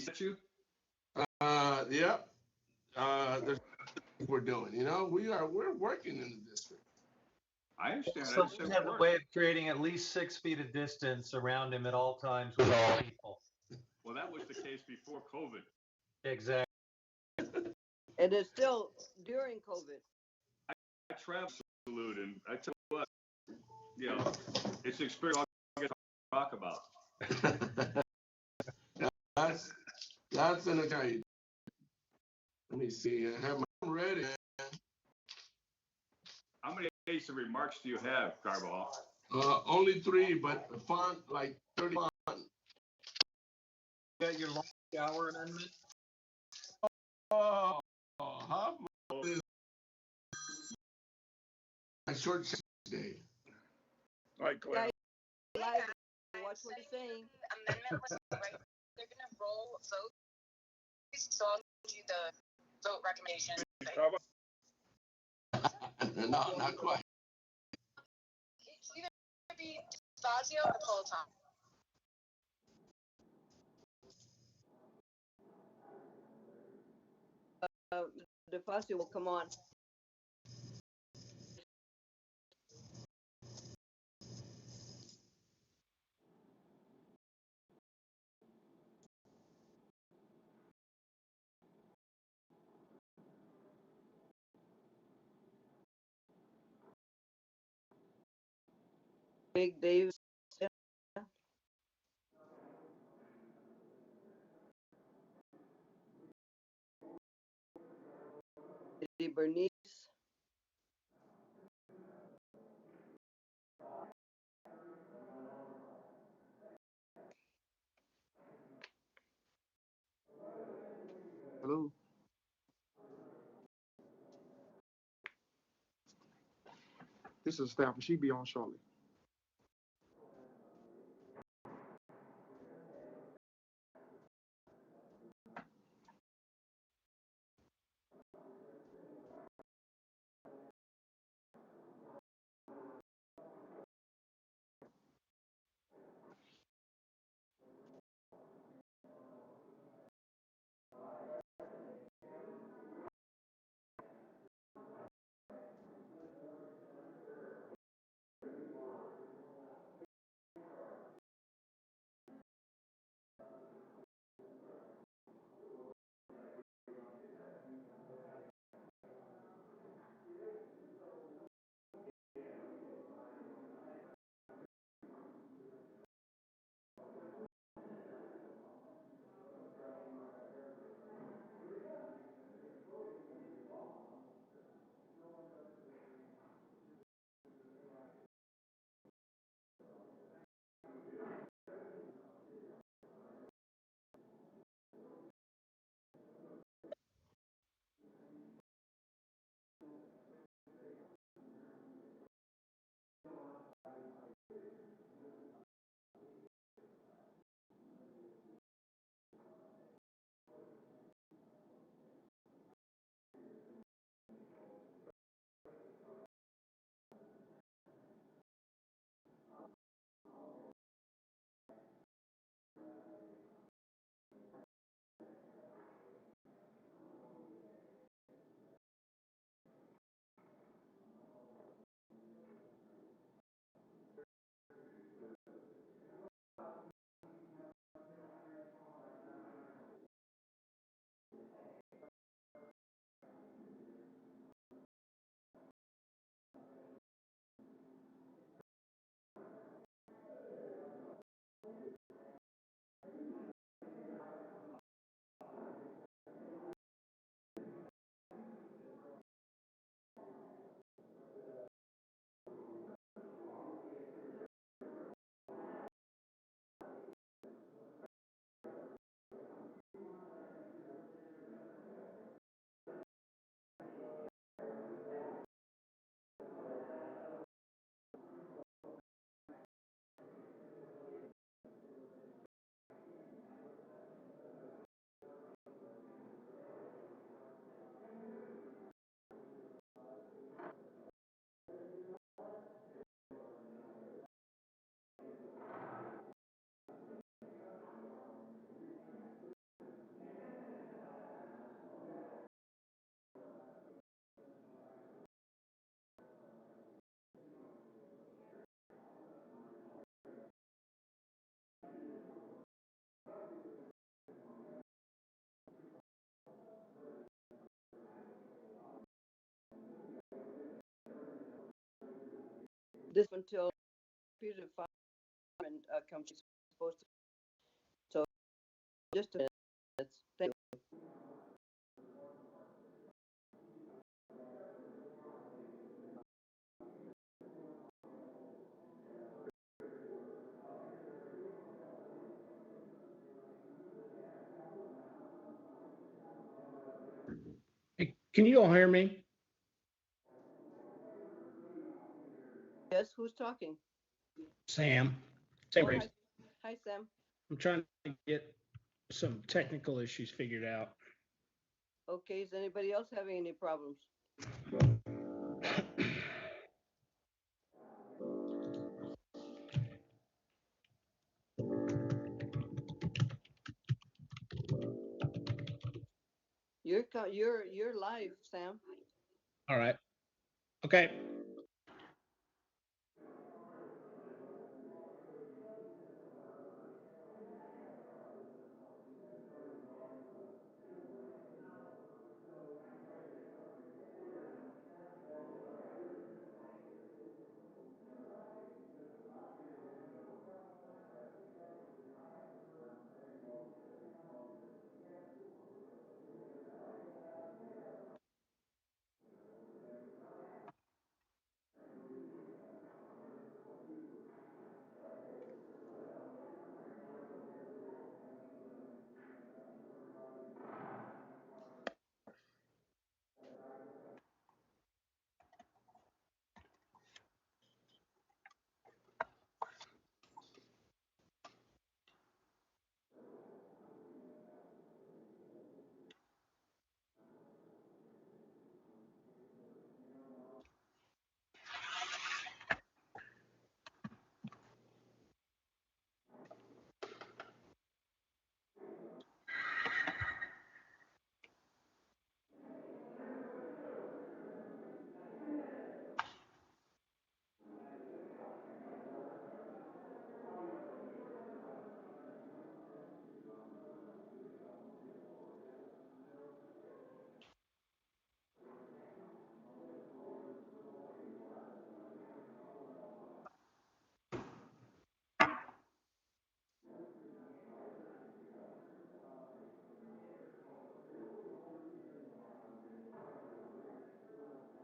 sent you? Yeah. There's we're doing. We're working in the district. I understand. So we have a way of creating at least 6 feet of distance around him at all times with all people. Well, that was the case before COVID. Exactly. It is still during COVID. I travel salute, and I tell you what, it's an experience I'll get to talk about. That's an okay. Let me see. I have my ready. How many days of remarks do you have, Carval? Only 3, but the font like 30 font. You got your long shower amendment? Oh, how much is a short day? All right, Claire. Watch what you're saying. Amendment was right. They're gonna roll vote. So I'll give you the vote recommendation. Carval? No, not quite. It's either be Fazio or Peloton. DeFazio will come on. Big Dave. Bernice. Hello. This is staff, and she be on shortly. this until computer department comes supposed to. So just a minute. Thank you. Hey, can you all hear me? Yes, who's talking? Sam. Oh, hi, Sam. I'm trying to get some technical issues figured out. Okay, is anybody else having any problems? You're live, Sam. All right. Okay.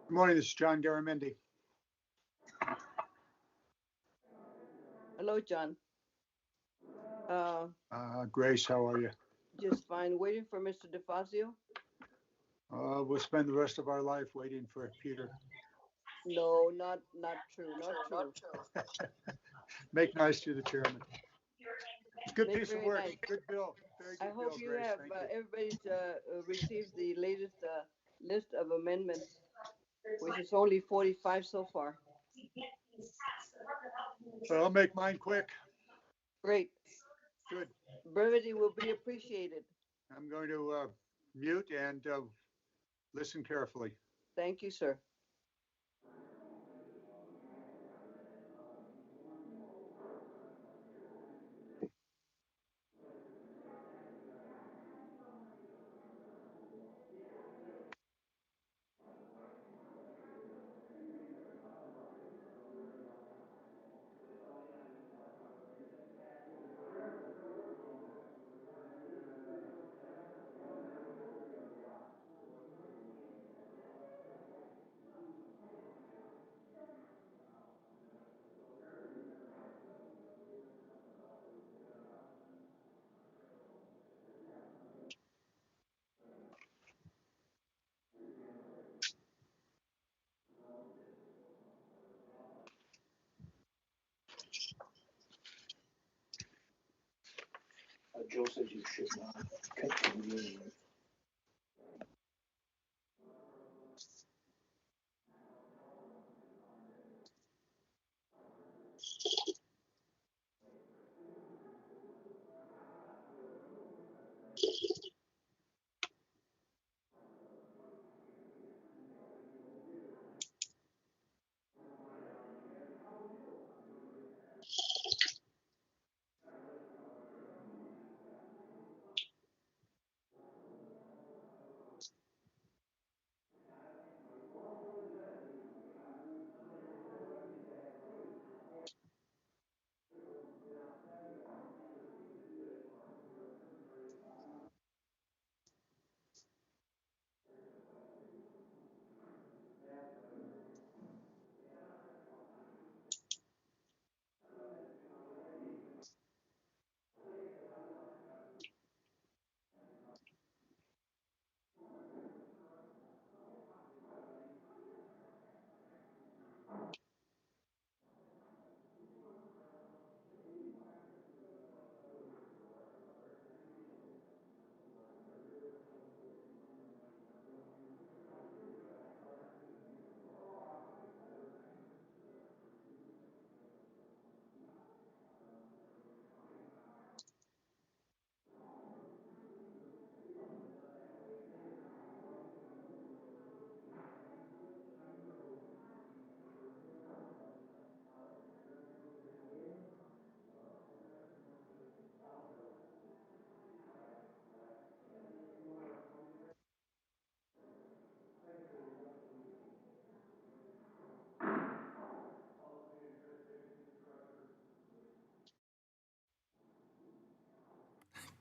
Good morning, this is John Garamendi. Hello, John. Grace, how are you? Just fine. Waiting for Mr. DeFazio? We'll spend the rest of our life waiting for Peter. No, not true. Not true. Make nice to the chairman. It's a good Make piece of very work. nice. Good bill. Very good I hope bill, you Grace. have Thank you. everybody's received the latest list of amendments, which is only 45 so far. Well, I'll make mine quick. Great. Good. Brevity will be appreciated. I'm going to mute and listen carefully. Thank you, sir. Joe says you should not continue.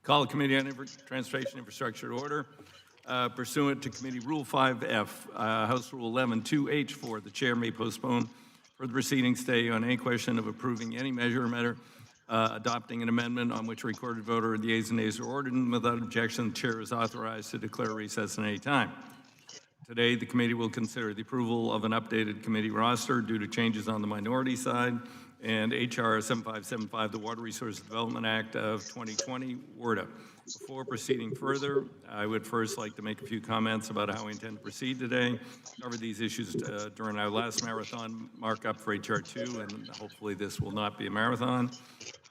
Call the Committee on Transportation Infrastructure to order. Pursuant to Committee Rule 5F, House Rule 11-2H4, the Chair may postpone further proceedings today on any question of approving any measure or matter, adopting an amendment on which a recorded vote or the ayes and nays are ordered, and without objection, the Chair is authorized to declare recess at any time. Today, the committee will consider the approval of an updated committee roster due to changes on the minority side and HR 7575, the Water Resources Development Act of 2020, WRDA. Before proceeding further, I would first like to make a few comments about how we intend to proceed today. Covered these issues during our last marathon markup for HR 2, and hopefully this will not be a marathon.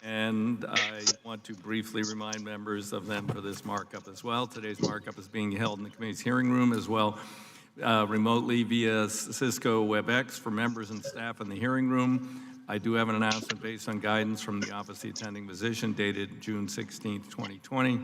And I want to briefly remind members of them for this markup as well. Today's markup is being held in the committee's hearing room as well, remotely via Cisco WebEx for members and staff in the hearing room. I do have an announcement based on guidance from the Office of the Attending Physician dated June 16, 2020.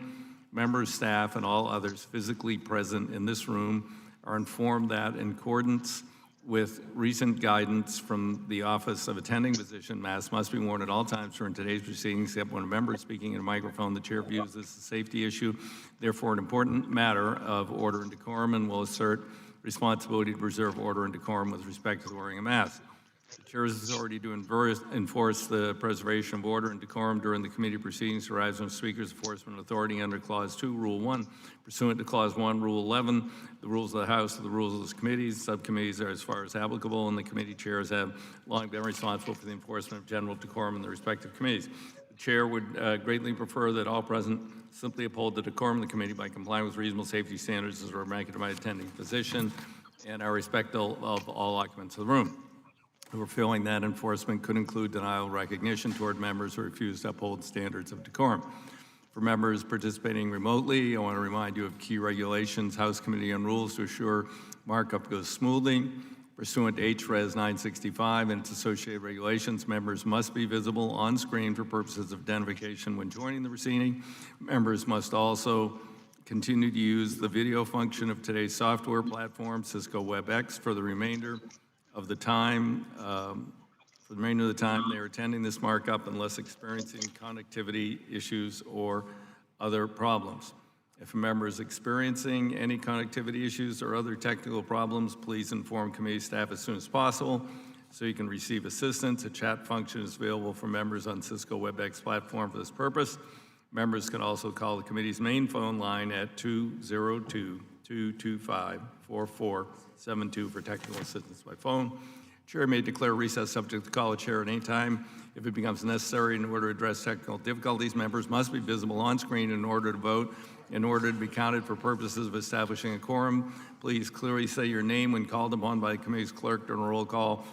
Members, staff, and all others physically present in this room are informed that in accordance with recent guidance from the Office of Attending Physician, masks must be worn at all times during today's proceedings, except when a member is speaking in a microphone. The Chair views this as a safety issue, therefore an important matter of order and decorum, and will assert responsibility to preserve order and decorum with respect to wearing a mask. The Chair has authority to enforce the preservation of order and decorum during the committee proceedings derives from Speaker's enforcement authority under Clause 2, Rule 1. Pursuant to Clause 1, Rule 11, the rules of the House are the rules of the committees. Subcommittees are as far as applicable, and the committee chairs have long been responsible for the enforcement of general decorum in the respective committees. The Chair would greatly prefer that all present simply uphold the decorum of the committee by complying with reasonable safety standards as recommended by attending physician and are respectful of all occupants of the room. We're feeling that enforcement could include denial of recognition toward members who refuse to uphold standards of decorum. For members participating remotely, I want to remind you of key regulations, House Committee on Rules to assure markup goes smoothly. Pursuant to HRES 965 and its associated regulations, members must be visible on screen for purposes of identification when joining the proceeding. Members must also continue to use the video function of today's software platform, Cisco WebEx, for the remainder of the time. They are attending this markup unless experiencing connectivity issues or other problems. If a member is experiencing any connectivity issues or other technical problems, please inform committee staff as soon as possible so you can receive assistance. A chat function is available for members on Cisco WebEx platform for this purpose. Members can also call the committee's main phone line at 202-225-4472 for technical assistance by phone. Chair may declare recess subject to call a chair at any time. If it becomes necessary in order to address technical difficulties, members must be visible on screen in order to vote. In order to be counted for purposes of establishing a quorum, please clearly say your name when called upon by the committee's clerk during a roll call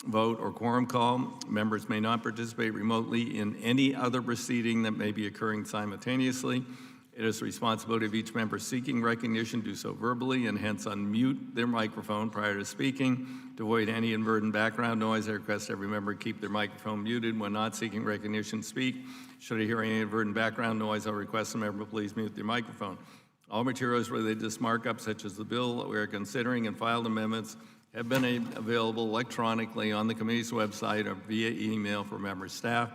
vote or quorum call. Members may not participate remotely in any other proceeding that may be occurring simultaneously. It is the responsibility of each member seeking recognition to do so verbally and hence unmute their microphone prior to speaking. To avoid any inadvertent background noise, I request every member keep their microphone muted when not seeking recognition to speak. Should I hear any inadvertent background noise, I'll request a member please mute their microphone. All materials related to this markup, such as the bill that we are considering and filed amendments, have been available electronically on the committee's website or via email for member staff.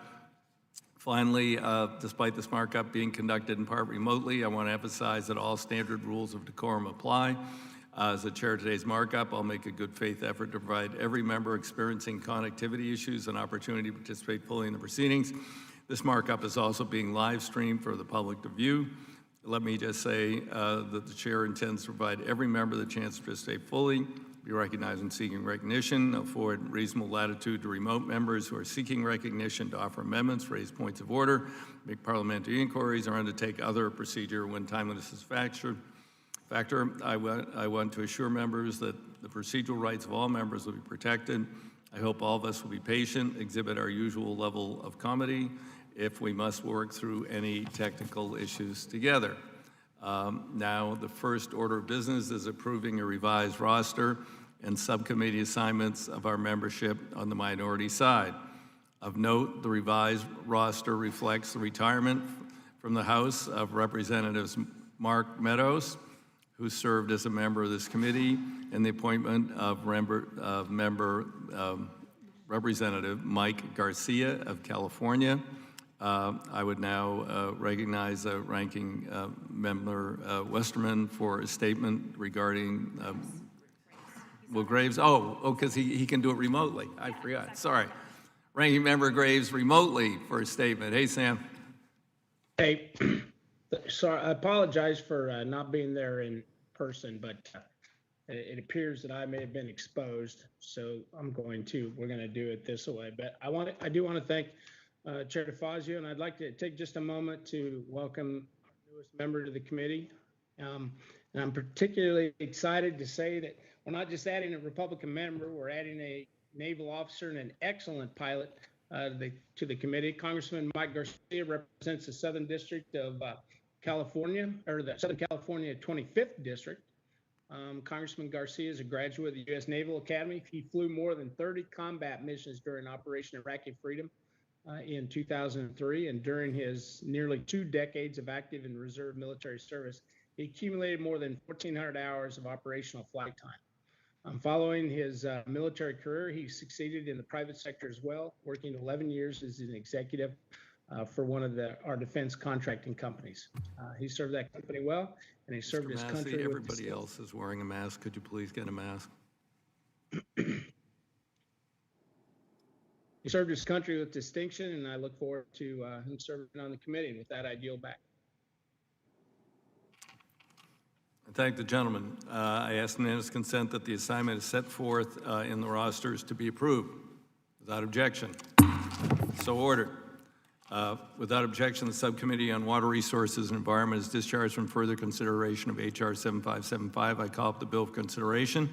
Finally, despite this markup being conducted in part remotely, I want to emphasize that all standard rules of decorum apply. As the chair of today's markup, I'll make a good faith effort to provide every member experiencing connectivity issues an opportunity to participate fully in the proceedings. This markup is also being live streamed for the public to view. Let me just say that the chair intends to provide every member the chance to participate fully, be recognized in seeking recognition, afford reasonable latitude to remote members who are seeking recognition to offer amendments, raise points of order, make parliamentary inquiries, or undertake other procedure when timeliness is factor. I want to assure members that the procedural rights of all members will be protected. I hope all of us will be patient, exhibit our usual level of comedy if we must work through any technical issues together. Now, the first order of business is approving a revised roster and subcommittee assignments of our membership on the minority side. Of note, the revised roster reflects the retirement from the House of Representatives Mark Meadows, who served as a member of this committee, and the appointment of Representative Mike Garcia of California I would now recognize Ranking Member Westerman for a statement regarding, well, Graves, because he can do it remotely. I forgot, sorry. Ranking Member Graves remotely for a statement. Hey, Sam. Hey, sorry, I apologize for not being there in person, but it appears that I may have been exposed, so we're going to do it this way. But I do want to thank Chair DeFazio, and I'd like to take just a moment to welcome our newest member to the committee. And I'm particularly excited to say that we're not just adding a Republican member, we're adding a naval officer and an excellent pilot to the committee. Congressman Mike Garcia represents the Southern District of California, or the Southern California 25th District. Congressman Garcia is a graduate of the U.S. Naval Academy. He flew more than 30 combat missions during Operation Iraqi Freedom in 2003, and during his nearly 2 decades of active and reserve military service, he accumulated more than 1,400 hours of operational flight time. Following his military career, he succeeded in the private sector as well, working 11 years as an executive for one of our defense contracting companies. He served that company well, and he served his country. Everybody else is wearing a mask. Could you please get a mask? He served his country with distinction, and I look forward to him serving on the committee. And with that, I yield back. I thank the gentleman. I ask unanimous consent that the assignment is set forth in the rosters to be approved. Without objection. So ordered. Without objection, the Subcommittee on Water Resources and Environment is discharged from further consideration of H.R. 7575. I call up the bill for consideration.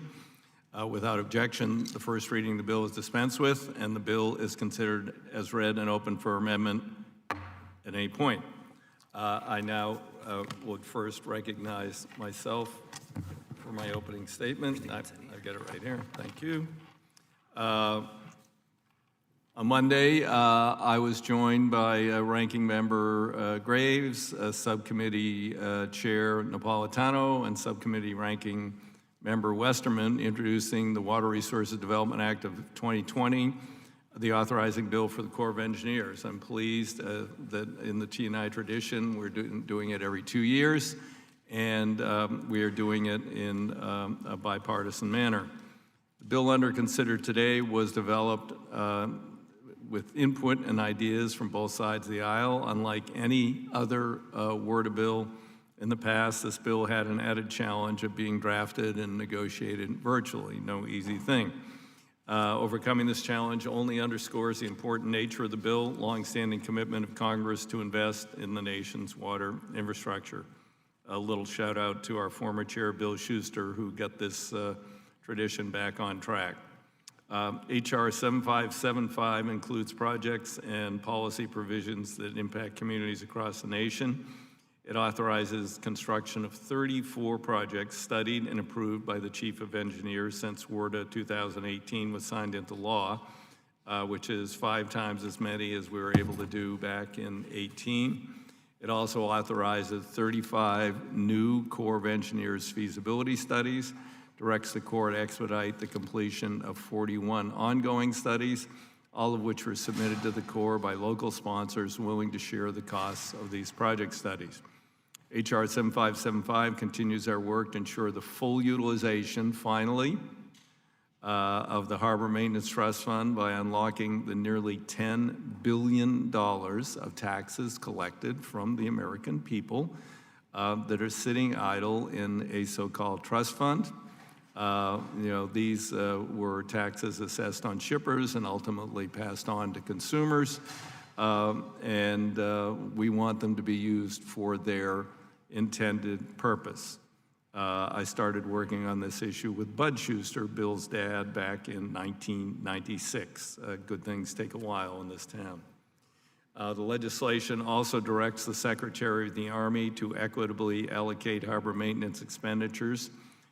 Without objection, the first reading of the bill is dispensed with, and the bill is considered as read and open for amendment at any point. I now would first recognize myself for my opening statement. I've got it right here. Thank you. On Monday, I was joined by Ranking Member Graves, Subcommittee Chair Napolitano, and Subcommittee Ranking Member Westerman, introducing the Water Resources Development Act of 2020, the authorizing bill for the Corps of Engineers. I'm pleased that in the T&I tradition, we're doing it every 2 years, and we are doing it in a bipartisan manner. The bill under considered today was developed with input and ideas from both sides of the aisle. Unlike any other WRDA bill in the past, this bill had an added challenge of being drafted and negotiated virtually, no easy thing. Overcoming this challenge only underscores the important nature of the bill, longstanding commitment of Congress to invest in the nation's water infrastructure. A little shout out to our former chair, Bill Schuster, who got this tradition back on track. H.R. 7575 includes projects and policy provisions that impact communities across the nation. It authorizes construction of 34 projects studied and approved by the Chief of Engineers since WRDA 2018 was signed into law, which is 5 times as many as we were able to do back in 18. It also authorizes 35 new Corps of Engineers feasibility studies, directs the Corps to expedite the completion of 41 ongoing studies, all of which were submitted to the Corps by local sponsors willing to share the costs of these project studies. H.R. 7575 continues our work to ensure the full utilization, finally, of the Harbor Maintenance Trust Fund by unlocking the nearly $10 billion of taxes collected from the American people that are sitting idle in a so-called trust fund. These were taxes assessed on shippers and ultimately passed on to consumers, and we want them to be used for their intended purpose. I started working on this issue with Bud Schuster, Bill's dad, back in 1996. Good things take a while in this town. The legislation also directs the Secretary of the Army to equitably allocate harbor maintenance expenditures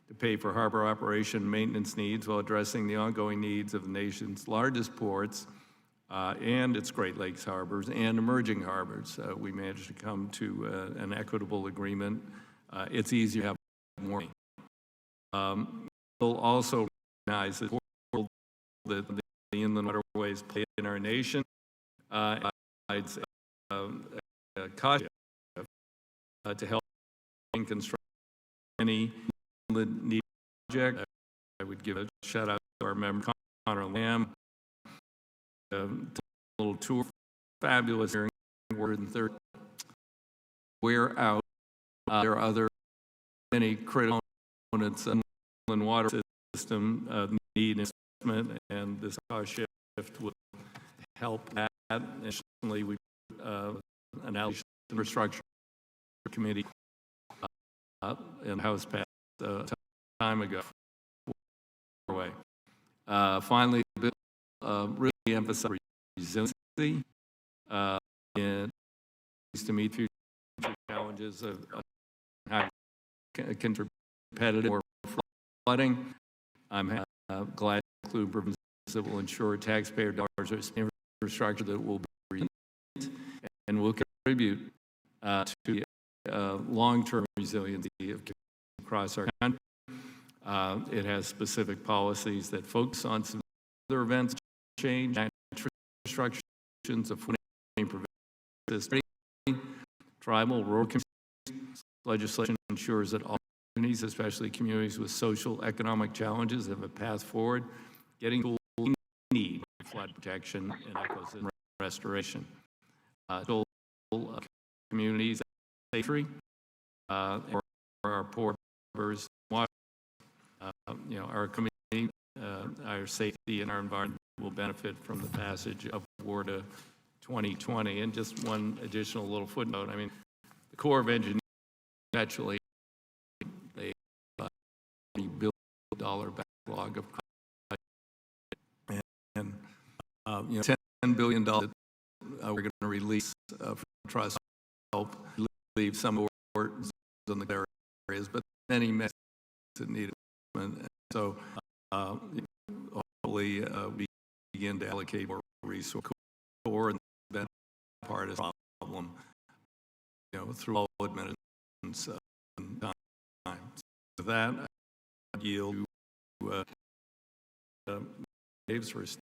to pay for harbor operation maintenance needs while addressing the ongoing needs of the nation's largest ports and its Great Lakes harbors and emerging harbors. We managed to come to an equitable agreement. It's easier to have more money. We'll also recognize the role that the inland waterways play in our nation. cost to help in construct any need project. I would give a shout out to our member Connor Lamb. A little tour, fabulous hearing, word and third. We're out. There are other many critical components of the inland water system need investment, and this cost shift will help that. Additionally, we an allocation infrastructure committee in the House passed time ago. Finally, the bill really emphasizes resiliency and to meet future challenges of how competitive or flooding. I'm glad to include provisions that will ensure taxpayer dollars are infrastructure that will be resilient and will contribute to long-term resiliency across our country. It has specific policies that focus on some other events, change, natural constructions of flooding prevention, tribal, rural communities. Legislation ensures that all communities, especially communities with social, economic challenges, have a path forward, getting tools we need for flood protection and ecosystem restoration. Communities safety for our poor neighbors. Our community, our safety and our environment will benefit from the passage of WARDA 2020. And just one additional little footnote. I mean, the Corps of Engineers actually a $30 billion backlog of and $10 billion we're going to release from trust help leave some awards in the areas, but many that need it. And so hopefully we begin to allocate more resources for and that part is a problem, through all administrations time. So that I yield to Dave's first.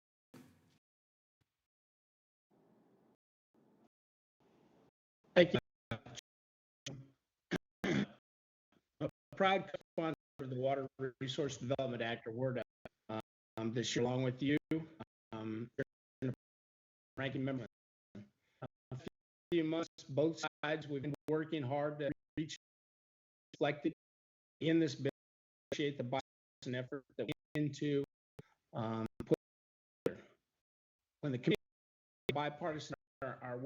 Thank you. A proud co-sponsor of the Water Resource Development Act, or WRDA, this year, along with you, ranking member. A few months, both sides, we've been working hard to reach reflected in this bill. Appreciate the bipartisan effort that went into put together. When the committee bipartisan are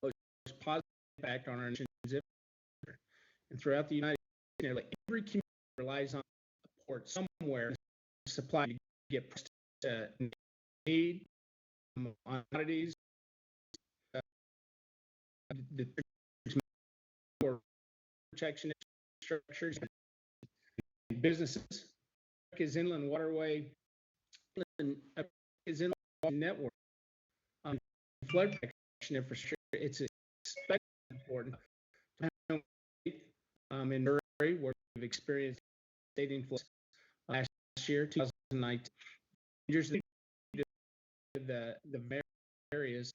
most positive impact on our nation's infrastructure. And throughout the United States, nearly every community relies on a port somewhere to supply to get need on commodities. The protection structures and businesses. America's inland waterway is in network. Flood protection infrastructure. It's especially important in Missouri, where we've experienced devastating floods last year, 2019. The areas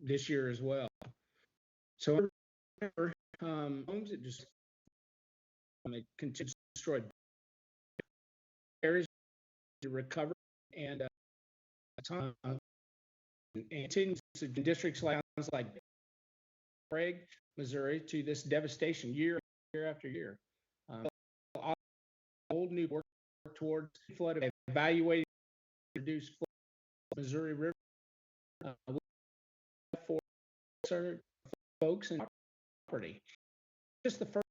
this year as well. So homes that just continue to destroy areas to recover and time and districts like Craig, Missouri, to this devastation year after year. Old new work towards flood evaluating reduced flood Missouri River for folks and property. Just the first,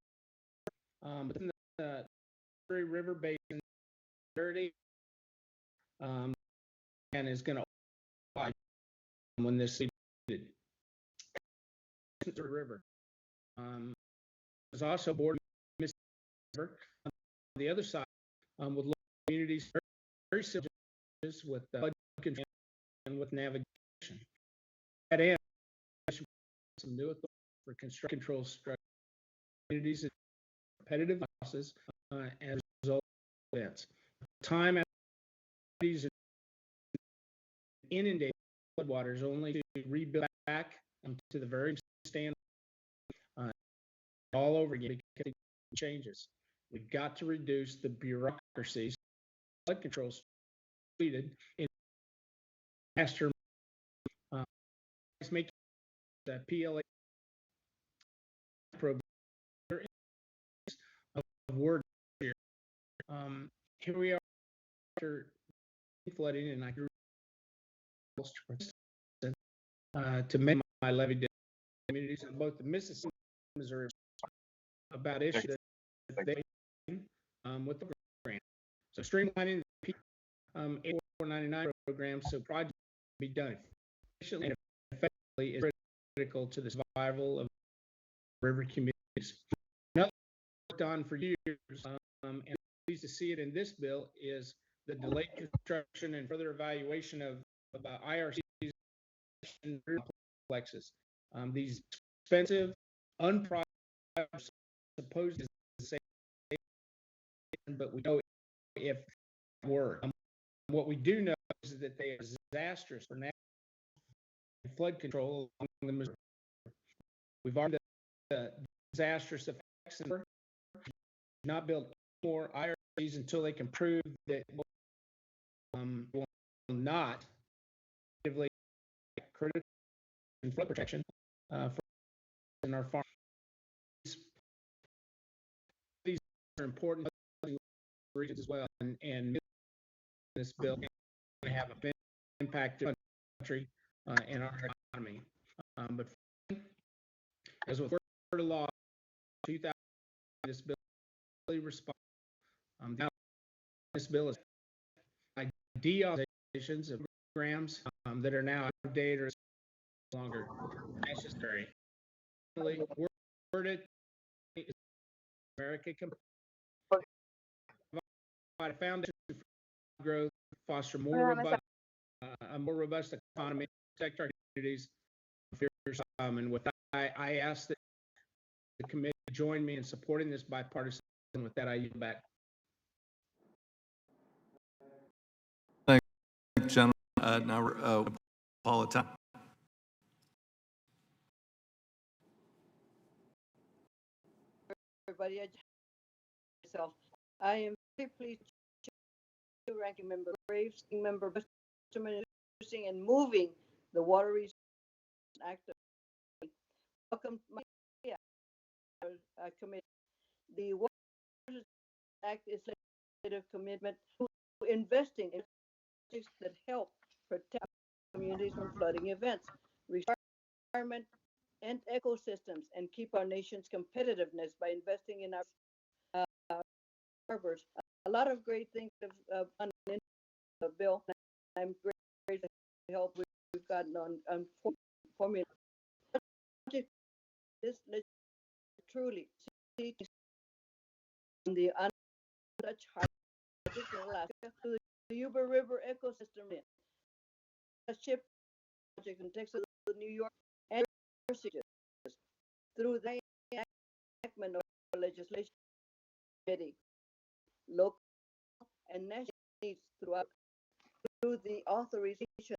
within the Missouri River Basin, and is going to apply when this needed. River. There's also board on the other side with local communities very similar with flood control and with navigation. At end, some new authority for construction control structure communities and competitive losses as a result of events. Time after these inundated floodwaters, only to rebuild back to the very standard all over again because it changes. We've got to reduce the bureaucracies. Flood controls completed in master making the PLA program of word here. Here we are after flooding, and I grew to make my levee communities in both the Mississippi and Missouri about issues that they with the grant. So streamlining the 8499 program so projects can be done efficiently and effectively is critical to the survival of river communities. Another worked on for years, and I'm pleased to see it in this bill, is the delayed construction and further evaluation of IRCs and complexes. These expensive, unprofitable, supposed to say, but we know if it work. What we do know is that they are disastrous for national flood control along the Missouri. We've already the disastrous effects and not build more IRCs until they can prove that will not actively critical in flood protection for in our farm. These are important regions as well, and this bill can have an impact on the country and our economy. But as with Florida law, 2000, this bill really responds. This bill is de-authorizations of programs that are now outdated or no longer necessary. Worded America can provide a foundation for growth, foster a more robust economy, protect our communities. And with that, I ask that the committee join me in supporting this bipartisan. And with that, I yield back. Thank you, gentlemen. Now, Paula. Everybody, I am very pleased to ranking member Graves, member introducing and moving the Water Resources Act. Welcome, my committee. The Water Resources Act is a legislative commitment to investing in projects that help protect communities from flooding events, environment, and ecosystems, and keep our nation's competitiveness by investing in our harbors. A lot of great things have done in the bill. I'm grateful for the help we've gotten on formula. This truly from the untouched harbors in Alaska to the Yuba River ecosystem, a ship project in Texas, New York, and through the enactment of legislation committee, local and national needs through the authorization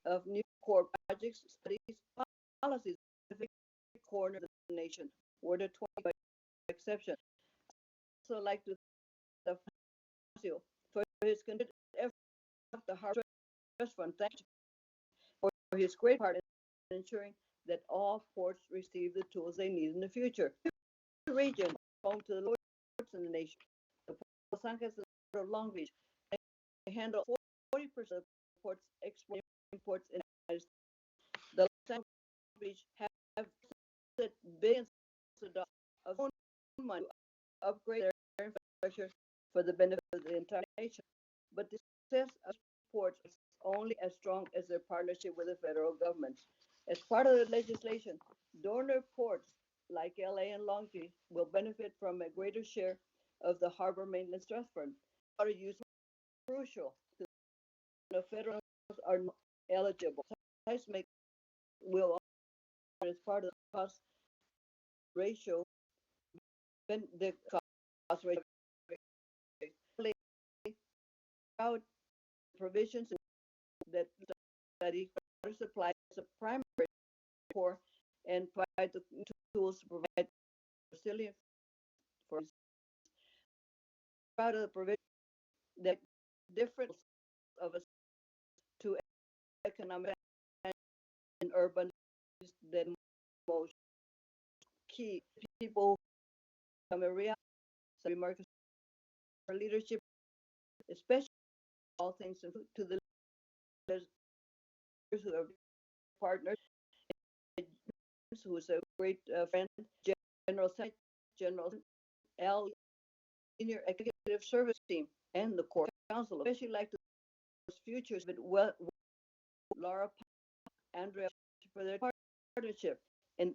of new core projects, studies, policies, specific corner of the nation, were the 20 by exception. I also like to thank for his continued effort of the Harbor Trust Fund. Thank you for his great part in ensuring that all ports receive the tools they need in the future. The region, home to the lowest ports in the nation, the Port of of Long Beach, they handle 40% of ports export imports in the United States. The Los Beach have invested billions of dollars of own money to upgrade their infrastructure for the benefit of the entire nation. But the success of ports is only as strong as their partnership with the federal government. As part of the legislation, donor ports like LA and Long Beach will benefit from a greater share of the Harbor Maintenance Trust Fund. Water use is crucial. The federal are not eligible. Seismic will, as part of the cost ratio, the cost ratio out provisions that study supply is a primary core and provide the tools to provide resilience for proud of the provision that difference of us to economic and urban that most key people come a reality. So remarks for leadership, especially all things to the leaders who are partners, who is a great friend, General Secretary, General L, Senior Executive Service Team, and the Core Council. Especially like the futures, but Laura, Andrea, for their partnership, and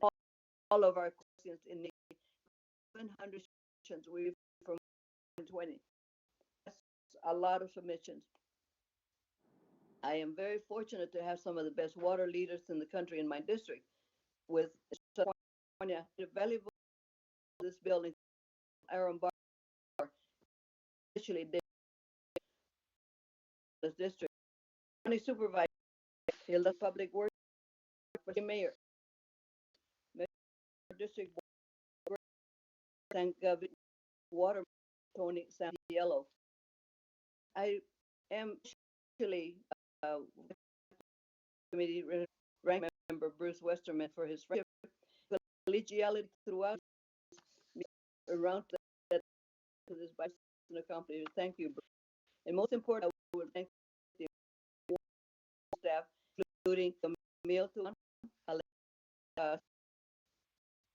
all of our questions in the 700 submissions we've from 20. That's a lot of submissions. I am very fortunate to have some of the best water leaders in the country in my district. With California, valuable this building, Aaron Barr, especially this district. County Supervisor, Hilda Public Works, Mayor, District Board, thank Water, Tony Santiello. I am actually committee rank member Bruce Westerman for his collegiality throughout around that to this bison accomplishment. Thank you, Bruce. And most important, I would thank the staff, including Camille Tuan,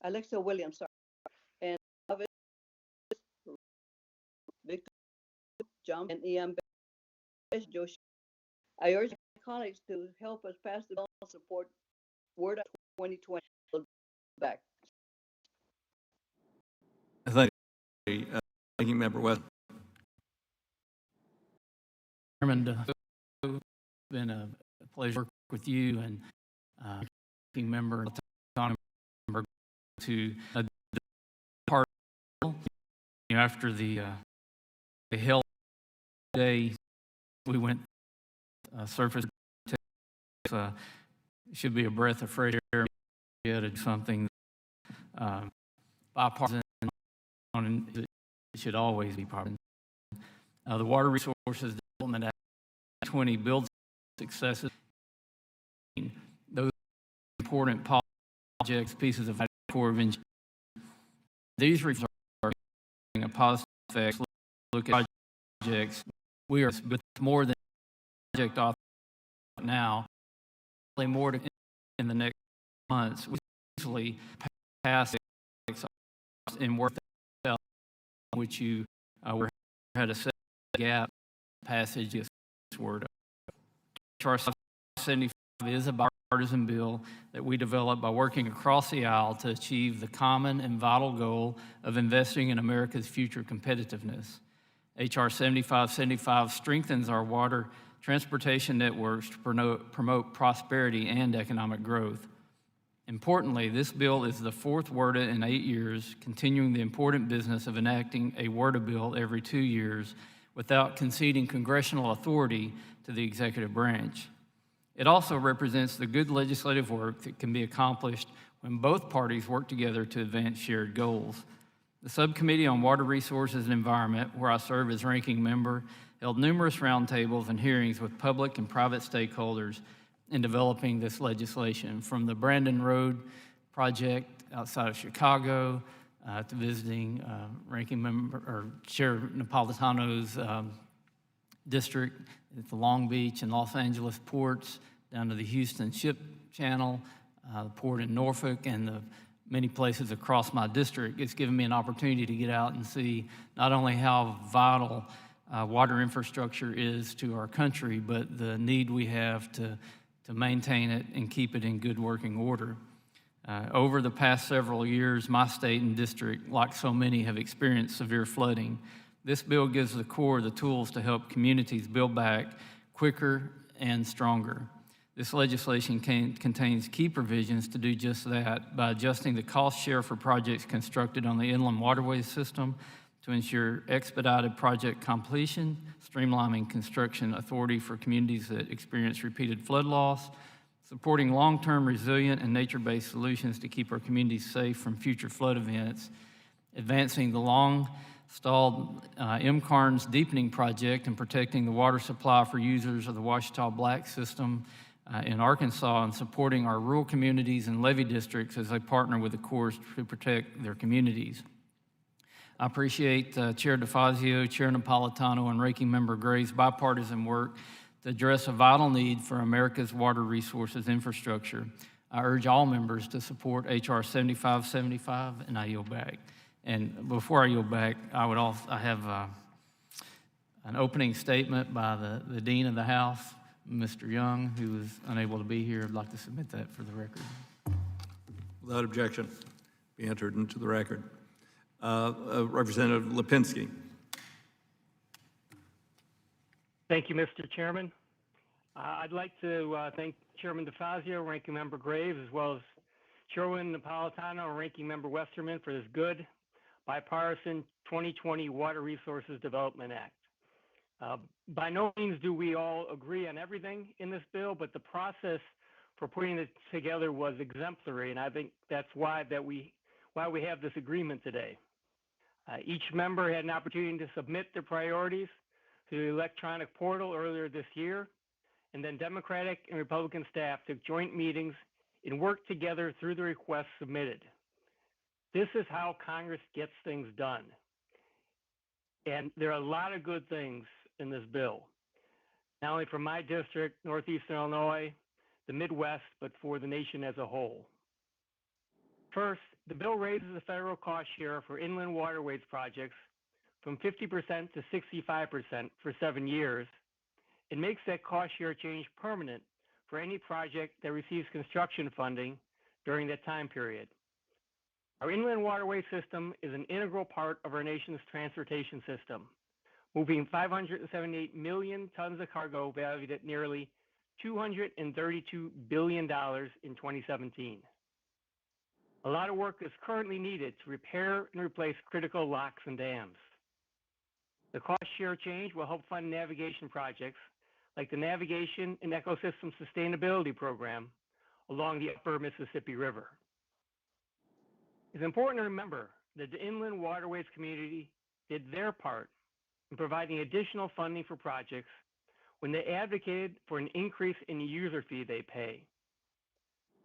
Alexa Williams, sorry, and Victor John and Ian Joshi. I urge my colleagues to help us pass the bill and support Word of 2020 back. Thank you, Ranking Member West. Chairman, it's been a pleasure to work with you and Ranking Member to part after the Hill day we went surface should be a breath of fresh air. It's something bipartisan it should always be partisan. The Water Resources Development Act 20 builds successes. Those important projects, pieces of Corps of Engineers. These results are having a positive effect. Look at projects. We are with more than project author now. More to in the next months. We easily pass in work which you had a set gap passage. This word. HR 75 is a bipartisan bill that we developed by working across the aisle to achieve the common and vital goal of investing in America's future competitiveness. HR 7575 strengthens our water transportation networks to promote prosperity and economic growth. Importantly, this bill is the fourth WRDA in 8 years, continuing the important business of enacting a WRDA bill every 2 years without conceding congressional authority to the executive branch. It also represents the good legislative work that can be accomplished when both parties work together to advance shared goals. The Subcommittee on Water Resources and Environment, where I serve as ranking member, held numerous roundtables and hearings with public and private stakeholders in developing this legislation, from the Brandon Road project outside of Chicago to visiting ranking member or Chair Napolitano's district at the Long Beach and Los Angeles ports, down to the Houston Ship Channel, the port in Norfolk, and the many places across my district. It's given me an opportunity to get out and see not only how vital water infrastructure is to our country, but the need we have to maintain it and keep it in good working order. Over the past several years, my state and district, like so many, have experienced severe flooding. This bill gives the Corps the tools to help communities build back quicker and stronger. This legislation contains key provisions to do just that by adjusting the cost share for projects constructed on the inland waterways system to ensure expedited project completion, streamlining construction authority for communities that experience repeated flood loss, supporting long-term resilient and nature-based solutions to keep our communities safe from future flood events, advancing the long-stalled M-Carnes deepening project and protecting the water supply for users of the Ouachita Black system in Arkansas, and supporting our rural communities and levee districts as they partner with the Corps to protect their communities. I appreciate Chair DeFazio, Chair Napolitano, and Ranking Member Gray's bipartisan work to address a vital need for America's water resources infrastructure. I urge all members to support H.R. 7575, and I yield back. And before I yield back, I have an opening statement by the Dean of the House, Mr. Young, who is unable to be here. I'd like to submit that for the record. Without objection, be entered into the record. Representative Lipinski. Thank you, Mr. Chairman. I'd like to thank Chairman DeFazio, Ranking Member Graves, as well as Chairman Napolitano and Ranking Member Westerman for this good bipartisan 2020 Water Resources Development Act. By no means do we all agree on everything in this bill, but the process for putting it together was exemplary, and I think that's why we have this agreement today. Each member had an opportunity to submit their priorities to the electronic portal earlier this year, and then Democratic and Republican staff took joint meetings and worked together through the requests submitted. This is how Congress gets things done. And there are a lot of good things in this bill, not only for my district, Northeastern Illinois, the Midwest, but for the nation as a whole. First, the bill raises the federal cost share for inland waterways projects from 50% to 65% for 7 years. It makes that cost share change permanent for any project that receives construction funding during that time period. Our inland waterway system is an integral part of our nation's transportation system, moving 578 million tons of cargo valued at nearly $232 billion in 2017. A lot of work is currently needed to repair and replace critical locks and dams. The cost share change will help fund navigation projects like the Navigation and Ecosystem Sustainability Program along the upper Mississippi River. It's important to remember that the inland waterways community did their part in providing additional funding for projects when they advocated for an increase in the user fee they pay.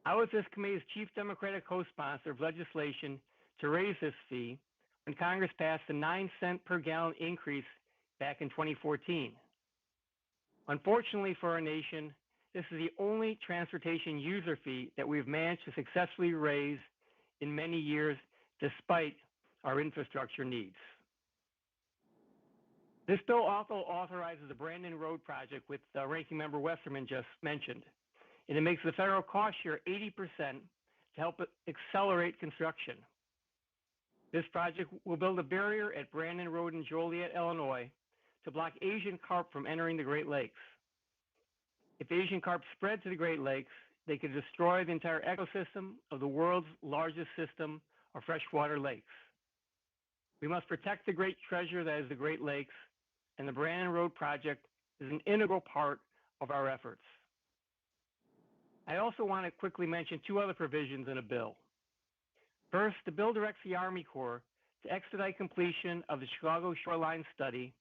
I was this committee's chief Democratic co-sponsor of legislation to raise this fee when Congress passed a 9-cent per gallon increase back in 2014. Unfortunately for our nation, this is the only transportation user fee that we've managed to successfully raise in many years, despite our infrastructure needs. This bill also authorizes the Brandon Road project, with Ranking Member Westerman just mentioned, and it makes the federal cost share 80% to help accelerate construction. This project will build a barrier at Brandon Road in Joliet, Illinois, to block Asian carp from entering the Great Lakes. If Asian carp spread to the Great Lakes, they could destroy the entire ecosystem of the world's largest system of freshwater lakes. We must protect the great treasure that is the Great Lakes, and the Brandon Road project is an integral part of our efforts. I also want to quickly mention two other provisions in a bill. First, the bill directs the Army Corps to expedite completion of the Chicago Shoreline Study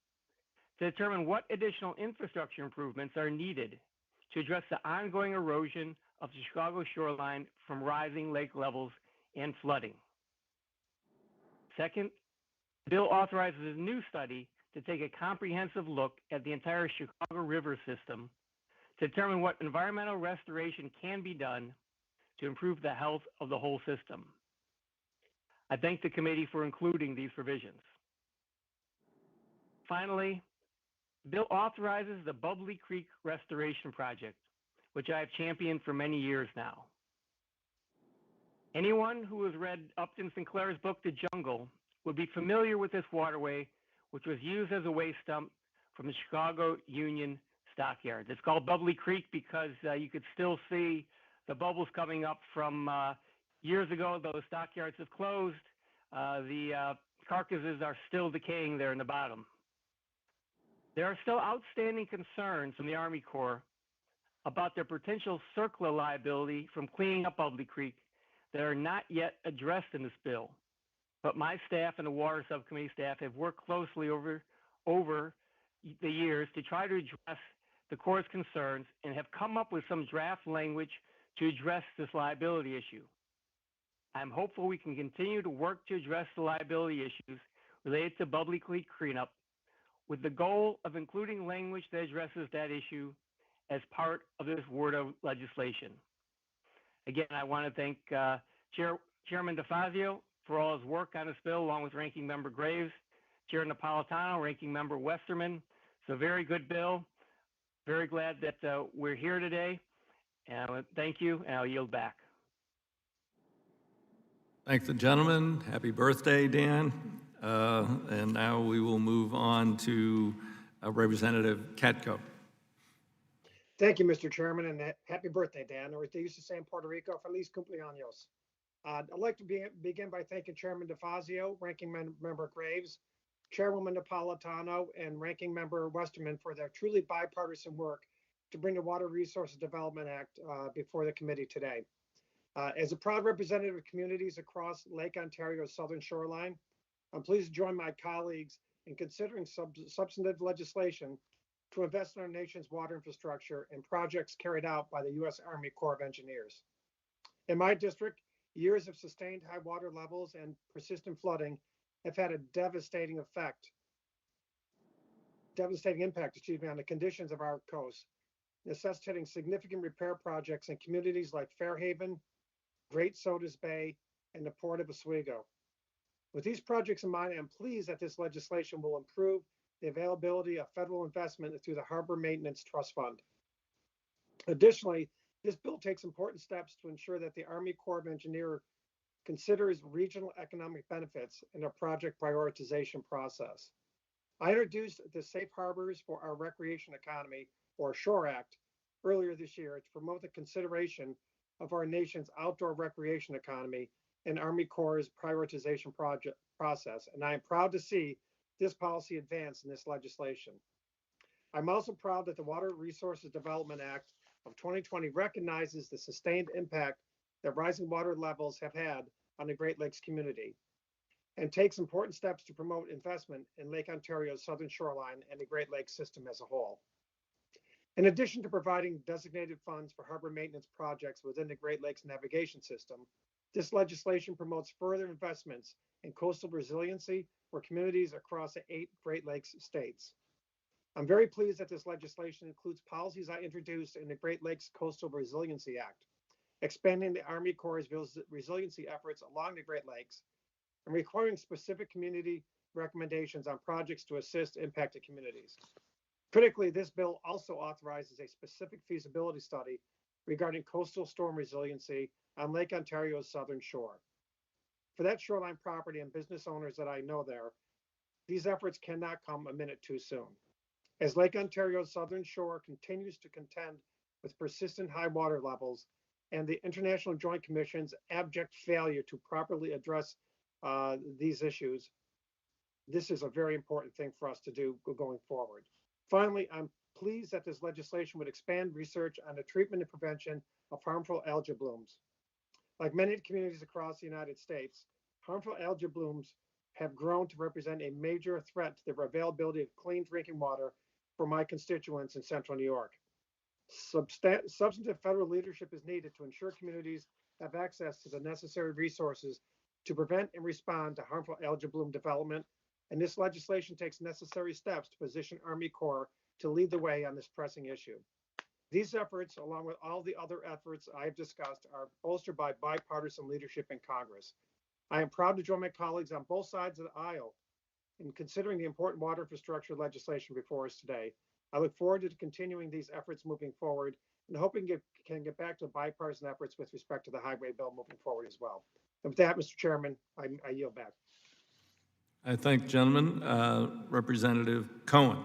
to determine what additional infrastructure improvements are needed to address the ongoing erosion of the Chicago shoreline from rising lake levels and flooding. Second, the bill authorizes a new study to take a comprehensive look at the entire Chicago River system to determine what environmental restoration can be done to improve the health of the whole system. I thank the committee for including these provisions. Finally, the bill authorizes the Bubbly Creek Restoration Project, which I have championed for many years now. Anyone who has read Upton Sinclair's book, The Jungle, would be familiar with this waterway, which was used as a waste dump from the Chicago Union Stockyards. It's called Bubbly Creek because you could still see the bubbles coming up from years ago. Those stockyards have closed. The carcasses are still decaying there in the bottom. There are still outstanding concerns from the Army Corps about their potential CERCLA liability from cleaning up Ugly Creek that are not yet addressed in this bill. But my staff and the Water Subcommittee staff have worked closely over the years to try to address the Corps' concerns and have come up with some draft language to address this liability issue. I'm hopeful we can continue to work to address the liability issues related to Bubbly Creek cleanup with the goal of including language that addresses that issue as part of this word of legislation. Again, I want to thank Chairman DeFazio for all his work on this bill, along with Ranking Member Graves, Chair Napolitano, Ranking Member Westerman. It's a very good bill. Very glad that we're here today. And thank you, and I'll yield back. Thank the gentleman. Happy birthday, Dan. And now we will move on to Representative Katko. Thank you, Mr. Chairman, and happy birthday, Dan, or they used to say in Puerto Rico, feliz cumpleaños. I'd like to begin by thanking Chairman DeFazio, Ranking Member Graves, Chairwoman Napolitano, and Ranking Member Westerman for their truly bipartisan work to bring the Water Resources Development Act before the committee today. As a proud representative of communities across Lake Ontario's southern shoreline, I'm pleased to join my colleagues in considering substantive legislation to invest in our nation's water infrastructure and projects carried out by the U.S. Army Corps of Engineers. In my district, years of sustained high water levels and persistent flooding have had a devastating impact, on the conditions of our coast, necessitating significant repair projects in communities like Fairhaven, Great Sodus Bay, and the Port of Oswego. With these projects in mind, I'm pleased that this legislation will improve the availability of federal investment through the Harbor Maintenance Trust Fund. Additionally, this bill takes important steps to ensure that the Army Corps of Engineers considers regional economic benefits in a project prioritization process. I introduced the Safe Harbors for Our Recreation Economy, or SHORE Act, earlier this year to promote the consideration of our nation's outdoor recreation economy and Army Corps' prioritization process, and I am proud to see this policy advance in this legislation. I'm also proud that the Water Resources Development Act of 2020 recognizes the sustained impact that rising water levels have had on the Great Lakes community and takes important steps to promote investment in Lake Ontario's southern shoreline and the Great Lakes system as a whole. In addition to providing designated funds for harbor maintenance projects within the Great Lakes navigation system, this legislation promotes further investments in coastal resiliency for communities across the 8 Great Lakes states. I'm very pleased that this legislation includes policies I introduced in the Great Lakes Coastal Resiliency Act, expanding the Army Corps' resiliency efforts along the Great Lakes, and requiring specific community recommendations on projects to assist impacted communities. Critically, this bill also authorizes a specific feasibility study regarding coastal storm resiliency on Lake Ontario's southern shore. For that shoreline property and business owners that I know there, these efforts cannot come a minute too soon. As Lake Ontario's southern shore continues to contend with persistent high water levels and the International Joint Commission's abject failure to properly address these issues, this is a very important thing for us to do going forward. Finally, I'm pleased that this legislation would expand research on the treatment and prevention of harmful algae blooms. Like many communities across the United States, harmful algae blooms have grown to represent a major threat to the availability of clean drinking water for my constituents in central New York. Substantive federal leadership is needed to ensure communities have access to the necessary resources to prevent and respond to harmful algae bloom development, and this legislation takes necessary steps to position Army Corps to lead the way on this pressing issue. These efforts, along with all the other efforts I've discussed, are bolstered by bipartisan leadership in Congress. I am proud to join my colleagues on both sides of the aisle in considering the important water infrastructure legislation before us today. I look forward to continuing these efforts moving forward and hoping can get back to bipartisan efforts with respect to the highway bill moving forward as well. And with that, Mr. Chairman, I yield back. I thank the gentleman. Representative Cohen.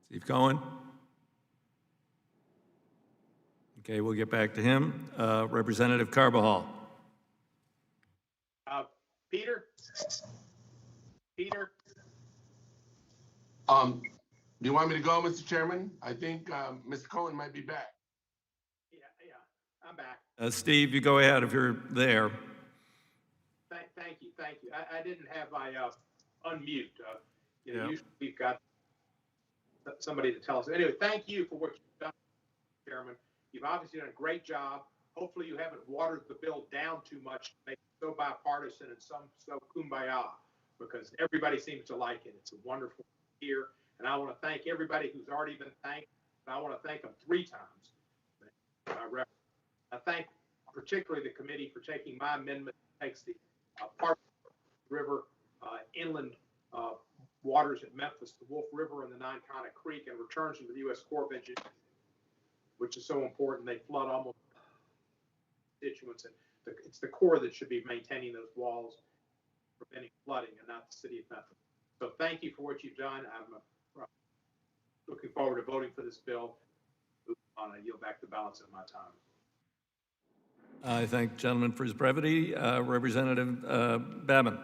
Steve Cohen. Okay, we'll get back to him. Representative Carbajal. Peter? Peter? Do you want me to go, Mr. Chairman? I think Mr. Cohen might be back. Yeah, I'm back. Steve, you go ahead if you're there. Thank you. I didn't have my unmute. Yeah. Usually we've got somebody to tell us. Anyway, thank you for what you've done, Chairman. You've obviously done a great job. Hopefully you haven't watered the bill down too much to make it so bipartisan and so kumbaya, because everybody seems to like it. It's a wonderful year, and I want to thank everybody who's already been thanked. And I want to thank them 3 times. I thank particularly the committee for taking my amendment that takes the Park River inland waters at Memphis, the Wolf River and the Nine-Conner Creek, and returns them to the U.S. Corps of Engineers, which is so important. They flood almost constituents, and it's the Corps that should be maintaining those walls, preventing flooding, and not the city of Memphis. So thank you for what you've done. I'm looking forward to voting for this bill. I yield back the balance of my time. I thank the gentleman for his brevity. Representative Babin.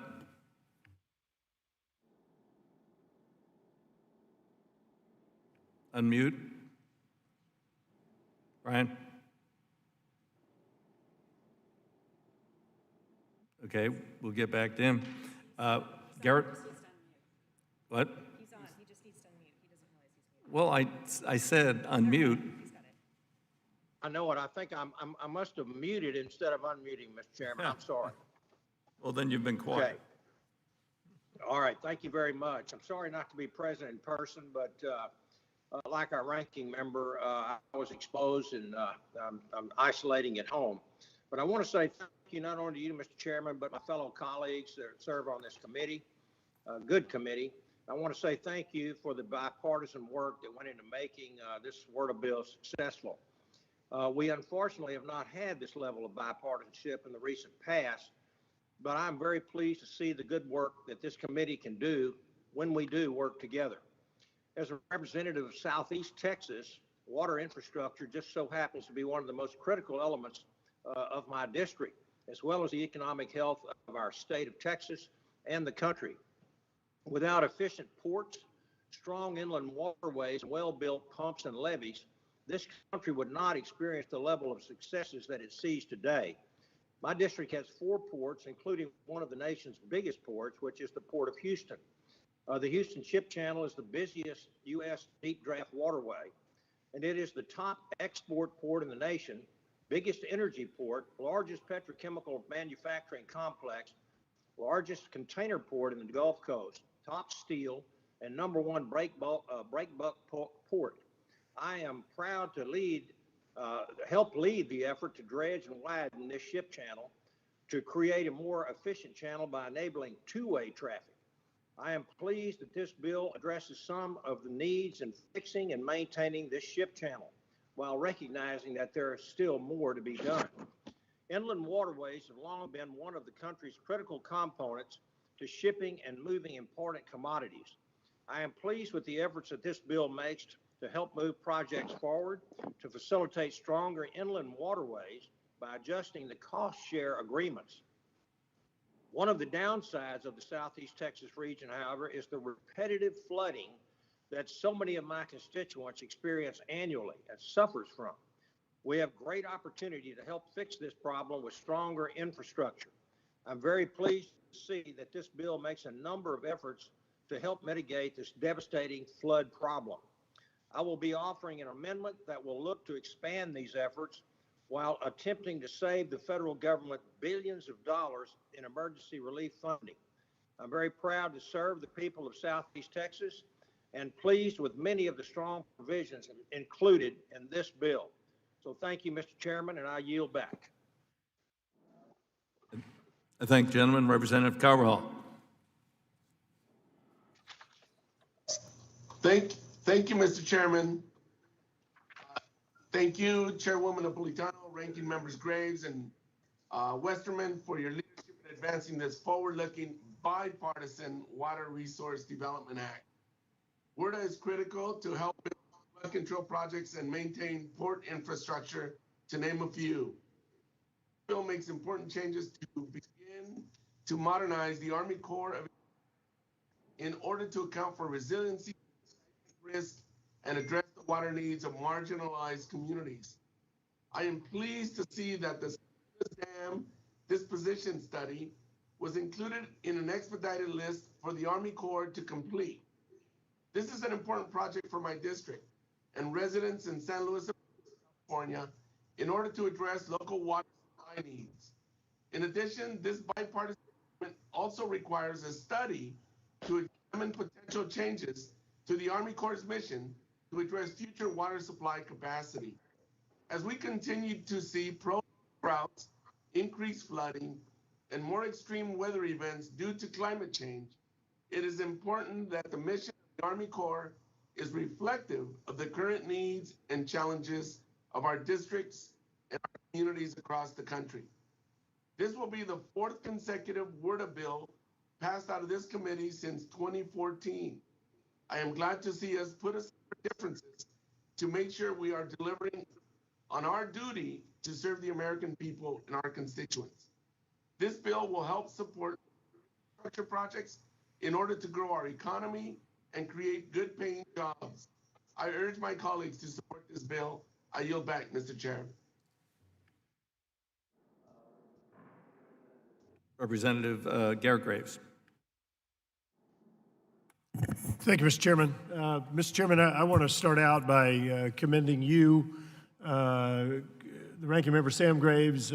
Unmute. Brian? Okay, we'll get back to him. Garrett? What? He's on. He just needs to unmute. He doesn't realize he's muted. Well, I said unmute. I know it. I think I must have muted instead of unmuting, Mr. Chairman. I'm sorry. Well, then you've been quiet. Okay. All right. Thank you very much. I'm sorry not to be present in person, but like our ranking member, I was exposed and I'm isolating at home. But I want to say thank you not only to you, Mr. Chairman, but my fellow colleagues that serve on this committee, a good committee. I want to say thank you for the bipartisan work that went into making this WRDA bill successful. We unfortunately have not had this level of bipartisanship in the recent past, but I'm very pleased to see the good work that this committee can do when we do work together. As a representative of Southeast Texas, water infrastructure just so happens to be one of the most critical elements of my district, as well as the economic health of our state of Texas and the country. Without efficient ports, strong inland waterways, and well-built pumps and levees, this country would not experience the level of successes that it sees today. My district has 4 ports, including one of the nation's biggest ports, which is the Port of Houston. The Houston Ship Channel is the busiest U.S. deep draft waterway, and it is the top export port in the nation, biggest energy port, largest petrochemical manufacturing complex, largest container port in the Gulf Coast, top steel, and #1 breakbulk port. I am proud to help lead the effort to dredge and widen this ship channel to create a more efficient channel by enabling 2-way traffic. I am pleased that this bill addresses some of the needs in fixing and maintaining this ship channel, while recognizing that there is still more to be done. Inland waterways have long been one of the country's critical components to shipping and moving important commodities. I am pleased with the efforts that this bill makes to help move projects forward to facilitate stronger inland waterways by adjusting the cost share agreements. One of the downsides of the Southeast Texas region, however, is the repetitive flooding that so many of my constituents experience annually and suffers from. We have great opportunity to help fix this problem with stronger infrastructure. I'm very pleased to see that this bill makes a number of efforts to help mitigate this devastating flood problem. I will be offering an amendment that will look to expand these efforts while attempting to save the federal government billions of dollars in emergency relief funding. I'm very proud to serve the people of Southeast Texas and pleased with many of the strong provisions included in this bill. So thank you, Mr. Chairman, and I yield back. I thank the gentleman. Representative Carbajal. Thank you, Mr. Chairman. Thank you, Chairwoman Napolitano, Ranking Members Graves and Westerman, for your leadership in advancing this forward-looking bipartisan Water Resource Development Act. WRDA is critical to help build flood control projects and maintain port infrastructure to name a few. The bill makes important changes to begin to modernize the Army Corps in order to account for resiliency, risk, and address the water needs of marginalized communities. I am pleased to see that the dam disposition study was included in an expedited list for the Army Corps to complete. This is an important project for my district and residents in San Luis, California, in order to address local water supply needs. In addition, this bipartisan agreement also requires a study to examine potential changes to the Army Corps' mission to address future water supply capacity. As we continue to see droughts, increased flooding, and more extreme weather events due to climate change, it is important that the mission of the Army Corps is reflective of the current needs and challenges of our districts and our communities across the country. This will be the fourth consecutive WRDA bill passed out of this committee since 2014. I am glad to see us put aside differences to make sure we are delivering on our duty to serve the American people and our constituents. This bill will help support infrastructure projects in order to grow our economy and create good paying jobs. I urge my colleagues to support this bill. I yield back, Mr. Chair. Representative Garrett Graves. Thank you, Mr. Chairman. Mr. Chairman, I want to start out by commending you, the Ranking Member Sam Graves,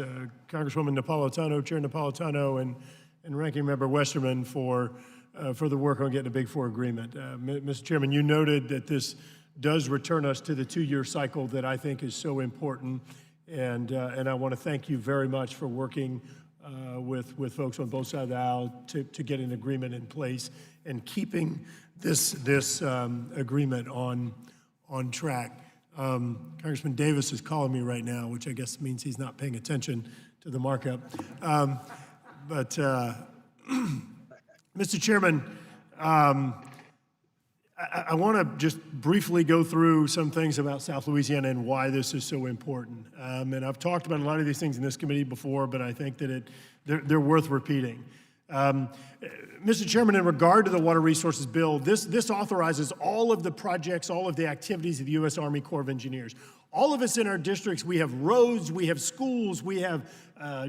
Congresswoman Napolitano, Chair Napolitano, and Ranking Member Westerman for the work on getting a Big Four agreement. Mr. Chairman, you noted that this does return us to the two-year cycle that I think is so important, and I want to thank you very much for working with folks on both sides of the aisle to get an agreement in place and keeping this agreement on track. Congressman Davis is calling me right now, which I guess means he's not paying attention to the markup. Mr. Chairman, I want to just briefly go through some things about South Louisiana and why this is so important. And I've talked about a lot of these things in this committee before, but I think that they're worth repeating. Mr. Chairman, in regard to the Water Resources Bill, this authorizes all of the projects, all of the activities of the U.S. Army Corps of Engineers. All of us in our districts, we have roads, we have schools, we have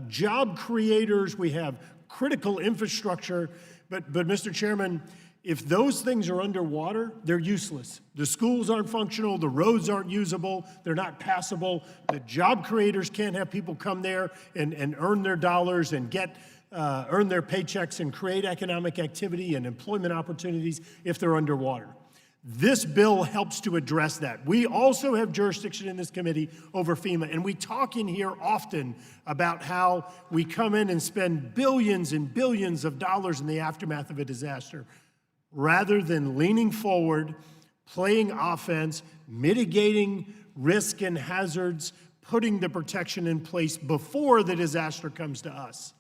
job creators, we have critical infrastructure. But Mr. Chairman, if those things are underwater, they're useless. The schools aren't functional, the roads aren't usable, they're not passable. The job creators can't have people come there and earn their dollars and earn their paychecks and create economic activity and employment opportunities if they're underwater. This bill helps to address that. We also have jurisdiction in this committee over FEMA, and we talk in here often about how we come in and spend billions and billions of dollars in the aftermath of a disaster, rather than leaning forward, playing offense, mitigating risk and hazards, putting the protection in place before the disaster comes to us.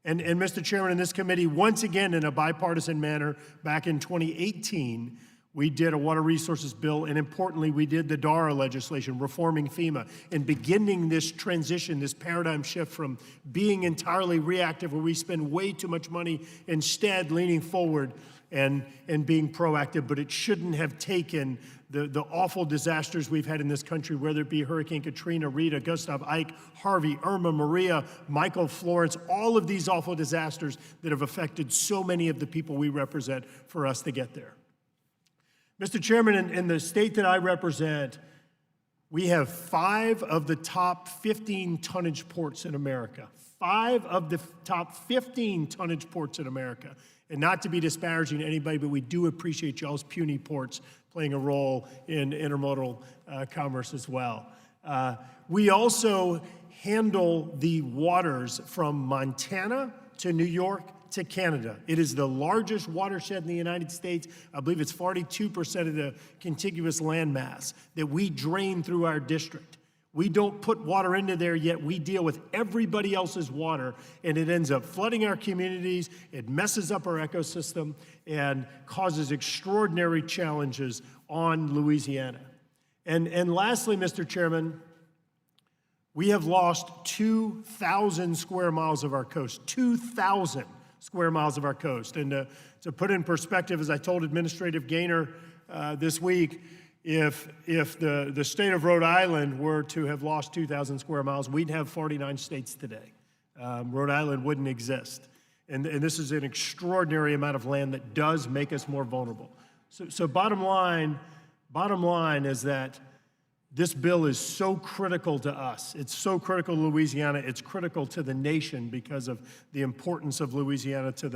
And Mr. Chairman, in this committee, once again, in a bipartisan manner, back in 2018, we did a water resources bill, and importantly, we did the DARA legislation, reforming FEMA, and beginning this transition, this paradigm shift from being entirely reactive, where we spend way too much money, instead leaning forward and being proactive. But it shouldn't have taken the awful disasters we've had in this country, whether it be Hurricane Katrina, Rita, Gustav, Ike, Harvey, Irma, Maria, Michael, Florence, all of these awful disasters that have affected so many of the people we represent, for us to get there. Mr. Chairman, in the state that I represent, we have 5 of the top 15 tonnage ports in America. 5 of the top 15 tonnage ports in America. And not to be disparaging to anybody, but we do appreciate y'all's puny ports playing a role in intermodal commerce as well. We also handle the waters from Montana to New York to Canada. It is the largest watershed in the United States. I believe it's 42% of the contiguous landmass that we drain through our district. We don't put water into there, yet we deal with everybody else's water, and it ends up flooding our communities, it messes up our ecosystem, and causes extraordinary challenges on Louisiana. And lastly, Mr. Chairman, We have lost 2,000 square miles of our coast, 2,000 square miles of our coast. And to put in perspective, as I told Administrative Gaynor this week, if the state of Rhode Island were to have lost 2,000 square miles, we'd have 49 states today. Rhode Island wouldn't exist. And this is an extraordinary amount of land that does make us more vulnerable. So bottom line is that this bill is so critical to us. It's so critical to Louisiana. It's critical to the nation because of the importance of Louisiana to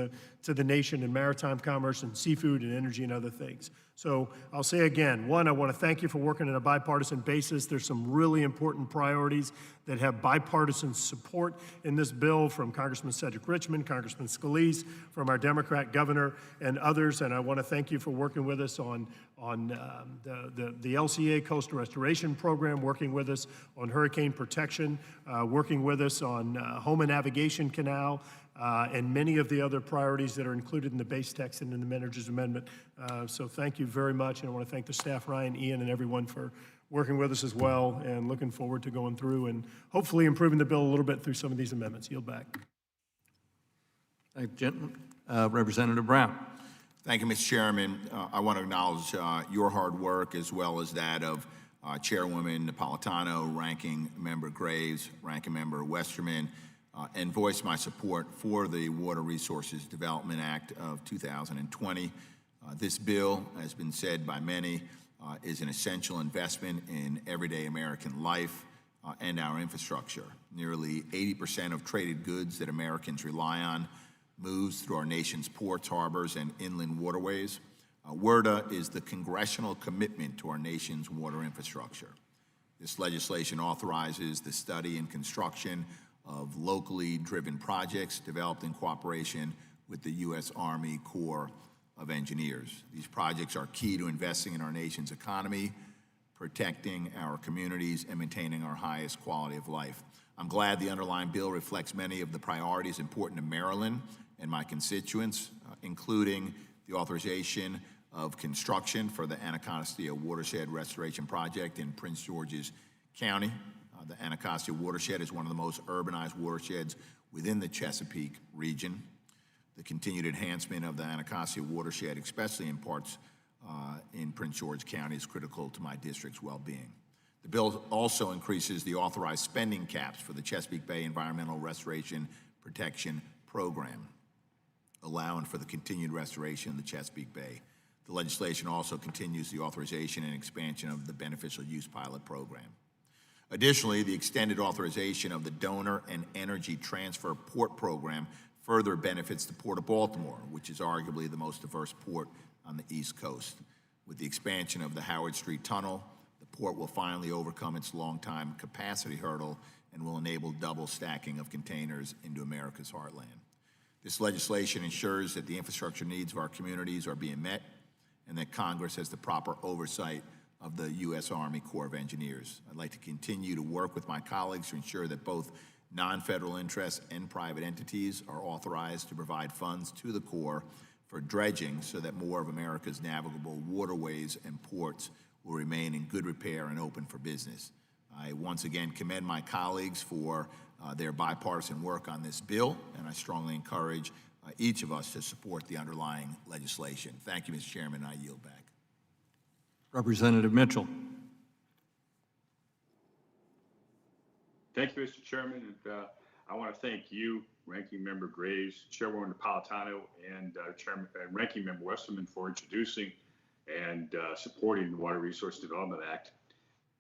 the nation in maritime commerce and seafood and energy and other things. So I'll say again, one, I want to thank you for working on a bipartisan basis. There's some really important priorities that have bipartisan support in this bill from Congressman Cedric Richmond, Congressman Scalise, from our Democrat governor and others. And I want to thank you for working with us on the LCA Coastal Restoration Program, working with us on hurricane protection, working with us on Home and Navigation Canal, and many of the other priorities that are included in the base text and in the manager's amendment. So thank you very much, and I want to thank the staff, Ryan, Ian, and everyone for working with us as well, and looking forward to going through and hopefully improving the bill a little bit through some of these amendments. Yield back. Thank you, gentlemen. Representative Brown. Thank you, Mr. Chairman. I want to acknowledge your hard work as well as that of Chairwoman Napolitano, Ranking Member Graves, Ranking Member Westerman, and voice my support for the Water Resources Development Act of 2020. This bill, as been said by many, is an essential investment in everyday American life and our infrastructure. Nearly 80% of traded goods that Americans rely on moves through our nation's ports, harbors, and inland waterways. WRDA is the congressional commitment to our nation's water infrastructure. This legislation authorizes the study and construction of locally driven projects developed in cooperation with the U.S. Army Corps of Engineers. These projects are key to investing in our nation's economy, protecting our communities, and maintaining our highest quality of life. I'm glad the underlying bill reflects many of the priorities important to Maryland and my constituents, including the authorization of construction for the Anacostia Watershed Restoration Project in Prince George's County. The Anacostia watershed is one of the most urbanized watersheds within the Chesapeake region. The continued enhancement of the Anacostia watershed, especially in parts in Prince George County, is critical to my district's well-being. The bill also increases the authorized spending caps for the Chesapeake Bay Environmental Restoration Protection Program, allowing for the continued restoration of the Chesapeake Bay. The legislation also continues the authorization and expansion of the Beneficial Use Pilot Program. Additionally, the extended authorization of the Donor and Energy Transfer Port Program further benefits the Port of Baltimore, which is arguably the most diverse port on the East Coast. With the expansion of the Howard Street Tunnel, the port will finally overcome its longtime capacity hurdle and will enable double stacking of containers into America's heartland. This legislation ensures that the infrastructure needs of our communities are being met and that Congress has the proper oversight of the U.S. Army Corps of Engineers. I'd like to continue to work with my colleagues to ensure that both non-federal interests and private entities are authorized to provide funds to the Corps for dredging so that more of America's navigable waterways and ports will remain in good repair and open for business. I once again commend my colleagues for their bipartisan work on this bill, and I strongly encourage each of us to support the underlying legislation. Thank you, Mr. Chairman. I yield back. Representative Mitchell. Thank you, Mr. Chairman. And I want to thank you, Ranking Member Graves, Chairwoman Napolitano, and Ranking Member Westerman for introducing and supporting the Water Resource Development Act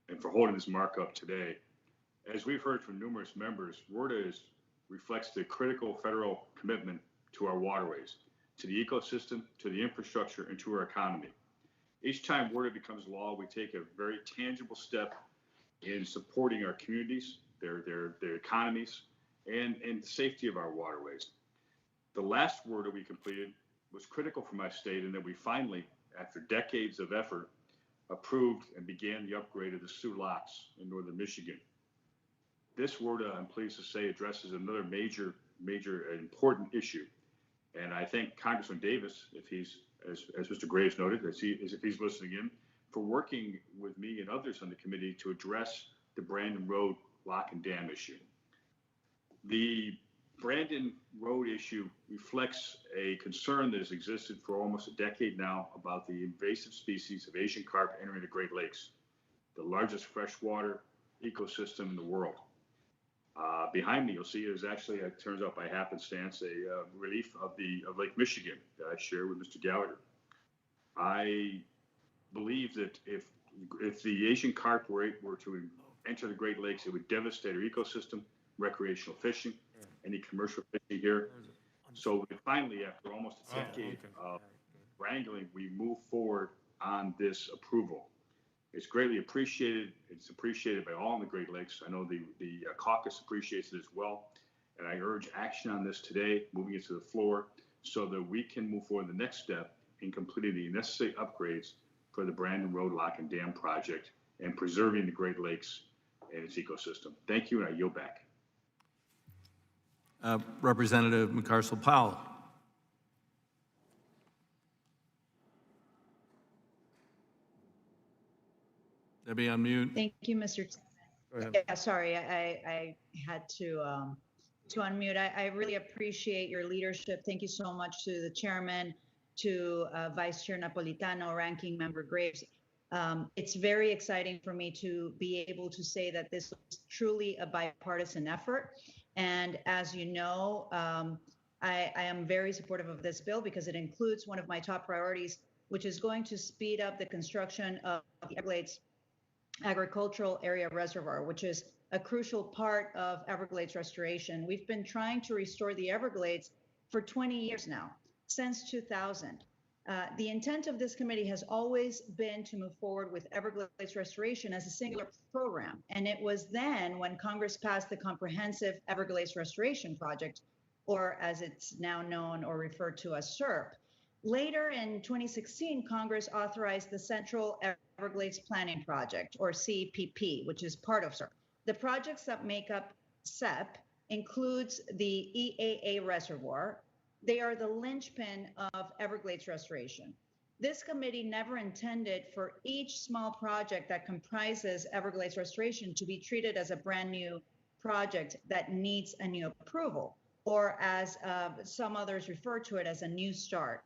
and for holding this markup today. As we've heard from numerous members, WRDA reflects the critical federal commitment to our waterways, to the ecosystem, to the infrastructure, and to our economy. Each time WRDA becomes law, we take a very tangible step in supporting our communities, their economies, and the safety of our waterways. The last WRDA we completed was critical for my state in that we finally, after decades of effort, approved and began the upgrade of the Soo locks in northern Michigan. This WRDA, I'm pleased to say, addresses another major important issue. And I thank Congressman Davis, if he's, as Mr. Graves noted, as if he's listening in, for working with me and others on the committee to address the Brandon Road lock and dam issue. The Brandon Road issue reflects a concern that has existed for almost a decade now about the invasive species of Asian carp entering the Great Lakes, the largest freshwater ecosystem in the world. Behind me, you'll see is actually, it turns out by happenstance, a relief of Lake Michigan that I share with Mr. Gallagher. I believe that if the Asian carp were to enter the Great Lakes, it would devastate our ecosystem, recreational fishing, any commercial fishing here. So finally, after almost a decade of wrangling, we move forward on this approval. It's greatly appreciated. It's appreciated by all in the Great Lakes. I know the caucus appreciates it as well. And I urge action on this today, moving it to the floor, so that we can move forward to the next step in completing the necessary upgrades for the Brandon Road Lock and Dam project and preserving the Great Lakes and its ecosystem. Thank you, and I yield back. Representative McCarcel-Powell. Debbie, unmute. Thank you, Mr. Go ahead. Yeah, sorry, I had to unmute. I really appreciate your leadership. Thank you so much to the chairman, to Vice Chair Napolitano, Ranking Member Graves. It's very exciting for me to be able to say that this was truly a bipartisan effort. And as you know, I am very supportive of this bill because it includes one of my top priorities, which is going to speed up the construction of the Everglades Agricultural Area Reservoir, which is a crucial part of Everglades restoration. We've been trying to restore the Everglades for 20 years now, since 2000. The intent of this committee has always been to move forward with Everglades restoration as a singular program. And it was then when Congress passed the Comprehensive Everglades Restoration Project, or as it's now known or referred to as SERP. Later in 2016, Congress authorized the Central Everglades Planning Project, or CEPP, which is part of SERP. The projects that make up CEP includes the EAA Reservoir. They are the linchpin of Everglades restoration. This committee never intended for each small project that comprises Everglades restoration to be treated as a brand new project that needs a new approval, or as some others refer to it, as a new start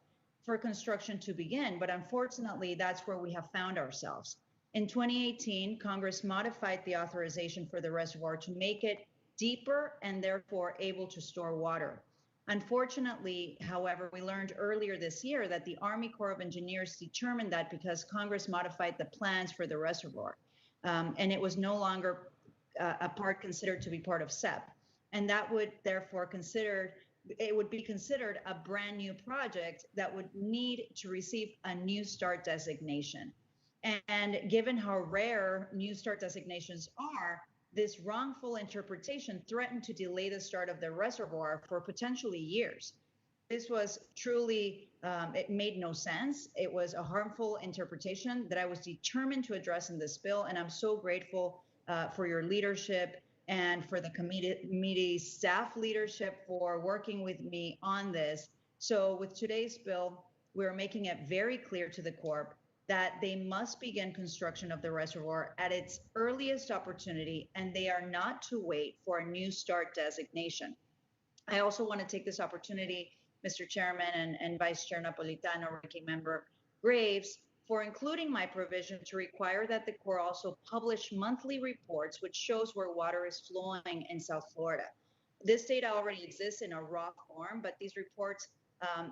for construction to begin. But unfortunately, that's where we have found ourselves. In 2018, Congress modified the authorization for the reservoir to make it deeper and therefore able to store water. Unfortunately, however, we learned earlier this year that the Army Corps of Engineers determined that because Congress modified the plans for the reservoir, and it was no longer a part considered to be part of CEP, and that would therefore it would be considered a brand new project that would need to receive a New Start designation. And given how rare New Start designations are, this wrongful interpretation threatened to delay the start of the reservoir for potentially years. This was truly, it made no sense. It was a harmful interpretation that I was determined to address in this bill, and I'm so grateful for your leadership and for the committee staff leadership for working with me on this. So with today's bill, we're making it very clear to the Corps that they must begin construction of the reservoir at its earliest opportunity, and they are not to wait for a New Start designation. I also want to take this opportunity, Mr. Chairman and Vice Chair Napolitano, Ranking Member Graves, for including my provision to require that the Corps also publish monthly reports which shows where water is flowing in South Florida. This data already exists in a raw form, but these reports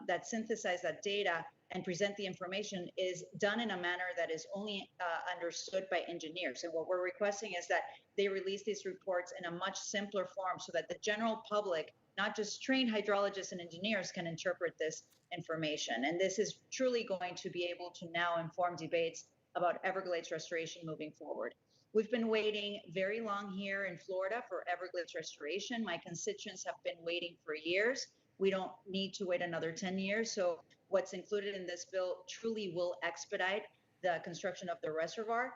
that synthesize that data and present the information is done in a manner that is only understood by engineers. And what we're requesting is that they release these reports in a much simpler form so that the general public, not just trained hydrologists and engineers, can interpret this information. And this is truly going to be able to now inform debates about Everglades restoration moving forward. We've been waiting very long here in Florida for Everglades restoration. My constituents have been waiting for years. We don't need to wait another 10 years. So what's included in this bill truly will expedite the construction of the reservoir.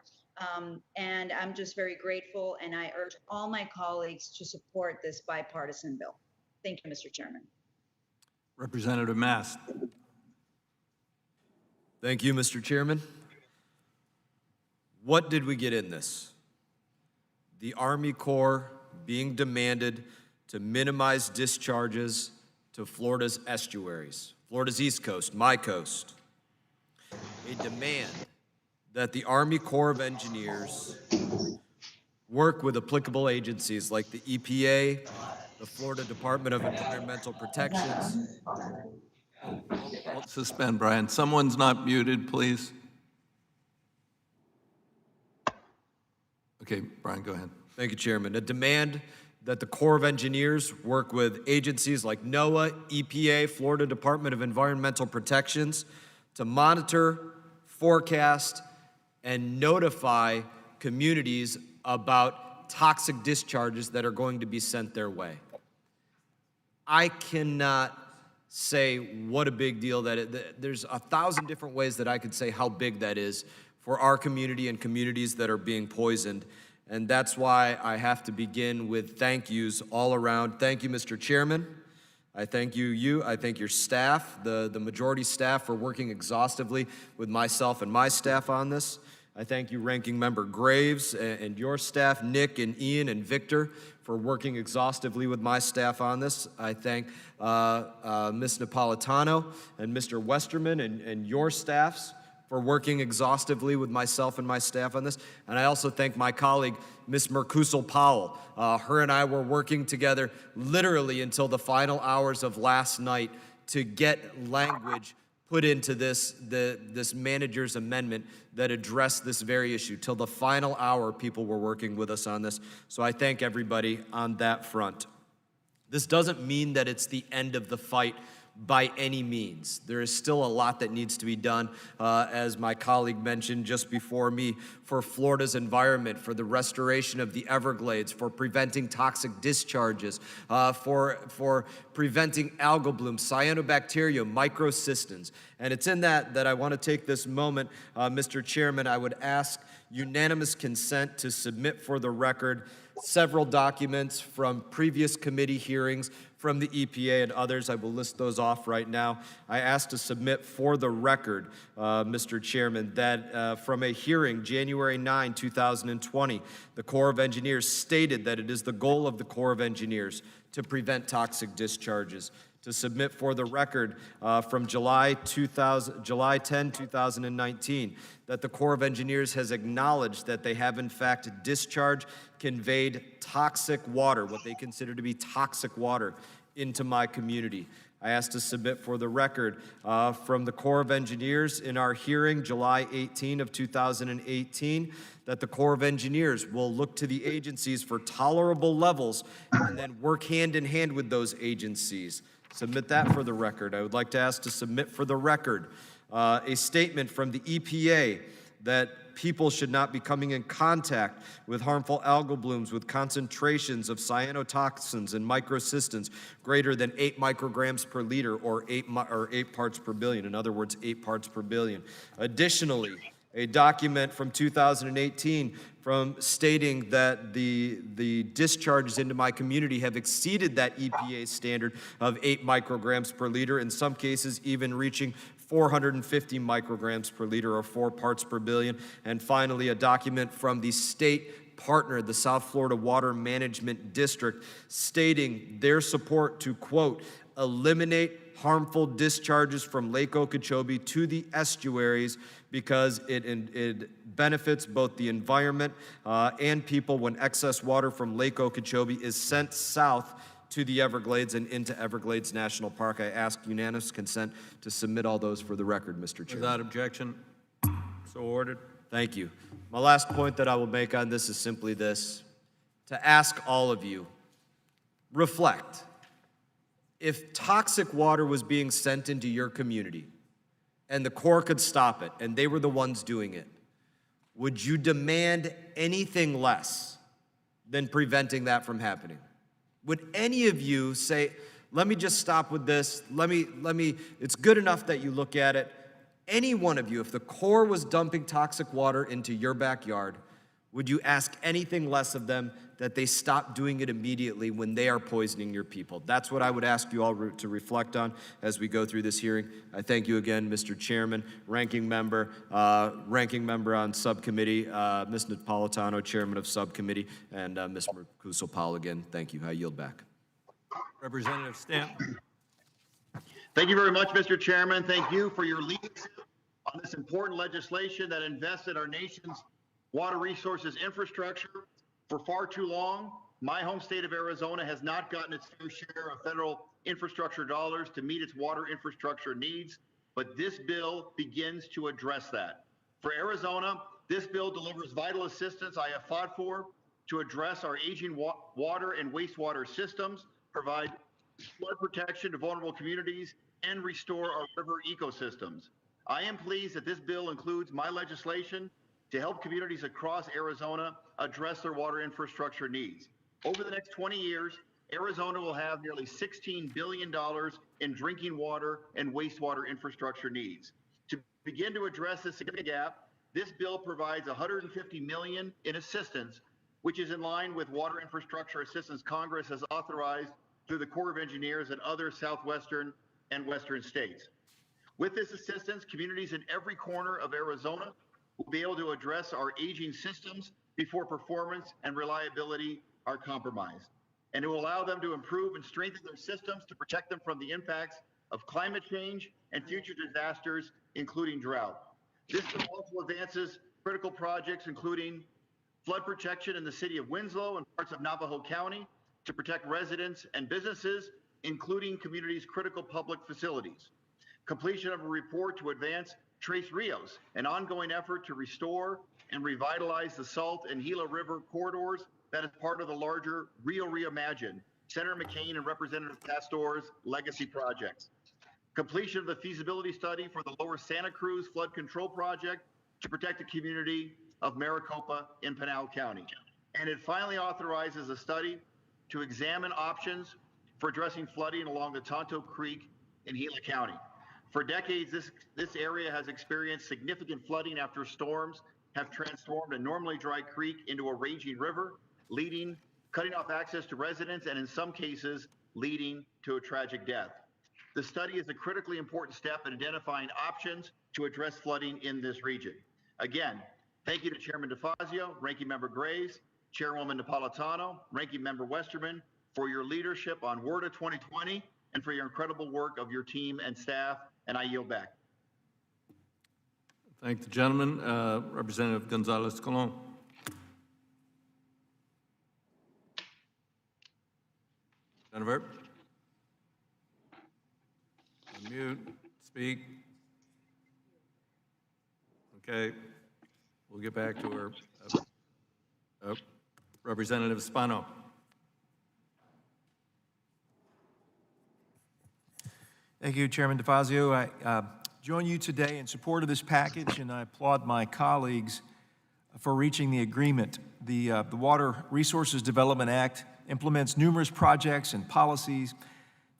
And I'm just very grateful, and I urge all my colleagues to support this bipartisan bill. Thank you, Mr. Chairman. Representative Mast. Thank you, Mr. Chairman. What did we get in this? the Army Corps being demanded to minimize discharges to Florida's estuaries, Florida's East Coast, my coast. A demand that the Army Corps of Engineers work with applicable agencies like the EPA, the Florida Department of Environmental Protections. Don't suspend, Brian. Someone's not muted, please. Okay, Brian, go ahead. Thank you, Chairman. A demand that the Corps of Engineers work with agencies like NOAA, EPA, Florida Department of Environmental Protections to monitor, forecast, and notify communities about toxic discharges that are going to be sent their way. I cannot say what a big deal that is. There's 1,000 different ways that I could say how big that is for our community and communities that are being poisoned. And that's why I have to begin with thank yous all around. Thank you, Mr. Chairman. I thank you. I thank your staff, the majority staff, for working exhaustively with myself and my staff on this. I thank you, Ranking Member Graves, and your staff, Nick and Ian and Victor, for working exhaustively with my staff on this. I thank Ms. Napolitano and Mr. Westerman and your staffs for working exhaustively with myself and my staff on this. And I also thank my colleague, Ms. Merkusel-Powell. Her and I were working together literally until the final hours of last night to get language put into this manager's amendment that addressed this very issue. Till the final hour, people were working with us on this. So I thank everybody on that front. This doesn't mean that it's the end of the fight by any means. There is still a lot that needs to be done, as my colleague mentioned just before me, for Florida's environment, for the restoration of the Everglades, for preventing toxic discharges, for preventing algal blooms, cyanobacteria, microcystins. And it's in that I want to take this moment, Mr. Chairman, I would ask unanimous consent to submit for the record several documents from previous committee hearings from the EPA and others. I will list those off right now. I ask to submit for the record, Mr. Chairman, that from a hearing January 9, 2020, the Corps of Engineers stated that it is the goal of the Corps of Engineers to prevent toxic discharges. To submit for the record from July 10, 2019, that the Corps of Engineers has acknowledged that they have in fact discharged conveyed toxic water, what they consider to be toxic water, into my community. I ask to submit for the record from the Corps of Engineers in our hearing July 18 of 2018 that the Corps of Engineers will look to the agencies for tolerable levels and then work hand in hand with those agencies. Submit that for the record. I would like to ask to submit for the record a statement from the EPA that people should not be coming in contact with harmful algal blooms with concentrations of cyanotoxins and microcystins greater than 8 micrograms per liter or 8 parts per billion. In other words, 8 parts per billion. Additionally, a document from 2018 from stating that the discharges into my community have exceeded that EPA standard of 8 micrograms per liter, in some cases even reaching 450 micrograms per liter or 4 parts per billion. And finally, a document from the state partner, the South Florida Water Management District, stating their support to, quote, eliminate harmful discharges from Lake Okeechobee to the estuaries because it benefits both the environment and people when excess water from Lake Okeechobee is sent south to the Everglades and into Everglades National Park. I ask unanimous consent to submit all those for the record, Mr. Chair. Without objection, so ordered. Thank you. My last point that I will make on this is simply this: to ask all of you, reflect. If toxic water was being sent into your community and the Corps could stop it and they were the ones doing it, would you demand anything less than preventing that from happening? Would any of you say, let me just stop with this, it's good enough that you look at it. Any one of you, if the Corps was dumping toxic water into your backyard, Would you ask anything less of them that they stop doing it immediately when they are poisoning your people? That's what I would ask you all to reflect on as we go through this hearing. I thank you again, Mr. Chairman, ranking member on subcommittee, Ms. Napolitano, chairman of subcommittee, and Ms. Mercuso-Powell again. Thank you. I yield back. Representative Stamp. Thank you very much, Mr. Chairman. Thank you for your leadership on this important legislation that invests in our nation's water resources infrastructure. For far too long, my home state of Arizona has not gotten its fair share of federal infrastructure dollars to meet its water infrastructure needs, but this bill begins to address that. For Arizona, this bill delivers vital assistance I have fought for to address our aging water and wastewater systems, provide flood protection to vulnerable communities, and restore our river ecosystems. I am pleased that this bill includes my legislation to help communities across Arizona address their water infrastructure needs. Over the next 20 years, Arizona will have nearly $16 billion in drinking water and wastewater infrastructure needs. To begin to address this significant gap, this bill provides $150 million in assistance, which is in line with Water Infrastructure Assistance Congress has authorized through the Corps of Engineers and other southwestern and western states. With this assistance, communities in every corner of Arizona will be able to address our aging systems before performance and reliability are compromised. And it will allow them to improve and strengthen their systems to protect them from the impacts of climate change and future disasters, including drought. This bill also advances critical projects, including flood protection in the city of Winslow and parts of Navajo County to protect residents and businesses, including communities' critical public facilities. Completion of a report to advance Tres Rios, an ongoing effort to restore and revitalize the Salt and Gila River corridors that is part of the larger Rio Reimagined, Senator McCain and Representative Pastor's legacy projects. Completion of the feasibility study for the Lower Santa Cruz Flood Control Project to protect the community of Maricopa in Pinal County. And it finally authorizes a study to examine options for addressing flooding along the Tonto Creek in Gila County. For decades, this area has experienced significant flooding after storms have transformed a normally dry creek into a raging river, cutting off access to residents, and in some cases, leading to a tragic death. The study is a critically important step in identifying options to address flooding in this region. Again, thank you to Chairman DeFazio, Ranking Member Graves, Chairwoman Napolitano, Ranking Member Westerman, for your leadership on WRDA 2020 and for your incredible work of your team and staff, and I yield back. Thank the gentleman. Representative Gonzalez-Colon. Senator, unmute, speak. Okay, we'll get back to her. Representative Spano. Thank you, Chairman DeFazio. I join you today in support of this package, and I applaud my colleagues for reaching the agreement. The Water Resources Development Act implements numerous projects and policies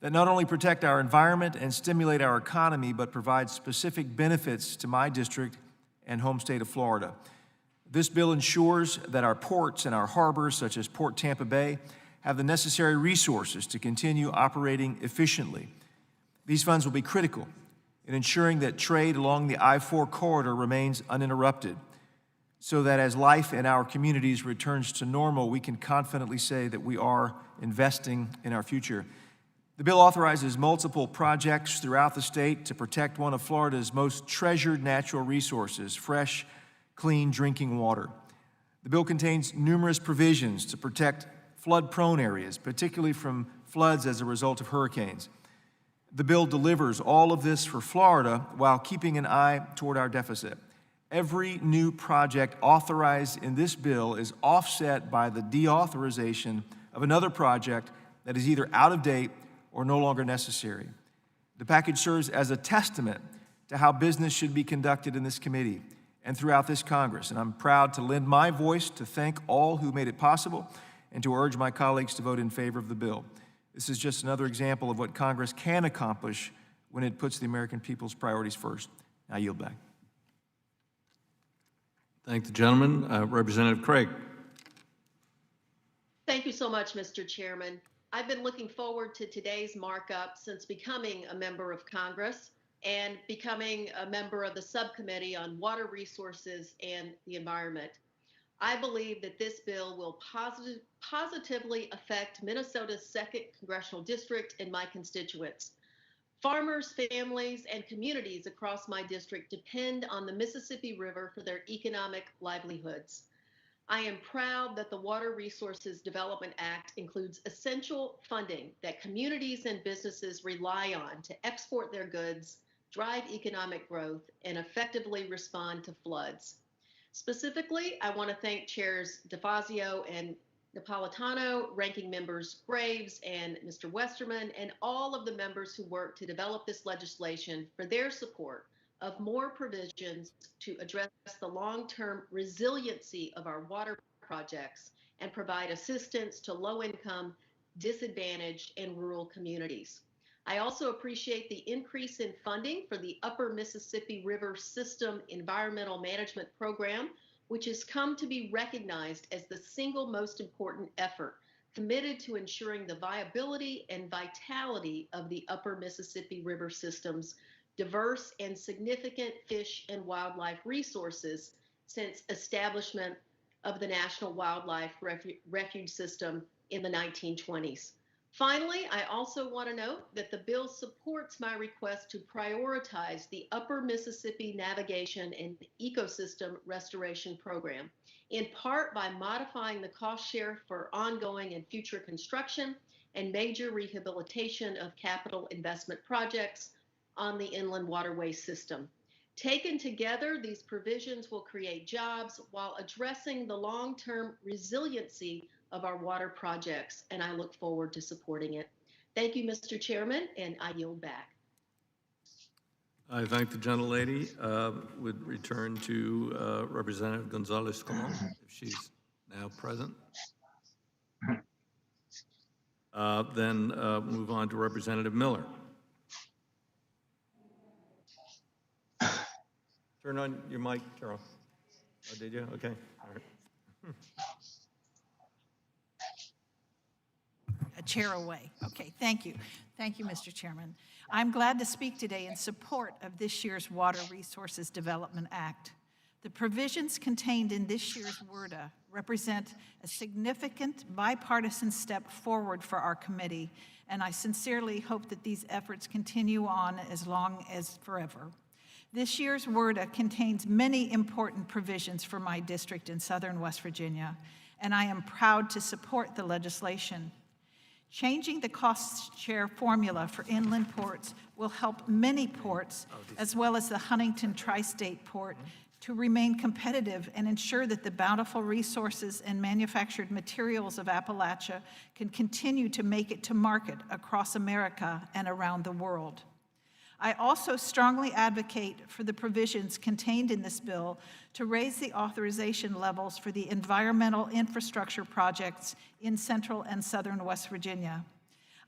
that not only protect our environment and stimulate our economy, but provide specific benefits to my district and home state of Florida. This bill ensures that our ports and our harbors, such as Port Tampa Bay, have the necessary resources to continue operating efficiently. These funds will be critical in ensuring that trade along the I-4 corridor remains uninterrupted, so that as life in our communities returns to normal, we can confidently say that we are investing in our future. The bill authorizes multiple projects throughout the state to protect one of Florida's most treasured natural resources, fresh, clean drinking water. The bill contains numerous provisions to protect flood-prone areas, particularly from floods as a result of hurricanes. The bill delivers all of this for Florida while keeping an eye toward our deficit. Every new project authorized in this bill is offset by the deauthorization of another project that is either out of date or no longer necessary. The package serves as a testament to how business should be conducted in this committee and throughout this Congress, and I'm proud to lend my voice to thank all who made it possible and to urge my colleagues to vote in favor of the bill. This is just another example of what Congress can accomplish when it puts the American people's priorities first. I yield back. Thank the gentleman. Representative Craig. Thank you so much, Mr. Chairman. I've been looking forward to today's markup since becoming a member of Congress and becoming a member of the subcommittee on water resources and the environment. I believe that this bill will positively affect Minnesota's 2nd Congressional District and my constituents. Farmers, families, and communities across my district depend on the Mississippi River for their economic livelihoods. I am proud that the Water Resources Development Act includes essential funding that communities and businesses rely on to export their goods, drive economic growth, and effectively respond to floods. Specifically, I want to thank Chairs DeFazio and Napolitano, Ranking Members Graves and Mr. Westerman, and all of the members who worked to develop this legislation for their support of more provisions to address the long-term resiliency of our water projects and provide assistance to low-income, disadvantaged, and rural communities. I also appreciate the increase in funding for the Upper Mississippi River System Environmental Management Program, which has come to be recognized as the single most important effort committed to ensuring the viability and vitality of the Upper Mississippi River System's diverse and significant fish and wildlife resources since establishment of the National Wildlife Refuge System in the 1920s. Finally, I also want to note that the bill supports my request to prioritize the Upper Mississippi Navigation and Ecosystem Restoration Program, in part by modifying the cost share for ongoing and future construction and major rehabilitation of capital investment projects on the inland waterway system. Taken together, these provisions will create jobs while addressing the long-term resiliency of our water projects, and I look forward to supporting it. Thank you, Mr. Chairman, and I yield back. I thank the gentlelady. Would return to Representative Gonzalez-Colon, if she's now present. Then move on to Representative Miller. Turn on your mic, Carol. Oh, did you? Okay. All right. A chair away. Okay, thank you. Thank you, Mr. Chairman. I'm glad to speak today in support of this year's Water Resources Development Act. The provisions contained in this year's WRDA represent a significant bipartisan step forward for our committee, and I sincerely hope that these efforts continue on as long as forever. This year's WRDA contains many important provisions for my district in southern West Virginia, and I am proud to support the legislation. Changing the cost share formula for inland ports will help many ports, as well as the Huntington Tri-State Port, to remain competitive and ensure that the bountiful resources and manufactured materials of Appalachia can continue to make it to market across America and around the world. I also strongly advocate for the provisions contained in this bill to raise the authorization levels for the environmental infrastructure projects in central and southern West Virginia.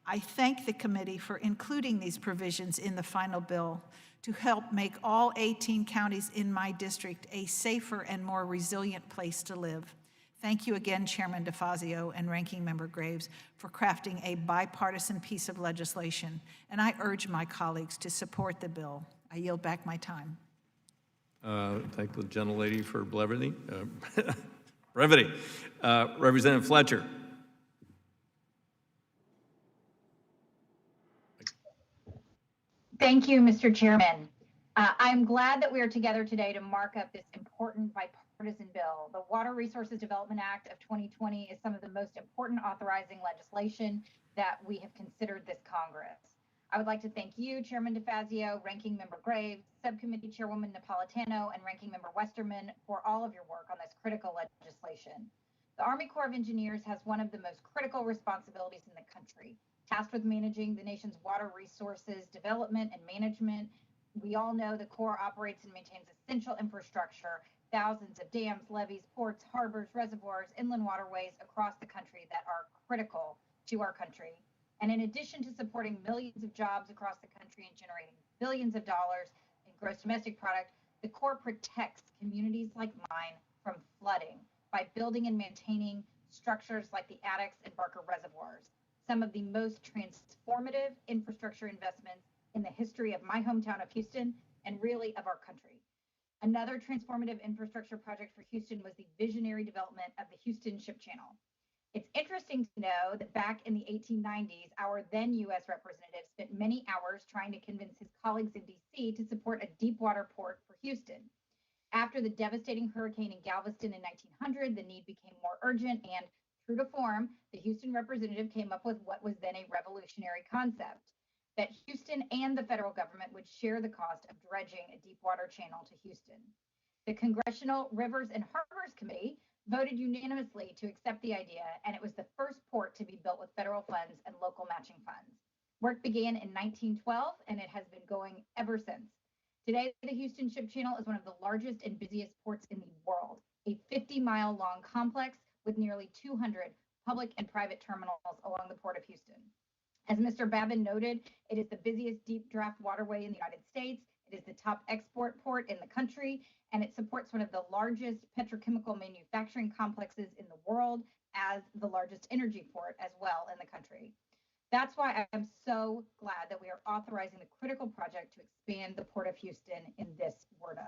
I thank the committee for including these provisions in the final bill to help make all 18 counties in my district a safer and more resilient place to live. Thank you again, Chairman DeFazio and Ranking Member Graves, for crafting a bipartisan piece of legislation, and I urge my colleagues to support the bill. I yield back my time. Thank the gentlelady for brevity. Brevity. Representative Fletcher. Thank you, Mr. Chairman. I'm glad that we are together today to mark up this important bipartisan bill. The Water Resources Development Act of 2020 is some of the most important authorizing legislation that we have considered this Congress. I would like to thank you, Chairman DeFazio, Ranking Member Graves, Subcommittee Chairwoman Napolitano, and Ranking Member Westerman for all of your work on this critical legislation. The Army Corps of Engineers has one of the most critical responsibilities in the country, tasked with managing the nation's water resources development and management. We all know the Corps operates and maintains essential infrastructure, thousands of dams, levees, ports, harbors, reservoirs, inland waterways across the country that are critical to our country. And in addition to supporting millions of jobs across the country and generating billions of dollars in gross domestic product, the Corps protects communities like mine from flooding by building and maintaining structures like the Addicks and Barker reservoirs, some of the most transformative infrastructure investments in the history of my hometown of Houston and really of our country. Another transformative infrastructure project for Houston was the visionary development of the Houston Ship Channel. It's interesting to know that back in the 1890s, our then U.S. representative spent many hours trying to convince his colleagues in D.C. to support a deep water port for Houston. After the devastating hurricane in Galveston in 1900, the need became more urgent, and true to form, the Houston representative came up with what was then a revolutionary concept, that Houston and the federal government would share the cost of dredging a deep water channel to Houston. The Congressional Rivers and Harbors Committee voted unanimously to accept the idea, and it was the first port to be built with federal funds and local matching funds. Work began in 1912, and it has been going ever since. Today, the Houston Ship Channel is one of the largest and busiest ports in the world, a 50-mile-long complex with nearly 200 public and private terminals along the Port of Houston. As Mr. Babin noted, it is the busiest deep draft waterway in the United States. It is the top export port in the country, and it supports one of the largest petrochemical manufacturing complexes in the world, as the largest energy port as well in the country. That's why I am so glad that we are authorizing the critical project to expand the Port of Houston in this WRDA.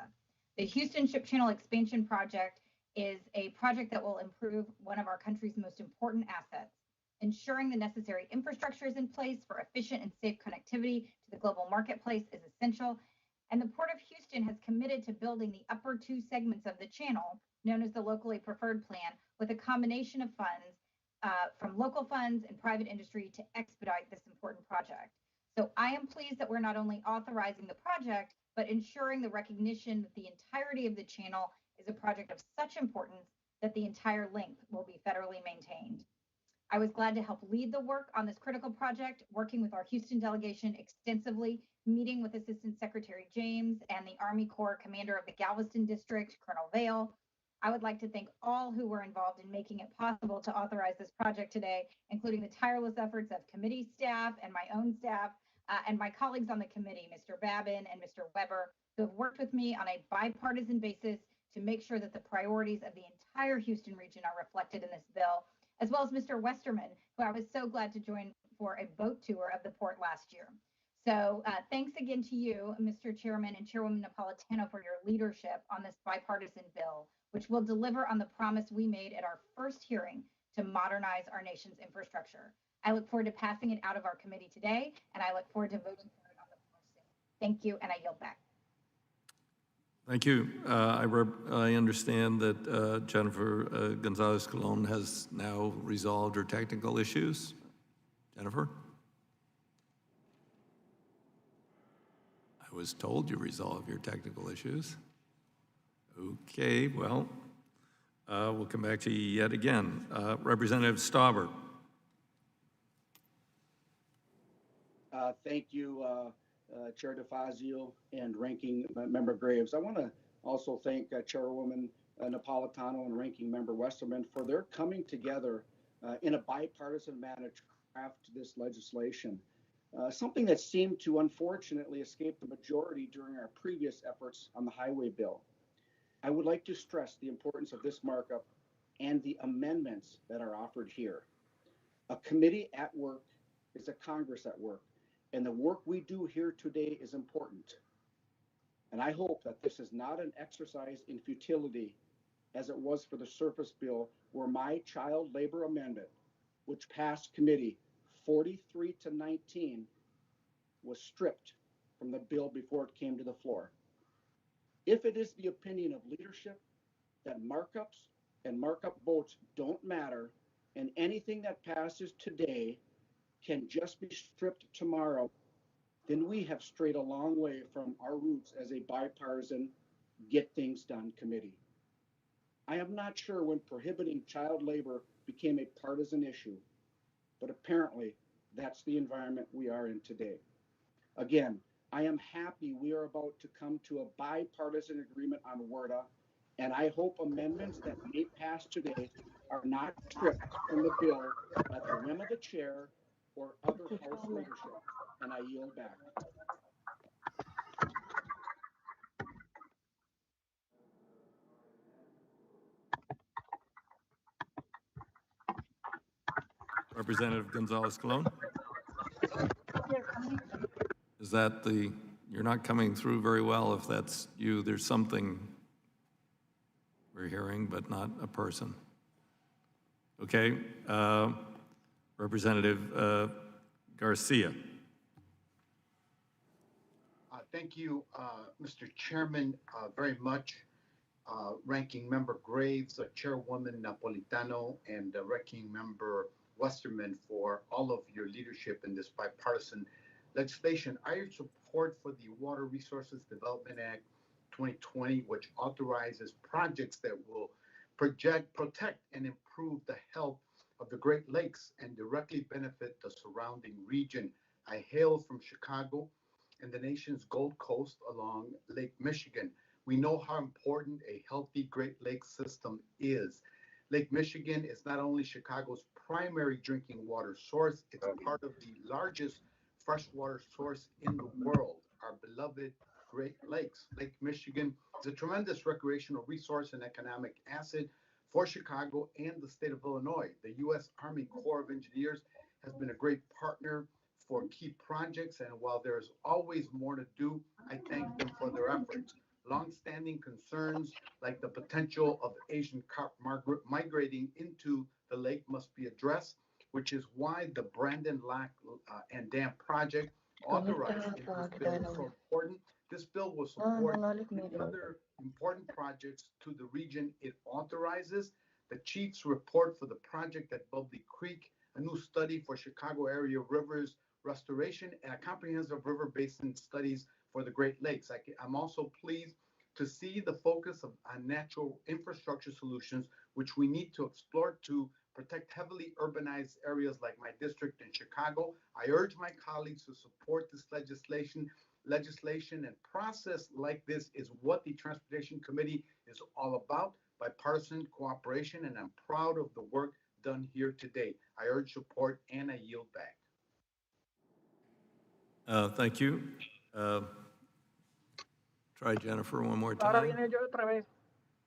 The Houston Ship Channel Expansion Project is a project that will improve one of our country's most important assets. Ensuring the necessary infrastructure is in place for efficient and safe connectivity to the global marketplace is essential, and the Port of Houston has committed to building the upper two segments of the channel, known as the locally preferred plan, with a combination of funds from local funds and private industry to expedite this important project. So I am pleased that we're not only authorizing the project, but ensuring the recognition that the entirety of the channel is a project of such importance that the entire length will be federally maintained. I was glad to help lead the work on this critical project, working with our Houston delegation extensively, meeting with Assistant Secretary James and the Army Corps Commander of the Galveston District, Colonel Vale. I would like to thank all who were involved in making it possible to authorize this project today, including the tireless efforts of committee staff and my own staff, and my colleagues on the committee, Mr. Babin and Mr. Weber, who have worked with me on a bipartisan basis to make sure that the priorities of the entire Houston region are reflected in this bill, as well as Mr. Westerman, who I was so glad to join for a boat tour of the port last year. So thanks again to you, Mr. Chairman and Chairwoman Napolitano, for your leadership on this bipartisan bill, which will deliver on the promise we made at our first hearing to modernize our nation's infrastructure. I look forward to passing it out of our committee today, and I look forward to voting for it on the floor soon. Thank you, and I yield back. Thank you. I understand that Jennifer Gonzalez-Colon has now resolved her technical issues. Jennifer? I was told you resolved your technical issues. Okay, well, we'll come back to you yet again. Representative Stauber. Thank you, Chair DeFazio and Ranking Member Graves. I want to also thank Chairwoman Napolitano and Ranking Member Westerman for their coming together in a bipartisan manner to craft this legislation. Something that seemed to unfortunately escape the majority during our previous efforts on the highway bill. I would like to stress the importance of this markup and the amendments that are offered here. A committee at work is a Congress at work, and the work we do here today is important. And I hope that this is not an exercise in futility as it was for the surface bill, where my child labor amendment, which passed committee 43-19, was stripped from the bill before it came to the floor. If it is the opinion of leadership that markups and markup votes don't matter, and anything that passes today can just be stripped tomorrow, then we have strayed a long way from our roots as a bipartisan get things done committee. I am not sure when prohibiting child labor became a partisan issue, but apparently that's the environment we are in today. Again, I am happy we are about to come to a bipartisan agreement on WRDA, and I hope amendments that may pass today are not stripped from the bill at the whim of the chair or other House leadership, and I yield back. Representative Gonzalez Colon? Is that you're not coming through very well if that's you. There's something we're hearing, but not a person. Okay. Representative Garcia. Thank you, Mr. Chairman, very much. Ranking Member Graves, Chairwoman Napolitano, and Ranking Member Westerman for all of your leadership in this bipartisan legislation. I urge support for the Water Resources Development Act 2020, which authorizes projects that will protect, and improve the health of the Great Lakes and directly benefit the surrounding region. I hail from Chicago and the nation's Gold Coast along Lake Michigan. We know how important a healthy Great Lakes system is. Lake Michigan is not only Chicago's primary drinking water source, it's part of the largest freshwater source in the world, our beloved Great Lakes. Lake Michigan is a tremendous recreational resource and economic asset for Chicago and the state of Illinois. The U.S. Army Corps of Engineers has been a great partner for key projects, and while there is always more to do, I thank them for their efforts. Long-standing concerns like the potential of Asian carp migrating into the lake must be addressed, which is why the Brandon Lock and Dam project authorized in this bill is so important. This bill will support other important projects to the region it authorizes. The chief's report for the project at Bubbly Creek, a new study for Chicago area rivers restoration, and a comprehensive river basin studies for the Great Lakes. I'm also pleased to see the focus on natural infrastructure solutions, which we need to explore to protect heavily urbanized areas like my district in Chicago. I urge my colleagues to support this legislation and process like this is what the Transportation Committee is all about, bipartisan cooperation, and I'm proud of the work done here today. I urge support and I yield back. Thank you. Try Jennifer one more time.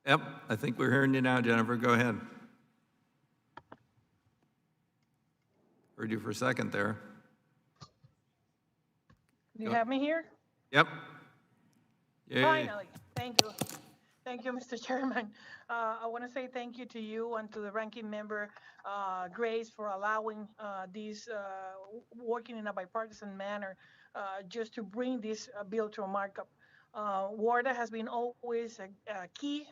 Yep, I think we're hearing you now, Jennifer. Go ahead. Heard you for a second there. Do you have me here? Yep. Yay. Finally. Thank you. Thank you, Mr. Chairman. I want to say thank you to you and to the ranking member, Grace, for allowing this working in a bipartisan manner just to bring this bill to a markup. WARDA has been always a key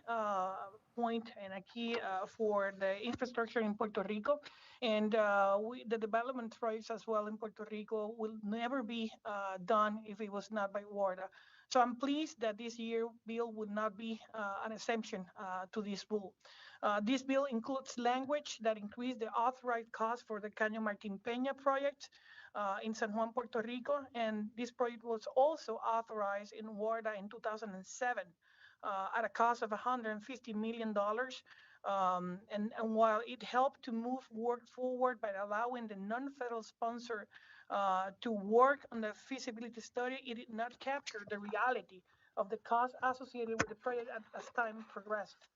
point and a key for the infrastructure in Puerto Rico. And the development projects as well in Puerto Rico will never be done if it was not by WARDA. So I'm pleased that this year bill would not be an exemption to this rule. This bill includes language that increase the authorized cost for the Caño Martin Peña project in San Juan, Puerto Rico. And this project was also authorized in WARDA in 2007 at a cost of $150 million. And while it helped to move work forward by allowing the non-federal sponsor to work on the feasibility study, it did not capture the reality of the cost associated with the project as time progressed.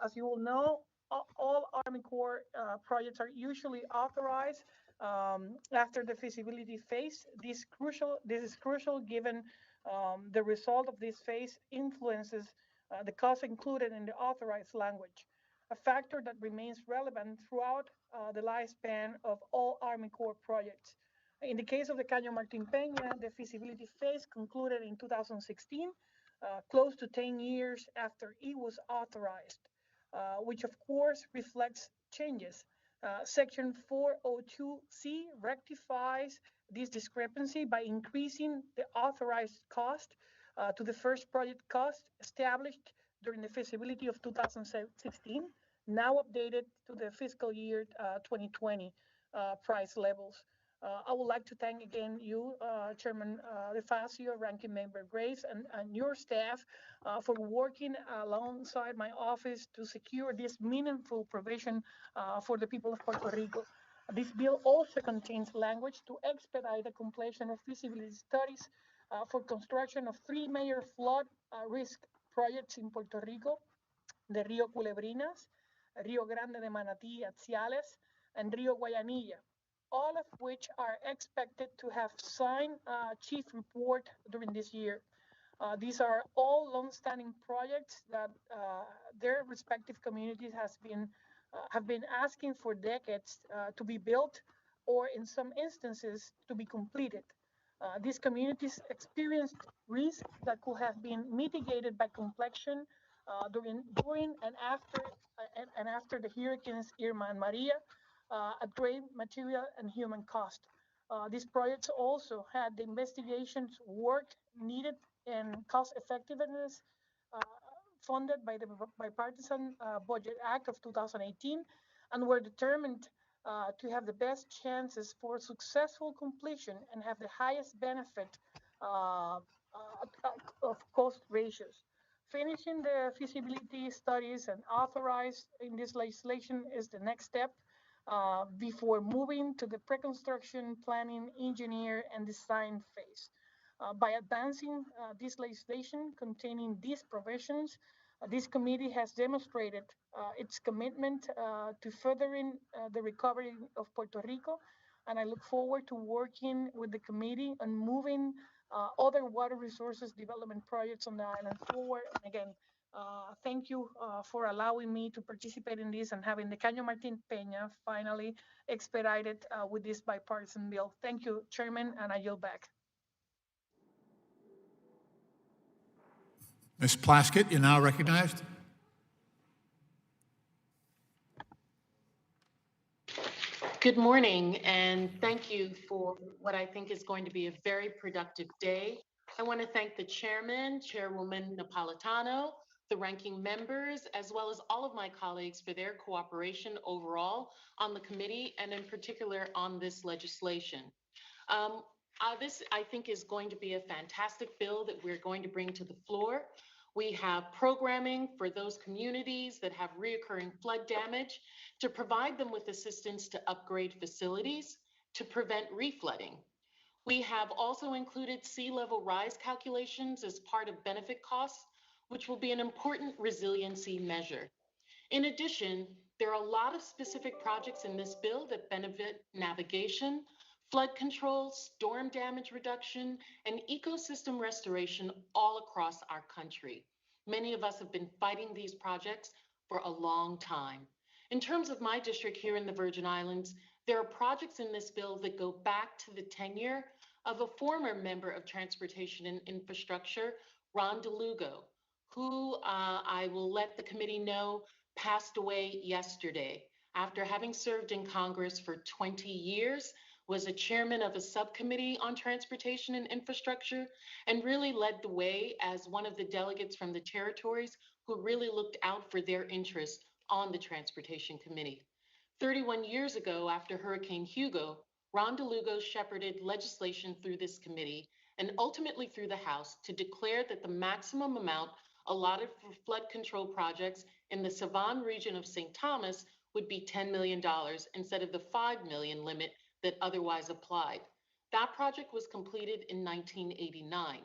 As you will know, all Army Corps projects are usually authorized after the feasibility phase. This is crucial given the result of this phase influences the cost included in the authorized language, a factor that remains relevant throughout the lifespan of all Army Corps projects. In the case of the Caño Martin Peña, the feasibility phase concluded in 2016, close to 10 years after it was authorized, which of course reflects changes. Section 402C rectifies this discrepancy by increasing the authorized cost to the first project cost established during the feasibility of 2016, now updated to the fiscal year 2020 price levels. I would like to thank again you, Chairman DeFazio, Ranking Member Grace, and your staff for working alongside my office to secure this meaningful provision for the people of Puerto Rico. This bill also contains language to expedite the completion of feasibility studies for construction of 3 major flood risk projects in Puerto Rico: the Rio Culebrinas, Rio Grande de Manatí at Ciales, and Rio Guayanilla, all of which are expected to have signed chief report during this year. These are all long-standing projects that their respective communities have been asking for decades to be built, or in some instances to be completed. These communities experienced risks that could have been mitigated by completion during and after the hurricanes Irma and Maria, at great material and human cost. These projects also had the investigations work needed and cost effectiveness uh, funded by the Bipartisan Budget Act of 2018, and were determined to have the best chances for successful completion and have the highest benefit of cost ratios. Finishing the feasibility studies and authorized in this legislation is the next step before moving to the pre-construction, planning, engineer, and design phase. By advancing this legislation containing these provisions, this committee has demonstrated its commitment to furthering the recovery of Puerto Rico, and I look forward to working with the committee on moving other water resources development projects on the island forward. And again, thank you for allowing me to participate in this and having the Caño Martin Peña finally expedited with this bipartisan bill. Thank you, Chairman, and I yield back. Ms. Plaskett, you're now recognized. Good morning, and thank you for what I think is going to be a very productive day. I want to thank the chairman, Chairwoman Napolitano, the ranking members, as well as all of my colleagues for their cooperation overall on the committee, and in particular on this legislation. This, I think, is going to be a fantastic bill that we're going to bring to the floor. We have programming for those communities that have reoccurring flood damage to provide them with assistance to upgrade facilities to prevent reflooding. We have also included sea level rise calculations as part of benefit costs, which will be an important resiliency measure. In addition, there are a lot of specific projects in this bill that benefit navigation, flood control, storm damage reduction, and ecosystem restoration all across our country. Many of us have been fighting these projects for a long time. In terms of my district here in the Virgin Islands, there are projects in this bill that go back to the tenure of a former member of Transportation and Infrastructure, Ron DeLugo, who I will let the committee know passed away yesterday after having served in Congress for 20 years, was a chairman of a subcommittee on transportation and infrastructure, and really led the way as one of the delegates from the territories who really looked out for their interests on the Transportation Committee. 31 years ago, after Hurricane Hugo, Ron DeLugo shepherded legislation through this committee and ultimately through the House to declare that the maximum amount allotted for flood control projects in the Savan region of St. Thomas would be $10 million instead of the $5 million limit that otherwise applied. That project was completed in 1989.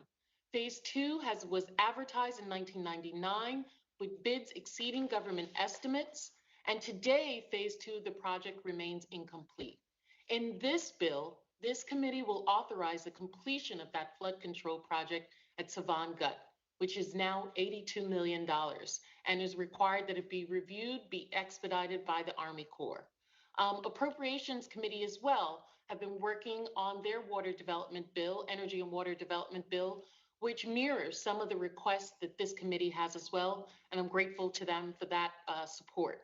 Phase 2 was advertised in 1999 with bids exceeding government estimates, and today Phase 2 of the project remains incomplete. In this bill, this committee will authorize the completion of that flood control project at Savan Gut, which is now $82 million, and is required that it be reviewed, be expedited by the Army Corps. Appropriations Committee as well have been working on their water development bill, energy and water development bill, which mirrors some of the requests that this committee has as well, and I'm grateful to them for that support.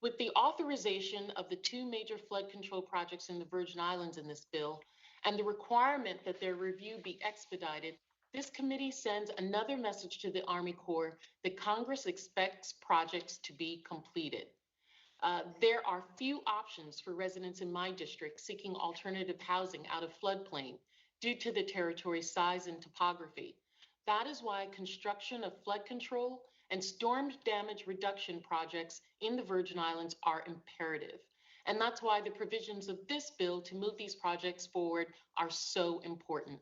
With the authorization of the two major flood control projects in the Virgin Islands in this bill, and the requirement that their review be expedited, this committee sends another message to the Army Corps that Congress expects projects to be completed. There are few options for residents in my district seeking alternative housing out of floodplain due to the territory's size and topography. That is why construction of flood control and storm damage reduction projects in the Virgin Islands are imperative. And that's why the provisions of this bill to move these projects forward are so important.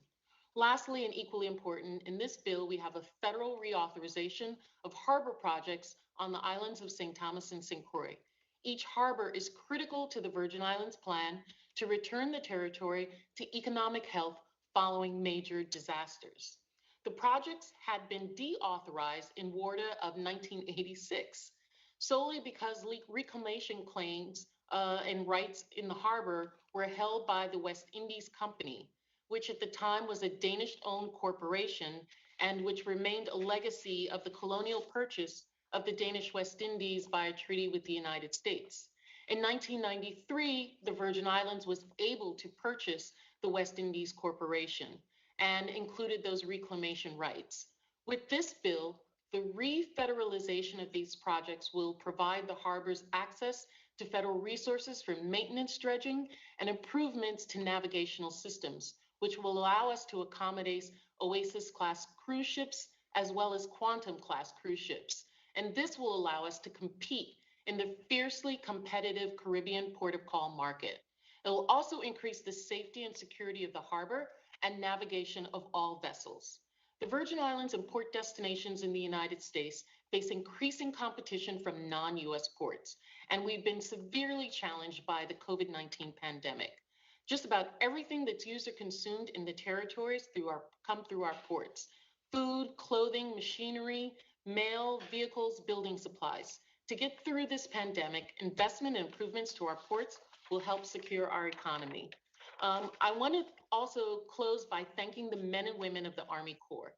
Lastly, and equally important, in this bill, we have a federal reauthorization of harbor projects on the islands of St. Thomas and St. Croix. Each harbor is critical to the Virgin Islands plan to return the territory to economic health following major disasters. The projects had been deauthorized in WARDA of 1986, solely because reclamation claims and rights in the harbor were held by the West Indies Company, which at the time was a Danish-owned corporation and which remained a legacy of the colonial purchase of the Danish West Indies by a treaty with the United States. In 1993, the Virgin Islands was able to purchase the West Indies Corporation and included those reclamation rights. With this bill, the re-federalization of these projects will provide the harbors access to federal resources for maintenance dredging and improvements to navigational systems, which will allow us to accommodate Oasis-class cruise ships as well as Quantum-class cruise ships. And this will allow us to compete in the fiercely competitive Caribbean port of call market. It will also increase the safety and security of the harbor and navigation of all vessels. The Virgin Islands and port destinations in the United States face increasing competition from non-US ports, and we've been severely challenged by the COVID-19 pandemic. Just about everything that's used or consumed in the territories come through our ports: food, clothing, machinery, mail, vehicles, building supplies. To get through this pandemic, investment and improvements to our ports will help secure our economy. I want to also close by thanking the men and women of the Army Corps.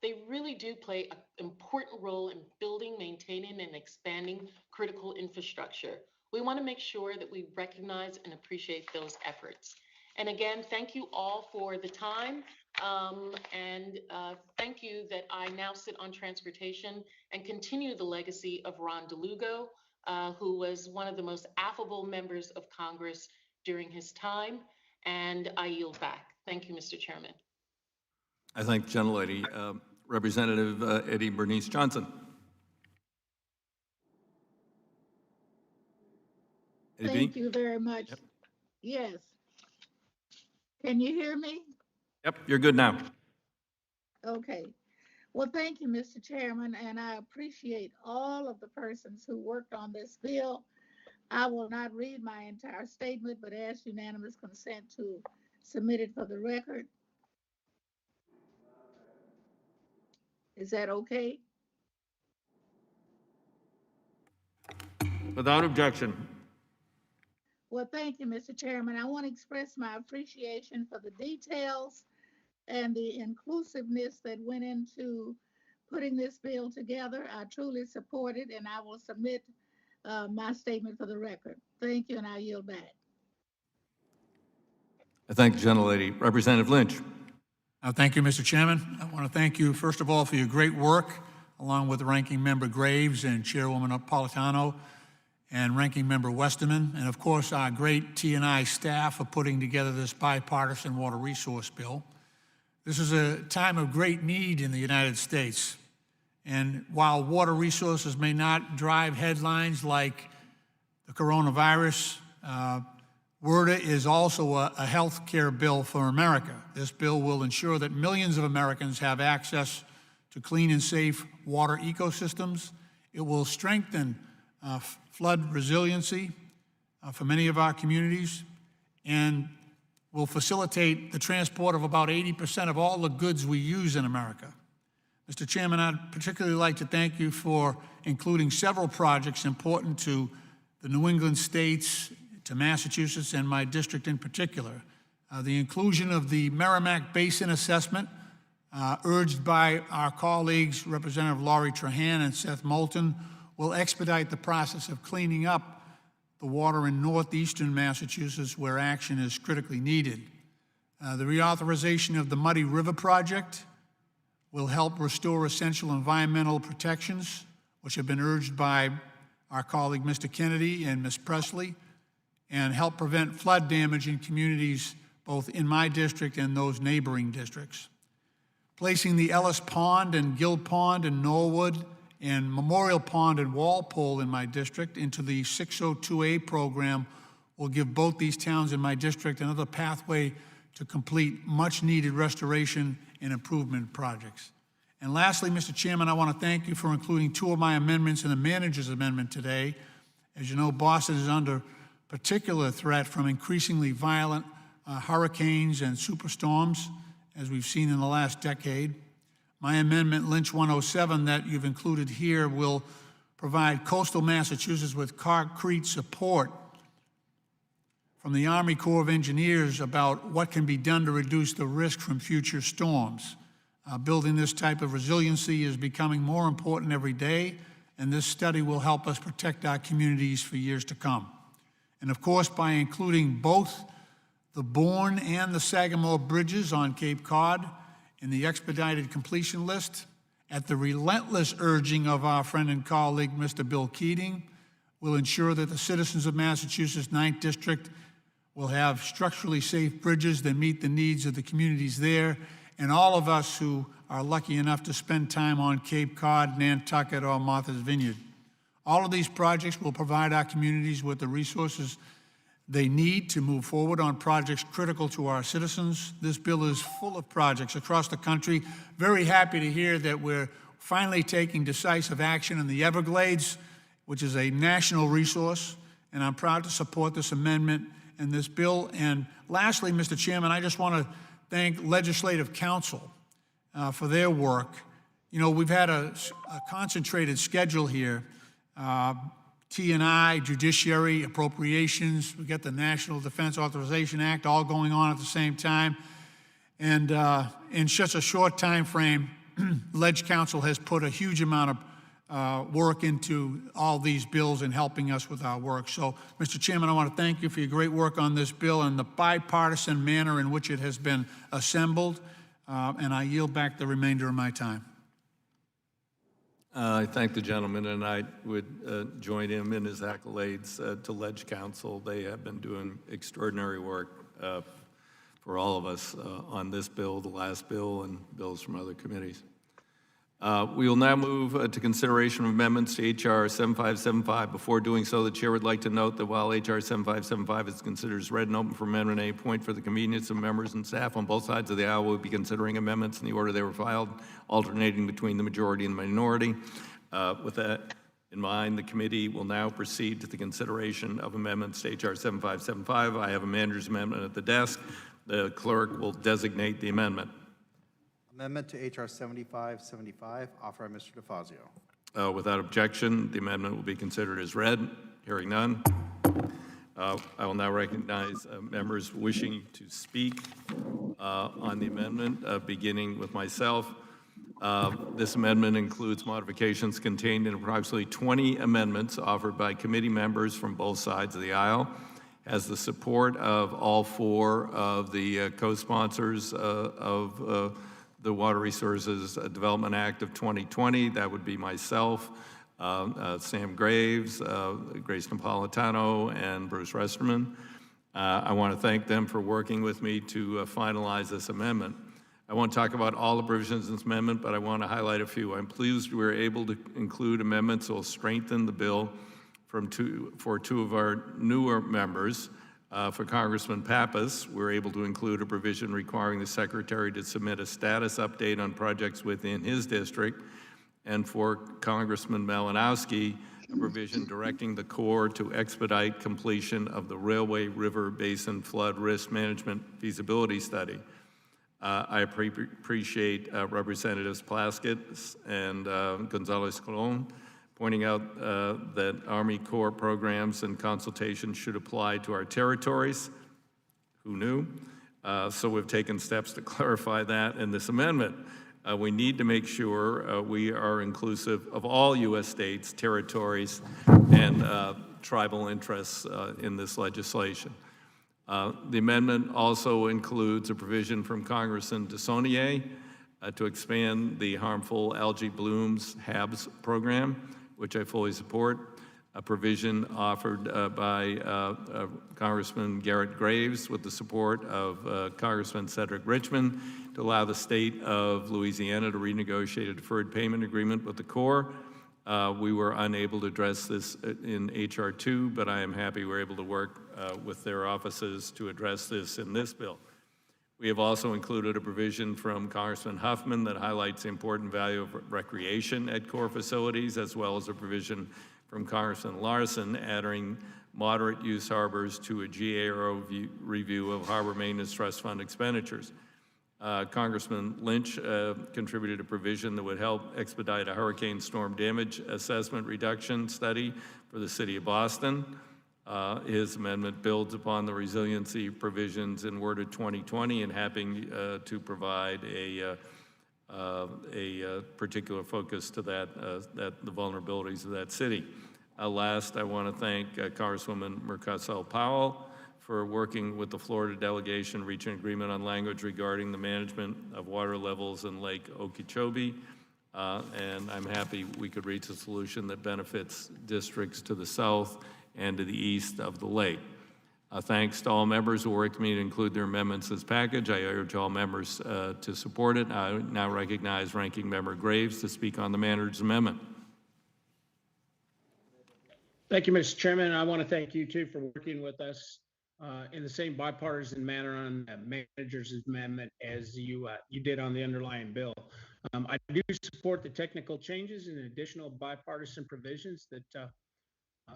They really do play an important role in building, maintaining, and expanding critical infrastructure. We want to make sure that we recognize and appreciate those efforts. And again, thank you all for the time. Thank you that I now sit on transportation and continue the legacy of Ron DeLugo, who was one of the most affable members of Congress during his time. And I yield back. Thank you, Mr. Chairman. I thank the gentlelady. Representative Eddie Bernice Johnson. Thank you very much. Yep. Yes. Can you hear me? Yep, you're good now. Okay. Well, thank you, Mr. Chairman, and I appreciate all of the persons who worked on this bill. I will not read my entire statement, but ask unanimous consent to submit it for the record. Is that okay? Without objection. Well, thank you, Mr. Chairman. I want to express my appreciation for the details and the inclusiveness that went into putting this bill together. I truly support it, and I will submit my statement for the record. Thank you, and I yield back. I thank the gentlelady. Representative Lynch. Thank you, Mr. Chairman. I want to thank you, first of all, for your great work, along with Ranking Member Graves and Chairwoman Napolitano and Ranking Member Westerman, and of course our great T&I staff for putting together this bipartisan water resource bill. This is a time of great need in the United States. And while water resources may not drive headlines like the coronavirus, WRDA is also a health care bill for America. This bill will ensure that millions of Americans have access to clean and safe water ecosystems. It will strengthen flood resiliency for many of our communities and will facilitate the transport of about 80% of all the goods we use in America. Mr. Chairman, I'd particularly like to thank you for including several projects important to the New England states, to Massachusetts, and my district in particular. The inclusion of the Merrimack Basin Assessment, urged by our colleagues, Representative Laurie Trahan and Seth Moulton, will expedite the process of cleaning up the water in northeastern Massachusetts where action is critically needed. The reauthorization of the Muddy River Project will help restore essential environmental protections, which have been urged by our colleague Mr. Kennedy and Ms. Presley, and help prevent flood damage in communities both in my district and those neighboring districts. Placing the Ellis Pond and Gill Pond in Norwood and Memorial Pond and Walpole in my district into the 602A program will give both these towns in my district another pathway to complete much-needed restoration and improvement projects. And lastly, Mr. Chairman, I want to thank you for including two of my amendments in the manager's amendment today. As you know, Boston is under particular threat from increasingly violent hurricanes and superstorms, as we've seen in the last decade. My amendment, Lynch 107, that you've included here, will provide coastal Massachusetts with concrete support from the Army Corps of Engineers about what can be done to reduce the risk from future storms. Building this type of resiliency is becoming more important every day, and this study will help us protect our communities for years to come. And of course, by including both the Bourne and the Sagamore bridges on Cape Cod in the expedited completion list, at the relentless urging of our friend and colleague, Mr. Bill Keating, will ensure that the citizens of Massachusetts' 9th District will have structurally safe bridges that meet the needs of the communities there, and all of us who are lucky enough to spend time on Cape Cod, Nantucket, or Martha's Vineyard. All of these projects will provide our communities with the resources they need to move forward on projects critical to our citizens. This bill is full of projects across the country. Very happy to hear that we're finally taking decisive action in the Everglades, which is a national resource, and I'm proud to support this amendment and this bill. And lastly, Mr. Chairman, I just want to thank Legislative Council for their work. You know, we've had a concentrated schedule here. T&I, Judiciary, Appropriations, we got the National Defense Authorization Act all going on at the same time. And in such a short time frame, Leg Council has put a huge amount of work into all these bills and helping us with our work. So, Mr. Chairman, I want to thank you for your great work on this bill and the bipartisan manner in which it has been assembled. And I yield back the remainder of my time. I thank the gentleman, and I would join him in his accolades to Leg Council. They have been doing extraordinary work for all of us on this bill, the last bill, and bills from other committees. We will now move to consideration of amendments to H.R. 7575. Before doing so, the chair would like to note that while H.R. 7575 is considered as read and open for amendment at any point for the convenience of members and staff on both sides of the aisle, we'll be considering amendments in the order they were filed, alternating between the majority and the minority. With that in mind, the committee will now proceed to the consideration of amendments to H.R. 7575. I have a manager's amendment at the desk. The clerk will designate the amendment. Amendment to H.R. 7575, offered by Mr. DeFazio. Without objection, the amendment will be considered as read. Hearing none. I will now recognize members wishing to speak on the amendment, beginning with myself. This amendment includes modifications contained in approximately 20 amendments offered by committee members from both sides of the aisle. Has the support of all four of the co-sponsors of the Water Resources Development Act of 2020. That would be myself, Sam Graves, Grace Napolitano, and Bruce Resterman. I want to thank them for working with me to finalize this amendment. I won't talk about all the provisions in this amendment, but I want to highlight a few. I'm pleased we were able to include amendments that will strengthen the bill for two of our newer members. For Congressman Pappas, we're able to include a provision requiring the Secretary to submit a status update on projects within his district. And for Congressman Malinowski, a provision directing the Corps to expedite completion of the Railway River Basin Flood Risk Management Feasibility Study. I appreciate Representatives Plaskett and Gonzalez-Colon pointing out that Army Corps programs and consultations should apply to our territories. Who knew? So we've taken steps to clarify that in this amendment. We need to make sure we are inclusive of all U.S. states, territories, and tribal interests in this legislation. The amendment also includes a provision from Congressman DeSaulnier to expand the harmful algae blooms HABs program, which I fully support. A provision offered by Congressman Garrett Graves with the support of Congressman Cedric Richmond to allow the state of Louisiana to renegotiate a deferred payment agreement with the Corps. We were unable to address this in H.R. 2, but I am happy we're able to work with their offices to address this in this bill. We have also included a provision from Congressman Huffman that highlights the important value of recreation at Corps facilities, as well as a provision from Congressman Larson, adding moderate use harbors to a GARO review of harbor maintenance trust fund expenditures. Congressman Lynch contributed a provision that would help expedite a hurricane storm damage assessment reduction study for the city of Boston. His amendment builds upon the resiliency provisions in worded 2020 and happy to provide a particular focus to the vulnerabilities of that city. Last, I want to thank Congresswoman Murkazal-Powell for working with the Florida delegation, reaching agreement on language regarding the management of water levels in Lake Okeechobee. And I'm happy we could reach a solution that benefits districts to the south and to the east of the lake. Thanks to all members who worked with me to include their amendments as package. I urge all members to support it. I now recognize Ranking Member Graves to speak on the manager's amendment. Thank you, Mr. Chairman. And I want to thank you too for working with us in the same bipartisan manner on the manager's amendment as you did on the underlying bill. I do support the technical changes and additional bipartisan provisions that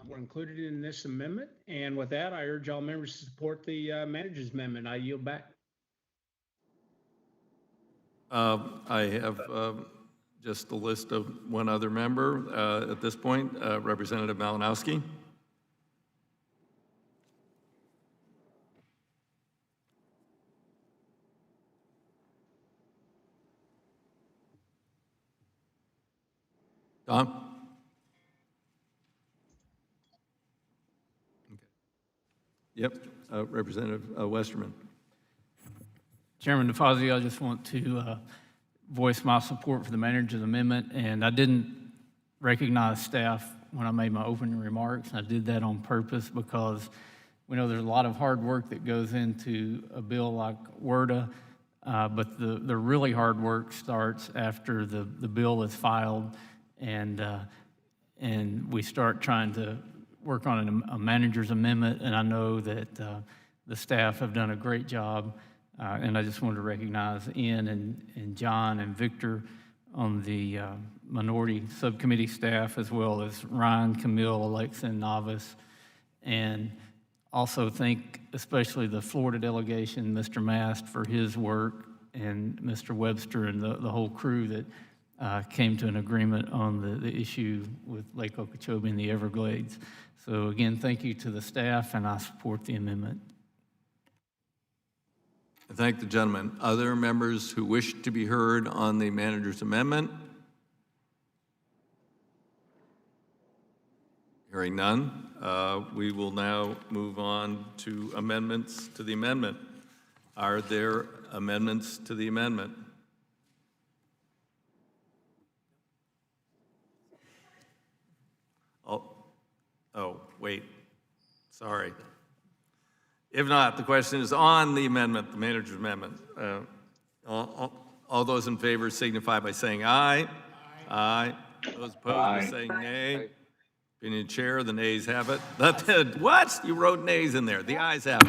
were included in this amendment. And with that, I urge all members to support the manager's amendment. I yield back. I have just a list of one other member at this point, Representative Malinowski. Tom? Okay. Yep, Representative Westerman. Chairman DeFazio, I just want to voice my support for the manager's amendment, and I didn't recognize staff when I made my opening remarks. I did that on purpose because we know there's a lot of hard work that goes into a bill like WRDA, but the really hard work starts after the bill is filed and we start trying to work on a manager's amendment, and I know that the staff have done a great job, and I just wanted to recognize Ian and John and Victor on the minority subcommittee staff, as well as Ryan, Camille, Alexa, and Navis, and also thank especially the Florida delegation, Mr. Mast, for his work, and Mr. Webster and the whole crew that came to an agreement on the issue with Lake Okeechobee and the Everglades. So again, thank you to the staff, and I support the amendment. I thank the gentleman. Other members who wish to be heard on the manager's amendment? Hearing none, we will now move on to amendments to the amendment. Are there amendments to the amendment? Oh, wait, sorry. If not, the question is on the amendment, the manager's amendment. All those in favor signify by saying aye. Aye. Those opposed by saying nay. Opinion of the chair, the nays have it. What? You wrote nays in there. The ayes have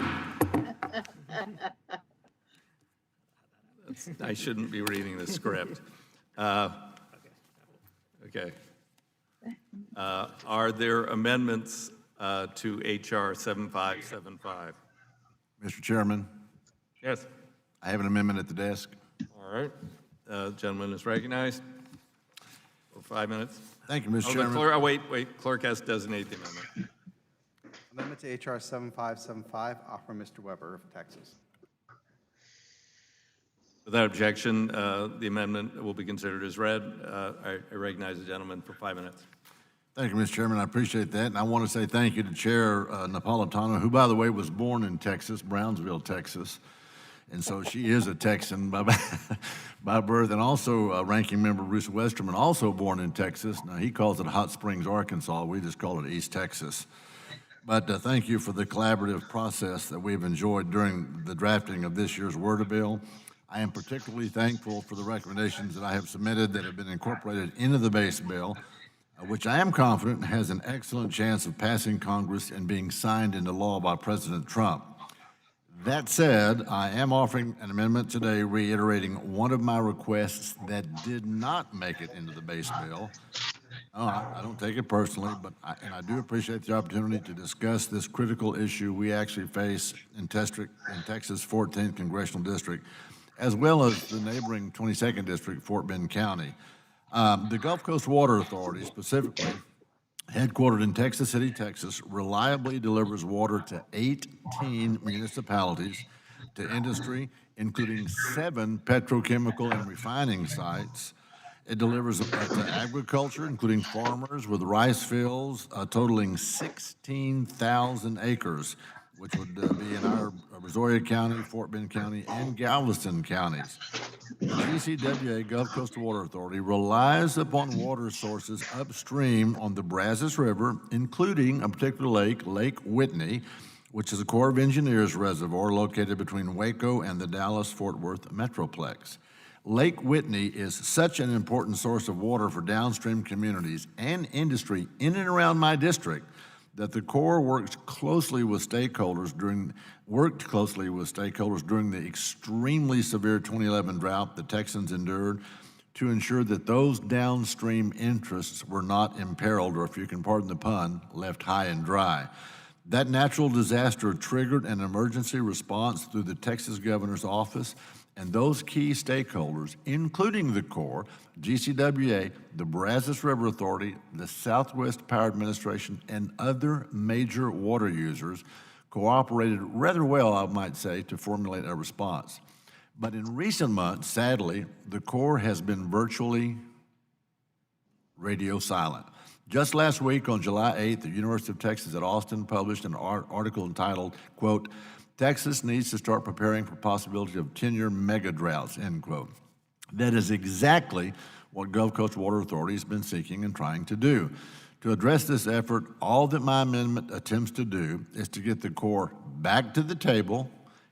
it. I shouldn't be reading the script. Okay. Are there amendments to H.R. 7575? Mr. Chairman? Yes. I have an amendment at the desk. All right. Gentleman is recognized for 5 minutes. Thank you, Mr. Chairman. Wait. Clerk has to designate the amendment. Amendment to H.R. 7575, offer Mr. Weber of Texas. Without objection, the amendment will be considered as read. I recognize the gentleman for 5 minutes. Thank you, Mr. Chairman. I appreciate that. And I want to say thank you to Chair Napolitano, who, by the way, was born in Texas, Brownsville, Texas. And so she is a Texan by birth. And also Ranking Member Bruce Westerman, also born in Texas. Now, he calls it Hot Springs, Arkansas. We just call it East Texas. But thank you for the collaborative process that we've enjoyed during the drafting of this year's WRDA bill. I am particularly thankful for the recommendations that I have submitted that have been incorporated into the base bill, which I am confident has an excellent chance of passing Congress and being signed into law by President Trump. That said, I am offering an amendment today reiterating one of my requests that did not make it into the base bill. Oh, I don't take it personally, but I do appreciate the opportunity to discuss this critical issue we actually face in Texas 14th Congressional District, as well as the neighboring 22nd District, Fort Bend County. The Gulf Coast Water Authority, specifically, headquartered in Texas City, Texas, reliably delivers water to 18 municipalities, to industry, including 7 petrochemical and refining sites. It delivers to agriculture, including farmers with rice fields totaling 16,000 acres, which would be in our Brazoria County, Fort Bend County, and Galveston counties. The GCWA, Gulf Coast Water Authority, relies upon water sources upstream on the Brazos River, including a particular lake, Lake Whitney, which is a Corps of Engineers reservoir located between Waco and the Dallas-Fort Worth Metroplex. Lake Whitney is such an important source of water for downstream communities and industry in and around my district that the Corps worked closely with stakeholders during the extremely severe 2011 drought the Texans endured to ensure that those downstream interests were not imperiled, or if you can pardon the pun, left high and dry. That natural disaster triggered an emergency response through the Texas Governor's Office, and those key stakeholders, including the Corps, GCWA, the Brazos River Authority, the Southwest Power Administration, and other major water users, cooperated rather well, I might say, to formulate a response. But in recent months, sadly, the Corps has been virtually radio silent. Just last week, on July 8th, the University of Texas at Austin published an article entitled, quote, "Texas needs to start preparing for possibility of 10-year mega droughts," end quote. That is exactly what Gulf Coast Water Authority has been seeking and trying to do. To address this effort, all that my amendment attempts to do is to get the Corps back to the table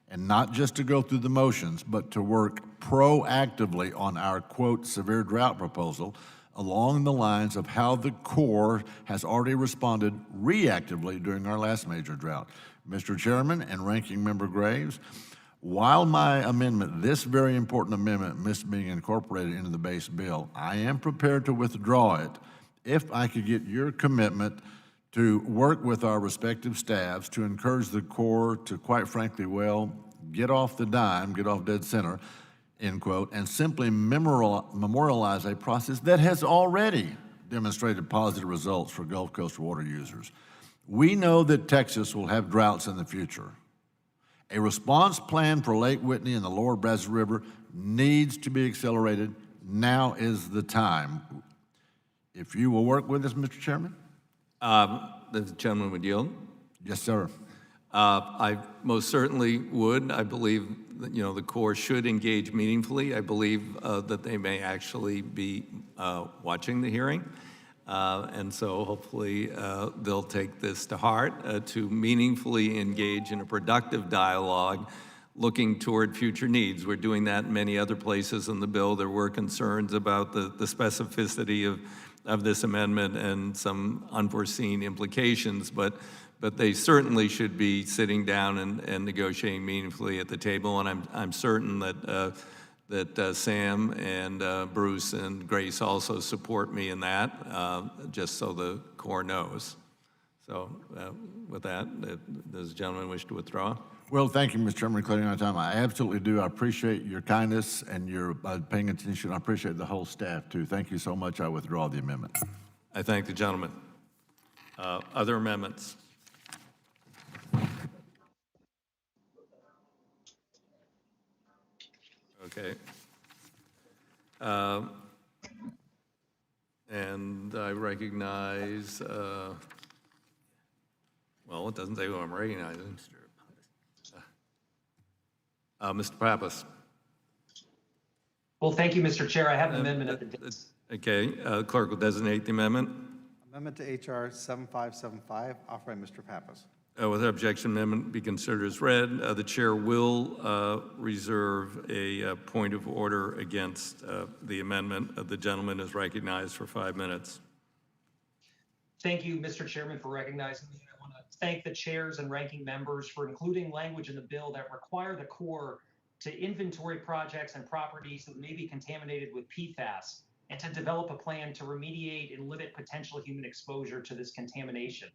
and not just to go through the motions, but to work proactively on our, quote, severe drought proposal along the lines of how the Corps has already responded reactively during our last major drought. Mr. Chairman and Ranking Member Graves, while my amendment, this very important amendment, missed being incorporated into the base bill, I am prepared to withdraw it if I could get your commitment to work with our respective staffs to encourage the Corps to, quite frankly, well, get off the dime, get off dead center, end quote, and simply memorialize a process that has already demonstrated positive results for Gulf Coast water users. We know that Texas will have droughts in the future. A response plan for Lake Whitney and the lower Brazos River needs to be accelerated. Now is the time. If you will work with us, Mr. Chairman? The gentleman would yield. Yes, sir. I most certainly would. I believe that, the Corps should engage meaningfully. I believe that they may actually be watching the hearing. And so hopefully they'll take this to heart to meaningfully engage in a productive dialogue looking toward future needs. We're doing that in many other places in the bill. There were concerns about the specificity of this amendment and some unforeseen implications, but they certainly should be sitting down and negotiating meaningfully at the table. And I'm certain that Sam and Bruce and Grace also support me in that, just so the Corps knows. So with that, does the gentleman wish to withdraw? Well, thank you, Mr. Chairman, for clearing our time. I absolutely do. I appreciate your kindness and your paying attention. I appreciate the whole staff, too. Thank you so much. I withdraw the amendment. I thank the gentleman. Other amendments? Okay. And I recognize, well, it doesn't say who I'm recognizing. Mr. Pappas. Well, thank you, Mr. Chair. I have an amendment at the Okay, clerk will designate the amendment. Amendment to H.R. 7575, offered by Mr. Pappas. Without objection, amendment be considered as read. The chair will reserve a point of order against the amendment. The gentleman is recognized for 5 minutes. Thank you, Mr. Chairman, for recognizing me. I want to thank the chairs and ranking members for including language in the bill that require the Corps to inventory projects and properties that may be contaminated with PFAS and to develop a plan to remediate and limit potential human exposure to this contamination.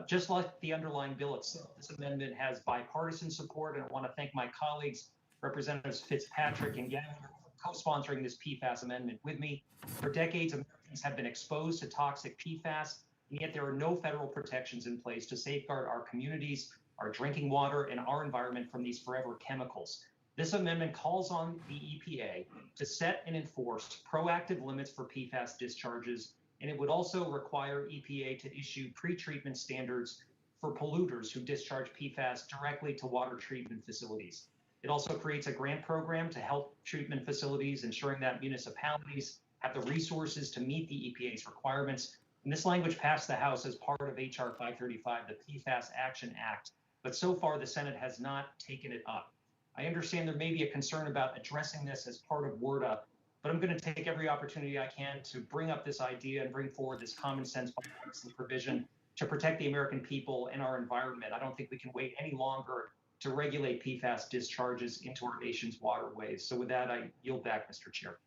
Just like the underlying bill itself, this amendment has bipartisan support, and I want to thank my colleagues, Representatives Fitzpatrick and Gallagher, for co-sponsoring this PFAS amendment with me. For decades, Americans have been exposed to toxic PFAS, and yet there are no federal protections in place to safeguard our communities, our drinking water, and our environment from these forever chemicals. This amendment calls on the EPA to set and enforce proactive limits for PFAS discharges, and it would also require EPA to issue pre-treatment standards for polluters who discharge PFAS directly to water treatment facilities. It also creates a grant program to help treatment facilities, ensuring that municipalities have the resources to meet the EPA's requirements. And this language passed the House as part of H.R. 535, the PFAS Action Act, but so far the Senate has not taken it up. I understand there may be a concern about addressing this as part of WRDA, but I'm going to take every opportunity I can to bring up this idea and bring forward this common sense bipartisan provision to protect the American people and our environment. I don't think we can wait any longer to regulate PFAS discharges into our nation's waterways. So with that, I yield back, Mr. Chair.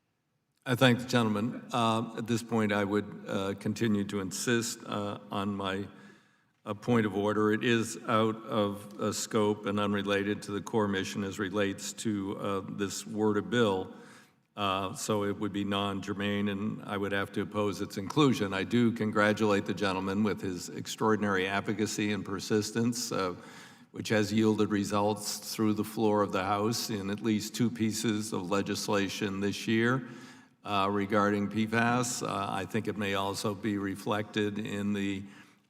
I thank the gentleman. At this point, I would continue to insist on my point of order. It is out of scope and unrelated to the core mission as relates to this WRDA bill. So it would be non-germane, and I would have to oppose its inclusion. I do congratulate the gentleman with his extraordinary advocacy and persistence, which has yielded results through the floor of the House in at least 2 pieces of legislation this year regarding PFAS. I think it may also be reflected in the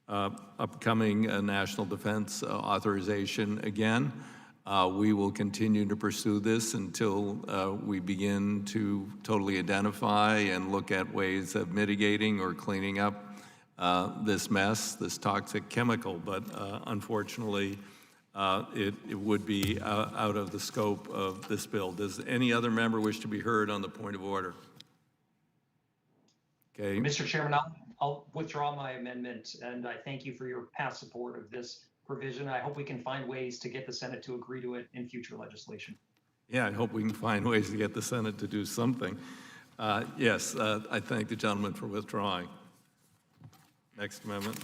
upcoming National Defense Authorization again. We will continue to pursue this until we begin to totally identify and look at ways of mitigating or cleaning up this mess, this toxic chemical. But unfortunately, it would be out of the scope of this bill. Does any other member wish to be heard on the point of order? Okay. Mr. Chairman, I'll withdraw my amendment, and I thank you for your past support of this provision. I hope we can find ways to get the Senate to agree to it in future legislation. Yeah, I hope we can find ways to get the Senate to do something. Yes, I thank the gentleman for withdrawing. Next amendment.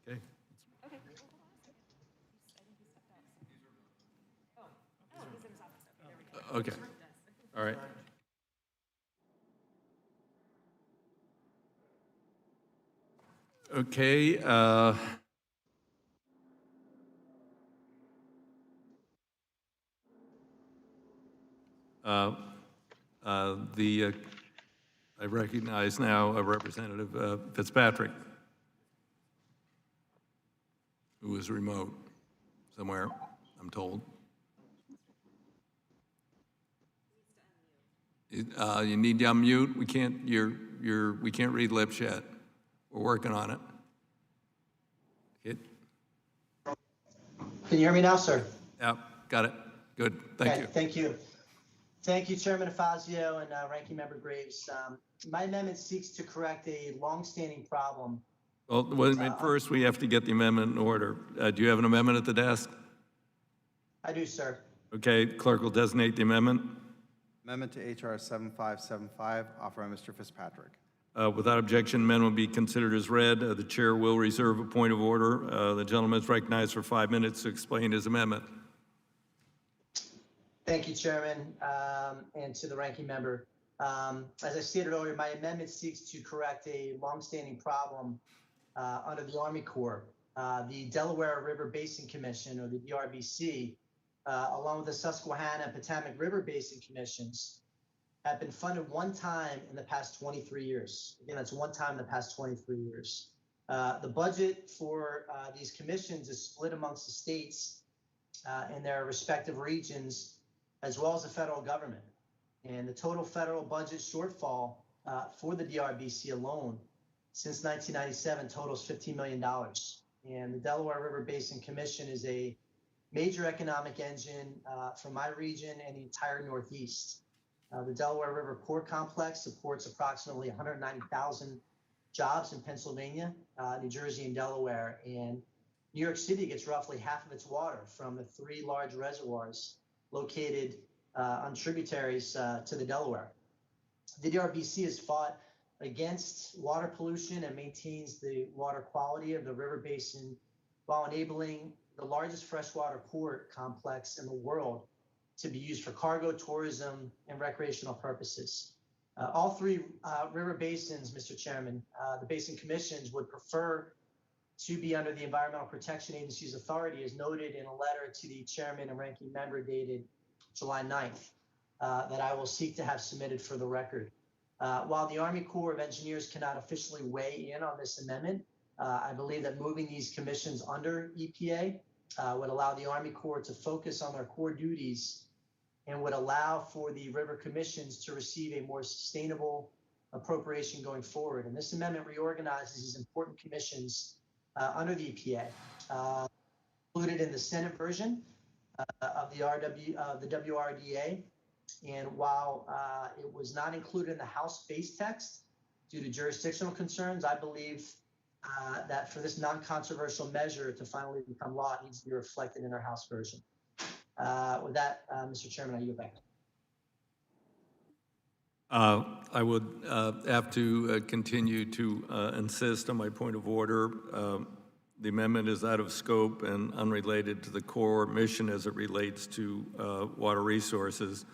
Okay. Okay. All right. Okay. I recognize now Representative Fitzpatrick, who is remote somewhere, I'm told. You need to unmute. We can't. We can't read lips yet. We're working on it. Can you hear me now, sir? Yeah, got it. Good. Thank you. Thank you. Thank you, Chairman DeFazio and Ranking Member Graves. My amendment seeks to correct a longstanding problem. Well, first we have to get the amendment in order. Do you have an amendment at the desk? I do, sir. Okay, clerk will designate the amendment. Amendment to H.R. 7575, offered by Mr. Fitzpatrick. Without objection, amendment will be considered as read. The chair will reserve a point of order. The gentleman is recognized for 5 minutes to explain his amendment. Thank you, Chairman, and to the Ranking Member. As I stated earlier, my amendment seeks to correct a longstanding problem under the Army Corps. The Delaware River Basin Commission, or the DRBC, along with the Susquehanna and Potomac River Basin Commissions, have been funded one time in the past 23 years. Again, that's one time in the past 23 years. The budget for these commissions is split amongst the states in their respective regions, as well as the federal government. And the total federal budget shortfall for the DRBC alone since 1997 totals $15 million. And the Delaware River Basin Commission is a major economic engine for my region and the entire Northeast. The Delaware River Port Complex supports approximately 190,000 jobs in Pennsylvania, New Jersey, and Delaware. And New York City gets roughly half of its water from the 3 large reservoirs located on tributaries to the Delaware. The DRBC has fought against water pollution and maintains the water quality of the river basin while enabling the largest freshwater port complex in the world to be used for cargo, tourism, and recreational purposes. All 3 river basins, Mr. Chairman, the basin commissions would prefer to be under the Environmental Protection Agency's authority, as noted in a letter to the chairman and ranking member dated July 9th, that I will seek to have submitted for the record. While the Army Corps of Engineers cannot officially weigh in on this amendment, I believe that moving these commissions under EPA would allow the Army Corps to focus on their core duties and would allow for the river commissions to receive a more sustainable appropriation going forward. And this amendment reorganizes these important commissions under the EPA, included in the Senate version of the WRDA. And while it was not included in the House base text due to jurisdictional concerns, I believe that for this non-controversial measure to finally become law, it needs to be reflected in our House version. With that, Mr. Chairman, I yield back. I would have to continue to insist on my point of order. The amendment is out of scope and unrelated to the core mission as it relates to water resources,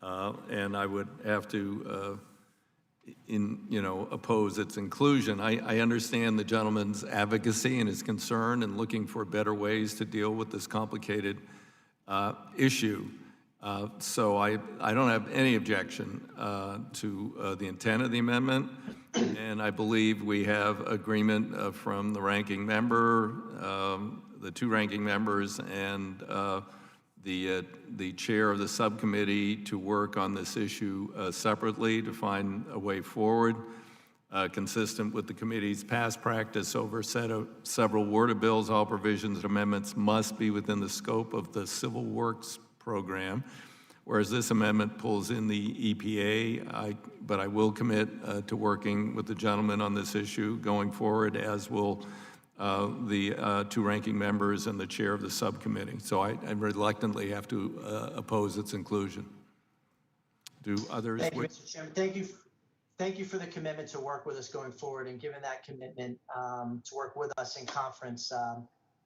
and I would have to, oppose its inclusion. I understand the gentleman's advocacy and his concern and looking for better ways to deal with this complicated issue. So I don't have any objection to the intent of the amendment, and I believe we have agreement from the ranking member, the 2 ranking members, and the chair of the subcommittee to work on this issue separately to find a way forward, consistent with the committee's past practice over several worded bills. All provisions and amendments must be within the scope of the Civil Works program, whereas this amendment pulls in the EPA. But I will commit to working with the gentleman on this issue going forward, as will the 2 ranking members and the chair of the subcommittee. So I reluctantly have to oppose its inclusion. Do others? Thank you, Mr. Chairman. Thank you for the commitment to work with us going forward, and given that commitment to work with us in conference,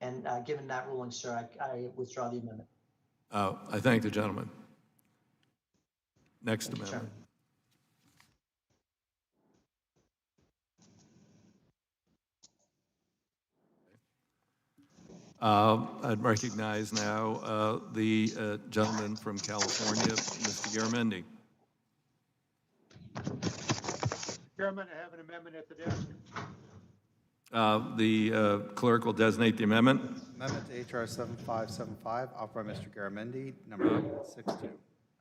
and given that ruling, sir, I withdraw the amendment. I thank the gentleman. Next amendment. I'd recognize now the gentleman from California, Mr. Garamendi. Chairman, I have an amendment at the desk. The clerk will designate the amendment. Amendment to H.R. 7575, offered by Mr. Garamendi, number 62.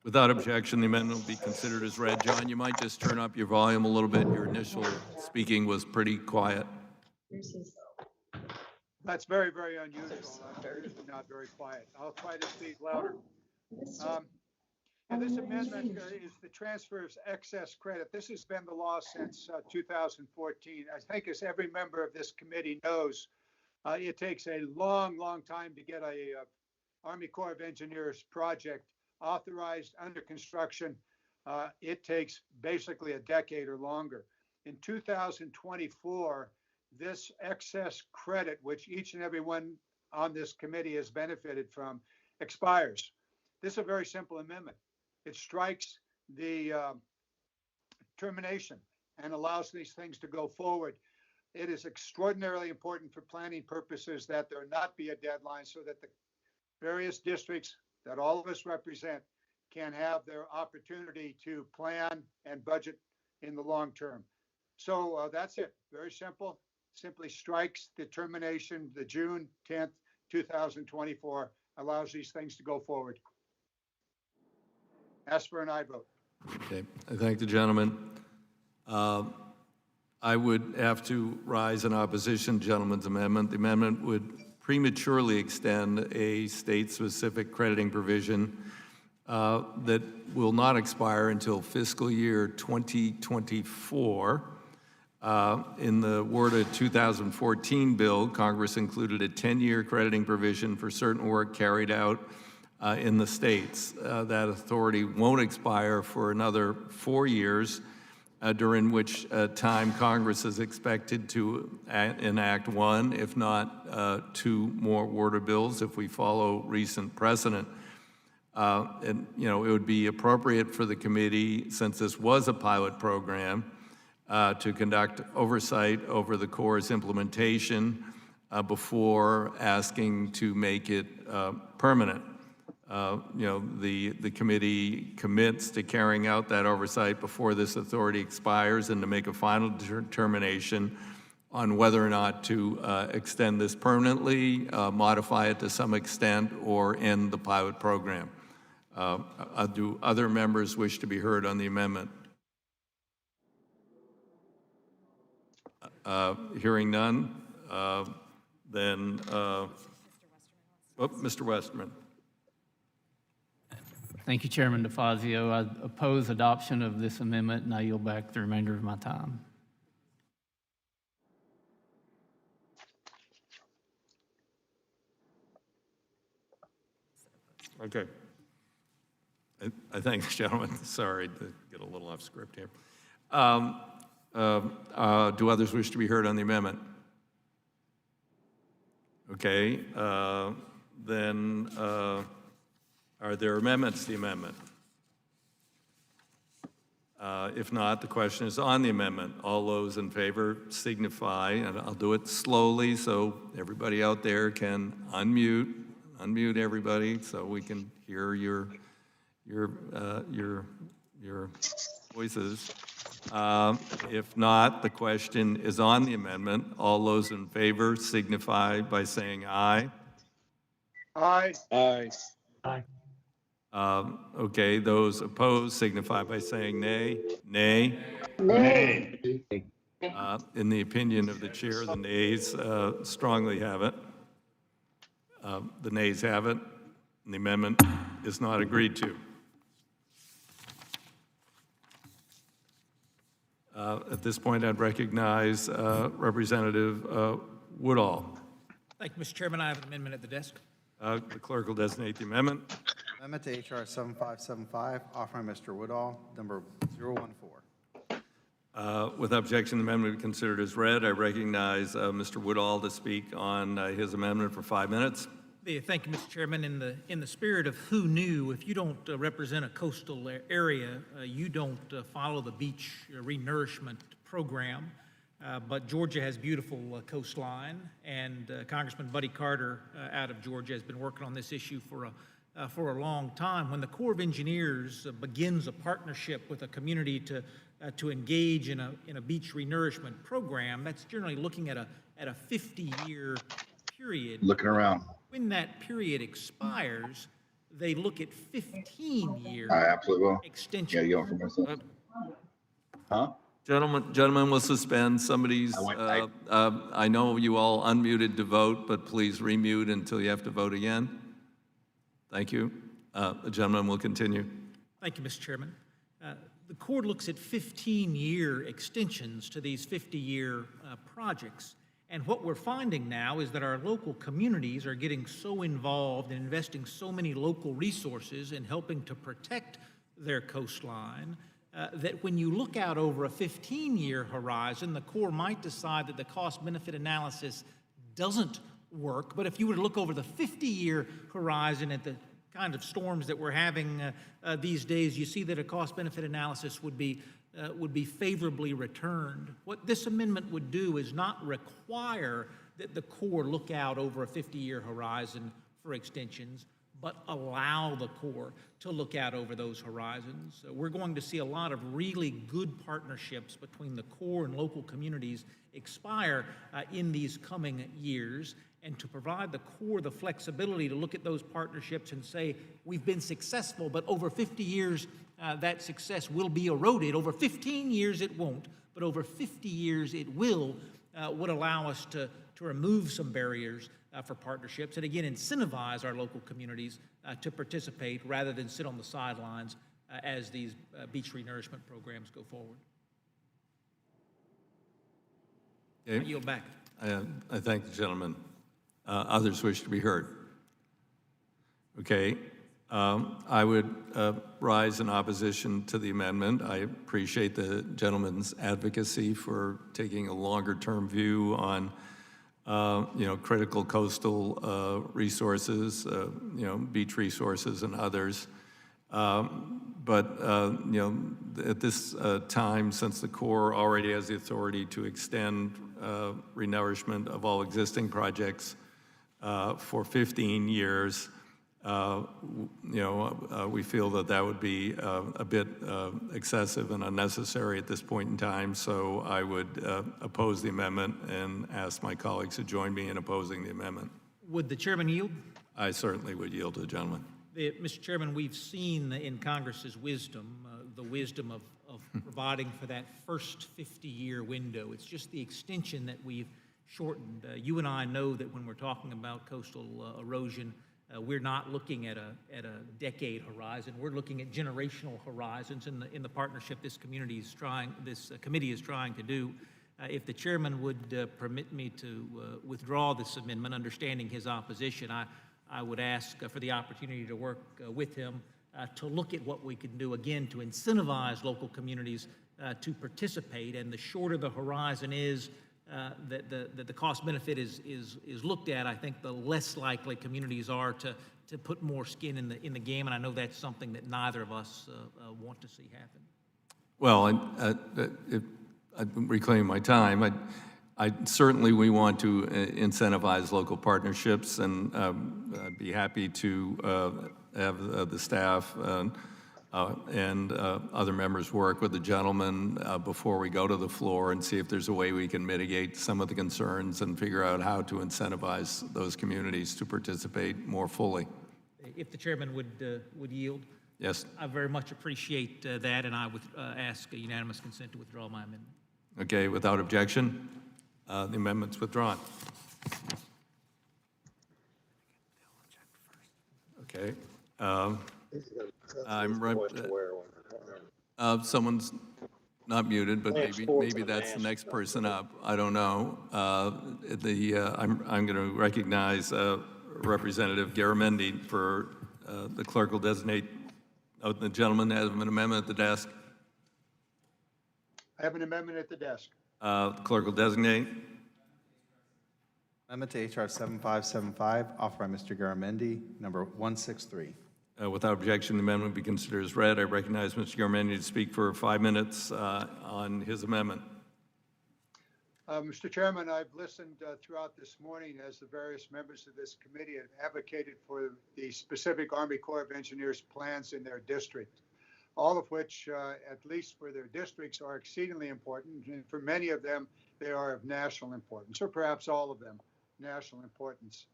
Without objection, the amendment will be considered as read. John, you might just turn up your volume a little bit. Your initial speaking was pretty quiet. That's very, very unusual. I'm usually not very quiet. I'll try to speak louder. And this amendment is the transfer of excess credit. This has been the law since 2014. I think, as every member of this committee knows, it takes a long, long time to get a Army Corps of Engineers project authorized, under construction. It takes basically a decade or longer. In 2024, this excess credit, which each and every one on this committee has benefited from, expires. This is a very simple amendment. It strikes the termination and allows these things to go forward. It is extraordinarily important for planning purposes that there not be a deadline, so that the various districts that all of us represent can have their opportunity to plan and budget in the long term. So that's it. Very simple. Simply strikes the termination, the June 10th, 2024, allows these things to go forward. Ask for an aye vote. Okay, I thank the gentleman. I would have to rise in opposition to the gentleman's amendment. The amendment would prematurely extend a state-specific crediting provision that will not expire until fiscal year 2024. In the worded 2014 bill, Congress included a 10-year crediting provision for certain work carried out in the states. That authority won't expire for another 4 years, during which time Congress is expected to enact one, if not 2 more water bills if we follow recent precedent. And, you know, it would be appropriate for the committee, since this was a pilot program, to conduct oversight over the Corps' implementation before asking to make it permanent. You know, the committee commits to carrying out that oversight before this authority expires and to make a final determination on whether or not to extend this permanently, modify it to some extent, or end the pilot program. Do other members wish to be heard on the amendment? Hearing none, then, Mr. Westerman. Thank you, Chairman DeFazio. I oppose adoption of this amendment, and I yield back the remainder of my time. Okay. I thank the gentleman. Sorry to get a little off script here. Do others wish to be heard on the amendment? Okay. Then are there amendments to the amendment? If not, the question is on the amendment. All those in favor signify, and I'll do it slowly so everybody out there can unmute everybody so we can hear your voices. If not, the question is on the amendment. All those in favor signify by saying aye. Aye. Aye. Aye. Okay, those opposed signify by saying nay. Nay. Nay. In the opinion of the chair, the nays strongly have it. The nays have it, and the amendment is not agreed to. At this point, I'd recognize Representative Woodall. Thank you, Mr. Chairman. I have an amendment at the desk. The clerk will designate the amendment. Amendment to H.R. 7575, offered by Mr. Woodall, number 014. With objection, the amendment be considered as read. I recognize Mr. Woodall to speak on his amendment for 5 minutes. Thank you, Mr. Chairman. In the spirit of who knew, if you don't represent a coastal area, you don't follow the beach renourishment program. But Georgia has beautiful coastline, and Congressman Buddy Carter out of Georgia has been working on this issue for a long time. When the Corps of Engineers begins a partnership with a community to engage in a beach renourishment program, that's generally looking at a 50-year period. Looking around. When that period expires, they look at 15-year I absolutely will. extensions. Yeah, you want from myself. Huh? Gentlemen, we'll suspend somebody's. I know you all unmuted to vote, but please remute until you have to vote again. Thank you. The gentleman will continue. Thank you, Mr. Chairman. The Corps looks at 15-year extensions to these 50-year projects. And what we're finding now is that our local communities are getting so involved and investing so many local resources in helping to protect their coastline that when you look out over a 15-year horizon, the Corps might decide that the cost-benefit analysis doesn't work. But if you were to look over the 50-year horizon at the kind of storms that we're having these days, you see that a cost-benefit analysis would be favorably returned. What this amendment would do is not require that the Corps look out over a 50-year horizon for extensions, but allow the Corps to look out over those horizons. We're going to see a lot of really good partnerships between the Corps and local communities expire in these coming years, and to provide the Corps the flexibility to look at those partnerships and say, we've been successful, but over 50 years, that success will be eroded. Over 15 years, it won't, but over 50 years, it will, would allow us to remove some barriers for partnerships and, again, incentivize our local communities to participate rather than sit on the sidelines as these beach renourishment programs go forward. I yield back. I thank the gentleman. Others wish to be heard. Okay. I would rise in opposition to the amendment. I appreciate the gentleman's advocacy for taking a longer-term view on, critical coastal resources, beach resources and others. But at this time, since the Corps already has the authority to extend renourishment of all existing projects for 15 years, we feel that would be a bit excessive and unnecessary at this point in time. So I would oppose the amendment and ask my colleagues to join me in opposing the amendment. Would the chairman yield? I certainly would yield to the gentleman. Mr. Chairman, we've seen in Congress's wisdom, the wisdom of providing for that first 50-year window. It's just the extension that we've shortened. You and I know that when we're talking about coastal erosion, we're not looking at a decade horizon. We're looking at generational horizons in the partnership this committee is trying to do. If the chairman would permit me to withdraw this amendment, understanding his opposition, I would ask for the opportunity to work with him to look at what we can do again to incentivize local communities to participate. And the shorter the horizon is, that the cost benefit is looked at, I think the less likely communities are to put more skin in the game. And I know that's something that neither of us want to see happen. Well, if I reclaim my time, certainly we want to incentivize local partnerships, and I'd be happy to have the staff and other members work with the gentleman before we go to the floor and see if there's a way we can mitigate some of the concerns and figure out how to incentivize those communities to participate more fully. If the chairman would yield. Yes. I very much appreciate that, and I would ask a unanimous consent to withdraw my amendment. Okay, without objection, the amendment's withdrawn. Okay. Someone's not muted, but maybe that's the next person up. I don't know. I'm going to recognize Representative Garamendi for the clerk will designate. Oh, the gentleman has an amendment at the desk. I have an amendment at the desk. The clerk will designate. Amendment to H.R. 7575, offered by Mr. Garamendi, number 163. Without objection, the amendment be considered as read. I recognize Mr. Garamendi to speak for 5 minutes on his amendment. Mr. Chairman, I've listened throughout this morning as the various members of this committee have advocated for the specific Army Corps of Engineers plans in their district, all of which, at least for their districts, are exceedingly important. And for many of them, they are of national importance, or perhaps all of them national importance.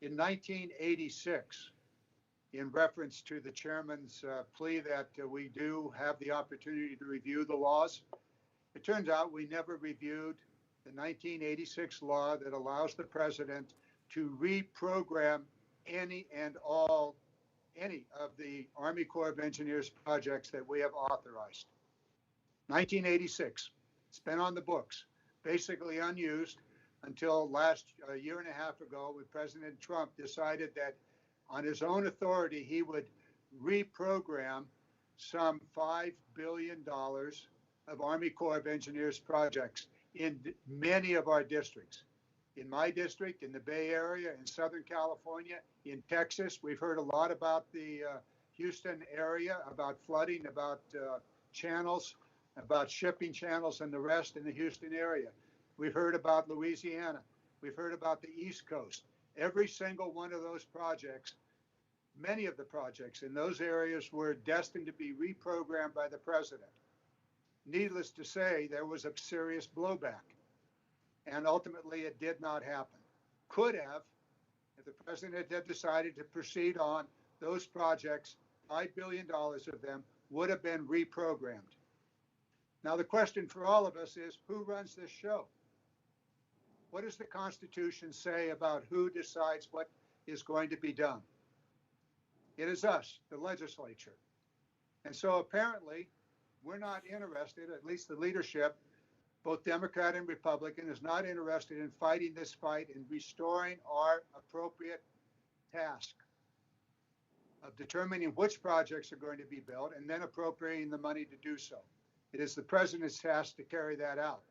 In 1986, in reference to the chairman's plea that we do have the opportunity to review the laws, it turns out we never reviewed the 1986 law that allows the president to reprogram any of the Army Corps of Engineers projects that we have authorized. 1986, it's been on the books, basically unused until last year and a half ago when President Trump decided that on his own authority, he would reprogram some $5 billion of Army Corps of Engineers projects in many of our districts. In my district, in the Bay Area, in Southern California, in Texas, we've heard a lot about the Houston area, about flooding, about channels, about shipping channels and the rest in the Houston area. We've heard about Louisiana. We've heard about the East Coast. Every single one of those projects, many of the projects in those areas were destined to be reprogrammed by the president. Needless to say, there was a serious blowback, and ultimately it did not happen. Could have, if the president had decided to proceed on those projects, $5 billion of them would have been reprogrammed. Now the question for all of us is, who runs this show? What does the Constitution say about who decides what is going to be done? It is us, the legislature. And so apparently, we're not interested, at least the leadership, both Democrat and Republican, is not interested in fighting this fight and restoring our appropriate task of determining which projects are going to be built and then appropriating the money to do so. It is the president's task to carry that out,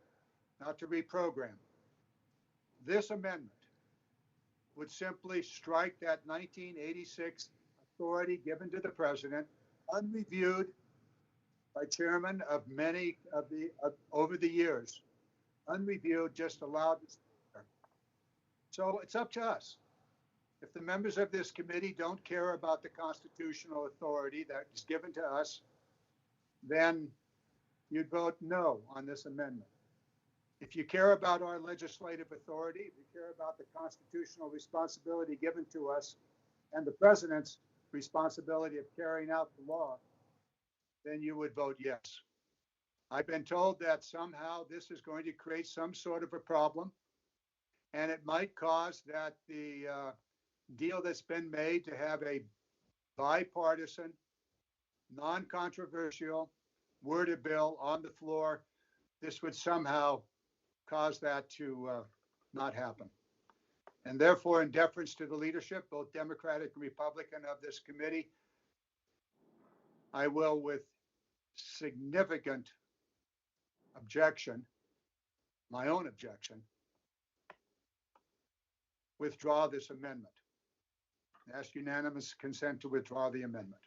not to reprogram. This amendment would simply strike that 1986 authority given to the president, unreviewed by chairman of many of the over the years, unreviewed, just allowed. So it's up to us. If the members of this committee don't care about the constitutional authority that is given to us, then you'd vote no on this amendment. If you care about our legislative authority, if you care about the constitutional responsibility given to us and the president's responsibility of carrying out the law, then you would vote yes. I've been told that somehow this is going to create some sort of a problem, and it might cause that the deal that's been made to have a bipartisan, non-controversial worded bill on the floor, this would somehow cause that to not happen. And therefore, in deference to the leadership, both Democratic and Republican of this committee, I will, with significant objection, my own objection, withdraw this amendment. Ask unanimous consent to withdraw the amendment.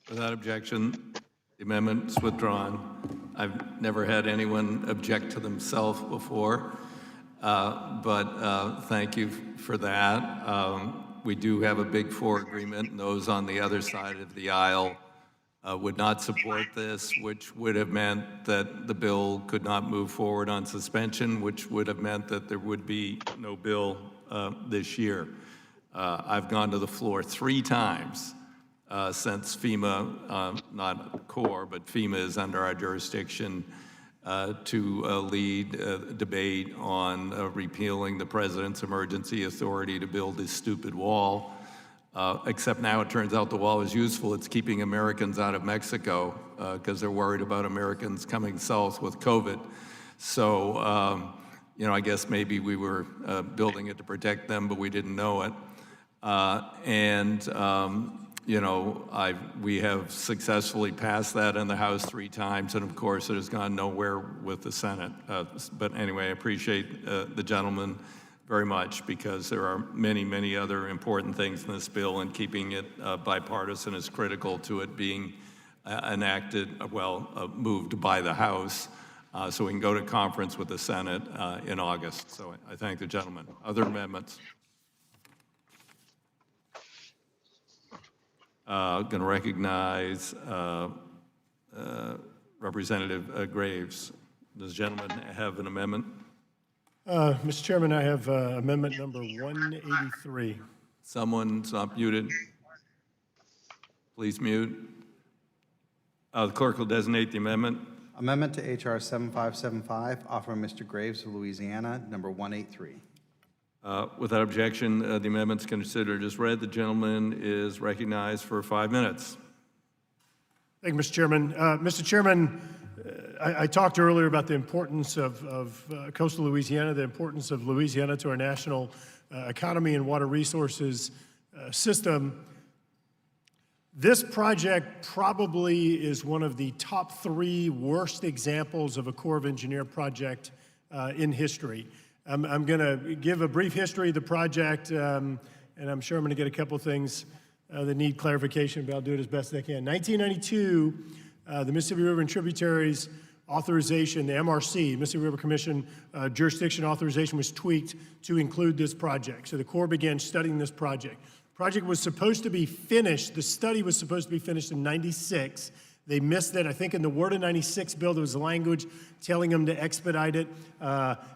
Without objection, the amendment's withdrawn. I've never had anyone object to themselves before, but thank you for that. We do have a Big Four agreement, and those on the other side of the aisle would not support this, which would have meant that the bill could not move forward on suspension, which would have meant that there would be no bill this year. I've gone to the floor 3 times since FEMA, not CORE, but FEMA is under our jurisdiction to lead a debate on repealing the president's emergency authority to build this stupid wall. Except now it turns out the wall is useful. It's keeping Americans out of Mexico because they're worried about Americans coming south with COVID. So, you know, I guess maybe we were building it to protect them, but we didn't know it. You know, we have successfully passed that in the House 3 times, and of course it has gone nowhere with the Senate. But anyway, I appreciate the gentleman very much, because there are many, many other important things in this bill, and keeping it bipartisan is critical to it being enacted, moved by the House, so we can go to conference with the Senate in August. So I thank the gentleman. Other amendments? Going to recognize Representative Graves. Does the gentleman have an amendment? Mr. Chairman, I have amendment number 183. Someone's not muted. Please mute. The clerk will designate the amendment. Amendment to H.R. 7575, offered by Mr. Graves of Louisiana, number 183. Without objection, the amendment's considered as read. The gentleman is recognized for 5 minutes. Thank you, Mr. Chairman. Mr. Chairman, I talked earlier about the importance of coastal Louisiana, the importance of Louisiana to our national economy and water resources system. This project probably is one of the top 3 worst examples of a Corps of Engineer project in history. I'm going to give a brief history of the project, and I'm sure I'm going to get a couple things that need clarification, but I'll do it as best as I can. 1992, the Mississippi River and Tributaries authorization, the MRC, Mississippi River Commission jurisdiction authorization, was tweaked to include this project. So the Corps began studying this project. The project was supposed to be finished, the study was supposed to be finished in '96. They missed it. I think in the Word of 96 bill, there was language telling them to expedite it.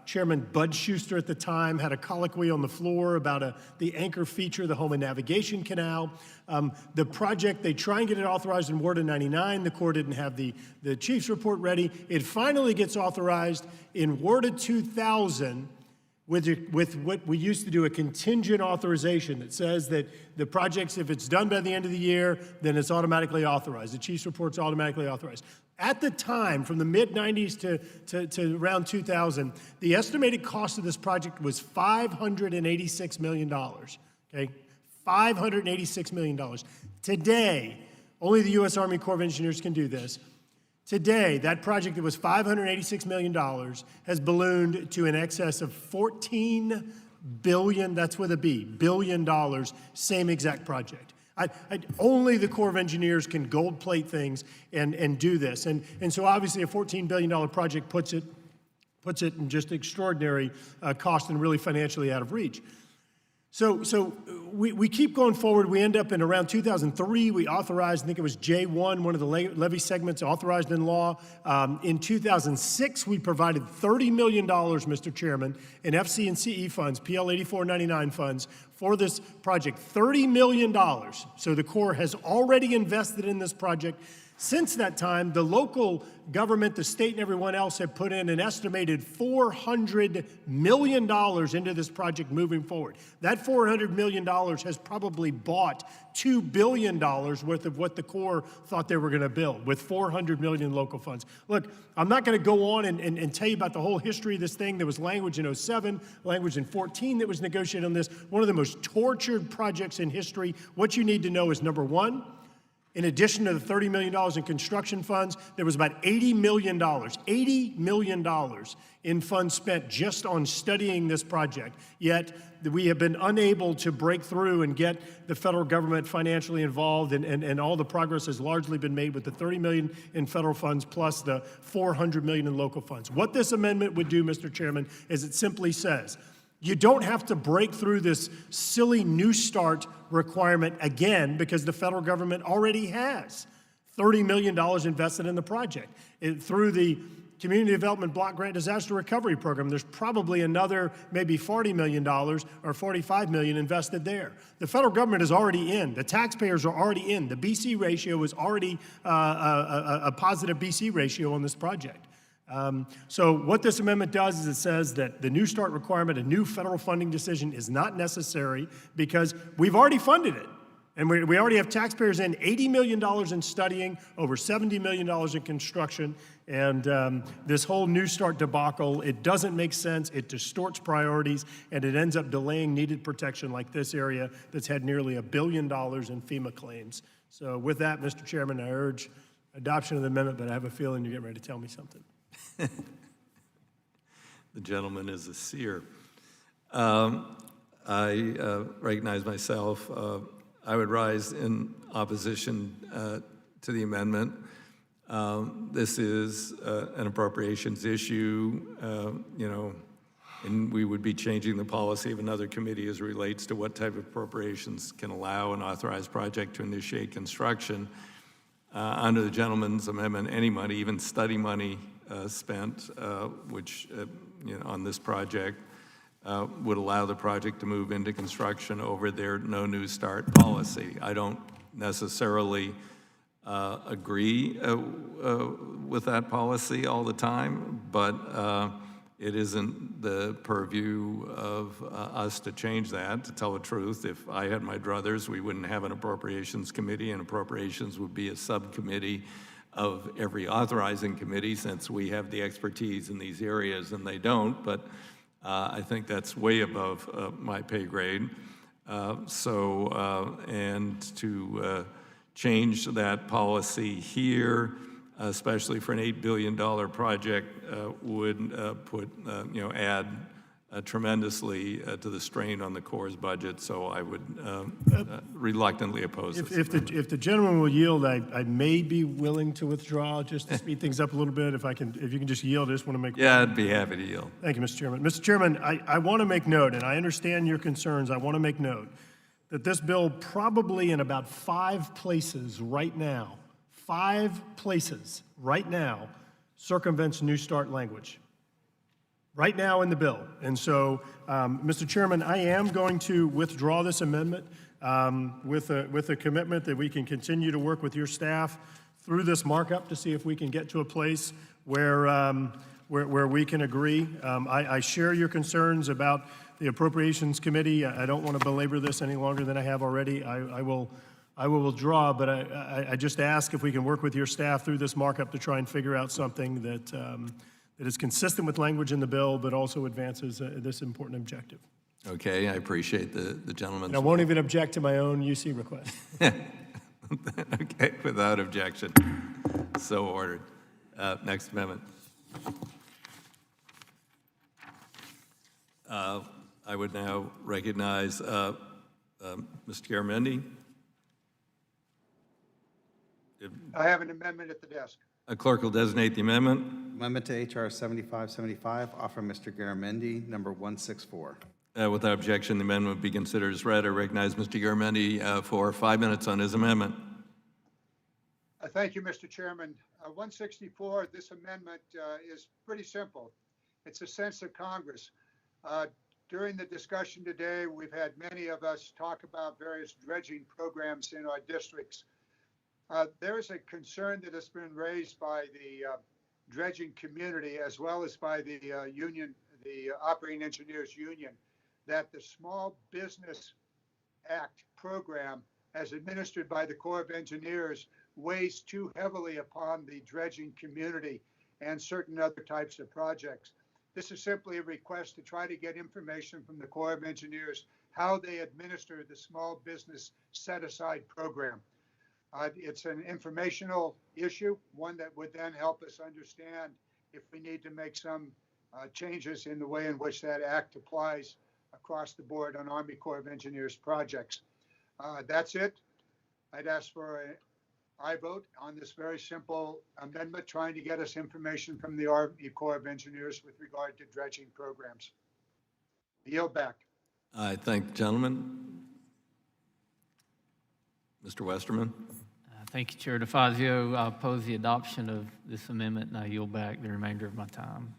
Chairman Bud Schuster at the time had a colloquy on the floor about the anchor feature, the Homan Navigation Canal. The project, they try and get it authorized in Word of 99. The Corps didn't have the chief's report ready. It finally gets authorized in Word of 2000, with what we used to do, a contingent authorization that says that the projects, if it's done by the end of the year, then it's automatically authorized. The chief's report's automatically authorized. At the time, from the mid-90s to around 2000, the estimated cost of this project was $586 million, okay? $586 million. Today, only the U.S. Army Corps of Engineers can do this. Today, that project that was $586 million has ballooned to in excess of $14 billion, that's with a B, billion dollars, same exact project. Only the Corps of Engineers can gold plate things and do this. And so obviously a $14 billion project puts it in just extraordinary cost and really financially out of reach. So we keep going forward. We end up in around 2003, we authorized, I think it was J1, one of the levy segments authorized in law. In 2006, we provided $30 million, Mr. Chairman, in FC and CE funds, PL 8499 funds, for this project, $30 million. So the Corps has already invested in this project. Since that time, the local government, the state, and everyone else have put in an estimated $400 million into this project moving forward. That $400 million has probably bought $2 billion worth of what the Corps thought they were going to build with $400 million in local funds. Look, I'm not going to go on and tell you about the whole history of this thing. There was language in 07, language in 14 that was negotiated on this. One of the most tortured projects in history. What you need to know is, number one, in addition to the $30 million in construction funds, there was about $80 million in funds spent just on studying this project. Yet we have been unable to break through and get the federal government financially involved, and all the progress has largely been made with the $30 million in federal funds plus the $400 million in local funds. What this amendment would do, Mr. Chairman, is it simply says, you don't have to break through this silly New Start requirement again because the federal government already has $30 million invested in the project. Through the Community Development Block Grant Disaster Recovery Program, there's probably another maybe $40 million or $45 million invested there. The federal government is already in. The taxpayers are already in. The BC ratio is already a positive BC ratio on this project. So what this amendment does is it says that the New Start requirement, a new federal funding decision, is not necessary because we've already funded it. And we already have taxpayers in $80 million in studying, over $70 million in construction, and this whole New Start debacle, it doesn't make sense, it distorts priorities, and it ends up delaying needed protection like this area that's had nearly $1 billion in FEMA claims. So with that, Mr. Chairman, I urge adoption of the amendment, but I have a feeling you're getting ready to tell me something. The gentleman is a seer. I recognize myself. I would rise in opposition to the amendment. This is an appropriations issue, and we would be changing the policy of another committee as it relates to what type of appropriations can allow an authorized project to initiate construction. Under the gentleman's amendment, any money, even study money spent, which on this project, would allow the project to move into construction over their no New Start policy. I don't necessarily agree with that policy all the time, but it isn't the purview of us to change that. To tell the truth, if I had my druthers, we wouldn't have an appropriations committee, and appropriations would be a subcommittee of every authorizing committee, since we have the expertise in these areas and they don't. But I think that's way above my pay grade. And to change that policy here, especially for an $8 billion project, would add tremendously to the strain on the Corps' budget. So I would reluctantly oppose this. If the gentleman will yield, I may be willing to withdraw just to speed things up a little bit. If you can just yield, I just want to make. Yeah, I'd be happy to yield. Thank you, Mr. Chairman. Mr. Chairman, I want to make note, and I understand your concerns. I want to make note that this bill probably in about 5 places right now, circumvents New Start language. Right now in the bill. And so, Mr. Chairman, I am going to withdraw this amendment with a commitment that we can continue to work with your staff through this markup to see if we can get to a place where we can agree. I share your concerns about the Appropriations Committee. I don't want to belabor this any longer than I have already. I will withdraw, but I just ask if we can work with your staff through this markup to try and figure out something that is consistent with language in the bill, but also advances this important objective. Okay, I appreciate the gentleman's. And I won't even object to my own UC request. Okay, without objection. So ordered. Next amendment. I would now recognize Mr. Garamendi. I have an amendment at the desk. A clerk will designate the amendment. Amendment to H.R. 7575, offered by Mr. Garamendi, number 164. Without objection, the amendment will be considered as read. I recognize Mr. Garamendi for 5 minutes on his amendment. Thank you, Mr. Chairman. 164, this amendment is pretty simple. It's a sense of Congress. During the discussion today, we've had many of us talk about various dredging programs in our districts. There's a concern that has been raised by the dredging community as well as by the union, the Operating Engineers Union, that the Small Business Act program, as administered by the Corps of Engineers, weighs too heavily upon the dredging community and certain other types of projects. This is simply a request to try to get information from the Corps of Engineers how they administer the Small Business Set-Aside program. It's an informational issue, one that would then help us understand if we need to make some changes in the way in which that act applies across the board on Army Corps of Engineers projects. That's it. I'd ask for an aye vote on this very simple amendment, trying to get us information from the Army Corps of Engineers with regard to dredging programs. I yield back. I thank the gentleman. Mr. Westerman. Thank you, Chair DeFazio. I oppose the adoption of this amendment, and I yield back the remainder of my time.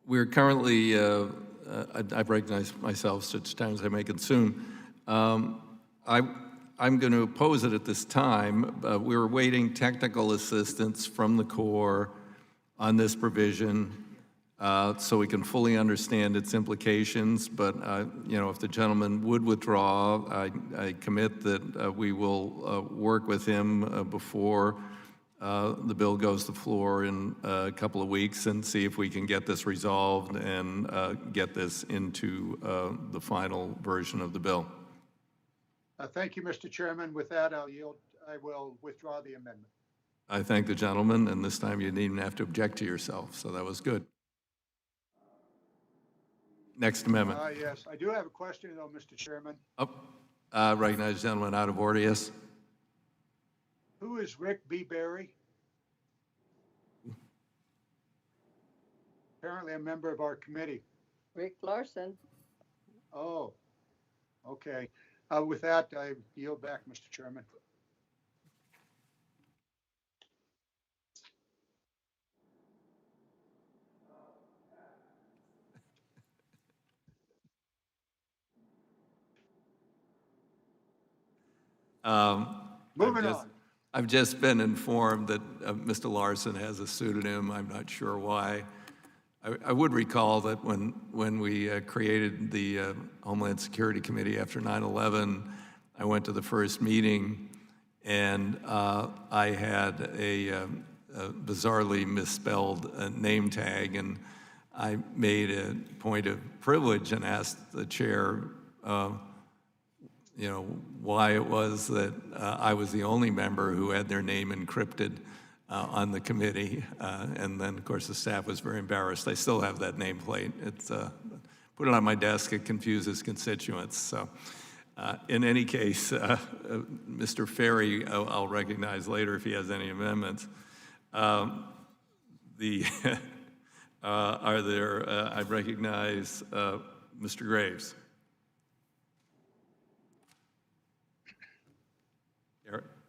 We're currently, I've recognized myself such times I may consume. I'm going to oppose it at this time. We're awaiting technical assistance from the Corps on this provision so we can fully understand its implications. But, if the gentleman would withdraw, I commit that we will work with him before the bill goes to the floor in a couple of weeks and see if we can get this resolved and get this into the final version of the bill. Thank you, Mr. Chairman. With that, I will withdraw the amendment. I thank the gentleman, and this time you didn't even have to object to yourself, so that was good. Next amendment. Yes, I do have a question, though, Mr. Chairman. Recognize the gentleman out of order, yes. Who is Rick B. Berry? Apparently a member of our committee. Rick Larson. Oh, okay. With that, I yield back, Mr. Chairman. Moving on. I've just been informed that Mr. Larson has a pseudonym. I'm not sure why. I would recall that when we created the Homeland Security Committee after 9/11, I went to the first meeting and I had a bizarrely misspelled name tag, and I made a point of privilege and asked the chair why it was that I was the only member who had their name encrypted on the committee. And then, of course, the staff was very embarrassed. I still have that nameplate. It's put it on my desk. It confuses constituents. So in any case, Mr. Ferry, I'll recognize later if he has any amendments. I recognize Mr. Graves.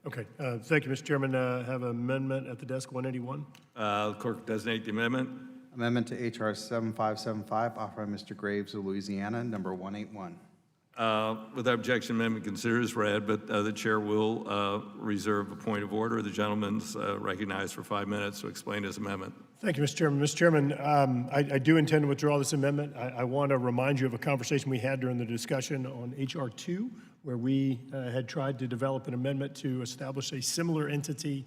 Okay, thank you, Mr. Chairman. Have an amendment at the desk 181. Clerk, designate the amendment. Amendment to H.R. 7575, offered by Mr. Graves of Louisiana, number 181. Without objection, amendment considered as read, but the chair will reserve a point of order. The gentleman's recognized for 5 minutes to explain his amendment. Thank you, Mr. Chairman. Mr. Chairman, I do intend to withdraw this amendment. I want to remind you of a conversation we had during the discussion on HR 2, where we had tried to develop an amendment to establish a similar entity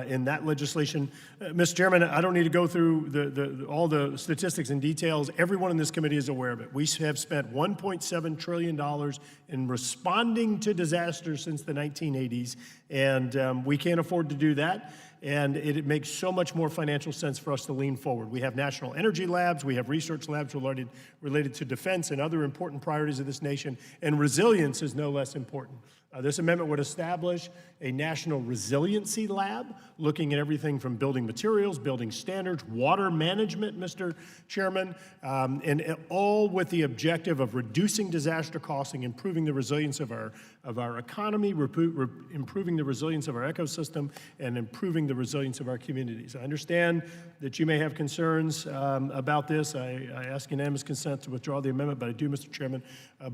in that legislation. Mr. Chairman, I don't need to go through all the statistics and details. Everyone in this committee is aware of it. We have spent $1.7 trillion in responding to disasters since the 1980s, and we can't afford to do that. And it makes so much more financial sense for us to lean forward. We have national energy labs, we have research labs related to defense and other important priorities of this nation, and resilience is no less important. This amendment would establish a national resiliency lab looking at everything from building materials, building standards, water management, Mr. Chairman, and all with the objective of reducing disaster costing, improving the resilience of our economy, improving the resilience of our ecosystem, and improving the resilience of our communities. I understand that you may have concerns about this. I ask unanimous consent to withdraw the amendment, but I do, Mr. Chairman,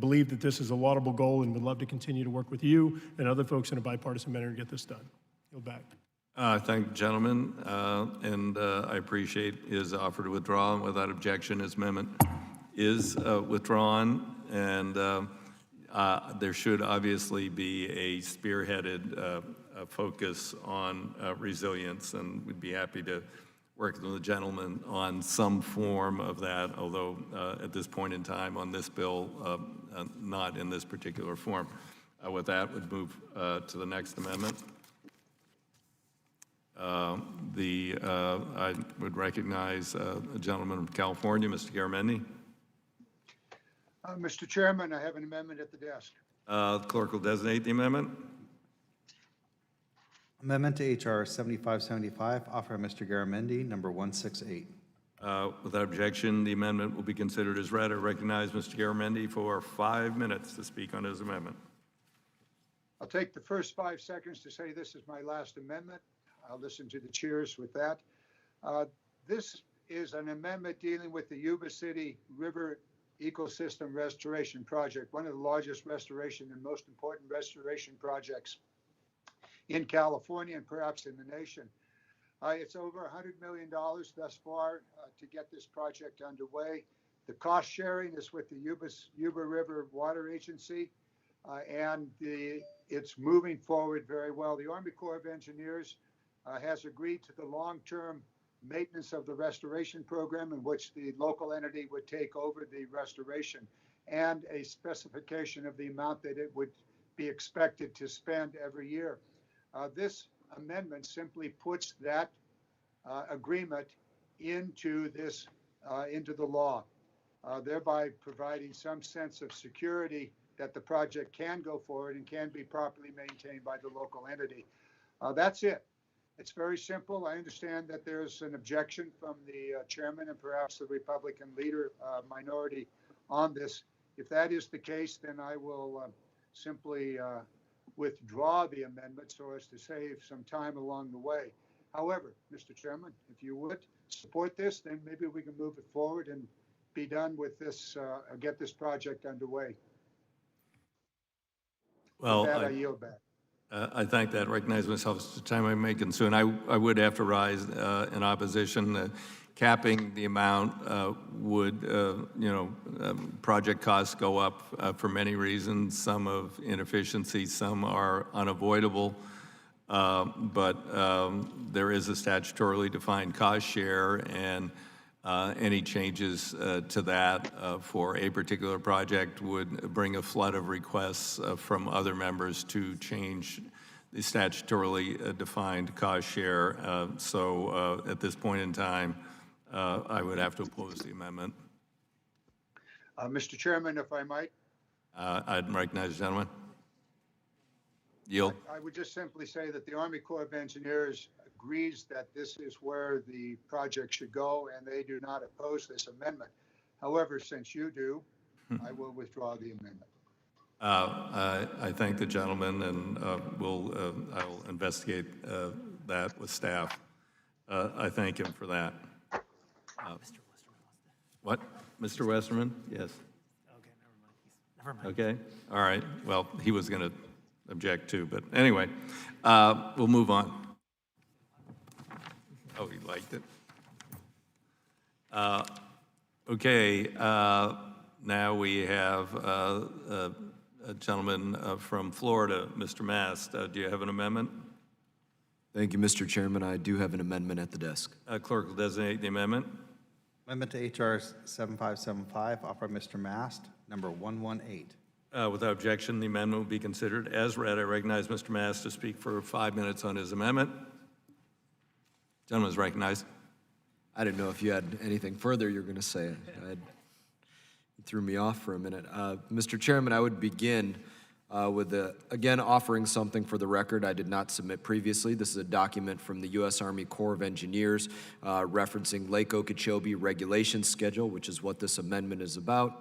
believe that this is a laudable goal and would love to continue to work with you and other folks in a bipartisan manner to get this done. Yield back. Thank the gentleman, and I appreciate his offer to withdraw. Without objection, his amendment is withdrawn, and there should obviously be a spearheaded focus on resilience, and we'd be happy to work with the gentleman on some form of that, although at this point in time on this bill, not in this particular form. With that, we'd move to the next amendment. I would recognize a gentleman from California, Mr. Garamendi. Mr. Chairman, I have an amendment at the desk. The clerk will designate the amendment. Amendment to HR 7575, offered by Mr. Garamendi, number 168. Without objection, the amendment will be considered as read. I recognize Mr. Garamendi for 5 minutes to speak on his amendment. I'll take the first 5 seconds to say this is my last amendment. I'll listen to the cheers with that. This is an amendment dealing with the Yuba City River Ecosystem Restoration Project, one of the largest restoration and most important restoration projects in California and perhaps in the nation. It's over $100 million thus far to get this project underway. The cost sharing is with the Yuba River Water Agency, and it's moving forward very well. The Army Corps of Engineers has agreed to the long-term maintenance of the restoration program in which the local entity would take over the restoration, and a specification of the amount that it would be expected to spend every year. This amendment simply puts that agreement into the law, thereby providing some sense of security that the project can go forward and can be properly maintained by the local entity. That's it. It's very simple. I understand that there's an objection from the chairman and perhaps the Republican leader minority on this. If that is the case, then I will simply withdraw the amendment so as to save some time along the way. However, Mr. Chairman, if you would support this, then maybe we can move it forward and be done with this, get this project underway. Well, with that, I yield back. I thank that. I recognize myself. The time I may consume. I would have to rise in opposition. Capping the amount would, project costs go up for many reasons. Some of inefficiency, some are unavoidable. But there is a statutorily defined cost share, and any changes to that for a particular project would bring a flood of requests from other members to change the statutorily defined cost share. So at this point in time, I would have to oppose the amendment. Mr. Chairman, if I might. I'd recognize the gentleman. Yield. I would just simply say that the Army Corps of Engineers agrees that this is where the project should go, and they do not oppose this amendment. However, since you do, I will withdraw the amendment. I thank the gentleman, and I'll investigate that with staff. I thank him for that. What? Mr. Westerman? Yes. Never mind. Okay, all right. Well, he was going to object too, but anyway, we'll move on. Oh, he liked it. Okay, now we have a gentleman from Florida, Mr. Mast. Do you have an amendment? Thank you, Mr. Chairman. I do have an amendment at the desk. Clerk will designate the amendment. Amendment to HR 7575, offered by Mr. Mast, number 118. Without objection, the amendment will be considered as read. I recognize Mr. Mast to speak for 5 minutes on his amendment. Gentleman is recognized. I didn't know if you had anything further you were going to say. You threw me off for a minute. Mr. Chairman, I would begin with, again, offering something for the record I did not submit previously. This is a document from the U.S. Army Corps of Engineers referencing Lake Okeechobee regulation schedule, which is what this amendment is about,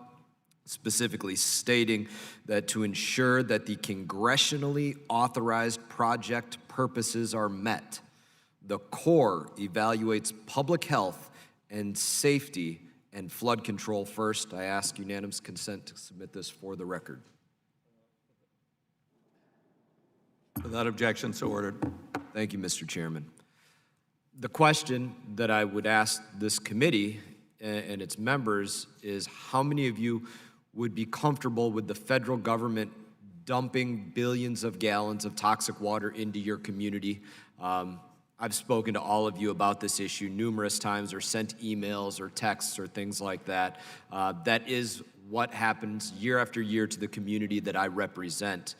specifically stating that to ensure that the congressionally authorized project purposes are met, the Corps evaluates public health and safety and flood control first. I ask unanimous consent to submit this for the record. Without objection, so ordered. Thank you, Mr. Chairman. The question that I would ask this committee and its members is how many of you would be comfortable with the federal government dumping billions of gallons of toxic water into your community? I've spoken to all of you about this issue numerous times or sent emails or texts or things like that. That is what happens year after year to the community that I represent.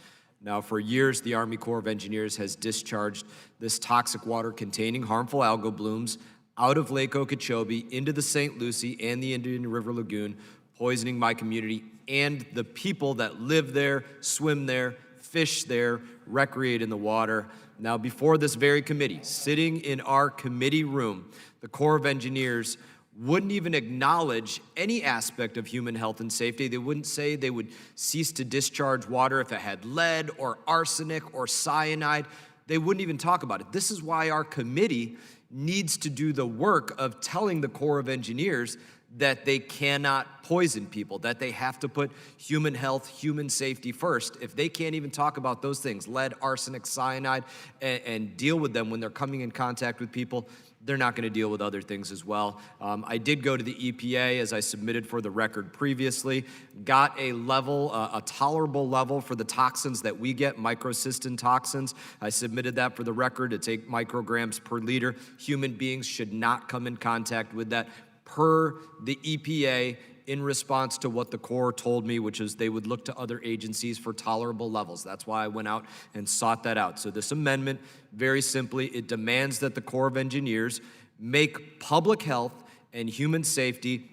Now, for years, the Army Corps of Engineers has discharged this toxic water containing harmful algal blooms out of Lake Okeechobee into the St. Lucie and the Indian River Lagoon, poisoning my community and the people that live there, swim there, fish there, recreate in the water. Now, before this very committee, sitting in our committee room, the Corps of Engineers wouldn't even acknowledge any aspect of human health and safety. They wouldn't say they would cease to discharge water if it had lead or arsenic or cyanide. They wouldn't even talk about it. This is why our committee needs to do the work of telling the Corps of Engineers that they cannot poison people, that they have to put human health, human safety first. If they can't even talk about those things, lead, arsenic, cyanide, and deal with them when they're coming in contact with people, they're not going to deal with other things as well. I did go to the EPA, as I submitted for the record previously, got a level, a tolerable level for the toxins that we get, microcystin toxins. I submitted that for the record. It's 8 micrograms per liter. Human beings should not come in contact with that, per the EPA, in response to what the Corps told me, which is they would look to other agencies for tolerable levels. That's why I went out and sought that out. So this amendment, very simply, it demands that the Corps of Engineers make public health and human safety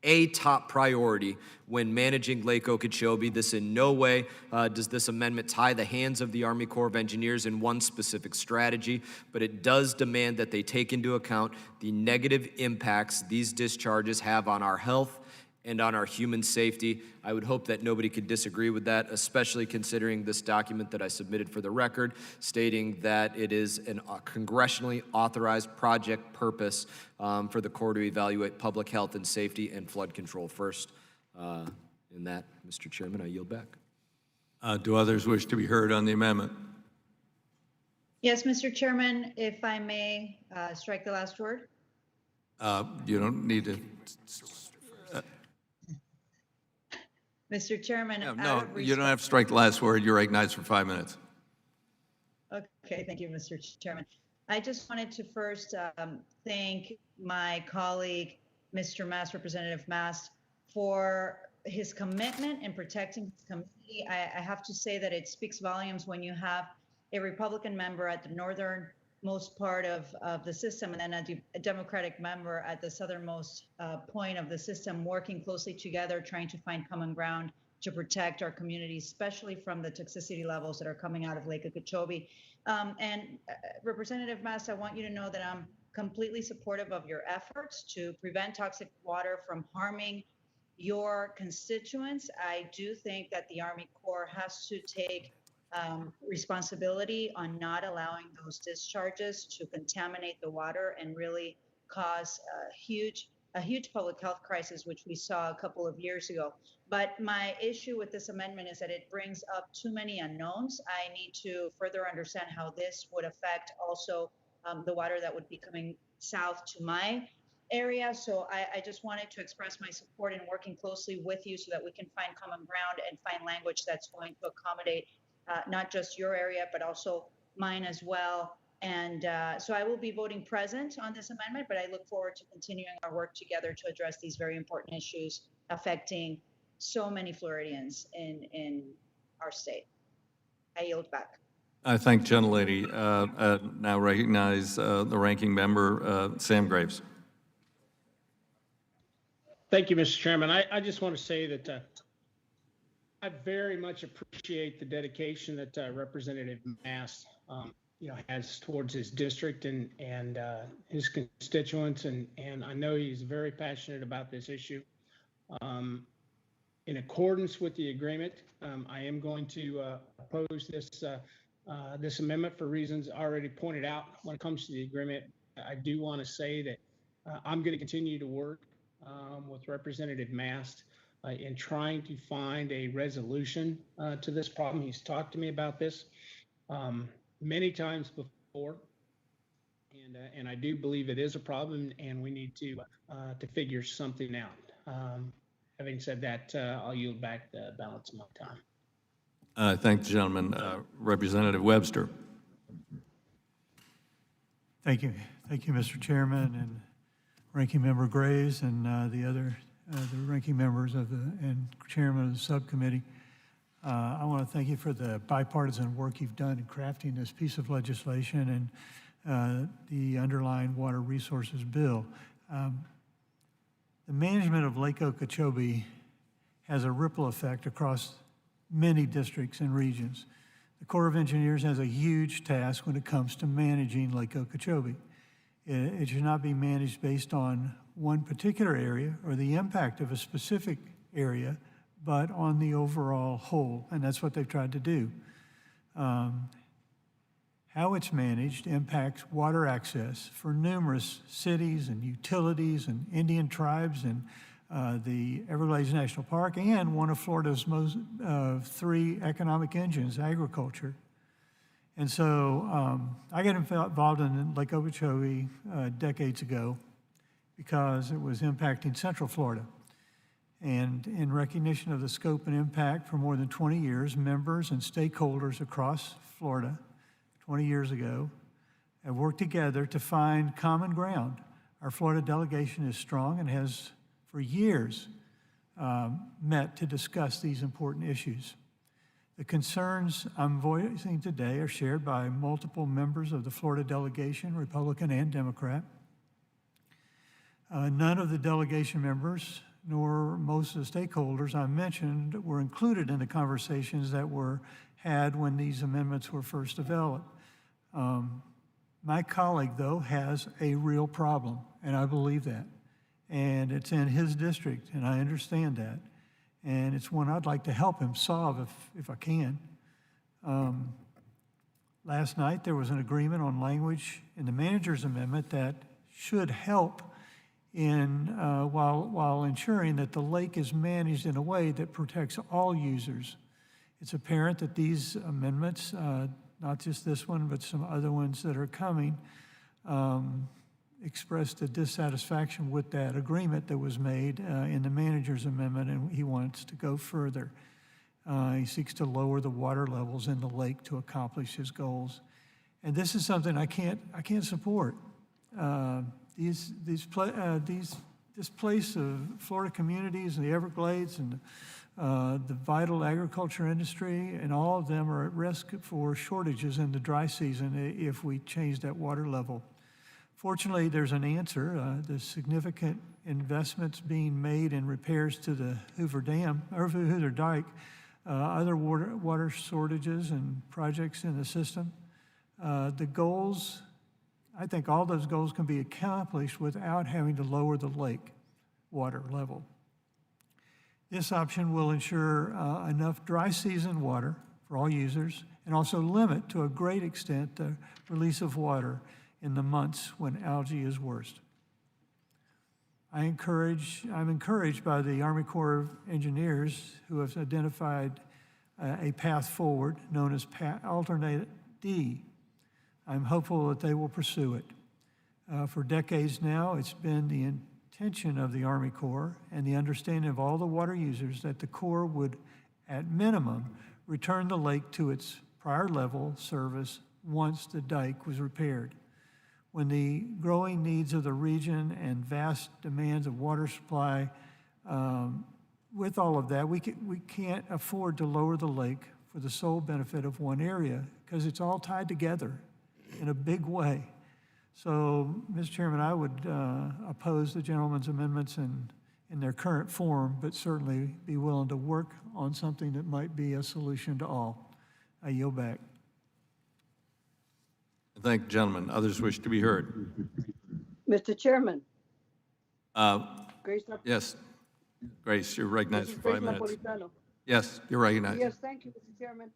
a top priority when managing Lake Okeechobee. This in no way does this amendment tie the hands of the Army Corps of Engineers in one specific strategy, but it does demand that they take into account the negative impacts these discharges have on our health and on our human safety. I would hope that nobody could disagree with that, especially considering this document that I submitted for the record, stating that it is a congressionally authorized project purpose for the Corps to evaluate public health and safety and flood control first. In that, Mr. Chairman, I yield back. Do others wish to be heard on the amendment? Yes, Mr. Chairman, if I may strike the last word. You don't need to. Mr. Chairman. No, you don't have to strike the last word. You're recognized for 5 minutes. Okay, thank you, Mr. Chairman. I just wanted to first thank my colleague, Mr. Mast, Representative Mast, for his commitment in protecting his community. I have to say that it speaks volumes when you have a Republican member at the northernmost part of the system and then a Democratic member at the southernmost point of the system working closely together, trying to find common ground to protect our communities, especially from the toxicity levels that are coming out of Lake Okeechobee. Representative Mast, I want you to know that I'm completely supportive of your efforts to prevent toxic water from harming your constituents. I do think that the Army Corps has to take responsibility on not allowing those discharges to contaminate the water and really cause huge a huge public health crisis, which we saw a couple of years ago. But my issue with this amendment is that it brings up too many unknowns. I need to further understand how this would affect also the water that would be coming south to my area. So I just wanted to express my support in working closely with you so that we can find common ground and find language that's going to accommodate not just your area, but also mine as well. And so I will be voting present on this amendment, but I look forward to continuing our work together to address these very important issues affecting so many Floridians in our state. I yield back. I thank gentlelady. Now recognize the ranking member, Sam Graves. Thank you, Mr. Chairman. I just want to say that I very much appreciate the dedication that Representative Mast has towards his district and his constituents, and I know he's very passionate about this issue. In accordance with the agreement, I am going to oppose this amendment for reasons already pointed out. When it comes to the agreement, I do want to say that I'm going to continue to work with Representative Mast in trying to find a resolution to this problem. He's talked to me about this many times before, and I do believe it is a problem, and we need to figure something out. Having said that, I'll yield back the balance of my time. I thank the gentleman. Representative Webster. Thank you, Mr. Chairman, and Ranking Member Graves, and the other the ranking members and chairman of the subcommittee. I want to thank you for the bipartisan work you've done in crafting this piece of legislation and the underlying water resources bill. The management of Lake Okeechobee has a ripple effect across many districts and regions. The Corps of Engineers has a huge task when it comes to managing Lake Okeechobee. It should not be managed based on one particular area or the impact of a specific area, but on the overall whole, and that's what they've tried to do. How it's managed impacts water access for numerous cities and utilities and Indian tribes and the Everglades National Park and one of Florida's most three economic engines, agriculture. And so I got involved in Lake Okeechobee decades ago because it was impacting Central Florida. And in recognition of the scope and impact for more than 20 years, members and stakeholders across Florida 20 years ago have worked together to find common ground. Our Florida delegation is strong and has for years met to discuss these important issues. The concerns I'm voicing today are shared by multiple members of the Florida delegation, Republican and Democrat. None of the delegation members nor most of the stakeholders I mentioned were included in the conversations that were had when these amendments were first developed. My colleague, though, has a real problem, and I believe that. And it's in his district, and I understand that. And it's one I'd like to help him solve if I can. Last night, there was an agreement on language in the manager's amendment that should help in while ensuring that the lake is managed in a way that protects all users. It's apparent that these amendments, not just this one, but some other ones that are coming, expressed a dissatisfaction with that agreement that was made in the manager's amendment, and he wants to go further. He seeks to lower the water levels in the lake to accomplish his goals. And this is something I can't support. This place of Florida communities and the Everglades and the vital agriculture industry, and all of them are at risk for shortages in the dry season if we change that water level. Fortunately, there's an answer. There's significant investments being made in repairs to the Hoover Dam, or Hoover Dike, other water shortages and projects in the system. The goals, I think all those goals can be accomplished without having to lower the lake water level. This option will ensure enough dry season water for all users and also limit to a great extent the release of water in the months when algae is worst. I'm encouraged by the Army Corps of Engineers who have identified a path forward known as Alternate D. I'm hopeful that they will pursue it. For decades now, it's been the intention of the Army Corps and the understanding of all the water users that the Corps would, at minimum, return the lake to its prior level service once the dike was repaired. When the growing needs of the region and vast demands of water supply, with all of that, we can't afford to lower the lake for the sole benefit of one area because it's all tied together in a big way. So, Mr. Chairman, I would oppose the gentleman's amendments in their current form, but certainly be willing to work on something that might be a solution to all. I yield back. Thank you, gentlemen. Others wish to be heard. Mr. Chairman. Grace. Yes. Grace, you're recognized for 5 minutes. Napolitano. Yes, you're recognized. Yes, thank you, Mr. Chairman.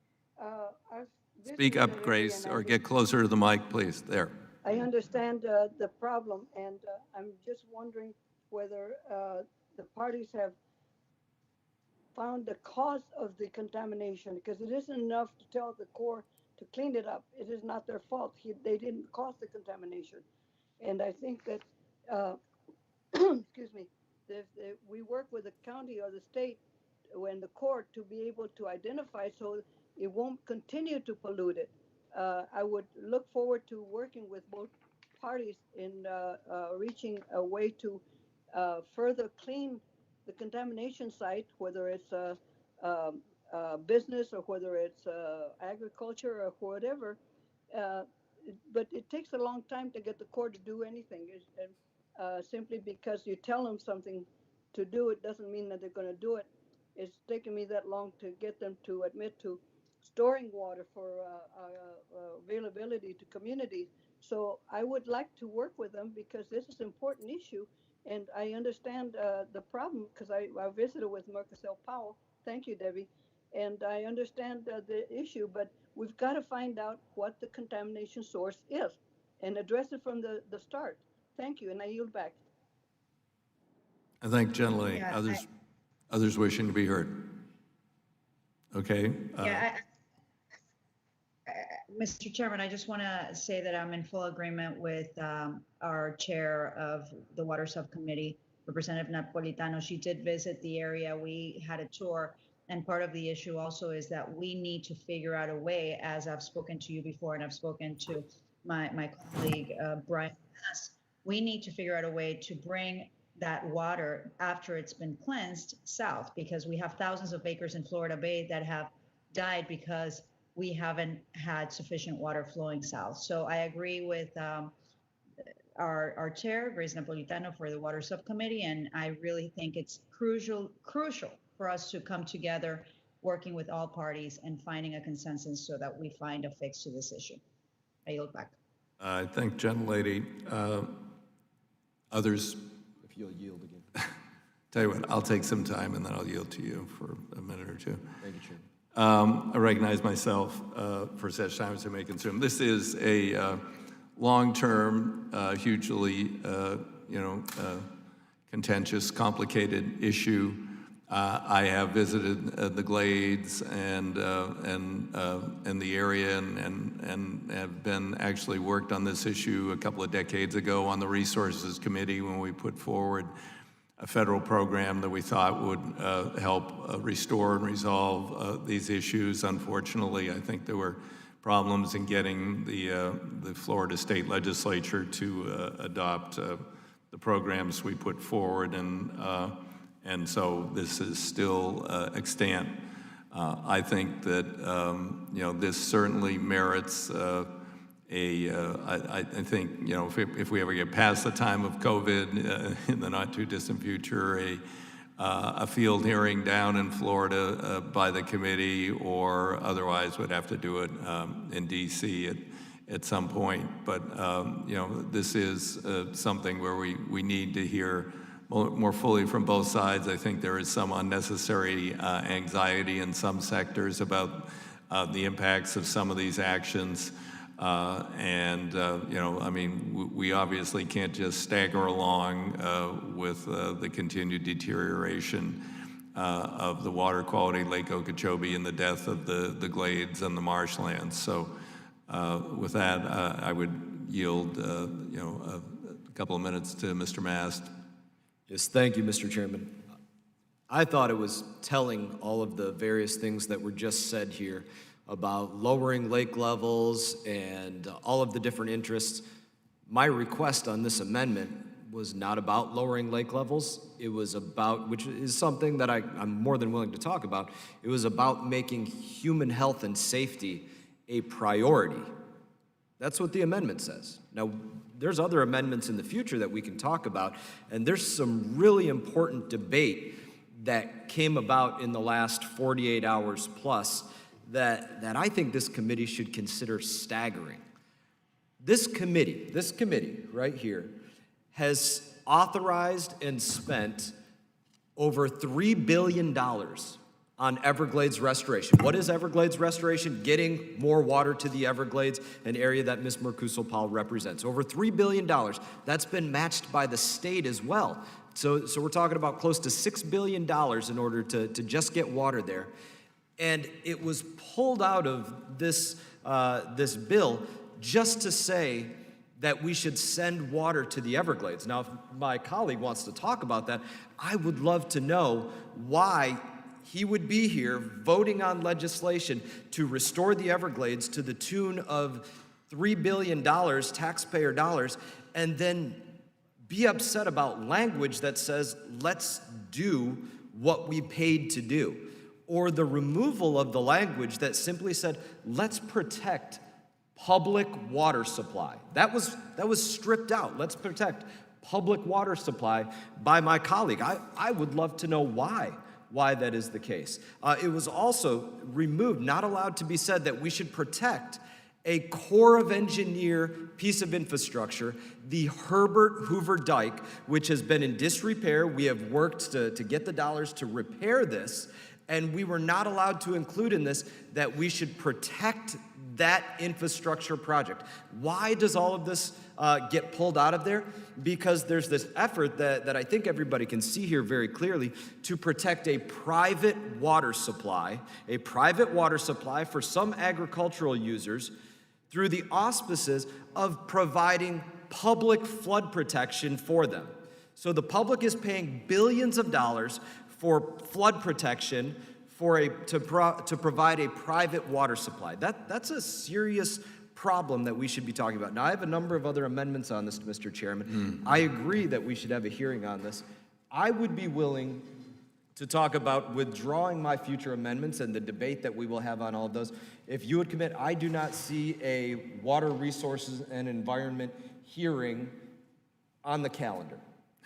Speak up, Grace, or get closer to the mic, please. There. I understand the problem, and I'm just wondering whether the parties have found the cause of the contamination, because it isn't enough to tell the Corps to clean it up. It is not their fault. They didn't cause the contamination. And I think that, excuse me, we work with the county or the state and the court to be able to identify so it won't continue to pollute it. I would look forward to working with both parties in reaching a way to further clean the contamination site, whether it's business or whether it's agriculture or whatever. But it takes a long time to get the court to do anything. Simply because you tell them something to do, it doesn't mean that they're going to do it. It's taken me that long to get them to admit to storing water for availability to communities. So I would like to work with them because this is an important issue. And I understand the problem because I visited with Marcus L. Powell. Thank you, Debbie. And I understand the issue, but we've got to find out what the contamination source is and address it from the start. Thank you, and I yield back. I thank generally others wishing to be heard. Okay. Mr. Chairman, I just want to say that I'm in full agreement with our chair of the Water Subcommittee, Representative Napolitano. She did visit the area. We had a tour. And part of the issue also is that we need to figure out a way, as I've spoken to you before and I've spoken to my colleague, Brian Hess, we need to figure out a way to bring that water after it's been cleansed south, because we have thousands of acres in Florida Bay that have died because we haven't had sufficient water flowing south. So I agree with our chair, Grace Napolitano, for the Water Subcommittee, and I really think it's crucial for us to come together, working with all parties and finding a consensus so that we find a fix to this issue. I yield back. I thank gentlelady. Others? If you'll yield again. Tell you what, I'll take some time and then I'll yield to you for a minute or two. Thank you, Chair. I recognize myself for such time as I may consume. This is a long-term, hugely, contentious, complicated issue. I have visited the Glades and the area and have been actually worked on this issue a couple of decades ago on the Resources Committee when we put forward a federal program that we thought would help restore and resolve these issues. Unfortunately, I think there were problems in getting the Florida State Legislature to adopt the programs we put forward, and so this is still extant. I think that this certainly merits I think if we ever get past the time of COVID in the not too distant future, a field hearing down in Florida by the committee, or otherwise would have to do it in DC at some point. But this is something where we need to hear more fully from both sides. I think there is some unnecessary anxiety in some sectors about the impacts of some of these actions. I mean, we obviously can't just stagger along with the continued deterioration of the water quality, Lake Okeechobee, and the death of the glades and the marshlands. So with that, I would yield, a couple of minutes to Mr. Mast. Yes, thank you, Mr. Chairman. I thought it was telling all of the various things that were just said here about lowering lake levels and all of the different interests. My request on this amendment was not about lowering lake levels. It was about, which is something that I'm more than willing to talk about, it was about making human health and safety a priority. That's what the amendment says. Now, there's other amendments in the future that we can talk about, and there's some really important debate that came about in the last 48 hours plus that I think this committee should consider staggering. This committee right here has authorized and spent over $3 billion on Everglades restoration. What is Everglades restoration? Getting more water to the Everglades, an area that Ms. Mercuso-Powell represents. Over $3 billion. That's been matched by the state as well. So we're talking about close to $6 billion in order to just get water there. And it was pulled out of this bill just to say that we should send water to the Everglades. Now, if my colleague wants to talk about that, I would love to know why he would be here voting on legislation to restore the Everglades to the tune of $3 billion, taxpayer dollars, and then be upset about language that says, let's do what we paid to do. Or the removal of the language that simply said, let's protect public water supply. That was stripped out. Let's protect public water supply by my colleague. I would love to know why that is the case. It was also removed, not allowed to be said that we should protect a Corps of Engineer piece of infrastructure, the Herbert Hoover Dike, which has been in disrepair. We have worked to get the dollars to repair this, and we were not allowed to include in this that we should protect that infrastructure project. Why does all of this get pulled out of there? Because there's this effort that I think everybody can see here very clearly to protect a private water supply for some agricultural users through the auspices of providing public flood protection for them. So the public is paying billions of dollars for flood protection to provide a private water supply. That's a serious problem that we should be talking about. Now, I have a number of other amendments on this, Mr. Chairman. I agree that we should have a hearing on this. I would be willing to talk about withdrawing my future amendments and the debate that we will have on all of those. If you would commit, I do not see a water resources and environment hearing on the calendar.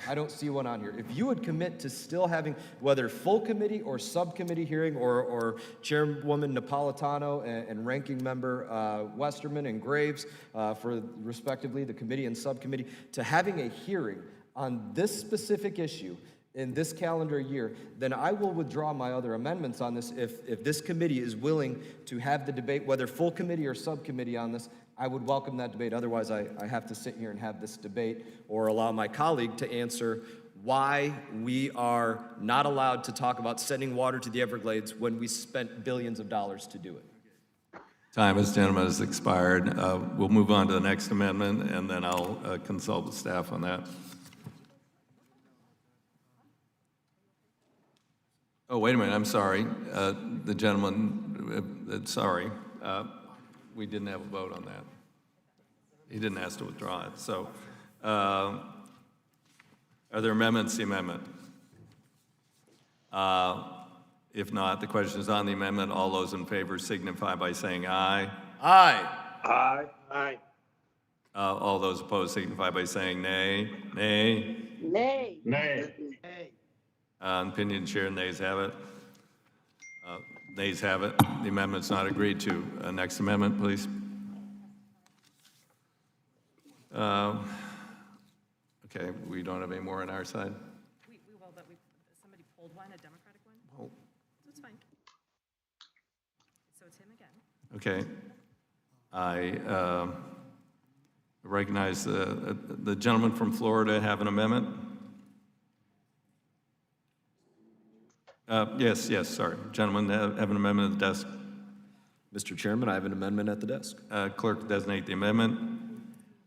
I don't see one on here. If you would commit to still having, whether full committee or subcommittee hearing, or Chairwoman Napolitano and Ranking Member Westerman and Graves, for respectively the committee and subcommittee, to having a hearing on this specific issue in this calendar year, then I will withdraw my other amendments on this. If this committee is willing to have the debate, whether full committee or subcommittee on this, I would welcome that debate. Otherwise, I have to sit here and have this debate or allow my colleague to answer why we are not allowed to talk about sending water to the Everglades when we spent billions of dollars to do it. Time, as gentleman, has expired. We'll move on to the next amendment, and then I'll consult with staff on that. Oh, wait a minute, I'm sorry. The gentleman, sorry. We didn't have a vote on that. He didn't ask to withdraw it. So are there amendments to the amendment? If not, the question is on the amendment. All those in favor signify by saying aye. Aye. Aye. Aye. All those opposed signify by saying nay. Nay. Nay. Nay. Opinion chair, nays have it. Nays have it. The amendment's not agreed to. Next amendment, please. Okay, we don't have any more on our side. We will, but somebody pulled one, a Democratic one. Oh. That's fine. So it's him again. Okay. I recognize the gentleman from Florida have an amendment. Yes, sorry. Gentlemen have an amendment at the desk. Mr. Chairman, I have an amendment at the desk. Clerk, designate the amendment.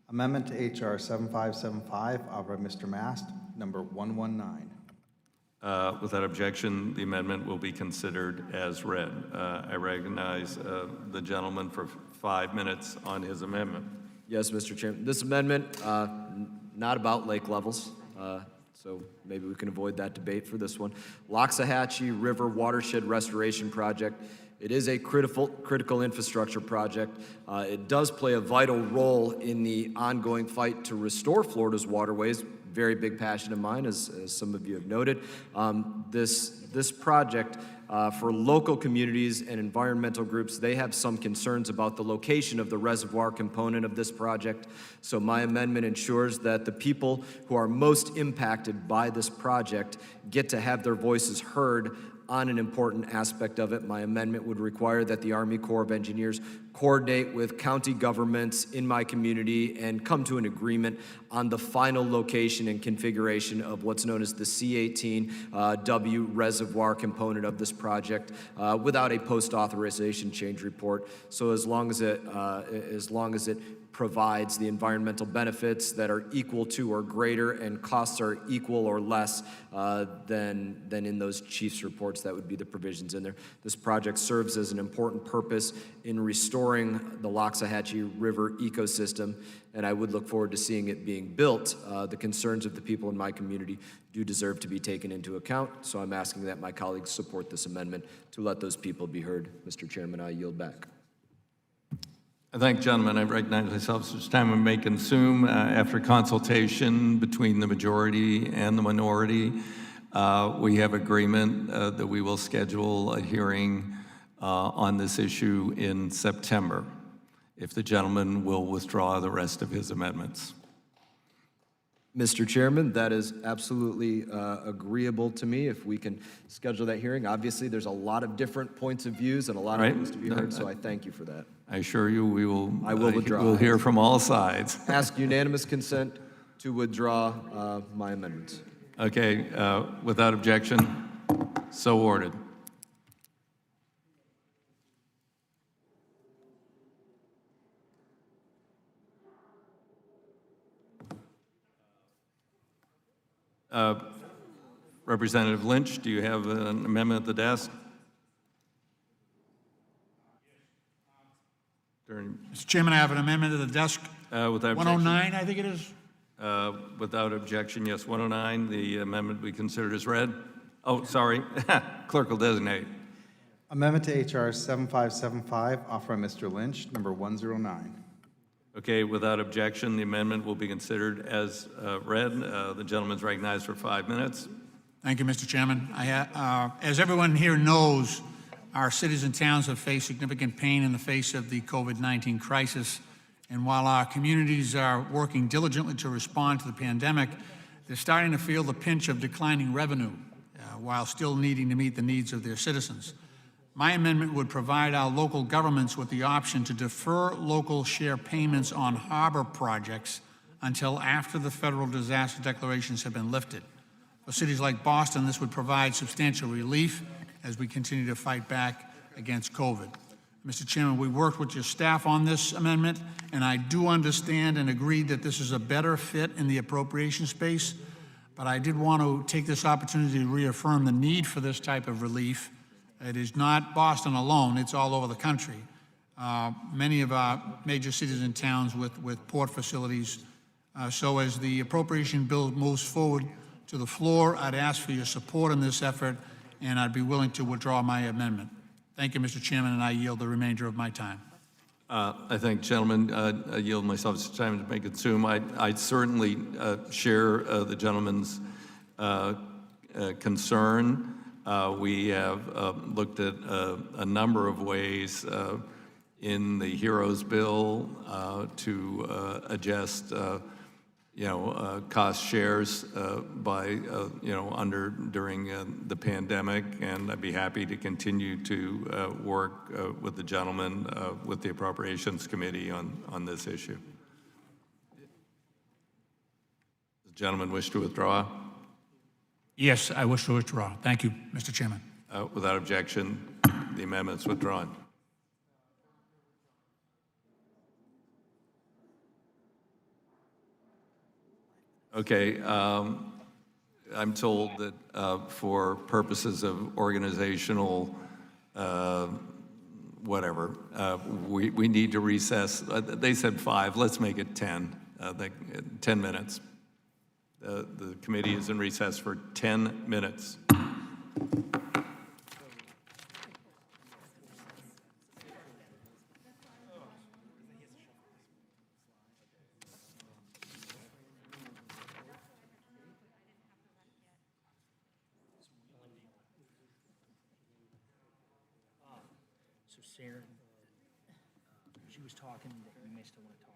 Amendment to H.R. 7575, offered by Mr. Mast, number 119. Without objection, the amendment will be considered as read. I recognize the gentleman for 5 minutes on his amendment. Yes, Mr. Chairman. This amendment, not about lake levels, so maybe we can avoid that debate for this one. Loxahatchee River Watershed Restoration Project. It is a critical infrastructure project. It does play a vital role in the ongoing fight to restore Florida's waterways. Very big passion of mine, as some of you have noted. This project, for local communities and environmental groups, they have some concerns about the location of the reservoir component of this project. So my amendment ensures that the people who are most impacted by this project get to have their voices heard on an important aspect of it. My amendment would require that the Army Corps of Engineers coordinate with county governments in my community and come to an agreement on the final location and configuration of what's known as the C-18W reservoir component of this project without a post-authorization change report. So as long as it provides the environmental benefits that are equal to or greater and costs are equal or less than in those chiefs reports, that would be the provisions in there. This project serves as an important purpose in restoring the Loxahatchee River ecosystem, and I would look forward to seeing it being built. The concerns of the people in my community do deserve to be taken into account, so I'm asking that my colleagues support this amendment to let those people be heard. Mr. Chairman, I yield back. I thank gentlemen. I recognize myself as time I may consume. After consultation between the majority and the minority, we have agreement that we will schedule a hearing on this issue in September, if the gentleman will withdraw the rest of his amendments. Mr. Chairman, that is absolutely agreeable to me if we can schedule that hearing. Obviously, there's a lot of different points of views and a lot of things to be heard, so I thank you for that. I assure you we will. I will withdraw. We'll hear from all sides. Ask unanimous consent to withdraw my amendments. Okay, without objection, so ordered. Representative Lynch, do you have an amendment at the desk? Mr. Chairman, I have an amendment at the desk. Without 109, I think it is. Without objection, yes, 109, the amendment we considered as read. Oh, sorry, clerk will designate. Amendment to H.R. 7575, offered by Mr. Lynch, number 109. Okay, without objection, the amendment will be considered as read. The gentleman's recognized for 5 minutes. Thank you, Mr. Chairman. As everyone here knows, our cities and towns have faced significant pain in the face of the COVID-19 crisis. And while our communities are working diligently to respond to the pandemic, they're starting to feel the pinch of declining revenue while still needing to meet the needs of their citizens. My amendment would provide our local governments with the option to defer local share payments on harbor projects until after the federal disaster declarations have been lifted. For cities like Boston, this would provide substantial relief as we continue to fight back against COVID. Mr. Chairman, we worked with your staff on this amendment, and I do understand and agree that this is a better fit in the appropriation space, but I did want to take this opportunity to reaffirm the need for this type of relief. It is not Boston alone, it's all over the country. Many of our major cities and towns with port facilities. So as the appropriation bill moves forward to the floor, I'd ask for your support in this effort, and I'd be willing to withdraw my amendment. Thank you, Mr. Chairman, and I yield the remainder of my time. I thank gentlemen. I yield myself some time to may consume. I certainly share the gentleman's concern. We have looked at a number of ways in the HEROES bill to adjust cost shares during the pandemic, and I'd be happy to continue to work with the gentleman with the Appropriations Committee on this issue. Does the gentleman wish to withdraw? Yes, I wish to withdraw. Thank you, Mr. Chairman. Without objection, the amendment's withdrawn. Okay, I'm told that for purposes of organizational whatever, we need to recess. They said 5, let's make it 10, 10 minutes. The committee is in recess for 10 minutes. So Sarah, she was talking, you may still want to talk.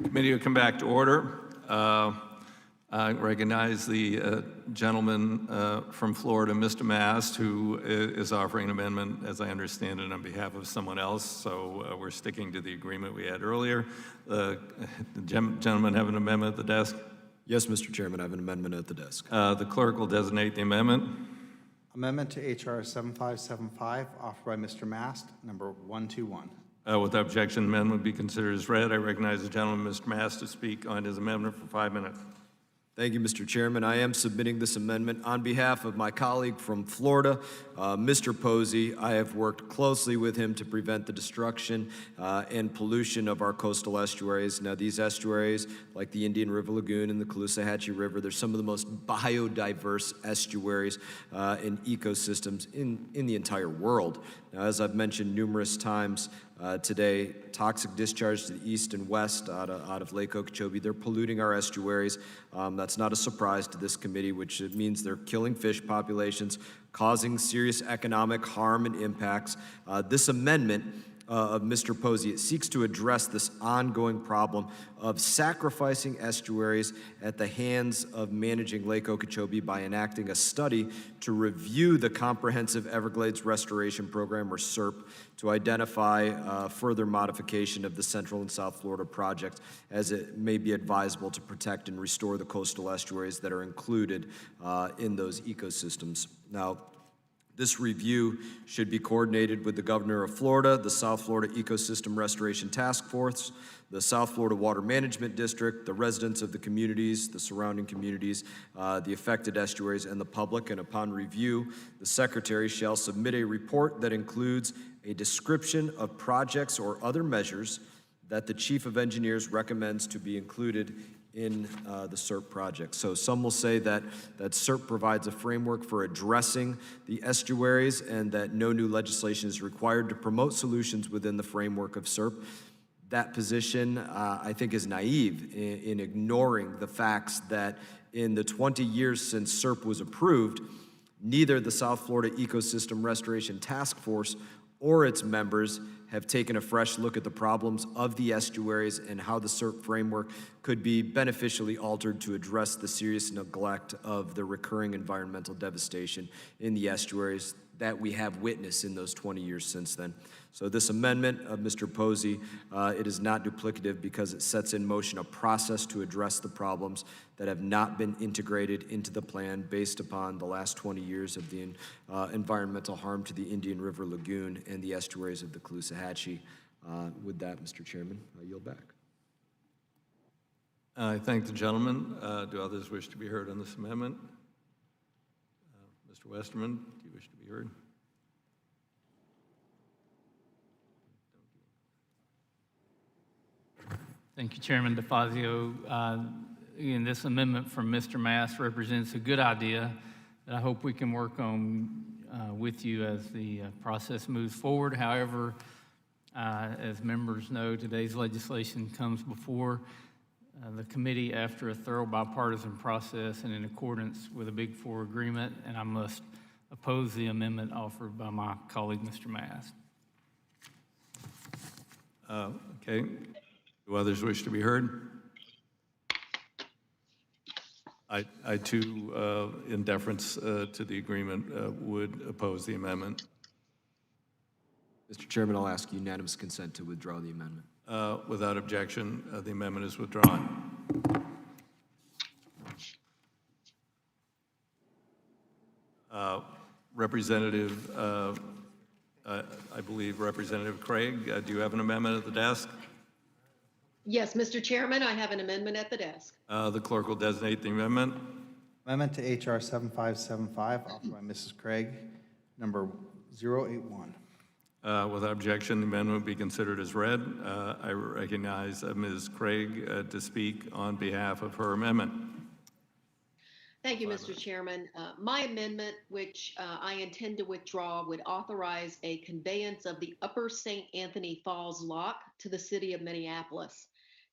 Committee will come back to order. I recognize the gentleman from Florida, Mr. Mast, who is offering an amendment, as I understand it, on behalf of someone else. So we're sticking to the agreement we had earlier. The gentleman have an amendment at the desk? Yes, Mr. Chairman, I have an amendment at the desk. The clerk will designate the amendment. Amendment to H.R. 7575, offered by Mr. Mast, number 121. Without objection, the amendment will be considered as read. I recognize the gentleman, Mr. Mast, to speak on his amendment for 5 minutes. Thank you, Mr. Chairman. I am submitting this amendment on behalf of my colleague from Florida, Mr. Posey. I have worked closely with him to prevent the destruction and pollution of our coastal estuaries. Now, these estuaries, like the Indian River Lagoon and the Caloosahatchee River, they're some of the most biodiverse estuaries and ecosystems in the entire world. Now, as I've mentioned numerous times today, toxic discharge to the east and west out of Lake Okeechobee, they're polluting our estuaries. That's not a surprise to this committee, which means they're killing fish populations, causing serious economic harm and impacts. This amendment of Mr. Posey, it seeks to address this ongoing problem of sacrificing estuaries at the hands of managing Lake Okeechobee by enacting a study to review the Comprehensive Everglades Restoration Program, or SERP, to identify further modification of the Central and South Florida project, as it may be advisable to protect and restore the coastal estuaries that are included in those ecosystems. Now, this review should be coordinated with the Governor of Florida, the South Florida Ecosystem Restoration Task Force, the South Florida Water Management District, the residents of the communities, the surrounding communities, the affected estuaries, and the public. And upon review, the Secretary shall submit a report that includes a description of projects or other measures that the Chief of Engineers recommends to be included in the SERP project. So some will say that SERP provides a framework for addressing the estuaries and that no new legislation is required to promote solutions within the framework of SERP. That position, I think, is naive in ignoring the facts that in the 20 years since SERP was approved, neither the South Florida Ecosystem Restoration Task Force or its members have taken a fresh look at the problems of the estuaries and how the SERP framework could be beneficially altered to address the serious neglect of the recurring environmental devastation in the estuaries that we have witnessed in those 20 years since then. So this amendment of Mr. Posey, it is not duplicative because it sets in motion a process to address the problems that have not been integrated into the plan based upon the last 20 years of the environmental harm to the Indian River Lagoon and the estuaries of the Caloosahatchee. With that, Mr. Chairman, I yield back. I thank the gentleman. Do others wish to be heard on this amendment? Mr. Westerman, do you wish to be heard? Thank you, Chairman DeFazio. Again, this amendment from Mr. Mast represents a good idea that I hope we can work on with you as the process moves forward. However, as members know, today's legislation comes before the committee after a thorough bipartisan process and in accordance with a Big Four agreement, and I must oppose the amendment offered by my colleague, Mr. Mast. Okay. Do others wish to be heard? I too, in deference to the agreement, would oppose the amendment. Mr. Chairman, I'll ask unanimous consent to withdraw the amendment. Without objection, the amendment is withdrawn. Representative, I believe Representative Craig, do you have an amendment at the desk? Yes, Mr. Chairman, I have an amendment at the desk. The clerk will designate the amendment. Amendment to H.R. 7575, offered by Mrs. Craig, number 081. Without objection, the amendment will be considered as read. I recognize Ms. Craig to speak on behalf of her amendment. Thank you, Mr. Chairman. My amendment, which I intend to withdraw, would authorize a conveyance of the Upper St. Anthony Falls Lock to the city of Minneapolis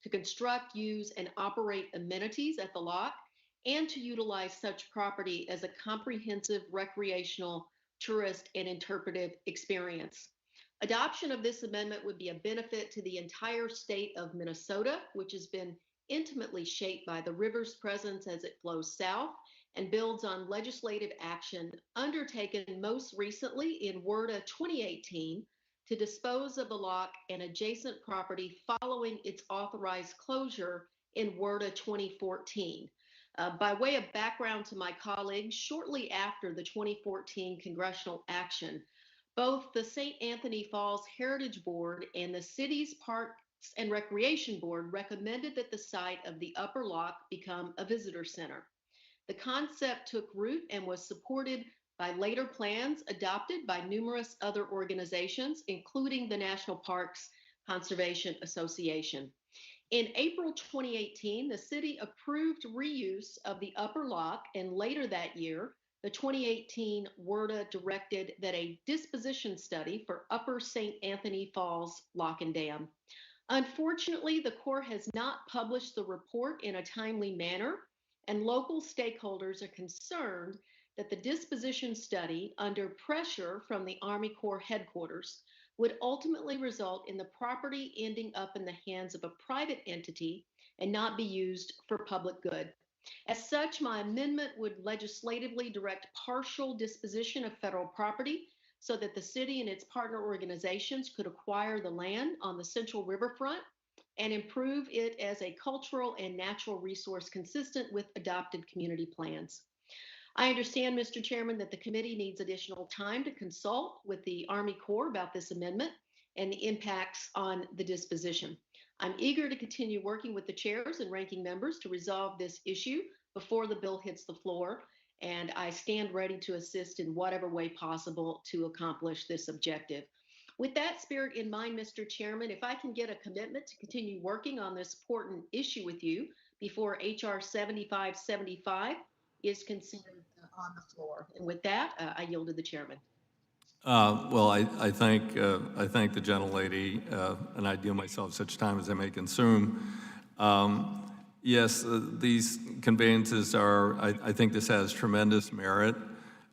to construct, use, and operate amenities at the lock and to utilize such property as a comprehensive recreational, tourist, and interpretive experience. Adoption of this amendment would be a benefit to the entire state of Minnesota, which has been intimately shaped by the river's presence as it flows south and builds on legislative action undertaken most recently in WRDA 2018 to dispose of the lock and adjacent property following its authorized closure in WRDA 2014. By way of background to my colleagues, shortly after the 2014 congressional action, both the St. Anthony Falls Heritage Board and the city's Parks and Recreation Board recommended that the site of the Upper Lock become a visitor center. The concept took root and was supported by later plans adopted by numerous other organizations, including the National Parks Conservation Association. In April 2018, the city approved reuse of the Upper Lock, and later that year, the 2018 WRDA directed that a disposition study for Upper St. Anthony Falls Lock and Dam. Unfortunately, the Corps has not published the report in a timely manner, and local stakeholders are concerned that the disposition study, under pressure from the Army Corps headquarters, would ultimately result in the property ending up in the hands of a private entity and not be used for public good. As such, my amendment would legislatively direct partial disposition of federal property so that the city and its partner organizations could acquire the land on the Central Riverfront and improve it as a cultural and natural resource consistent with adopted community plans. I understand, Mr. Chairman, that the committee needs additional time to consult with the Army Corps about this amendment and the impacts on the disposition. I'm eager to continue working with the chairs and ranking members to resolve this issue before the bill hits the floor, and I stand ready to assist in whatever way possible to accomplish this objective. With that spirit in mind, Mr. Chairman, if I can get a commitment to continue working on this important issue with you before HR 7575 is considered on the floor. And with that, I yield to the chairman. Well, I thank the gentlelady, and I deal myself such time as I may consume. Yes, these conveyances are, I think this has tremendous merit,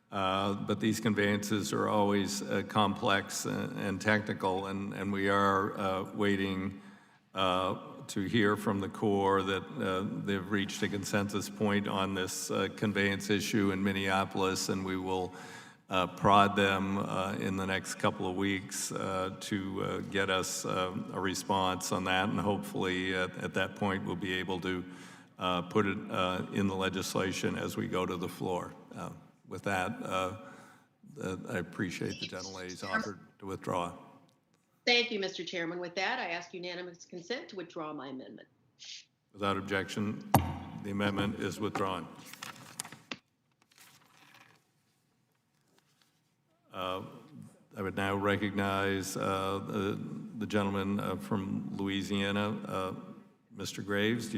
but these conveyances are always complex and technical, and we are waiting to hear from the Corps that they've reached a consensus point on this conveyance issue in Minneapolis, and we will prod them in the next couple of weeks to get us a response on that, and hopefully at that point we'll be able to put it in the legislation as we go to the floor. With that, I appreciate the gentlelady's offer to withdraw. Thank you, Mr. Chairman. With that, I ask unanimous consent to withdraw my amendment. Without objection, the amendment is withdrawn. I would now recognize the gentleman from Louisiana, Mr. Graves. Do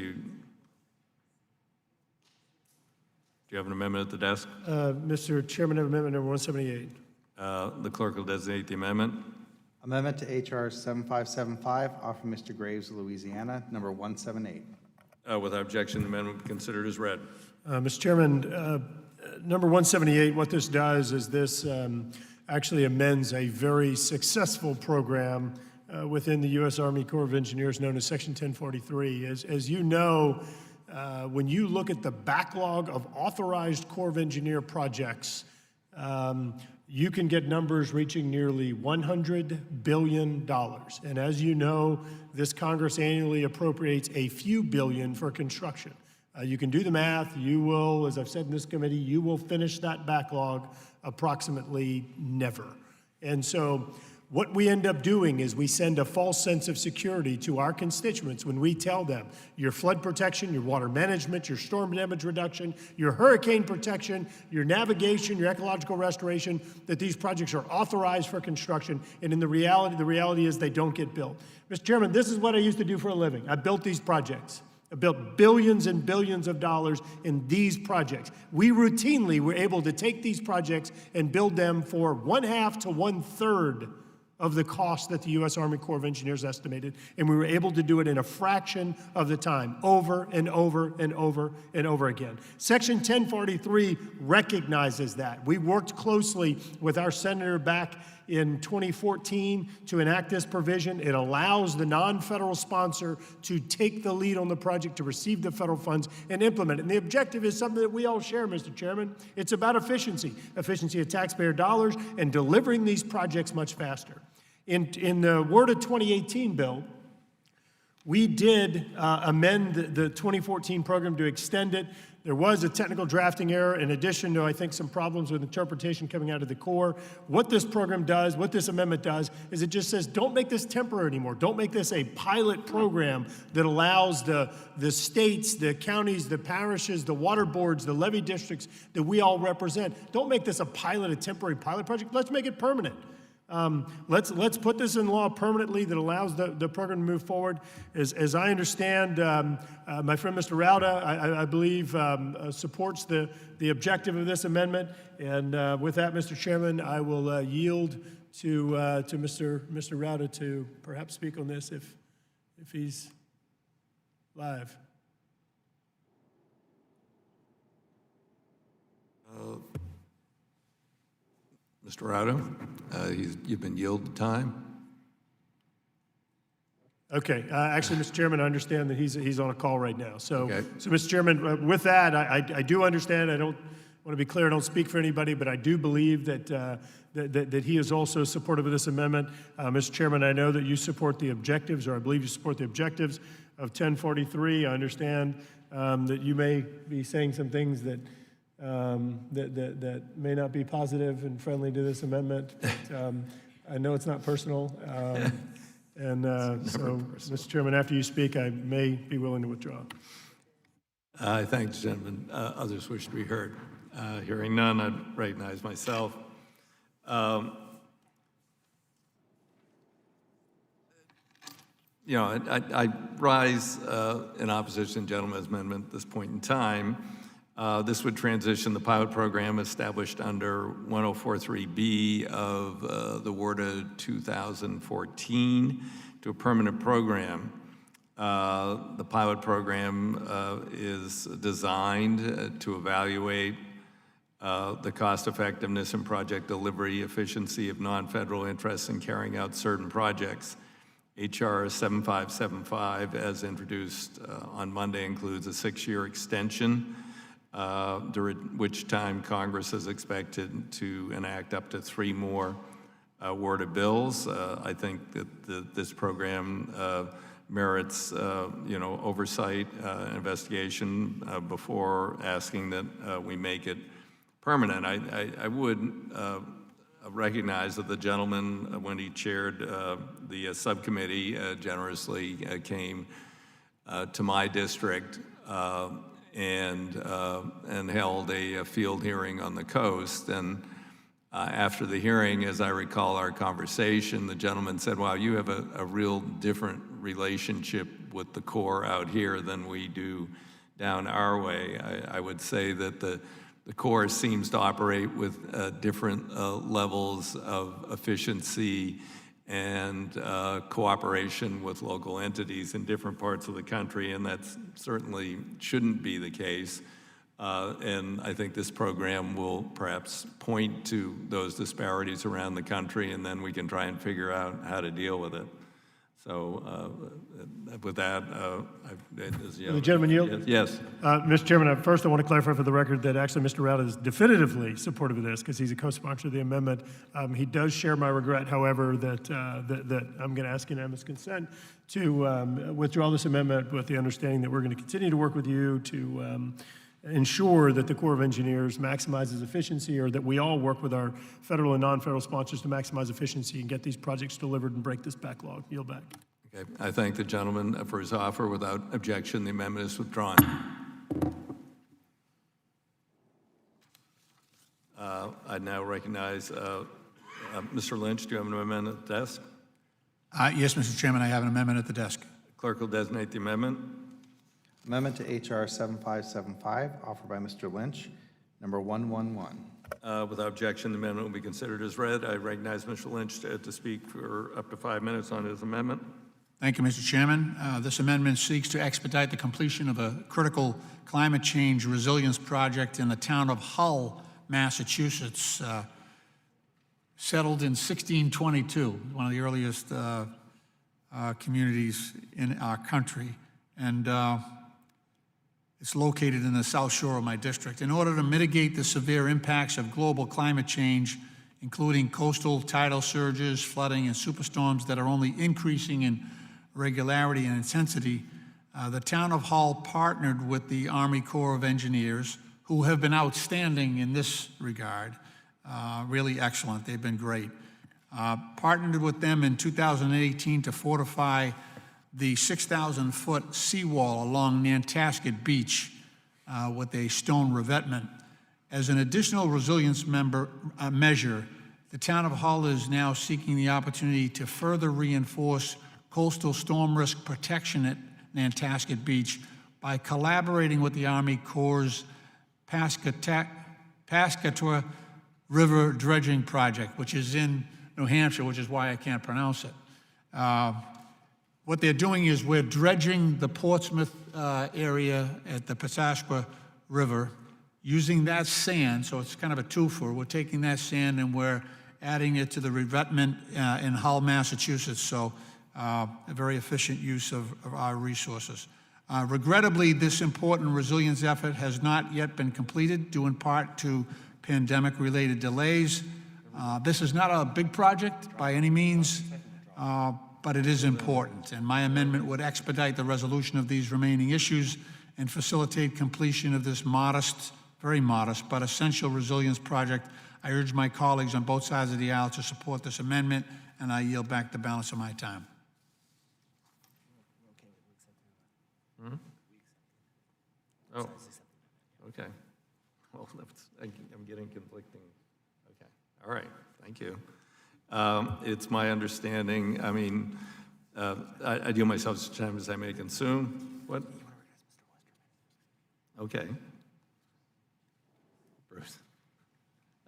you have an amendment at the desk? Mr. Chairman, I have amendment number 178. The clerk will designate the amendment. Amendment to HR 7575, offered Mr. Graves, Louisiana, number 178. Without objection, the amendment will be considered as read. Mr. Chairman, number 178, what this does is this actually amends a very successful program within the U.S. Army Corps of Engineers known as Section 1043. As you know, when you look at the backlog of authorized Corps of Engineer projects, you can get numbers reaching nearly $100 billion. And as you know, this Congress annually appropriates a few billion for construction. You can do the math. You will, as I've said in this committee, you will finish that backlog approximately never. And so what we end up doing is we send a false sense of security to our constituents when we tell them your flood protection, your water management, your storm damage reduction, your hurricane protection, your navigation, your ecological restoration, that these projects are authorized for construction, and in the reality is they don't get built. Mr. Chairman, this is what I used to do for a living. I built these projects. I built billions and billions of dollars in these projects. We routinely were able to take these projects and build them for 1/2 to 1/3 of the cost that the U.S. Army Corps of Engineers estimated, and we were able to do it in a fraction of the time, over and over and over and over again. Section 1043 recognizes that. We worked closely with our senator back in 2014 to enact this provision. It allows the non-federal sponsor to take the lead on the project, to receive the federal funds and implement it. And the objective is something that we all share, Mr. Chairman. It's about efficiency of taxpayer dollars and delivering these projects much faster. In the WRDA 2018 bill, we did amend the 2014 program to extend it. There was a technical drafting error in addition to, I think, some problems with interpretation coming out of the Corps. What this program does, what this amendment does, is it just says, don't make this temporary anymore. Don't make this a pilot program that allows the states, the counties, the parishes, the water boards, the levee districts that we all represent. Don't make this a temporary pilot project. Let's make it permanent. Let's put this in law permanently that allows the program to move forward. As I understand, my friend Mr. Rauda, I believe, supports the objective of this amendment. And with that, Mr. Chairman, I will yield to Mr. Rauda to perhaps speak on this if he's live. Mr. Rauda, you've been yielded time. Okay. Actually, Mr. Chairman, I understand that he's on a call right now. So, Mr. Chairman, with that, I do understand. I don't want to be clear. I don't speak for anybody, but I do believe that he is also supportive of this amendment. Mr. Chairman, I know that you support the objectives, or I believe you support the objectives of 1043. I understand that you may be saying some things that may not be positive and friendly to this amendment, but I know it's not personal. So, Mr. Chairman, after you speak, I may be willing to withdraw. I thank the gentleman. Others wish to be heard. Hearing none, I recognize myself. I rise in opposition to the gentleman's amendment at this point in time. This would transition the pilot program established under 1043B of the WRDA 2014 to a permanent program. The pilot program is designed to evaluate the cost effectiveness and project delivery efficiency of non-federal interests in carrying out certain projects. HR 7575, as introduced on Monday, includes a 6-year extension, during which time Congress is expected to enact up to 3 more WRDA bills. I think that this program merits, oversight, investigation before asking that we make it permanent. I would recognize that the gentleman, when he chaired the subcommittee, generously came to my district and held a field hearing on the coast. And after the hearing, as I recall our conversation, the gentleman said, wow, you have a real different relationship with the Corps out here than we do down our way. I would say that the Corps seems to operate with different levels of efficiency and cooperation with local entities in different parts of the country, and that certainly shouldn't be the case. And I think this program will perhaps point to those disparities around the country, and then we can try and figure out how to deal with it. So with that, the gentleman yield? Yes. Mr. Chairman, first I want to clarify for the record that actually Mr. Rauda is definitively supportive of this because he's a co-sponsor of the amendment. He does share my regret, however, that I'm going to ask unanimous consent to withdraw this amendment with the understanding that we're going to continue to work with you to ensure that the Corps of Engineers maximizes efficiency, or that we all work with our federal and non-federal sponsors to maximize efficiency and get these projects delivered and break this backlog. Yield back. Okay. I thank the gentleman for his offer. Without objection, the amendment is withdrawn. I now recognize Mr. Lynch. Do you have an amendment at the desk? Yes, Mr. Chairman, I have an amendment at the desk. Clerk will designate the amendment. Amendment to H.R. 7575, offered by Mr. Lynch, number 111. Without objection, the amendment will be considered as read. I recognize Mr. Lynch to speak for up to 5 minutes on his amendment. Thank you, Mr. Chairman. This amendment seeks to expedite the completion of a critical climate change resilience project in the town of Hull, Massachusetts. settled in 1622, one of the earliest communities in our country. And it's located in the south shore of my district. In order to mitigate the severe impacts of global climate change, including coastal tidal surges, flooding, and superstorms that are only increasing in regularity and intensity, the town of Hull partnered with the Army Corps of Engineers, who have been outstanding in this regard, really excellent. They've been great. Partnered with them in 2018 to fortify the 6,000-foot seawall along Nantasket Beach with a stone revetment. As an additional resilience measure, the town of Hull is now seeking the opportunity to further reinforce coastal storm risk protection at Nantasket Beach by collaborating with the Army Corps' Pascatua River Dredging Project, which is in New Hampshire, which is why I can't pronounce it. What they're doing is we're dredging the Portsmouth area at the Pascatua River using that sand, so it's kind of a twofer. We're taking that sand and we're adding it to the revetment in Hull, Massachusetts, so a very efficient use of our resources. Regrettably, this important resilience effort has not yet been completed, due in part to pandemic-related delays. This is not a big project by any means, but it is important, and my amendment would expedite the resolution of these remaining issues and facilitate completion of this modest, very modest, but essential resilience project. I urge my colleagues on both sides of the aisle to support this amendment, and I yield back the balance of my time. Oh, okay. Well, I'm getting conflicting. Okay, all right, thank you. It's my understanding, I mean, I deal myself as much time as I may consume. What? Okay. Bruce.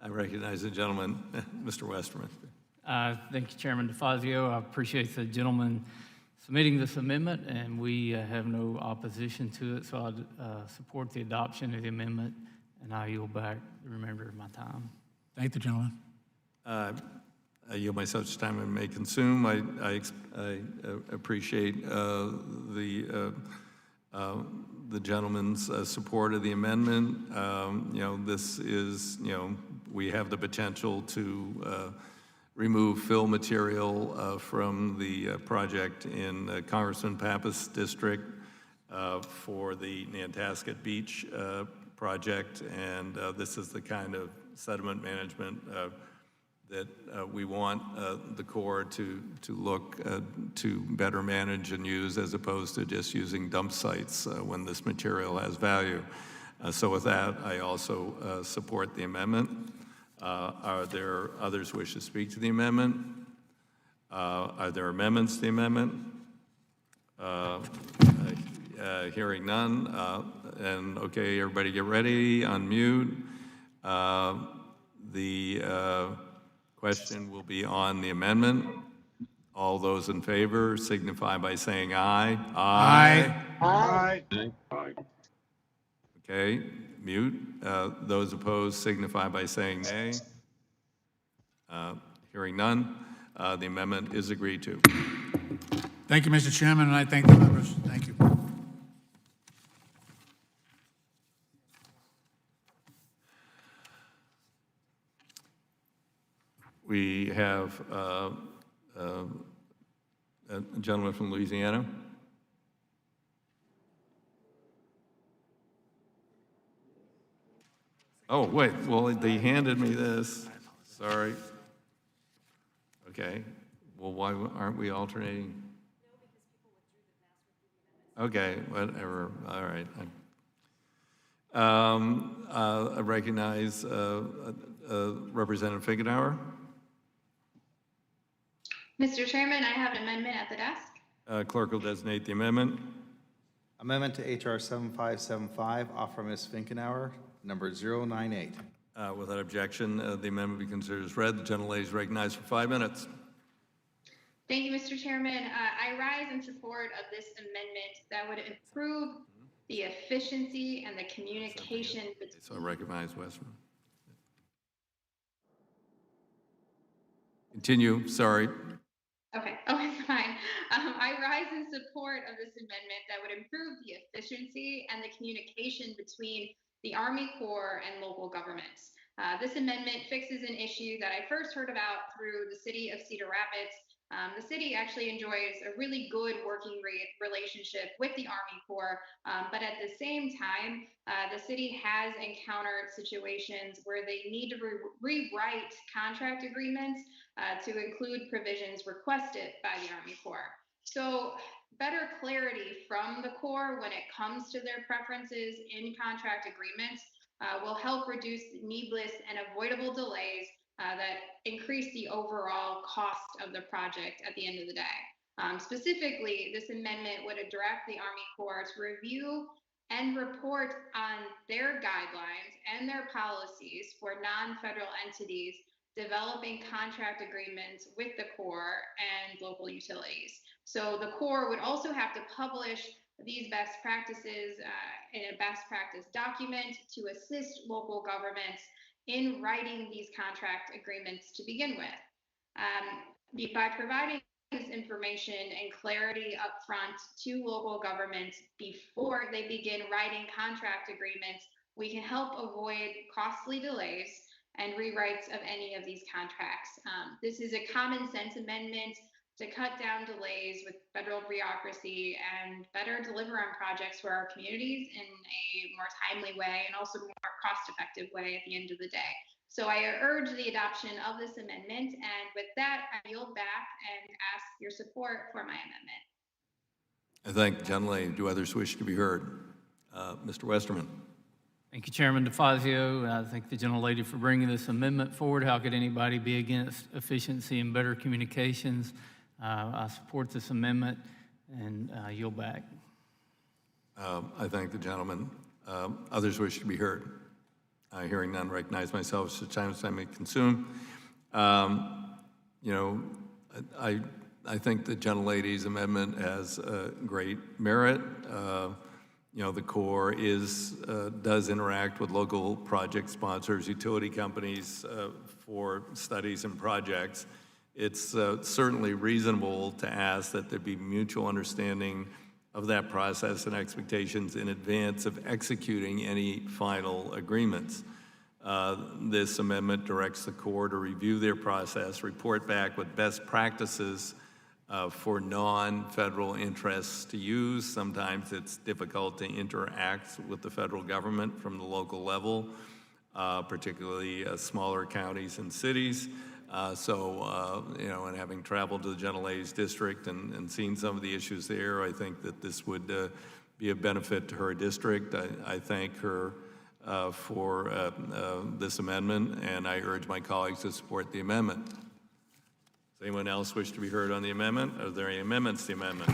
I recognize the gentleman, Mr. Westerman. Thank you, Chairman DeFazio. I appreciate the gentleman submitting this amendment, and we have no opposition to it, so I support the adoption of the amendment, and I yield back the remainder of my time. Thank the gentleman. I yield myself to time I may consume. I appreciate the gentleman's support of the amendment. You know, this is, you know, we have the potential to remove fill material from the project in Congressman Pappas' district for the Nantasket Beach project, and this is the kind of sediment management that we want the Corps to look to better manage and use, as opposed to just using dump sites when this material has value. So with that, I also support the amendment. Are there others who wish to speak to the amendment? Are there amendments to the amendment? Hearing none. And okay, everybody get ready, unmute. The question will be on the amendment. All those in favor signify by saying aye. Aye. Aye. Aye. Okay, mute. Those opposed signify by saying nay. Hearing none, the amendment is agreed to. Thank you, Mr. Chairman, and I thank the members. Thank you. We have a gentleman from Louisiana. Oh, wait, well, they handed me this. Sorry. Okay, well, why aren't we alternating? Okay, whatever, all right. I recognize Representative Finkenauer. Mr. Chairman, I have an amendment at the desk. Clerk will designate the amendment. Amendment to HR 7575, offer Ms. Finkenauer, number 098. Without objection, the amendment be considered as read. The gentlelady is recognized for 5 minutes. Thank you, Mr. Chairman. I rise in support of this amendment that would improve the efficiency and the communication between. So I recognize Westman. Continue, sorry. Okay, oh, it's fine. I rise in support of this amendment that would improve the efficiency and the communication between the Army Corps and local governments. This amendment fixes an issue that I first heard about through the city of Cedar Rapids. The city actually enjoys a really good working relationship with the Army Corps, but at the same time, the city has encountered situations where they need to rewrite contract agreements to include provisions requested by the Army Corps. So better clarity from the Corps when it comes to their preferences in contract agreements will help reduce needless and avoidable delays that increase the overall cost of the project at the end of the day. Specifically, this amendment would direct the Army Corps to review and report on their guidelines and their policies for non-federal entities developing contract agreements with the Corps and local utilities. So the Corps would also have to publish these best practices in a best practice document to assist local governments in writing these contract agreements to begin with. By providing this information and clarity up front to local governments before they begin writing contract agreements, we can help avoid costly delays and rewrites of any of these contracts. This is a common sense amendment to cut down delays with federal bureaucracy and better deliver on projects for our communities in a more timely way and also more cost-effective way at the end of the day. So I urge the adoption of this amendment, and with that, I yield back and ask your support for my amendment. I thank the gentlelady. Do others wish to be heard? Mr. Westerman. Thank you, Chairman DeFazio. I thank the gentlelady for bringing this amendment forward. How could anybody be against efficiency and better communications? I support this amendment and yield back. I thank the gentleman. Others wish to be heard? Hearing none, recognize myself as the time I may consume. You know, I think the gentlelady's amendment has great merit. You know, the Corps does interact with local project sponsors, utility companies for studies and projects. It's certainly reasonable to ask that there be mutual understanding of that process and expectations in advance of executing any final agreements. This amendment directs the Corps to review their process, report back with best practices for non-federal interests to use. Sometimes it's difficult to interact with the federal government from the local level, particularly smaller counties and cities. You know, and having traveled to the gentlelady's district and seen some of the issues there, I think that this would be a benefit to her district. I thank her for this amendment, and I urge my colleagues to support the amendment. Does anyone else wish to be heard on the amendment? Are there any amendments to the amendment?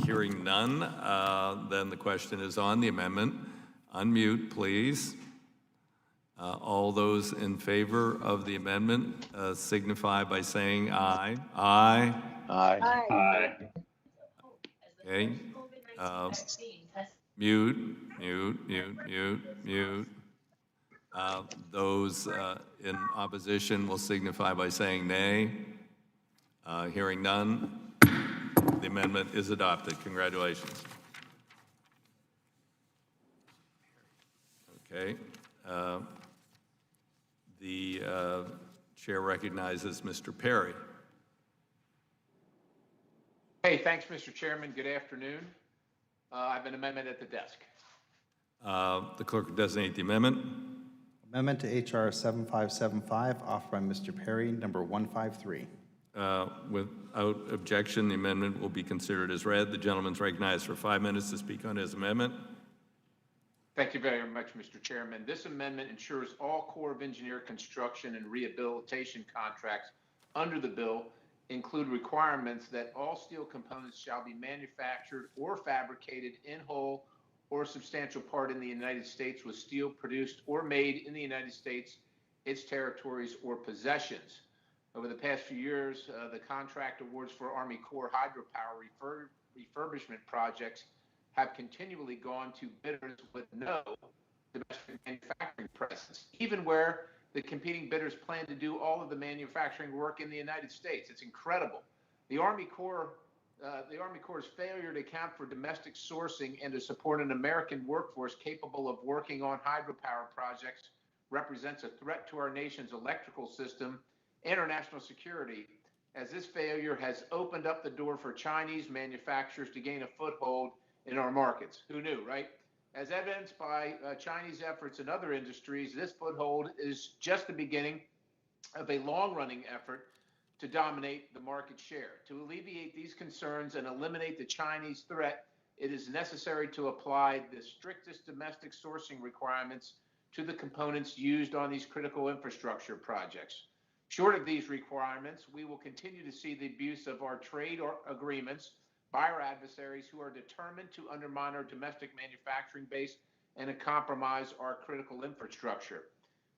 Hearing none, then the question is on the amendment. Unmute, please. All those in favor of the amendment signify by saying aye. Aye. Aye. Aye. Okay. Mute. Those in opposition will signify by saying nay. Hearing none, the amendment is adopted. Congratulations. Okay. The chair recognizes Mr. Perry. Hey, thanks, Mr. Chairman. Good afternoon. I have an amendment at the desk. The clerk will designate the amendment. Amendment to H.R. 7575, offered by Mr. Perry, number 153. Without objection, the amendment will be considered as read. The gentleman is recognized for 5 minutes to speak on his amendment. Thank you very much, Mr. Chairman. This amendment ensures all Corps of Engineer construction and rehabilitation contracts under the bill include requirements that all steel components shall be manufactured or fabricated in whole or substantial part in the United States with steel produced or made in the United States, its territories, or possessions. Over the past few years, the contract awards for Army Corps hydropower refurbishment projects have continually gone to bidders with no domestic manufacturing presence, even where the competing bidders plan to do all of the manufacturing work in the United States. It's incredible. The Army Corps' failure to account for domestic sourcing and to support an American workforce capable of working on hydropower projects represents a threat to our nation's electrical system and our national security, as this failure has opened up the door for Chinese manufacturers to gain a foothold in our markets. Who knew, right? As evidenced by Chinese efforts in other industries, this foothold is just the beginning of a long-running effort to dominate the market share. To alleviate these concerns and eliminate the Chinese threat, it is necessary to apply the strictest domestic sourcing requirements to the components used on these critical infrastructure projects. Short of these requirements, we will continue to see the abuse of our trade agreements by our adversaries who are determined to undermine our domestic manufacturing base and to compromise our critical infrastructure.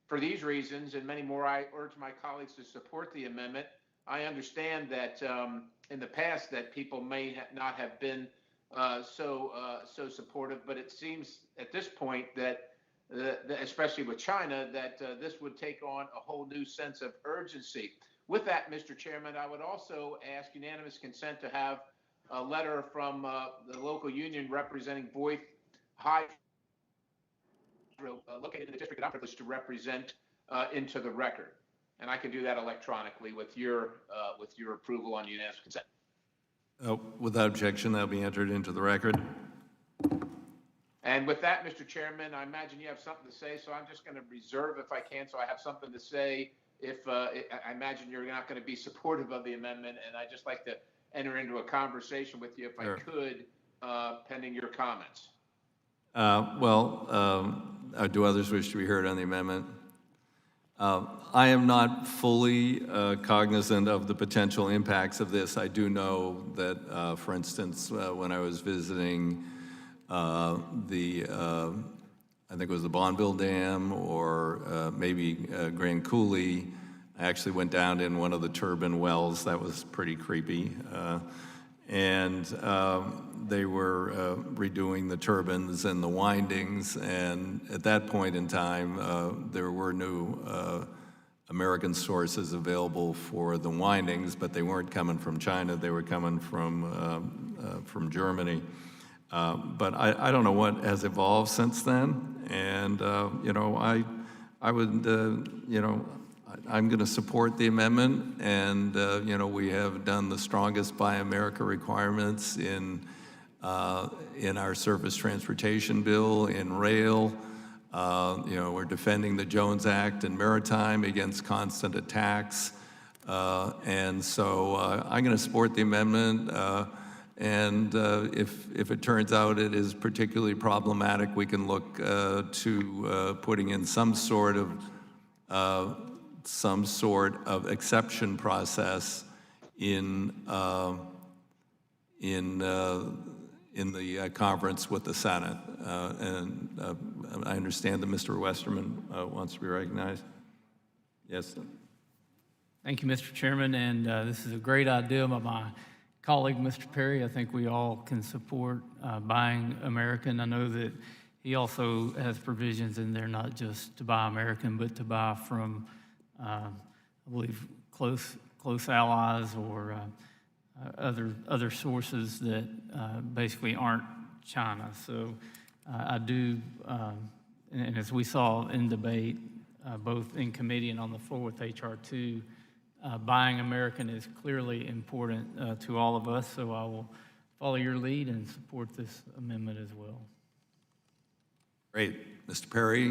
For these reasons and many more, I urge my colleagues to support the amendment. I understand that in the past that people may not have been so supportive, but it seems at this point that, especially with China, that this would take on a whole new sense of urgency. With that, Mr. Chairman, I would also ask unanimous consent to have a letter from the local union representing Boyd High, located in the district that I'm privileged to represent, into the record. And I can do that electronically with your approval on unanimous consent. Without objection, that'll be entered into the record. And with that, Mr. Chairman, I imagine you have something to say, so I'm just going to reserve, if I can, so I have something to say. If I imagine you're not going to be supportive of the amendment, and I'd just like to enter into a conversation with you, if I could, pending your comments. Do others wish to be heard on the amendment? I am not fully cognizant of the potential impacts of this. I do know that, for instance, when I was visiting I think it was the Bonneville Dam or maybe Grand Coulee, I actually went down in one of the turbine wells. That was pretty creepy. And they were redoing the turbines and the windings. And at that point in time, there were new American sources available for the windings, but they weren't coming from China. They were coming from Germany. But I don't know what has evolved since then. And, I would, I'm going to support the amendment, and we have done the strongest Buy America requirements in our surface transportation bill, in rail. We're defending the Jones Act and maritime against constant attacks, and so I'm going to support the amendment. And if it turns out it is particularly problematic, we can look to putting in some sort of exception process in the conference with the Senate. And I understand that Mr. Westerman wants to be recognized. Yes. Thank you, Mr. Chairman. And this is a great idea by my colleague, Mr. Perry. I think we all can support buying American. I know that he also has provisions in there, not just to buy American, but to buy from, I believe, close allies or other sources that basically aren't China. So I do, and as we saw in debate, both in committee and on the floor with H.R. 2, buying American is clearly important to all of us. So I will follow your lead and support this amendment as well. Great. Mr. Perry,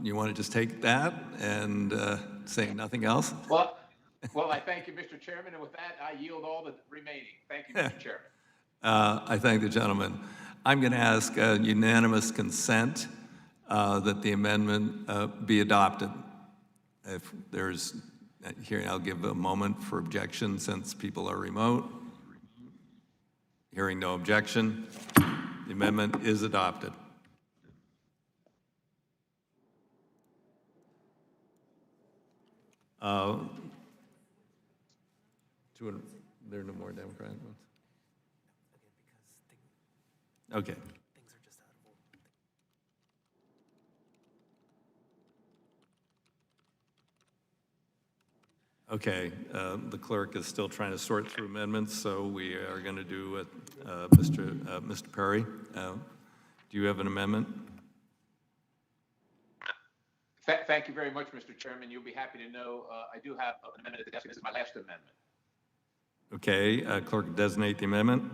you want to just take that and say nothing else? Well, I thank you, Mr. Chairman, and with that, I yield all the remaining. Thank you, Mr. Chairman. I thank the gentleman. I'm going to ask unanimous consent that the amendment be adopted. If there's here, I'll give a moment for objection since people are remote. Hearing no objection, the amendment is adopted. There are no more Democratic ones? Okay. Okay, the clerk is still trying to sort through amendments, so we are going to do it. Mr. Perry, do you have an amendment? Thank you very much, Mr. Chairman. You'll be happy to know I do have an amendment. This is my last amendment. Okay, clerk, designate the amendment.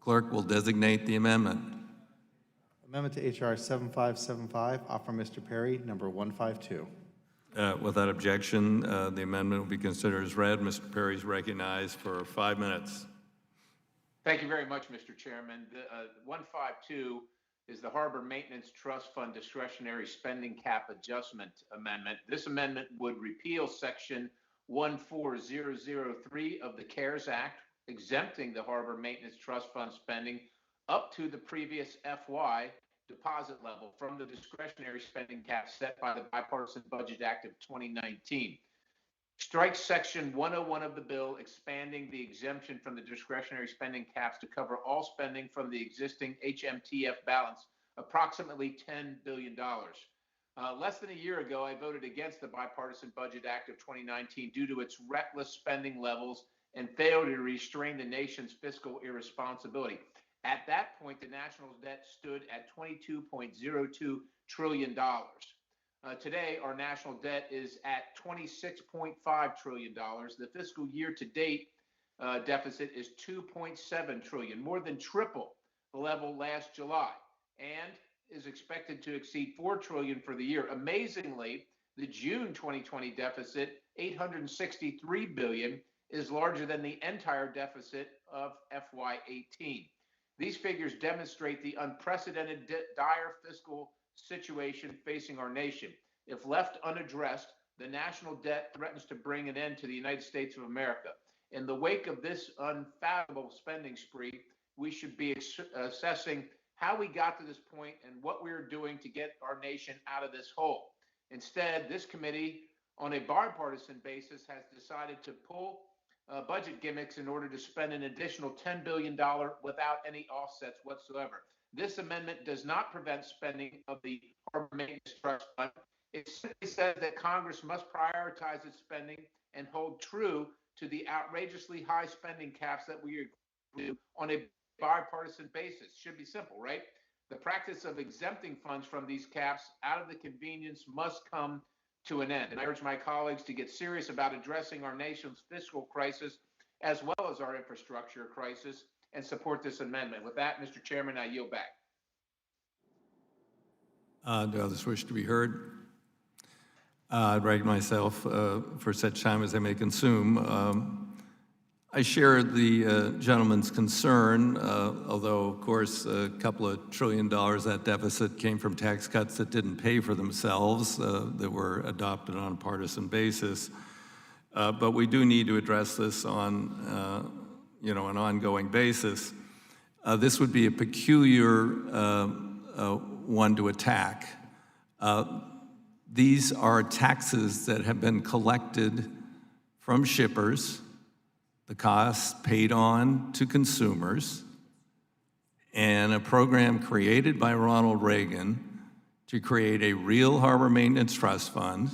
Clerk will designate the amendment. Amendment to HR 7575, offered by Mr. Perry, number 152. Without objection, the amendment will be considered as read. Mr. Perry is recognized for 5 minutes. Thank you very much, Mr. Chairman. The 152 is the Harbor Maintenance Trust Fund Discretionary Spending Cap Adjustment Amendment. This amendment would repeal Section 14003 of the CARES Act, exempting the Harbor Maintenance Trust Fund spending up to the previous FY deposit level from the discretionary spending cap set by the Bipartisan Budget Act of 2019. Strike Section 101 of the bill, expanding the exemption from the discretionary spending caps to cover all spending from the existing HMTF balance, approximately $10 billion. Less than a year ago, I voted against the Bipartisan Budget Act of 2019 due to its reckless spending levels and failure to restrain the nation's fiscal irresponsibility. At that point, the national debt stood at $22.02 trillion. Today, our national debt is at $26.5 trillion. The fiscal year to date deficit is $2.7 trillion, more than triple the level last July, and is expected to exceed $4 trillion for the year. Amazingly, the June 2020 deficit, $863 billion, is larger than the entire deficit of FY18. These figures demonstrate the unprecedented dire fiscal situation facing our nation. If left unaddressed, the national debt threatens to bring an end to the United States of America. In the wake of this unfathomable spending spree, we should be assessing how we got to this point and what we are doing to get our nation out of this hole. Instead, this committee, on a bipartisan basis, has decided to pull budget gimmicks in order to spend an additional $10 billion without any offsets whatsoever. This amendment does not prevent spending of the Harbor Maintenance Trust Fund. It simply says that Congress must prioritize its spending and hold true to the outrageously high spending caps that we agree to on a bipartisan basis. Should be simple, right? The practice of exempting funds from these caps out of the convenience must come to an end. And I urge my colleagues to get serious about addressing our nation's fiscal crisis as well as our infrastructure crisis and support this amendment. With that, Mr. Chairman, I yield back. Do others wish to be heard? I'd recognize myself for such time as I may consume. I share the gentleman's concern, although, of course, a couple of $1 trillion that deficit came from tax cuts that didn't pay for themselves, that were adopted on a partisan basis. But we do need to address this on an ongoing basis. This would be a peculiar one to attack. These are taxes that have been collected from shippers, the costs paid on to consumers, and a program created by Ronald Reagan to create a real harbor maintenance trust fund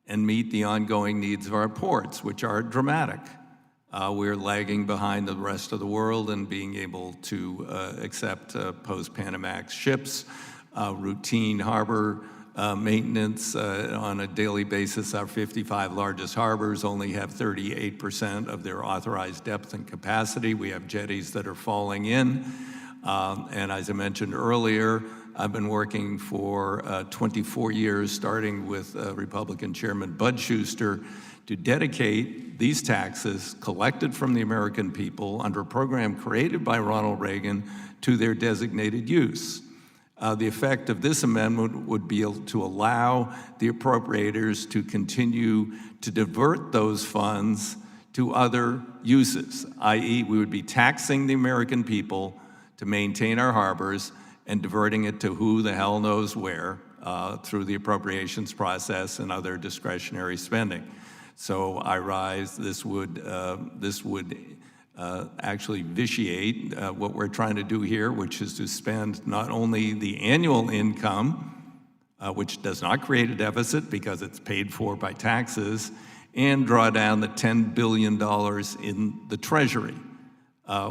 and meet the ongoing needs of our ports, which are dramatic. We're lagging behind the rest of the world in being able to accept post-Panamax ships, routine harbor maintenance on a daily basis. Our 55 largest harbors only have 38% of their authorized depth and capacity. We have jetties that are falling in. And as I mentioned earlier, I've been working for 24 years, starting with Republican Chairman Bud Schuster, to dedicate these taxes collected from the American people under a program created by Ronald Reagan to their designated use. The effect of this amendment would be to allow the appropriators to continue to divert those funds to other uses, i.e., we would be taxing the American people to maintain our harbors and diverting it to who the hell knows where through the appropriations process and other discretionary spending. So I rise, this would actually vitiate what we're trying to do here, which is to spend not only the annual income, which does not create a deficit because it's paid for by taxes, and draw down the $10 billion in the Treasury,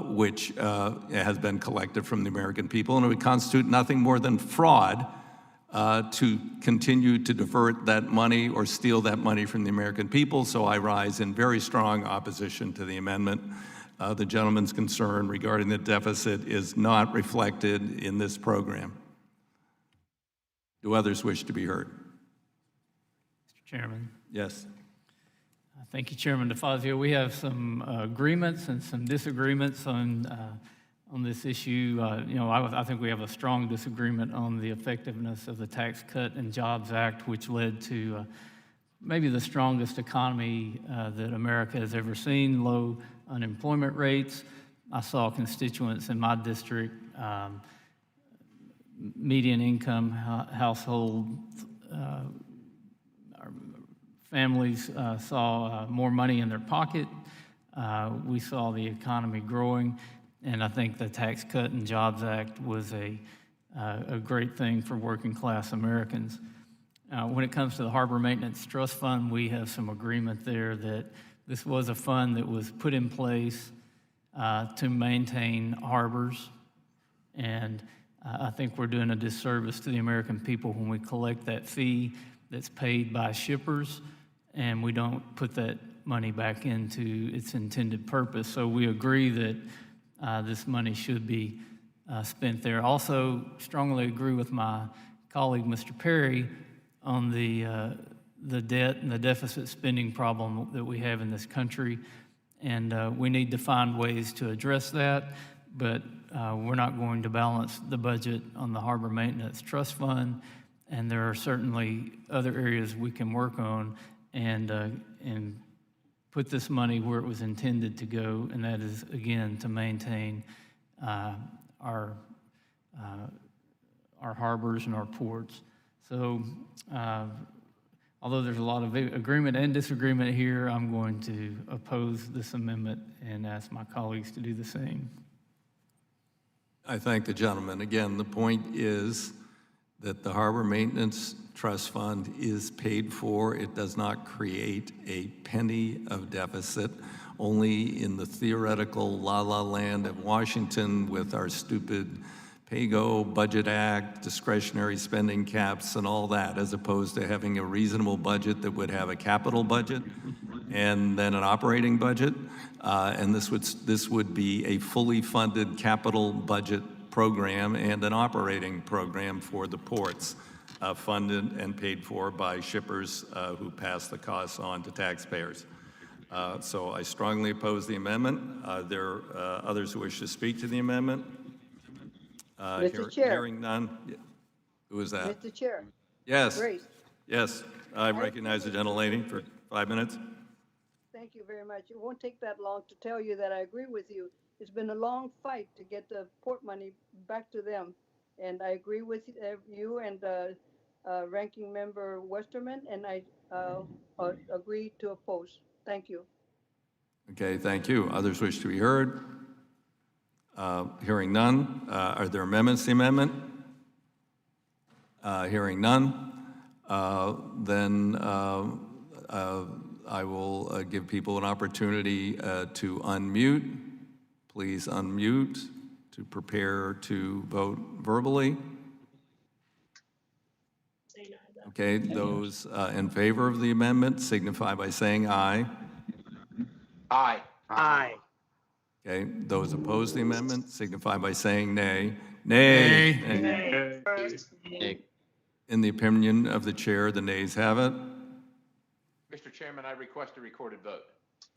which has been collected from the American people, and it would constitute nothing more than fraud to continue to divert that money or steal that money from the American people. So I rise in very strong opposition to the amendment. The gentleman's concern regarding the deficit is not reflected in this program. Do others wish to be heard? Mr. Chairman. Yes. Thank you, Chairman DeFazio. We have some agreements and some disagreements on this issue. I think we have a strong disagreement on the effectiveness of the Tax Cut and Jobs Act, which led to maybe the strongest economy that America has ever seen, low unemployment rates. I saw constituents in my district, median income household families saw more money in their pocket. We saw the economy growing, and I think the Tax Cut and Jobs Act was a great thing for working class Americans. When it comes to the Harbor Maintenance Trust Fund, we have some agreement there that this was a fund that was put in place to maintain harbors, and I think we're doing a disservice to the American people when we collect that fee that's paid by shippers and we don't put that money back into its intended purpose. So we agree that this money should be spent there. Also, strongly agree with my colleague, Mr. Perry, on the debt and the deficit spending problem that we have in this country. And we need to find ways to address that, but we're not going to balance the budget on the Harbor Maintenance Trust Fund, and there are certainly other areas we can work on and put this money where it was intended to go, and that is, again, to maintain our harbors and our ports. So although there's a lot of agreement and disagreement here, I'm going to oppose this amendment and ask my colleagues to do the same. I thank the gentleman. Again, the point is that the Harbor Maintenance Trust Fund is paid for. It does not create a penny of deficit. Only in the theoretical la-la land of Washington with our stupid PAYGO, Budget Act, discretionary spending caps and all that, as opposed to having a reasonable budget that would have a capital budget and then an operating budget. And this would be a fully funded capital budget program and an operating program for the ports, funded and paid for by shippers who pass the costs on to taxpayers. So I strongly oppose the amendment. Are there others who wish to speak to the amendment? Mr. Chair. Hearing none. Who is that? Mr. Chair. Yes. Grace. Yes. I recognize the gentlelady for 5 minutes. Thank you very much. It won't take that long to tell you that I agree with you. It's been a long fight to get the port money back to them. And I agree with you and Ranking Member Westerman, and I agree to oppose. Thank you. Okay, thank you. Others wish to be heard? Hearing none. Are there amendments to the amendment? Hearing none. Then I will give people an opportunity to unmute. Please unmute to prepare to vote verbally. Okay, those in favor of the amendment signify by saying aye. Aye. Aye. Okay, those opposed to the amendment signify by saying nay. Nay. Nay. Nay. In the opinion of the chair, the nays have it. Mr. Chairman, I request a recorded vote.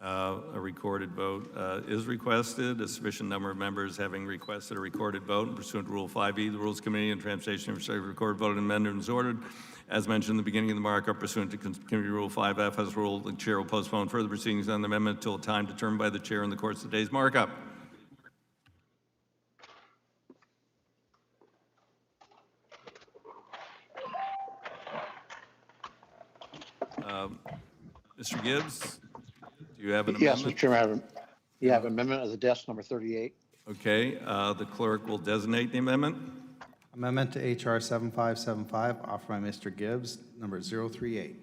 A recorded vote is requested. A sufficient number of members having requested a recorded vote and pursuant to Rule 5E, the Rules Committee and Transportation Infrastructure recorded vote and amendment is ordered. As mentioned in the beginning of the markup, pursuant to Committee Rule 5F, as ruled, the chair will postpone further proceedings on the amendment until a time determined by the chair in the course of today's markup. Mr. Gibbs, do you have an amendment? Yes, Mr. Chairman. You have amendment of the desk number 38. Okay, the clerk will designate the amendment. Amendment to HR 7575, offered by Mr. Gibbs, number 038.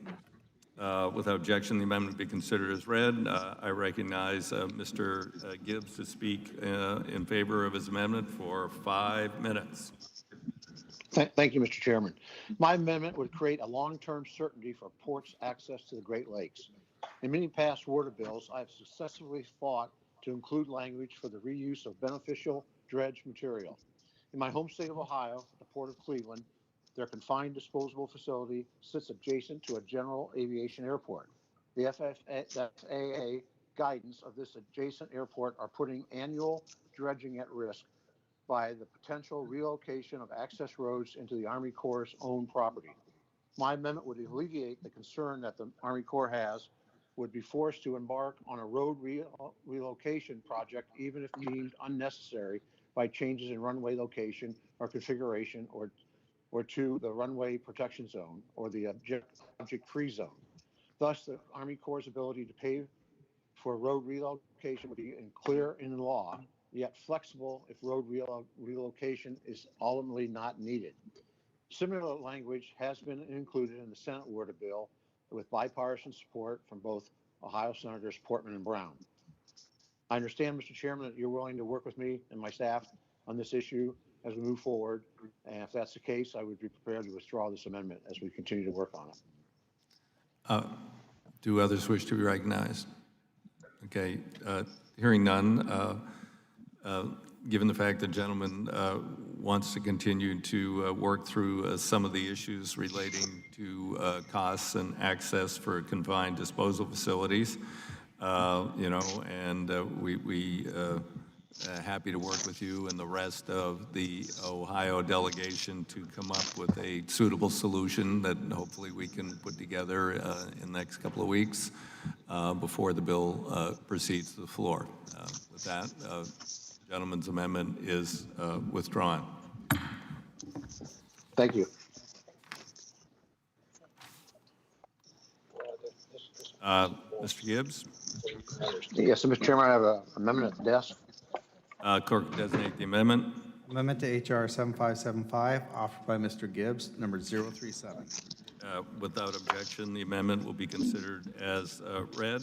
Without objection, the amendment be considered as read. I recognize Mr. Gibbs to speak in favor of his amendment for 5 minutes. Thank you, Mr. Chairman. My amendment would create a long-term certainty for ports' access to the Great Lakes. In many past water bills, I have successfully fought to include language for the reuse of beneficial dredge material. In my home state of Ohio, the Port of Cleveland, their confined disposable facility sits adjacent to a general aviation airport. The FAA guidance of this adjacent airport are putting annual dredging at risk by the potential relocation of access roads into the Army Corps' own property. My amendment would alleviate the concern that the Army Corps would be forced to embark on a road relocation project even if deemed unnecessary by changes in runway location or configuration or to the runway protection zone or the object-free zone. Thus, the Army Corps' ability to pay for road relocation would be clear in law, yet flexible if road relocation is ultimately not needed. Similar language has been included in the Senate word of bill with bipartisan support from both Ohio Senators Portman and Brown. I understand, Mr. Chairman, that you're willing to work with me and my staff on this issue as we move forward. And if that's the case, I would be prepared to withdraw this amendment as we continue to work on it. Do others wish to be recognized? Okay, hearing none, given the fact the gentleman wants to continue to work through some of the issues relating to costs and access for confined disposal facilities, and we happy to work with you and the rest of the Ohio delegation to come up with a suitable solution that hopefully we can put together in the next couple of weeks before the bill proceeds to the floor. With that, the gentleman's amendment is withdrawn. Thank you. Mr. Gibbs? Yes, Mr. Chairman, I have an amendment at the desk. Clerk, designate the amendment. Amendment to HR 7575, offered by Mr. Gibbs, number 037. Without objection, the amendment will be considered as read.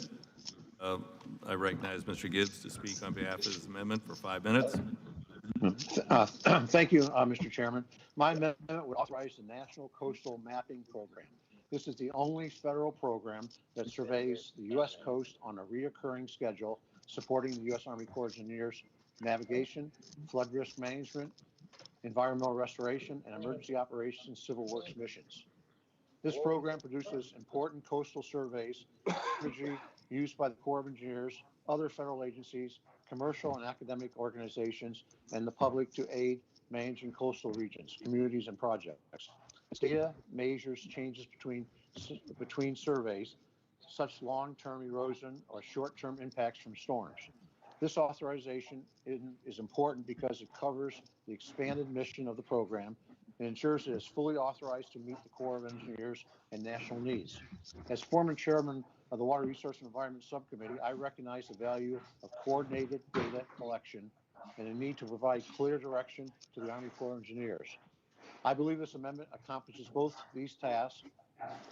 I recognize Mr. Gibbs to speak on behalf of his amendment for 5 minutes. Thank you, Mr. Chairman. My amendment would authorize the National Coastal Mapping Program. This is the only federal program that surveys the U.S. coast on a reoccurring schedule, supporting the U.S. Army Corps of Engineers navigation, flood risk management, environmental restoration, and emergency operations civil works missions. This program produces important coastal surveys, imagery used by the Corps of Engineers, other federal agencies, commercial and academic organizations, and the public to aid managing coastal regions, communities, and projects. This data measures changes between surveys, such long-term erosion or short-term impacts from storms. This authorization is important because it covers the expanded mission of the program and ensures it is fully authorized to meet the Corps of Engineers and national needs. As former chairman of the Water Resource and Environment Subcommittee, I recognize the value of coordinated data collection and the need to provide clear direction to the Army Corps of Engineers. I believe this amendment accomplishes both these tasks,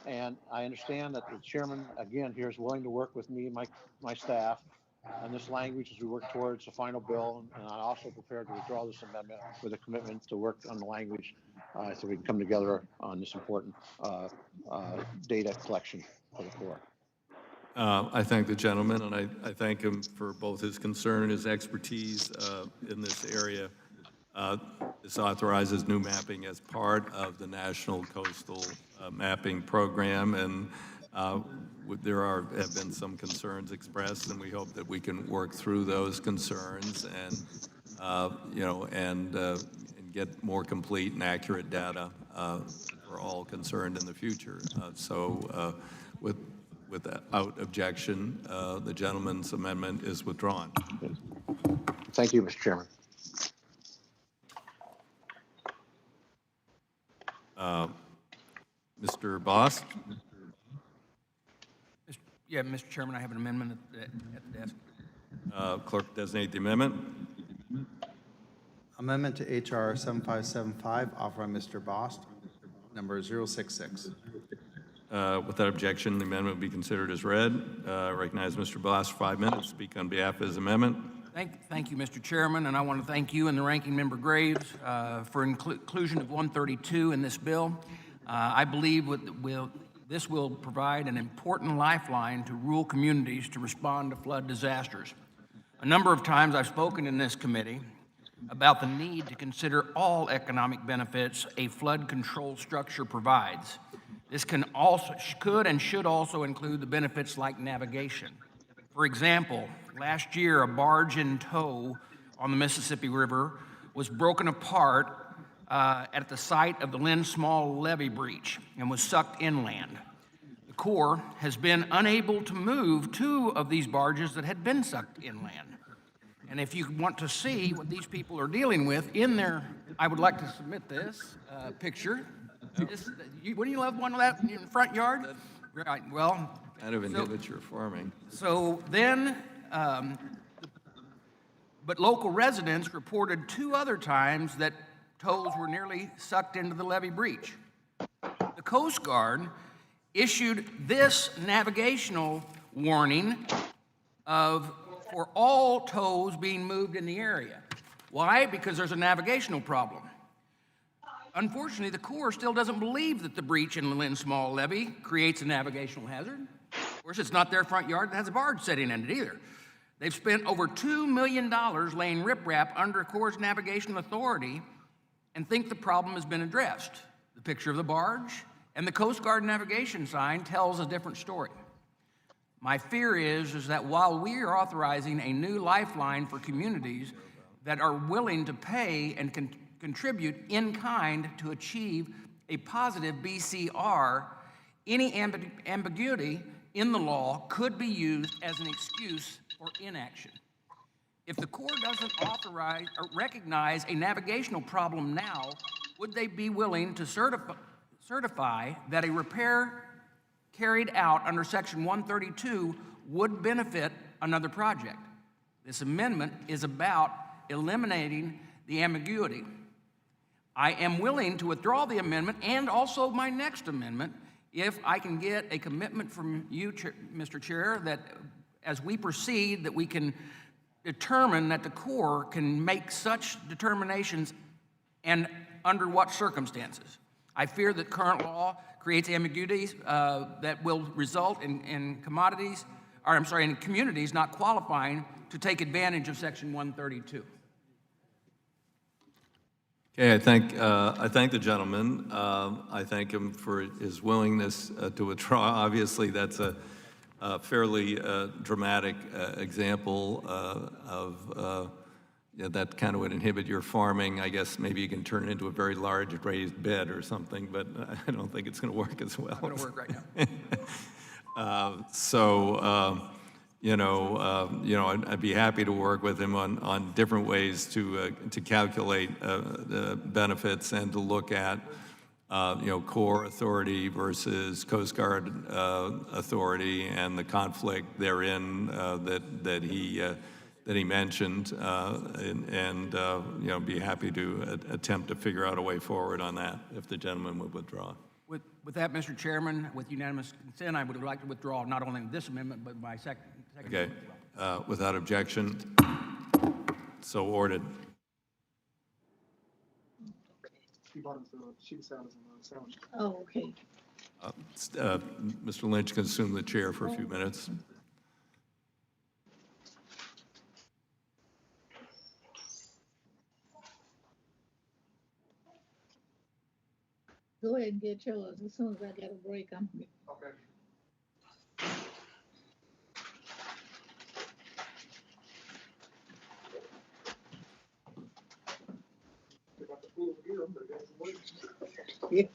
and I understand that the chairman, again, here is willing to work with me and my staff on this language as we work towards the final bill, and I'm also prepared to withdraw this amendment with a commitment to work on the language so we can come together on this important data collection for the Corps. I thank the gentleman, and I thank him for both his concern and his expertise in this area. This authorizes new mapping as part of the National Coastal Mapping Program, and there have been some concerns expressed, and we hope that we can work through those concerns and get more complete and accurate data for all concerned in the future. Without objection, the gentleman's amendment is withdrawn. Thank you, Mr. Chairman. Mr. Boss? Yeah, Mr. Chairman, I have an amendment at the desk. Clerk designate the amendment. Amendment to HR 7575, offered by Mr. Bost, number 066. Without objection, the amendment will be considered as read. Recognize Mr. Bost for 5 minutes. Speak on behalf of his amendment. Thank you, Mr. Chairman, and I want to thank you and the Ranking Member Graves for inclusion of 132 in this bill. I believe this will provide an important lifeline to rural communities to respond to flood disasters. A number of times I've spoken in this committee about the need to consider all economic benefits a flood control structure provides. This could and should also include the benefits like navigation. For example, last year, a barge in tow on the Mississippi River was broken apart at the site of the Lynn Small levee breach and was sucked inland. The Corps has been unable to move 2 of these barges that had been sucked inland. And if you want to see what these people are dealing with in there, I would like to submit this picture. Wouldn't you love one of that in the front yard? Right, well. Kind of inhibits your farming. So then, but local residents reported 2 other times that tows were nearly sucked into the levee breach. The Coast Guard issued this navigational warning for all tows being moved in the area. Why? Because there's a navigational problem. Unfortunately, the Corps still doesn't believe that the breach in the Lynn Small levee creates a navigational hazard. Of course, it's not their front yard that has a barge sitting in it either. They've spent over $2 million laying riprap under Corps' navigational authority and think the problem has been addressed. The picture of the barge and the Coast Guard navigation sign tells a different story. My fear is that while we are authorizing a new lifeline for communities that are willing to pay and contribute in kind to achieve a positive BCR, any ambiguity in the law could be used as an excuse for inaction. If the Corps doesn't authorize or recognize a navigational problem now, would they be willing to certify that a repair carried out under Section 132 would benefit another project? This amendment is about eliminating the ambiguity. I am willing to withdraw the amendment and also my next amendment if I can get a commitment from you, Mr. Chair, that as we proceed, that we can determine that the Corps can make such determinations and under what circumstances. I fear that current law creates ambiguities that will result in communities not qualifying to take advantage of Section 132. Okay, I thank the gentleman. I thank him for his willingness to withdraw. Obviously, that's a fairly dramatic example of that kind of would inhibit your farming. I guess maybe you can turn it into a very large raised bed or something, but I don't think it's going to work as well. It's going to work right now. I'd be happy to work with him on different ways to calculate the benefits and to look at Corps authority versus Coast Guard authority and the conflict therein that he mentioned, and be happy to attempt to figure out a way forward on that if the gentleman would withdraw. With that, Mr. Chairman, with unanimous consent, I would like to withdraw not only this amendment, but my second Okay. Without objection, so ordered. Oh, okay. Mr. Lynch can assume the chair for a few minutes. Go ahead and get yours. As soon as I get a break, I'm here. Okay. Yeah.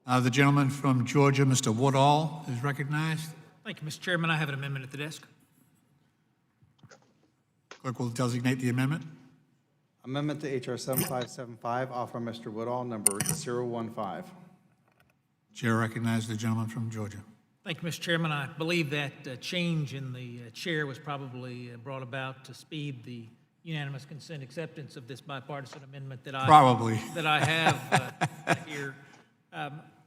The gentleman from Georgia, Mr. Woodall, is recognized. Thank you, Mr. Chairman. I have an amendment at the desk. Clerk will designate the amendment. Amendment to HR 7575, offered by Mr. Woodall, number 015. Chair recognizes the gentleman from Georgia. Thank you, Mr. Chairman. I believe that change in the chair was probably brought about to speed the unanimous consent acceptance of this bipartisan amendment that I have here.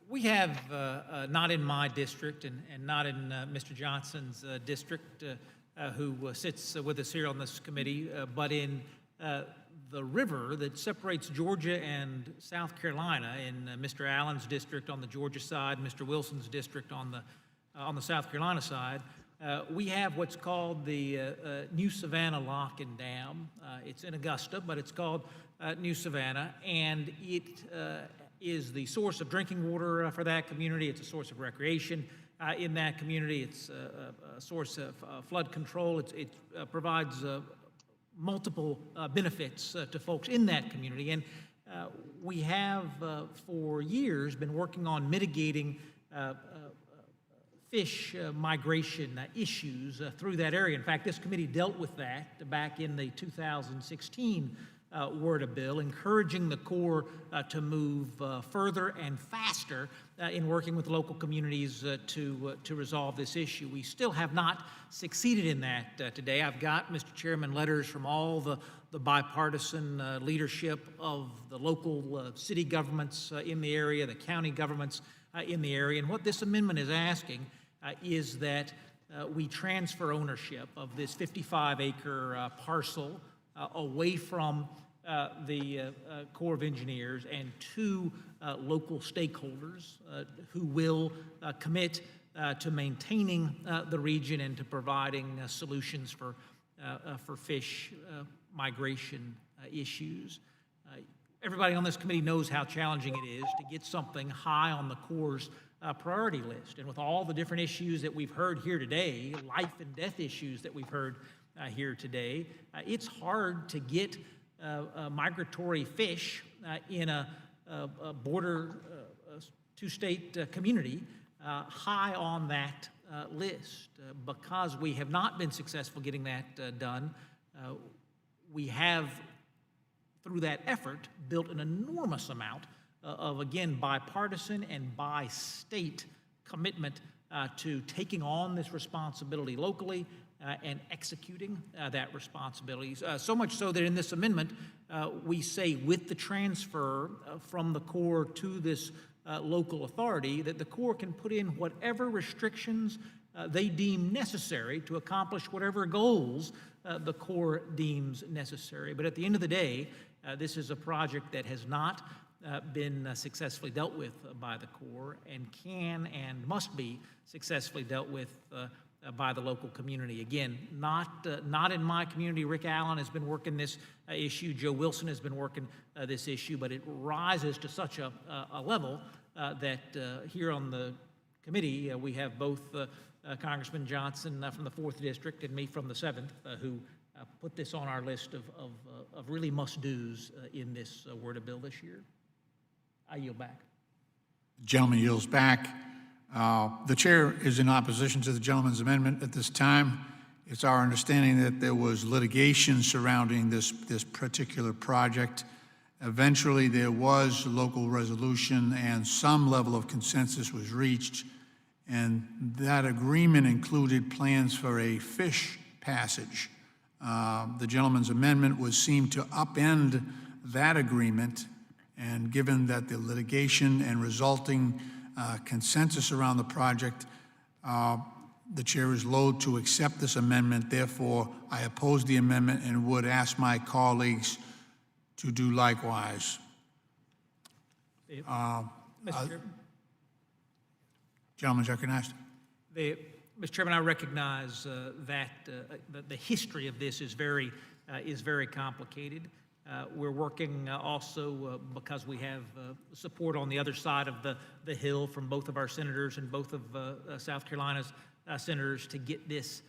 We have, not in my district and not in Mr. Johnson's district, who sits with us here on this committee, but in the river that separates Georgia and South Carolina, in Mr. Allen's district on the Georgia side, Mr. Wilson's district on the South Carolina side, we have what's called the New Savannah Lock and Dam. It's in Augusta, but it's called New Savannah, and it is the source of drinking water for that community. It's a source of recreation in that community. It's a source of flood control. It provides multiple benefits to folks in that community. And we have, for years, been working on mitigating fish migration issues through that area. In fact, this committee dealt with that back in the 2016 Word of Bill, encouraging the Corps to move further and faster in working with local communities to resolve this issue. We still have not succeeded in that today. I've got, Mr. Chairman, letters from all the bipartisan leadership of the local city governments in the area, the county governments in the area. And what this amendment is asking is that we transfer ownership of this 55-acre parcel away from the Corps of Engineers and to local stakeholders who will commit to maintaining the region and to providing solutions for fish migration issues. Everybody on this committee knows how challenging it is to get something high on the Corps' priority list. And with all the different issues that we've heard here today, life and death issues that we've heard here today, it's hard to get migratory fish in a border two-state community high on that list. Because we have not been successful getting that done, we have, through that effort, built an enormous amount of, again, bipartisan and by-state commitment to taking on this responsibility locally and executing that responsibility. So much so that in this amendment, we say with the transfer from the Corps to this local authority, that the Corps can put in whatever restrictions they deem necessary to accomplish whatever goals the Corps deems necessary. But at the end of the day, this is a project that has not been successfully dealt with by the Corps and can and must be successfully dealt with by the local community. Again, not in my community. Rick Allen has been working this issue. Joe Wilson has been working this issue, but it rises to such a level that here on the committee, we have both Congressman Johnson from the 4th District and me from the 7th who put this on our list of really must-dos in this Word of Bill this year. I yield back. The gentleman yields back. The chair is in opposition to the gentleman's amendment at this time. It's our understanding that there was litigation surrounding this particular project. Eventually, there was a local resolution and some level of consensus was reached, and that agreement included plans for a fish passage. The gentleman's amendment was seen to upend that agreement, and given that the litigation and resulting consensus around the project, the chair is loath to accept this amendment. Therefore, I oppose the amendment and would ask my colleagues to do likewise. Gentleman's recognized. Mr. Chairman, I recognize that the history of this is very complicated. We're working also because we have support on the other side of the hill from both of our senators and both of South Carolina's senators to get this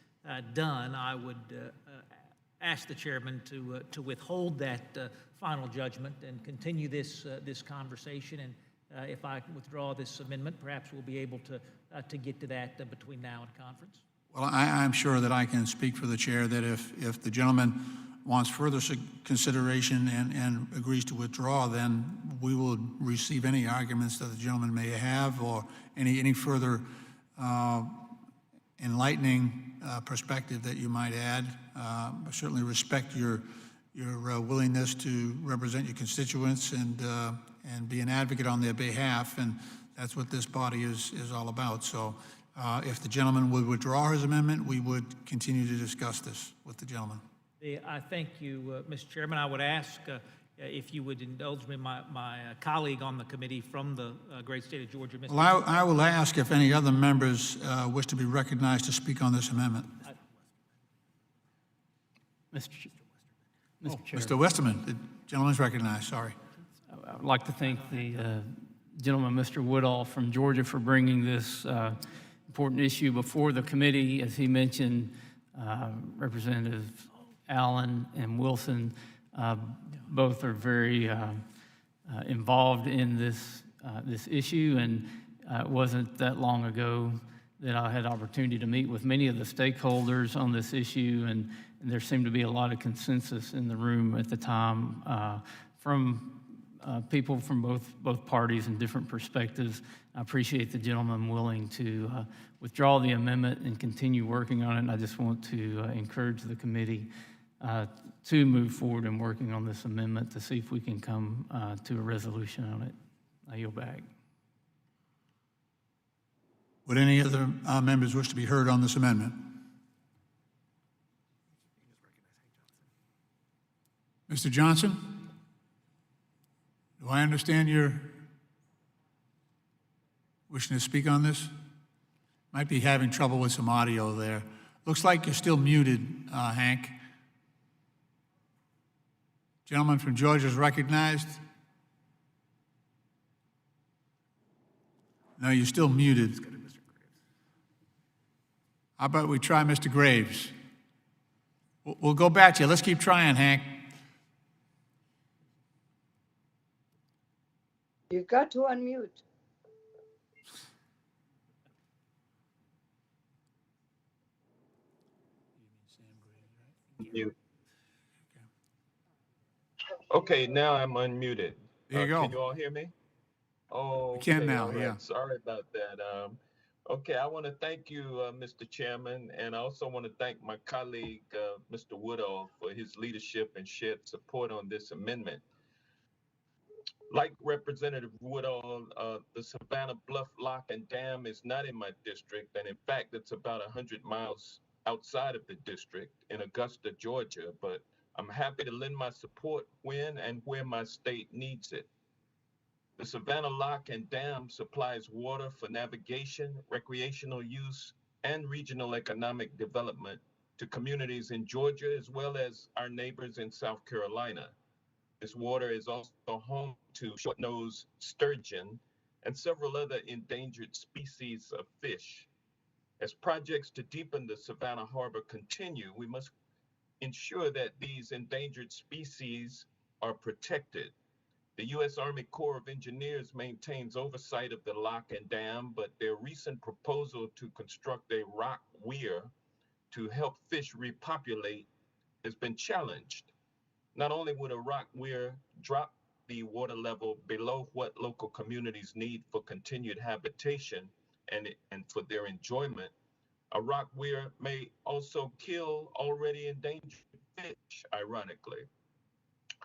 done. I would ask the chairman to withhold that final judgment and continue this conversation if I withdraw this amendment, perhaps we'll be able to get to that between now and conference. Well, I'm sure that I can speak for the chair that if the gentleman wants further consideration and agrees to withdraw, then we will receive any arguments that the gentleman may have or any further enlightening perspective that you might add. I certainly respect your willingness to represent your constituents and be an advocate on their behalf, and that's what this body is all about. So if the gentleman would withdraw his amendment, we would continue to discuss this with the gentleman. I thank you, Mr. Chairman. I would ask if you would indulge me, my colleague on the committee from the great state of Georgia, Mr. Well, I will ask if any other members wish to be recognized to speak on this amendment. Mr. Chair. Mr. Westerman, the gentleman is recognized, sorry. I would like to thank the gentleman, Mr. Woodall from Georgia, for bringing this important issue before the committee. As he mentioned, Representative Allen and Wilson both are very involved in this issue, and it wasn't that long ago that I had opportunity to meet with many of the stakeholders on this issue, and there seemed to be a lot of consensus in the room at the time from people from both parties and different perspectives. I appreciate the gentleman willing to withdraw the amendment and continue working on it, and I just want to encourage the committee to move forward in working on this amendment to see if we can come to a resolution on it. I yield back. Would any other members wish to be heard on this amendment? Mr. Johnson, do I understand you're wishing to speak on this? Might be having trouble with some audio there. Looks like you're still muted, Hank. Gentleman from Georgia is recognized. No, you're still muted. How about we try Mr. Graves? We'll go back to you. Let's keep trying, Hank. You've got to unmute. Mute. Okay, now I'm unmuted. There you go. Can you all hear me? Oh, We can okay, now, all right. yeah. Sorry about that. Okay, I want to thank you, Mr. Chairman, and I also want to thank my colleague, Mr. Woodall, for his leadership and shared support on this amendment. Like Representative Woodall, the Savannah Bluff Lock and Dam is not in my district, and in fact, it's about 100 miles outside of the district in Augusta, Georgia, but I'm happy to lend my support when and where my state needs it. The Savannah Lock and Dam supplies water for navigation, recreational use, and regional economic development to communities in Georgia as well as our neighbors in South Carolina. This water is also home to short-nosed sturgeon and several other endangered species of fish. As projects to deepen the Savannah Harbor continue, we must ensure that these endangered species are protected. The U.S. Army Corps of Engineers maintains oversight of the lock and dam, but their recent proposal to construct a rock weir to help fish repopulate has been challenged. Not only would a rock weir drop the water level below what local communities need for continued habitation and for their enjoyment, a rock weir may also kill already endangered fish, ironically.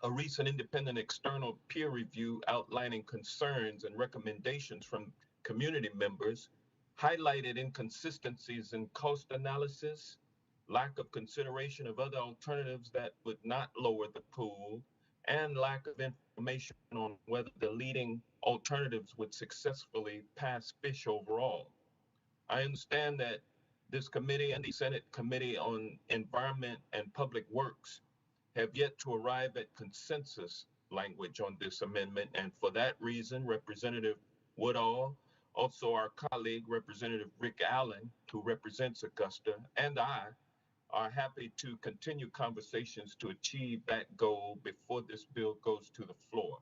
A recent independent external peer review outlining concerns and recommendations from community members highlighted inconsistencies in cost analysis, lack of consideration of other alternatives that would not lower the pool, and lack of information on whether the leading alternatives would successfully pass fish overall. I understand that this committee and the Senate Committee on Environment and Public Works have yet to arrive at consensus language on this amendment, and for that reason, Representative Woodall, also our colleague, Representative Rick Allen, who represents Augusta, and I are happy to continue conversations to achieve that goal before this bill goes to the floor.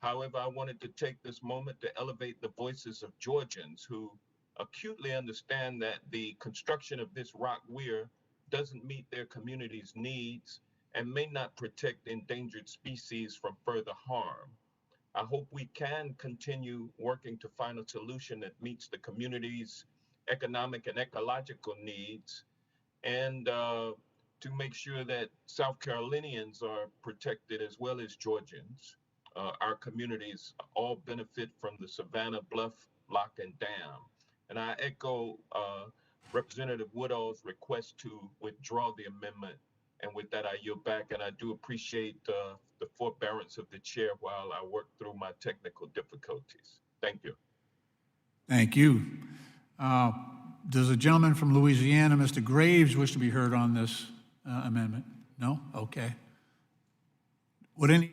However, I wanted to take this moment to elevate the voices of Georgians who acutely understand that the construction of this rock weir doesn't meet their community's needs and may not protect endangered species from further harm. I hope we can continue working to find a solution that meets the community's economic and ecological needs, and to make sure that South Carolinians are protected as well as Georgians. Our communities all benefit from the Savannah Bluff Lock and Dam. And I echo Representative Woodall's request to withdraw the amendment. And with that, I yield back, and I do appreciate the forbearance of the chair while I work through my technical difficulties. Thank you. Thank you. Does the gentleman from Louisiana, Mr. Graves, wish to be heard on this amendment? No? Okay. Would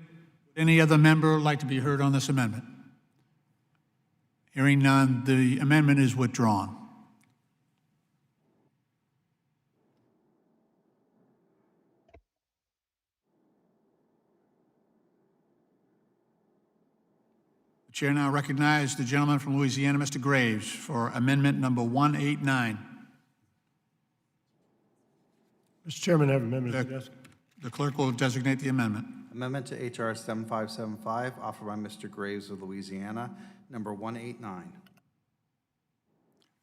any other member like to be heard on this amendment? Hearing none, the amendment is withdrawn. The chair now recognizes the gentleman from Louisiana, Mr. Graves, for amendment number 189. Mr. Chairman, I have an amendment to desk. The clerk will designate the amendment. Amendment to H.R. 7575, offered by Mr. Graves of Louisiana, number 189.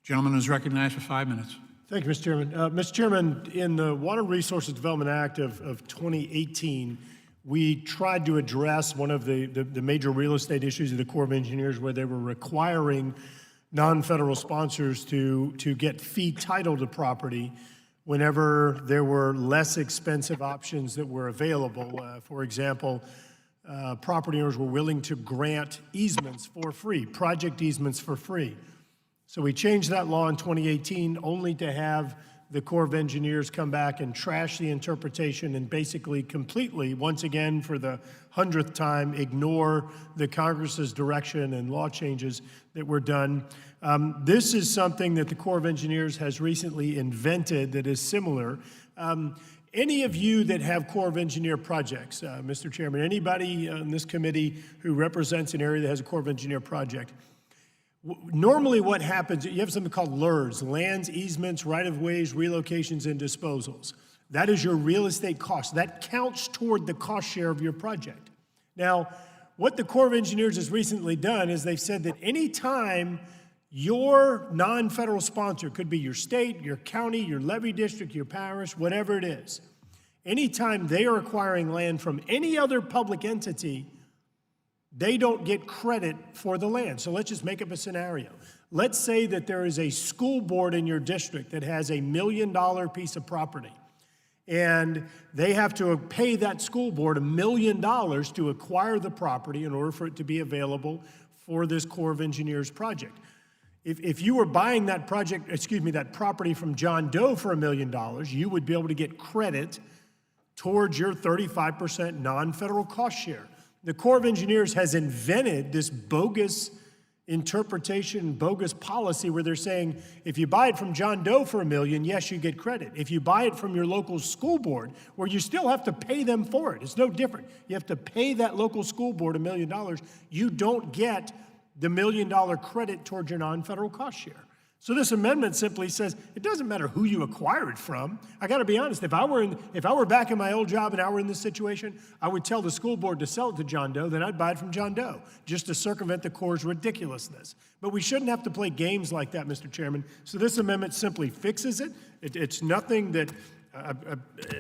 Gentleman is recognized for 5 minutes. Thank you, Mr. Chairman. Mr. Chairman, in the Water Resources Development Act of 2018, we tried to address one of the major real estate issues of the Corps of Engineers, where they were requiring non-federal sponsors to get fee title to property whenever there were less expensive options that were available. For example, property owners were willing to grant easements for free, project easements for free. So we changed that law in 2018 only to have the Corps of Engineers come back and trash the interpretation and basically completely, once again for the 100th time, ignore the Congress's direction and law changes that were done. This is something that the Corps of Engineers has recently invented that is similar. Any of you that have Corps of Engineer projects, Mr. Chairman, anybody on this committee who represents an area that has a Corps of Engineer project, normally what happens, you have something called LERS, lands, easements, right-of-ways, relocations, and disposals. That is your real estate cost. That counts toward the cost share of your project. Now, what the Corps of Engineers has recently done is they've said that any time your non-federal sponsor, could be your state, your county, your levy district, your parish, whatever it is, anytime they are acquiring land from any other public entity, they don't get credit for the land. So let's just make up a scenario. Let's say that there is a school board in your district that has $1 million piece of property, and they have to pay that school board $1 million to acquire the property in order for it to be available for this Corps of Engineers project. If you were buying that that property from John Doe for $1 million, you would be able to get credit towards your 35% non-federal cost share. The Corps of Engineers has invented this bogus interpretation, bogus policy where they're saying, if you buy it from John Doe for $1 million, yes, you get credit. If you buy it from your local school board, where you still have to pay them for it, it's no different. You have to pay that local school board $1 million. You don't get the $1 million credit towards your non-federal cost share. So this amendment simply says, it doesn't matter who you acquire it from. I got to be honest, if I were back in my old job and I were in this situation, I would tell the school board to sell it to John Doe, then I'd buy it from John Doe, just to circumvent the Corps' ridiculousness. But we shouldn't have to play games like that, Mr. Chairman. So this amendment simply fixes it. It's nothing that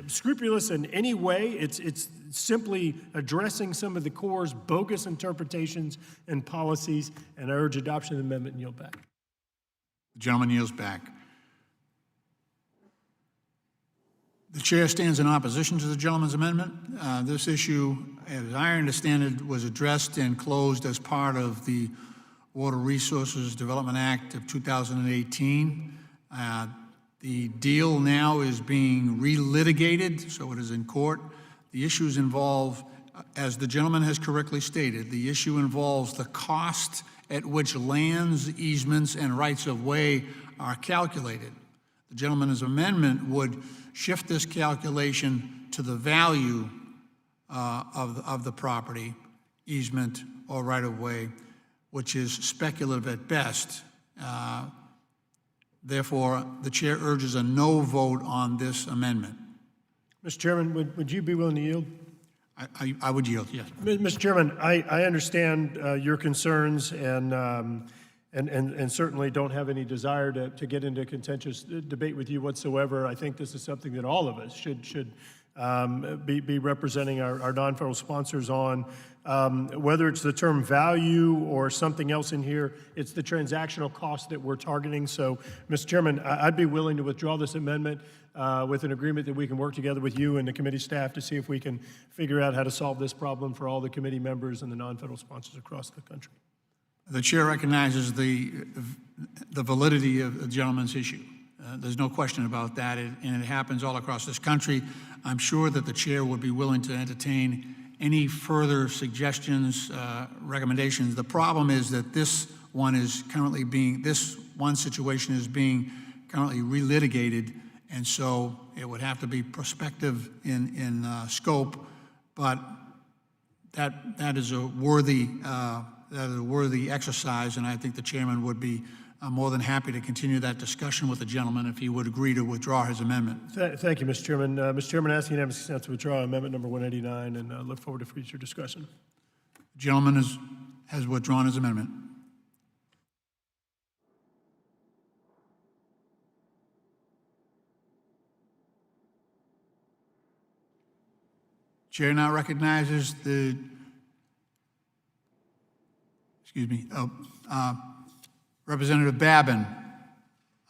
scrupulous in any way. It's simply addressing some of the Corps' bogus interpretations and policies, and I urge adoption of the amendment and yield back. The gentleman yields back. The chair stands in opposition to the gentleman's amendment. This issue, as I understand it, was addressed and closed as part of the Water Resources Development Act of 2018. The deal now is being relitigated, so it is in court. The issues involve, as the gentleman has correctly stated, the issue involves the cost at which lands, easements, and rights of way are calculated. The gentleman's amendment would shift this calculation to the value of the property easement or right-of-way, which is speculative at best. Therefore, the chair urges a no vote on this amendment. Mr. Chairman, would you be willing to yield? I would yield, yes. Mr. Chairman, I understand your concerns and certainly don't have any desire to get into a contentious debate with you whatsoever. I think this is something that all of us should be representing our non-federal sponsors on. Whether it's the term value or something else in here, it's the transactional cost that we're targeting. So, Mr. Chairman, I'd be willing to withdraw this amendment with an agreement that we can work together with you and the committee staff to see if we can figure out how to solve this problem for all the committee members and the non-federal sponsors across the country. The chair recognizes the validity of the gentleman's issue. There's no question about that, and it happens all across this country. I'm sure that the chair would be willing to entertain any further suggestions, recommendations. The problem is that this one situation is being currently relitigated, and so it would have to be prospective in scope, but that is a worthy exercise, and I think the chairman would be more than happy to continue that discussion with the gentleman if he would agree to withdraw his amendment. Thank you, Mr. Chairman. Mr. Chairman, I ask unanimous consent to withdraw amendment number 189 and look forward to future discussion. The gentleman has withdrawn his amendment. Chair now recognizes Representative Babin,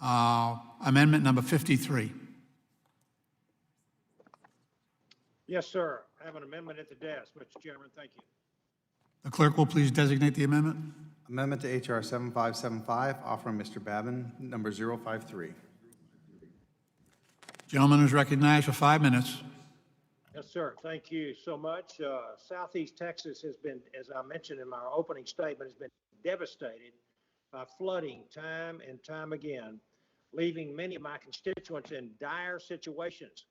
amendment number 53. Yes, sir. I have an amendment at the desk, Mr. Chairman. Thank you. The clerk will please designate the amendment. Amendment to H.R. 7575, offering Mr. Babin, number 053. Gentleman is recognized for 5 minutes. Yes, sir. Thank you so much. Southeast Texas has been, as I mentioned in my opening statement, has been devastated by flooding time and time again, leaving many of my constituents in dire situations,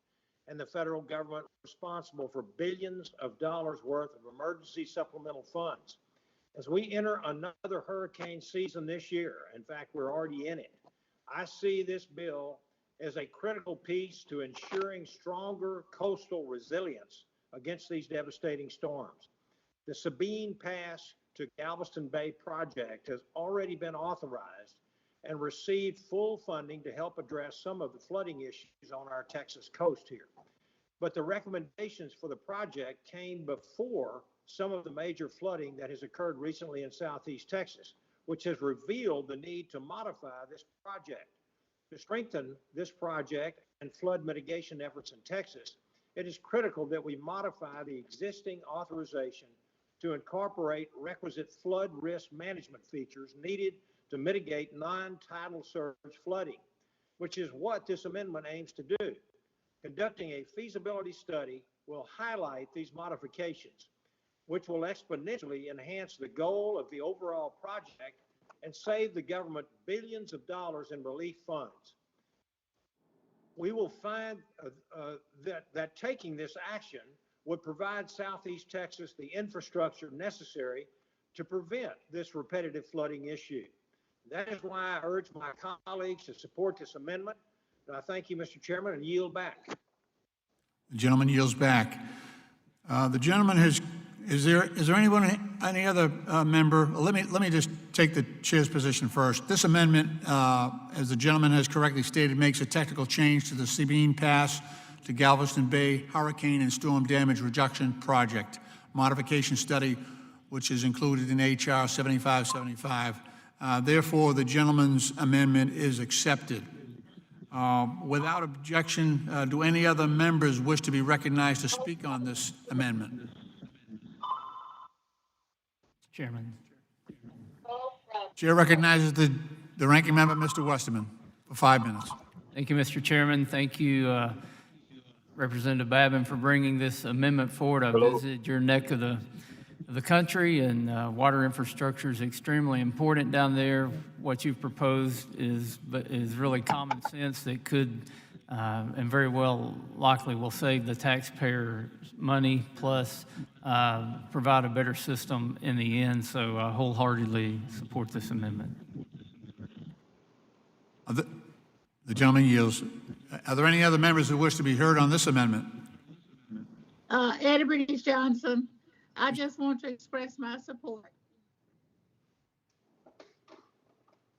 and the federal government responsible for billions of dollars worth of emergency supplemental funds. As we enter another hurricane season this year, in fact, we're already in it, I see this bill as a critical piece to ensuring stronger coastal resilience against these devastating storms. The Sabine Pass to Galveston Bay project has already been authorized and received full funding to help address some of the flooding issues on our Texas coast here. But the recommendations for the project came before some of the major flooding that has occurred recently in Southeast Texas, which has revealed the need to modify this project. To strengthen this project and flood mitigation efforts in Texas, it is critical that we modify the existing authorization to incorporate requisite flood risk management features needed to mitigate non-tidal surge flooding, which is what this amendment aims to do. Conducting a feasibility study will highlight these modifications, which will exponentially enhance the goal of the overall project and save the government billions of dollars in relief funds. We will find that taking this action would provide Southeast Texas the infrastructure necessary to prevent this repetitive flooding issue. That is why I urge my colleagues to support this amendment. And I thank you, Mr. Chairman, and yield back. The gentleman yields back. The gentleman has. Is there anyone, any other member? Let me just take the chair's position first. This amendment, as the gentleman has correctly stated, makes a technical change to the Sabine Pass to Galveston Bay Hurricane and Storm Damage Reduction Project modification study, which is included in H.R. 7575. Therefore, the gentleman's amendment is accepted. Without objection, do any other members wish to be recognized to speak on this amendment? Chairman. Chair recognizes the ranking member, Mr. Westerman, for 5 minutes. Thank you, Mr. Chairman. Thank you, Representative Babin, for bringing this amendment forward. I visited your neck of the country, and water infrastructure is extremely important down there. What you've proposed is really common sense that could and very well likely will save the taxpayer money plus provide a better system in the end. So I wholeheartedly support this amendment. The gentleman yields. Are there any other members who wish to be heard on this amendment? Eddie British Johnson, I just want to express my support.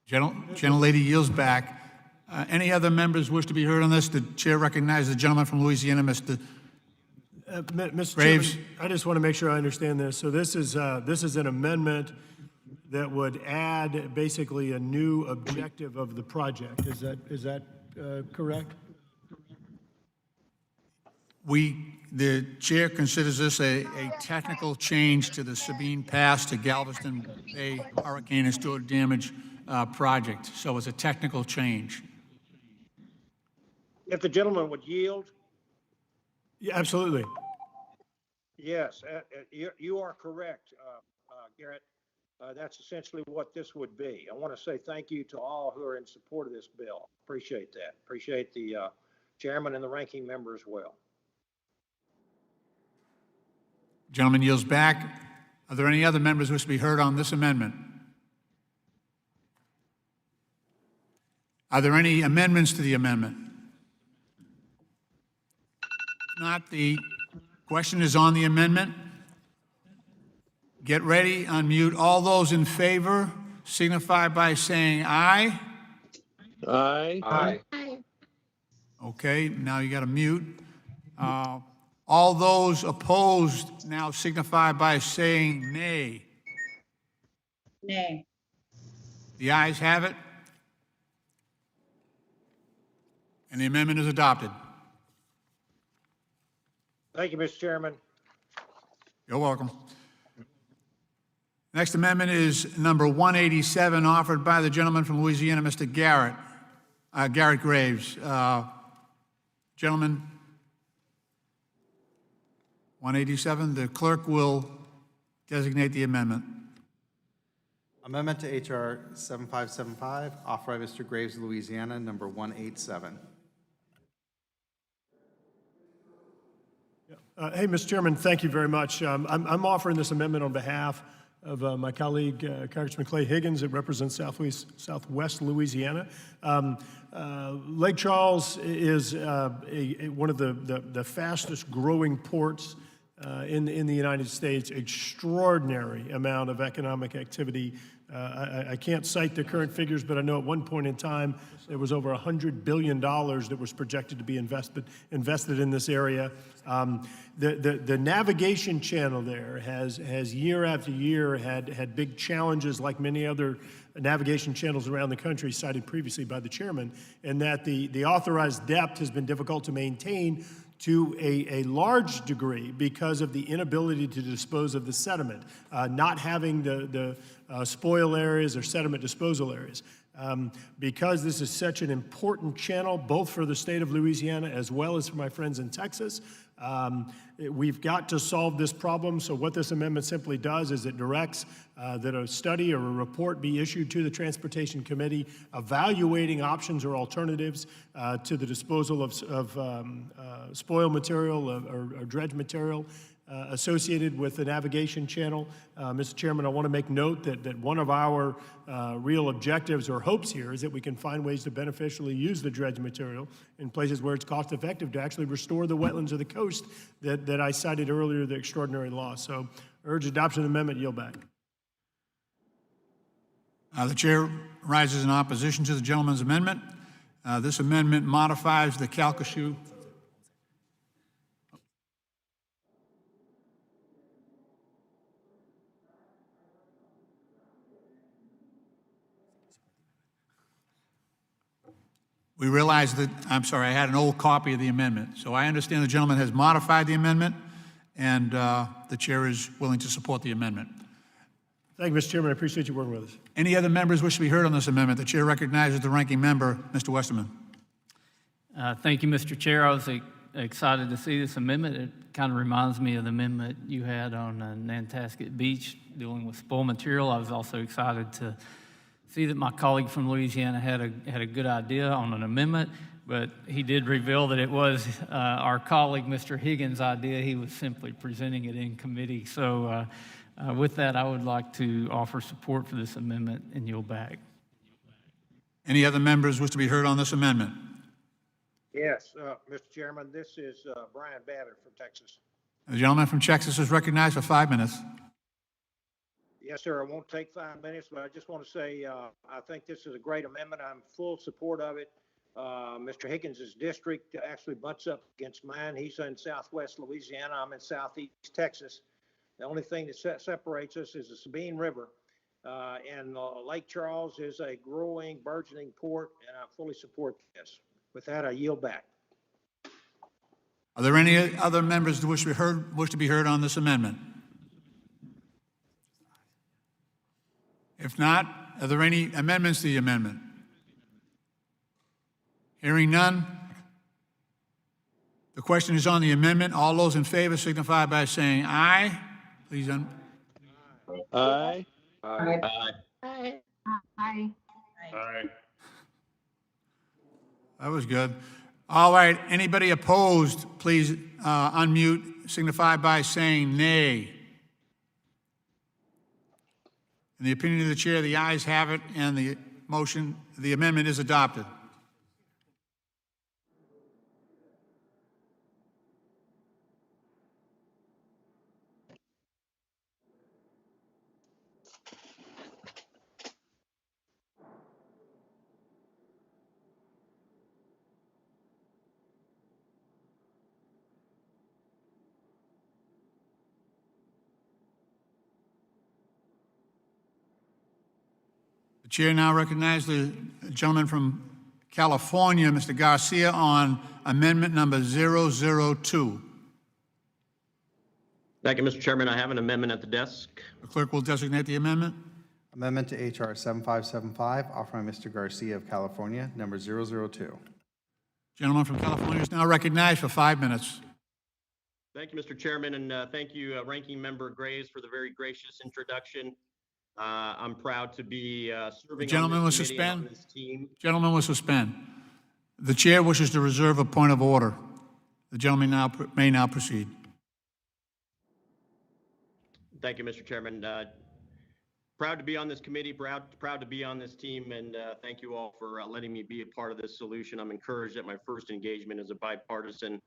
Gentlelady yields back. Any other members wish to be heard on this? The chair recognizes the gentleman from Louisiana, Mr. Mr. Graves. Chairman, I just want to make sure I understand this. So this is an amendment that would add basically a new objective of the project. Is that correct? The chair considers this a technical change to the Sabine Pass to Galveston Bay Hurricane and Storm Damage project. So it's a technical change. If the gentleman would yield. Yeah, absolutely. Yes, you are correct, Garrett. That's essentially what this would be. I want to say thank you to all who are in support of this bill. Appreciate that. Appreciate the chairman and the ranking member as well. Gentleman yields back. Are there any other members who wish to be heard on this amendment? Are there any amendments to the amendment? If not, the question is on the amendment. Get ready, unmute. All those in favor signify by saying aye. Aye. Aye. Okay, now you got to mute. All those opposed now signify by saying nay. Nay. The ayes have it. And the amendment is adopted. Thank you, Mr. Chairman. You're welcome. Next amendment is number 187, offered by the gentleman from Louisiana, Mr. Garrett Graves. Gentlemen, 187, the clerk will designate the amendment. Amendment to H.R. 7575, offered by Mr. Graves, Louisiana, number 187. Hey, Mr. Chairman, thank you very much. I'm offering this amendment on behalf of my colleague, Congressman Clay Higgins, that represents Southwest Louisiana. Lake Charles is one of the fastest growing ports in the United States. Extraordinary amount of economic activity. I can't cite the current figures, but I know at one point in time there was over $100 billion that was projected to be invested in this area. The navigation channel there has year after year had big challenges, like many other navigation channels around the country cited previously by the chairman, and that the authorized depth has been difficult to maintain to a large degree because of the inability to dispose of the sediment, not having the spoil areas or sediment disposal areas. Because this is such an important channel, both for the state of Louisiana as well as for my friends in Texas, we've got to solve this problem. So what this amendment simply does is it directs that a study or a report be issued to the Transportation Committee evaluating options or alternatives to the disposal of spoil material or dredge material associated with the navigation channel. Mr. Chairman, I want to make note that one of our real objectives or hopes here is that we can find ways to beneficially use the dredge material in places where it's cost effective to actually restore the wetlands of the coast that I cited earlier, the extraordinary loss. So urge adoption of the amendment, yield back. The chair rises in opposition to the gentleman's amendment. This amendment modifies the Calcasieu. We realize that, I'm sorry, I had an old copy of the amendment. So I understand the gentleman has modified the amendment, and the chair is willing to support the amendment. Thank you, Mr. Chairman. I appreciate you working with us. Any other members wish to be heard on this amendment? The chair recognizes the ranking member, Mr. Westerman. Thank you, Mr. Chair. I was excited to see this amendment. It kind of reminds me of the amendment you had on Nantasket Beach dealing with spoil material. I was also excited to see that my colleague from Louisiana had a good idea on an amendment. but he did reveal that it was our colleague, Mr. Higgins' idea. He was simply presenting it in committee. So with that, I would like to offer support for this amendment and yield back. Any other members wish to be heard on this amendment? Yes, Mr. Chairman, this is Brian Babbitt from Texas. The gentleman from Texas is recognized for 5 minutes. Yes, sir. I won't take 5 minutes, but I just want to say I think this is a great amendment. I'm full support of it. Mr. Higgins' district actually butts up against mine. He's in southwest Louisiana. I'm in southeast Texas. The only thing that separates us is the Sabine River. And Lake Charles is a growing, burgeoning port, and I fully support this. With that, I yield back. Are there any other members who wish to be heard on this amendment? If not, are there any amendments to the amendment? Hearing none. The question is on the amendment. All those in favor signify by saying aye. Please. Aye. Aye. Aye. Aye. Aye. That was good. All right. Anybody opposed, please unmute. Signify by saying nay. In the opinion of the chair, the ayes have it, and the motion, the amendment is adopted. The chair now recognizes the gentleman from California, Mr. Garcia, on amendment number 002. Thank you, Mr. Chairman. I have an amendment at the desk. The clerk will designate the amendment. Amendment to H.R. 7575, offered by Mr. Garcia of California, number 002. Gentleman from California is now recognized for 5 minutes. Thank you, Mr. Chairman, and thank you, Ranking Member Graves, for the very gracious introduction. I'm proud to be serving Gentleman on will this committee and suspend. on this team. Gentleman will suspend. The chair wishes to reserve a point of order. The gentleman may now proceed. Thank you, Mr. Chairman. Proud to be on this committee, proud to be on this team, and thank you all for letting me be a part of this solution. I'm encouraged that my first engagement is a bipartisan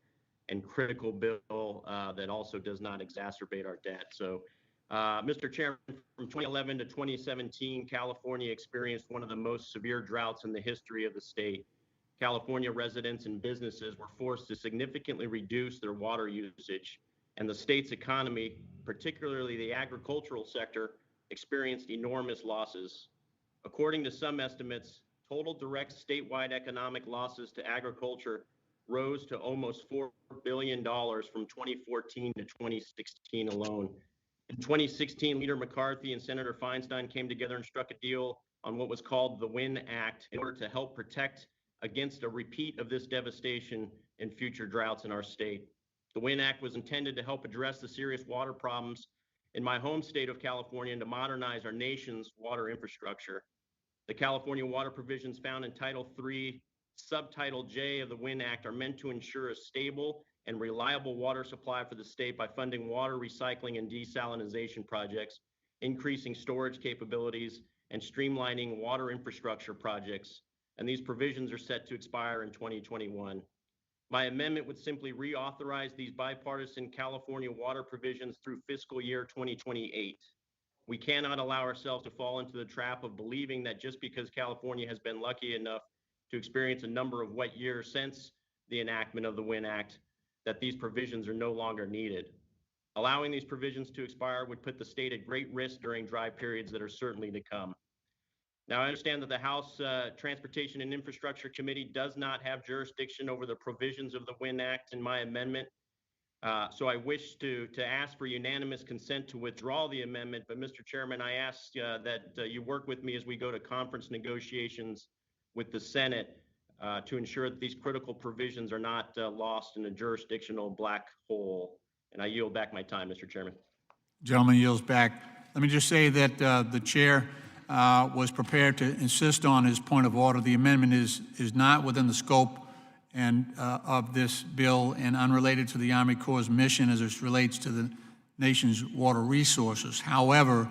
and critical bill that also does not exacerbate our debt. So, Mr. Chairman, from 2011 to 2017, California experienced one of the most severe droughts in the history of the state. California residents and businesses were forced to significantly reduce their water usage, and the state's economy, particularly the agricultural sector, experienced enormous losses. According to some estimates, total direct statewide economic losses to agriculture rose to almost $4 billion from 2014 to 2016 alone. In 2016, Leader McCarthy and Senator Feinstein came together and struck a deal on what was called the WIN Act in order to help protect against a repeat of this devastation in future droughts in our state. The WIN Act was intended to help address the serious water problems in my home state of California and to modernize our nation's water infrastructure. The California water provisions found in Title III, Subtitle J of the WIN Act are meant to ensure a stable and reliable water supply for the state by funding water recycling and desalination projects, increasing storage capabilities, and streamlining water infrastructure projects. And these provisions are set to expire in 2021. My amendment would simply reauthorize these bipartisan California water provisions through fiscal year 2028. We cannot allow ourselves to fall into the trap of believing that just because California has been lucky enough to experience a number of wet years since the enactment of the WIN Act, that these provisions are no longer needed. Allowing these provisions to expire would put the state at great risk during dry periods that are certainly to come. Now, I understand that the House Transportation and Infrastructure Committee does not have jurisdiction over the provisions of the WIN Act in my amendment. So I wish to ask for unanimous consent to withdraw the amendment. But Mr. Chairman, I ask that you work with me as we go to conference negotiations with the Senate to ensure that these critical provisions are not lost in a jurisdictional black hole. And I yield back my time, Mr. Chairman. Gentleman yields back. Let me just say that the chair was prepared to insist on his point of order. The amendment is not within the scope and of this bill and unrelated to the Army Corps' mission as it relates to the nation's water resources. However,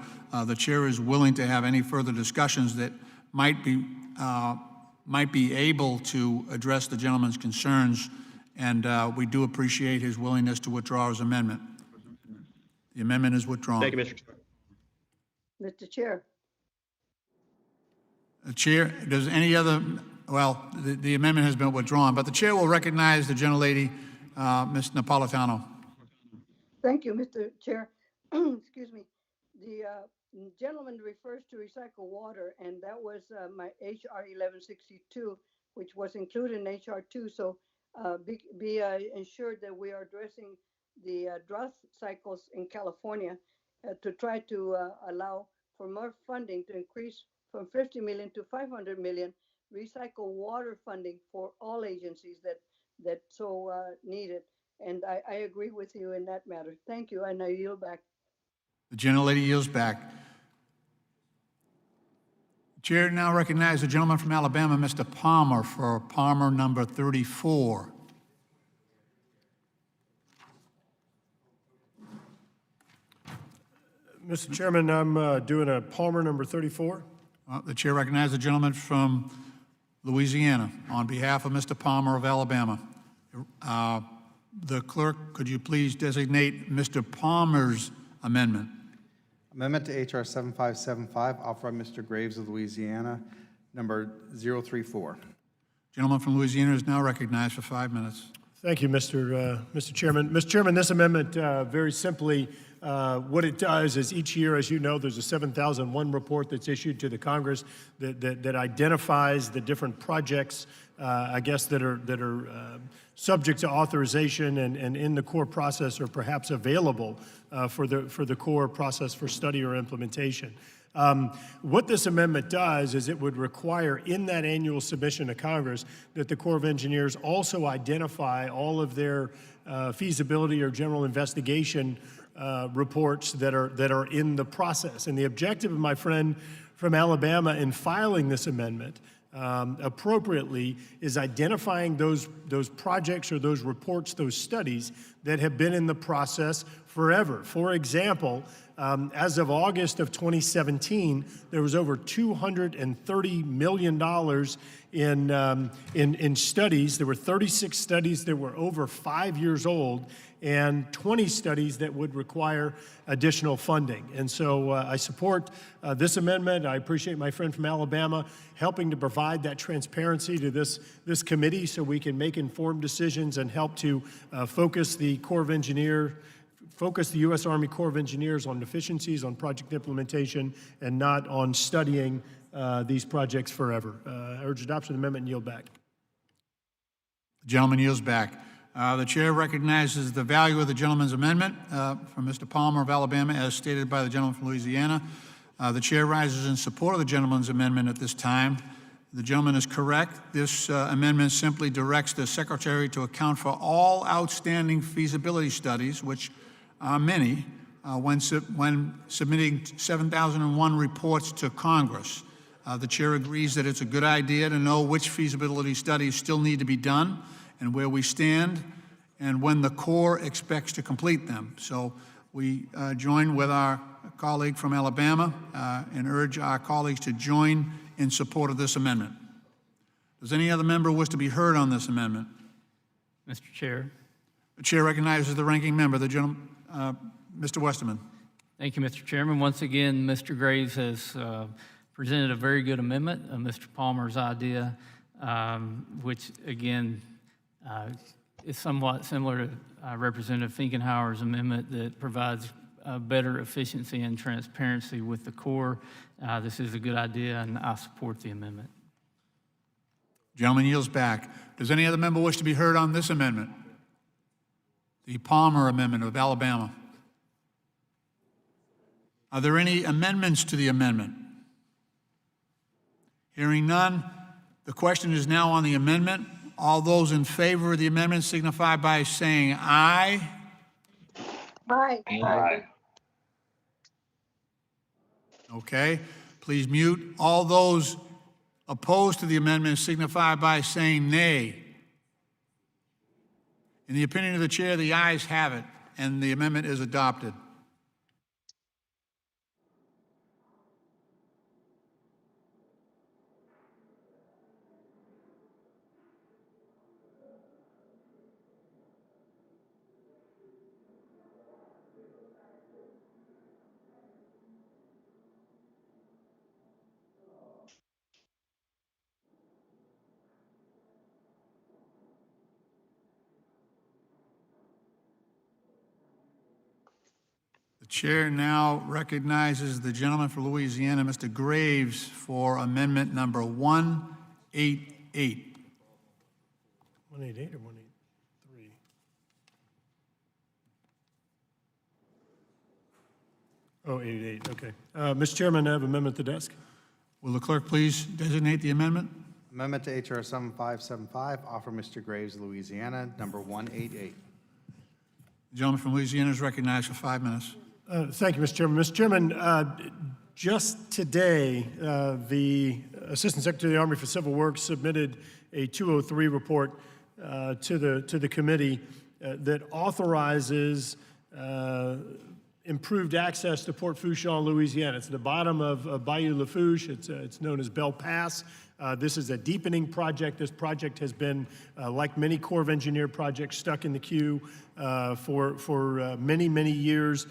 the chair is willing to have any further discussions that might be able to address the gentleman's concerns, and we do appreciate his willingness to withdraw his amendment. The amendment is withdrawn. Thank you, Mr. Chair. Mr. Chair. The chair, does any other, well, the amendment has been withdrawn, but the chair will recognize the gentlelady, Ms. Napolitano. Thank you, Mr. Chair. Excuse me. The gentleman refers to recycled water, and that was my HR 1162, which was included in HR 2. So be ensured that we are addressing the drought cycles in California to try to allow for more funding to increase from 50 million to 500 million recycled water funding for all agencies that so need it. And I agree with you in that matter. Thank you, and I yield back. The gentlelady yields back. The chair now recognizes the gentleman from Alabama, Mr. Palmer, for Palmer number 34. Mr. Chairman, I'm doing a Palmer number 34. The chair recognizes the gentleman from Louisiana on behalf of Mr. Palmer of Alabama. The clerk, could you please designate Mr. Palmer's amendment? Amendment to H.R. 7575, offered by Mr. Graves of Louisiana, number 034. Gentleman from Louisiana is now recognized for 5 minutes. Thank you, Mr. Chairman. Mr. Chairman, this amendment very simply, what it does is each year, as you know, there's a 7001 report that's issued to the Congress that identifies the different projects, I guess, that are subject to authorization and in the core process or perhaps available for the core process for study or implementation. What this amendment does is it would require in that annual submission to Congress that the Corps of Engineers also identify all of their feasibility or general investigation reports that are in the process. And the objective of my friend from Alabama in filing this amendment appropriately is identifying those projects or those reports, those studies that have been in the process forever. For example, as of August of 2017, there was over $230 million in studies. There were 36 studies that were over 5 years old and 20 studies that would require additional funding. And so I support this amendment. I appreciate my friend from Alabama helping to provide that transparency to this committee so we can make informed decisions and help to focus the U.S. Army Corps of Engineers on deficiencies, on project implementation, and not on studying these projects forever. I urge adoption of the amendment and yield back. The gentleman yields back. The chair recognizes the value of the gentleman's amendment from Mr. Palmer of Alabama as stated by the gentleman from Louisiana. The chair rises in support of the gentleman's amendment at this time. The gentleman is correct. This amendment simply directs the secretary to account for all outstanding feasibility studies, which are many, when submitting 7001 reports to Congress. The chair agrees that it's a good idea to know which feasibility studies still need to be done and where we stand and when the Corps expects to complete them. So we join with our colleague from Alabama and urge our colleagues to join in support of this amendment. Does any other member wish to be heard on this amendment? Mr. Chair. The chair recognizes the ranking member, the gentleman, Mr. Westerman. Thank you, Mr. Chairman. Once again, Mr. Graves has presented a very good amendment of Mr. Palmer's idea, which again is somewhat similar to Representative Finkenhauer's amendment that provides better efficiency and transparency with the Corps. This is a good idea, and I support the amendment. Gentleman yields back. Does any other member wish to be heard on this amendment? The Palmer Amendment of Alabama. Are there any amendments to the amendment? Hearing none, the question is now on the amendment. All those in favor of the amendment signify by saying aye. Aye. Aye. Okay, please mute. All those opposed to the amendment signify by saying nay. In the opinion of the chair, the ayes have it, and the amendment is adopted. The chair now recognizes the gentleman for Louisiana, Mr. Graves, for amendment number 188. 188 or 183? Oh, 88, okay. Mr. Chairman, I have amendment at the desk. Will the clerk please designate the amendment? Amendment to HR 7575, offer Mr. Graves, Louisiana, number 188. The gentleman from Louisiana is recognized for 5 minutes. Thank you, Mr. Chairman. Mr. Chairman, just today, the Assistant Secretary of the Army for Civil Works submitted a 203 report to the committee that authorizes improved access to Port Fourchon, Louisiana. It's at the bottom of Bayou Lafourche. It's known as Belle Pass. This is a deepening project. This project has been, like many Corps of Engineer projects, stuck in the queue for many, many years.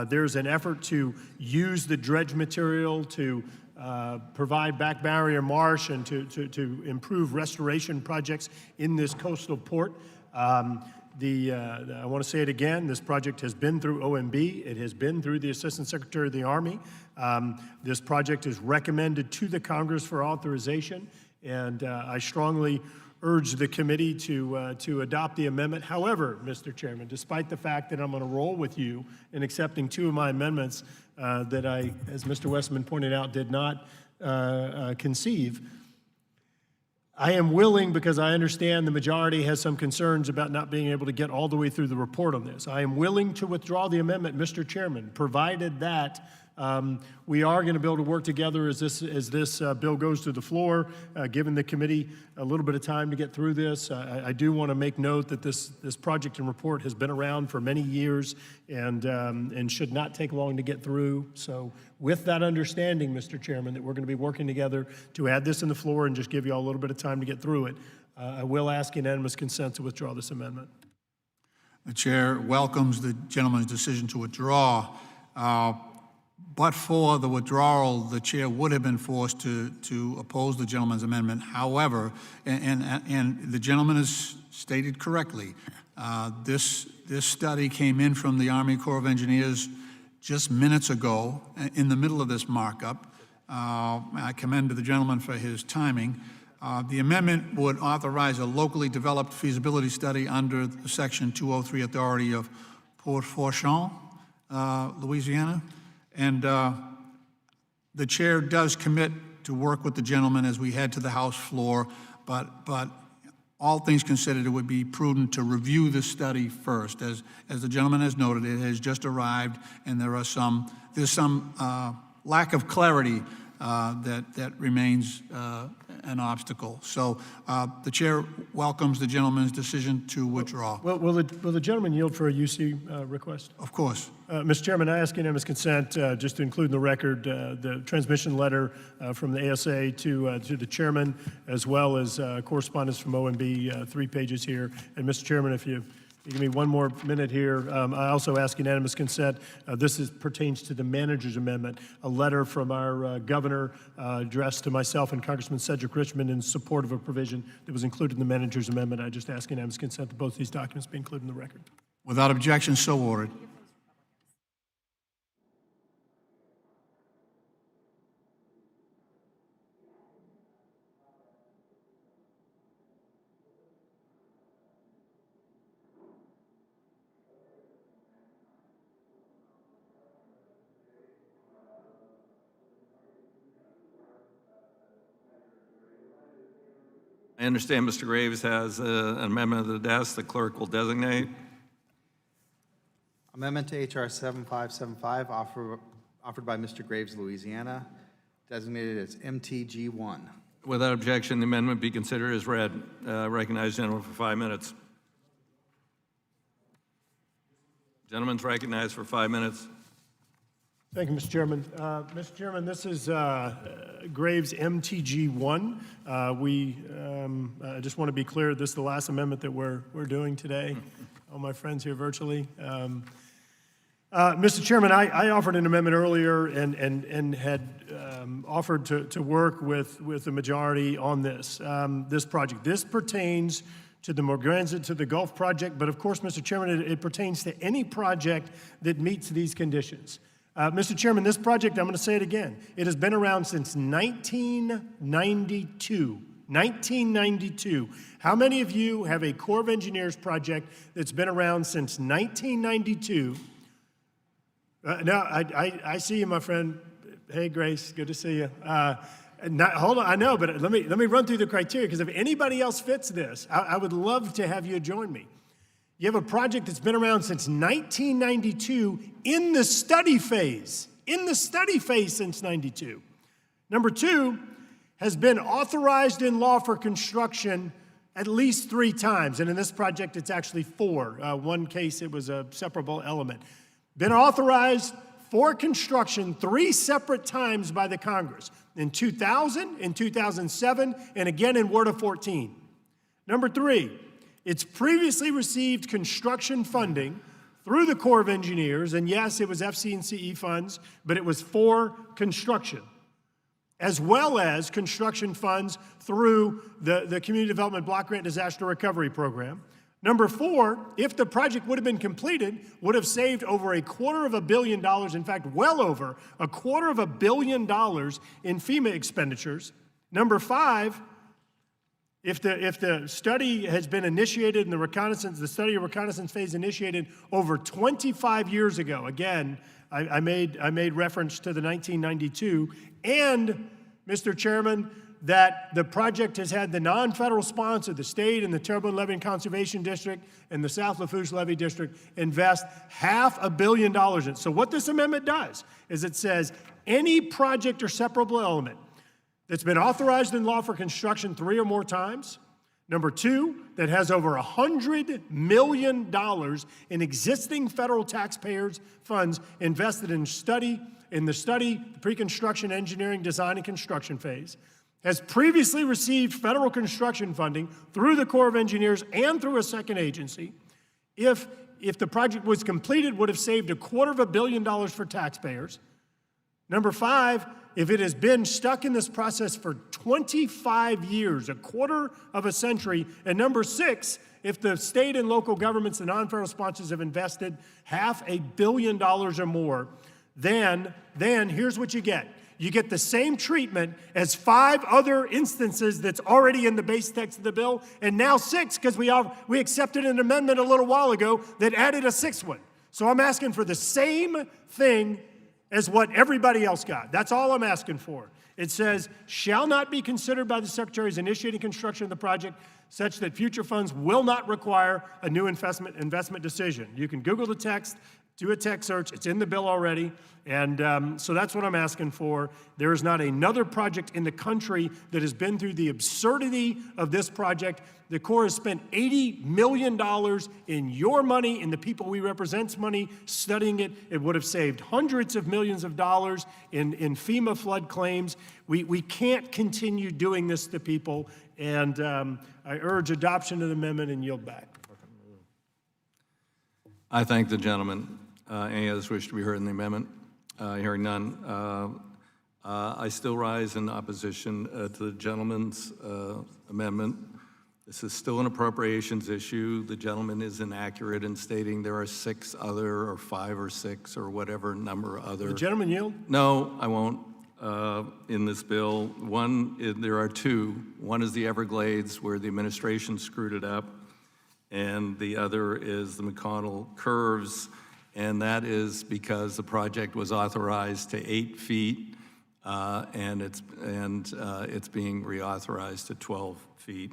There's an effort to use the dredge material to provide back barrier marsh and to improve restoration projects in this coastal port. I want to say it again, this project has been through OMB. It has been through the Assistant Secretary of the Army. This project is recommended to the Congress for authorization, and I strongly urge the committee to adopt the amendment. However, Mr. Chairman, despite the fact that I'm going to roll with you in accepting two of my amendments that I, as Mr. Westman pointed out, did not conceive, I am willing, because I understand the majority has some concerns about not being able to get all the way through the report on this. I am willing to withdraw the amendment, Mr. Chairman, provided that we are going to be able to work together as this bill goes to the floor, giving the committee a little bit of time to get through this. I do want to make note that this project and report has been around for many years and should not take long to get through. So with that understanding, Mr. Chairman, that we're going to be working together to add this in the floor and just give you all a little bit of time to get through it, I will ask unanimous consent to withdraw this amendment. The chair welcomes the gentleman's decision to withdraw. But for the withdrawal, the chair would have been forced to oppose the gentleman's amendment. However, and the gentleman has stated correctly, this study came in from the Army Corps of Engineers just minutes ago in the middle of this markup. I commend to the gentleman for his timing. The amendment would authorize a locally developed feasibility study under the Section 203 authority of Port Fourchon, Louisiana. And the chair does commit to work with the gentleman as we head to the House floor, but all things considered, it would be prudent to review the study first. As the gentleman has noted, it has just arrived, and there's some lack of clarity that remains an obstacle. So the chair welcomes the gentleman's decision to withdraw. Will the gentleman yield for a UC request? Of course. Mr. Chairman, I ask unanimous consent just to include in the record the transmission letter from the ASA to the chairman, as well as correspondence from OMB, 3 pages here. And Mr. Chairman, if you give me one more minute here, I also ask unanimous consent. This pertains to the manager's amendment, a letter from our governor addressed to myself and Congressman Cedric Richmond in support of a provision that was included in the manager's amendment. I just ask unanimous consent that both these documents be included in the record. Without objection, so ordered. I understand Mr. Graves has an amendment of the desk. The clerk will designate. Amendment to HR 7575, offered by Mr. Graves, Louisiana, designated as MTG1. Without objection, the amendment be considered as read. Recognize the gentleman for 5 minutes. Gentleman's recognized for 5 minutes. Thank you, Mr. Chairman. Mr. Chairman, this is Graves MTG1. I just want to be clear, this is the last amendment that we're doing today. All my friends here virtually. Mr. Chairman, I offered an amendment earlier and had offered to work with the majority on this project. This pertains to the Morganza to the Gulf project, but of course, Mr. Chairman, it pertains to any project that meets these conditions. Mr. Chairman, this project, I'm going to say it again, it has been around since 1992. 1992. How many of you have a Corps of Engineers project that's been around since 1992? I see you, my friend. Hey, Grace, good to see you. Hold on, I know, but let me run through the criteria, because if anybody else fits this, I would love to have you join me. You have a project that's been around since 1992 in the study phase. In the study phase since 92. Number two, has been authorized in law for construction at least 3 times. And in this project, it's actually 4. One case, it was a separable element. Been authorized for construction 3 separate times by the Congress. In 2000, in 2007, and again in Word of 14. Number 3, it's previously received construction funding through the Corps of Engineers, and yes, it was FC and CE funds, but it was for construction, as well as construction funds through the Community Development Block Grant Disaster Recovery Program. Number 4, if the project would have been completed, would have saved over $250 million, in fact, well over $250 million in FEMA expenditures. Number 5, if the study has been initiated and the study of reconnaissance phase initiated over 25 years ago, again, I made reference to the 1992, and, Mr. Chairman, that the project has had the non-federal sponsor, the state and the Terrebonne Levee and Conservation District and the South Lafourche Levee District invest $500 million in it. So what this amendment does is it says any project or separable element that's been authorized in law for construction 3 or more times. Number 2, that has over $100 million in existing federal taxpayers' funds invested in the pre-construction engineering, design, and construction phase, has previously received federal construction funding through the Corps of Engineers and through a second agency. If the project was completed, would have saved $250 million for taxpayers. Number 5, if it has been stuck in this process for 25 years, a quarter of a century. And number 6, if the state and local governments and non-federal sponsors have invested $500 million or more, then here's what you get. You get the same treatment as 5 other instances that's already in the base text of the bill, and now 6, because we accepted an amendment a little while ago that added a 6th one. So I'm asking for the same thing as what everybody else got. That's all I'm asking for. It says, shall not be considered by the Secretary as initiating construction of the project such that future funds will not require a new investment decision. You can Google the text, do a text search. It's in the bill already. And so that's what I'm asking for. There is not another project in the country that has been through the absurdity of this project. The Corps has spent $80 million in your money, in the people we represent's money, studying it. It would have saved hundreds of millions of dollars in FEMA flood claims. We can't continue doing this to people. And I urge adoption of the amendment and yield back. I thank the gentleman. Any others wish to be heard in the amendment? Hearing none. I still rise in opposition to the gentleman's amendment. This is still an appropriations issue. The gentleman is inaccurate in stating there are 6 other or 5 or 6 or whatever number other. The gentleman yield? No, I won't. In this bill, there are 2. One is the Everglades, where the administration screwed it up, and the other is the McConnell curves, and that is because the project was authorized to 8 feet, and it's being reauthorized to 12 feet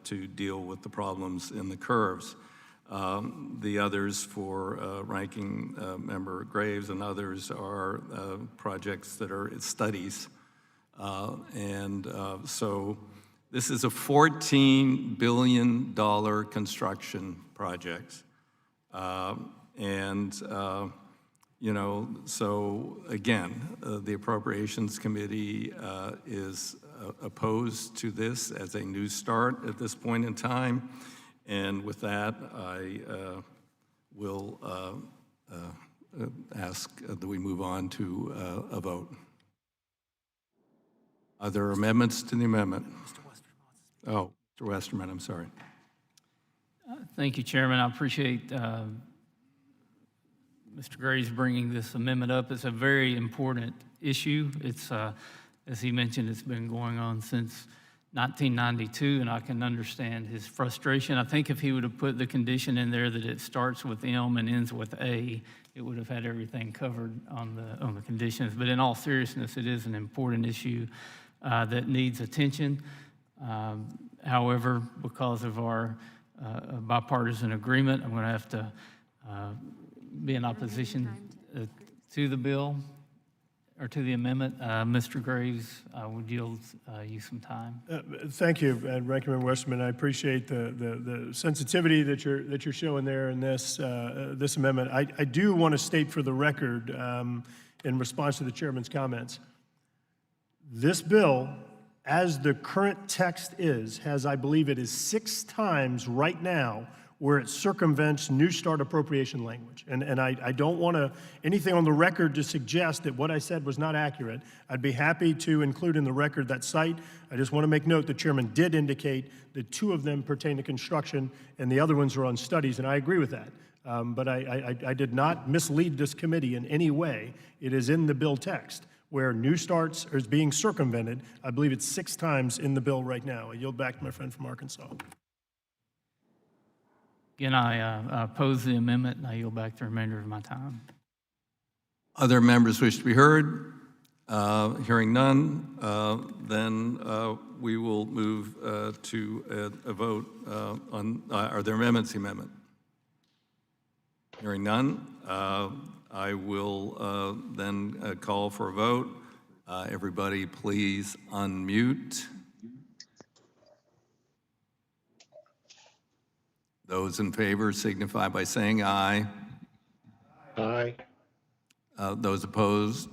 to deal with the problems in the curves. The others for Ranking Member Graves and others are projects that are studies. So this is a $14 billion construction project. And, so again, the Appropriations Committee is opposed to this as a new start at this point in time. And with that, I will ask that we move on to a vote. Are there amendments to the amendment? Oh, Mr. Westerman, I'm sorry. Thank you, Chairman. I appreciate Mr. Graves bringing this amendment up. It's a very important issue. It's, as he mentioned, it's been going on since 1992, and I can understand his frustration. I think if he would have put the condition in there that it starts with M and ends with A, it would have had everything covered on the conditions. But in all seriousness, it is an important issue that needs attention. However, because of our bipartisan agreement, I'm going to have to be in opposition to the bill or to the amendment. Mr. Graves, I would yield you some time. Thank you, Ranking Member Westerman. I appreciate the sensitivity that you're showing there in this amendment. I do want to state for the record, in response to the chairman's comments, this bill, as the current text has, I believe it is 6 times right now where it circumvents New Start appropriation language. And I don't want anything on the record to suggest that what I said was not accurate. I'd be happy to include in the record that site. I just want to make note the chairman did indicate that 2 of them pertain to construction and the other ones are on studies, and I agree with that. But I did not mislead this committee in any way. It is in the bill text where New Starts is being circumvented. I believe it's 6 times in the bill right now. I yield back to my friend from Arkansas. Again, I oppose the amendment, and I yield back the remainder of my time. Other members wish to be heard? Hearing none, then we will move to a vote on, are there amendments to the amendment? Hearing none, I will then call for a vote. Everybody please unmute. Those in favor signify by saying aye. Aye. Those opposed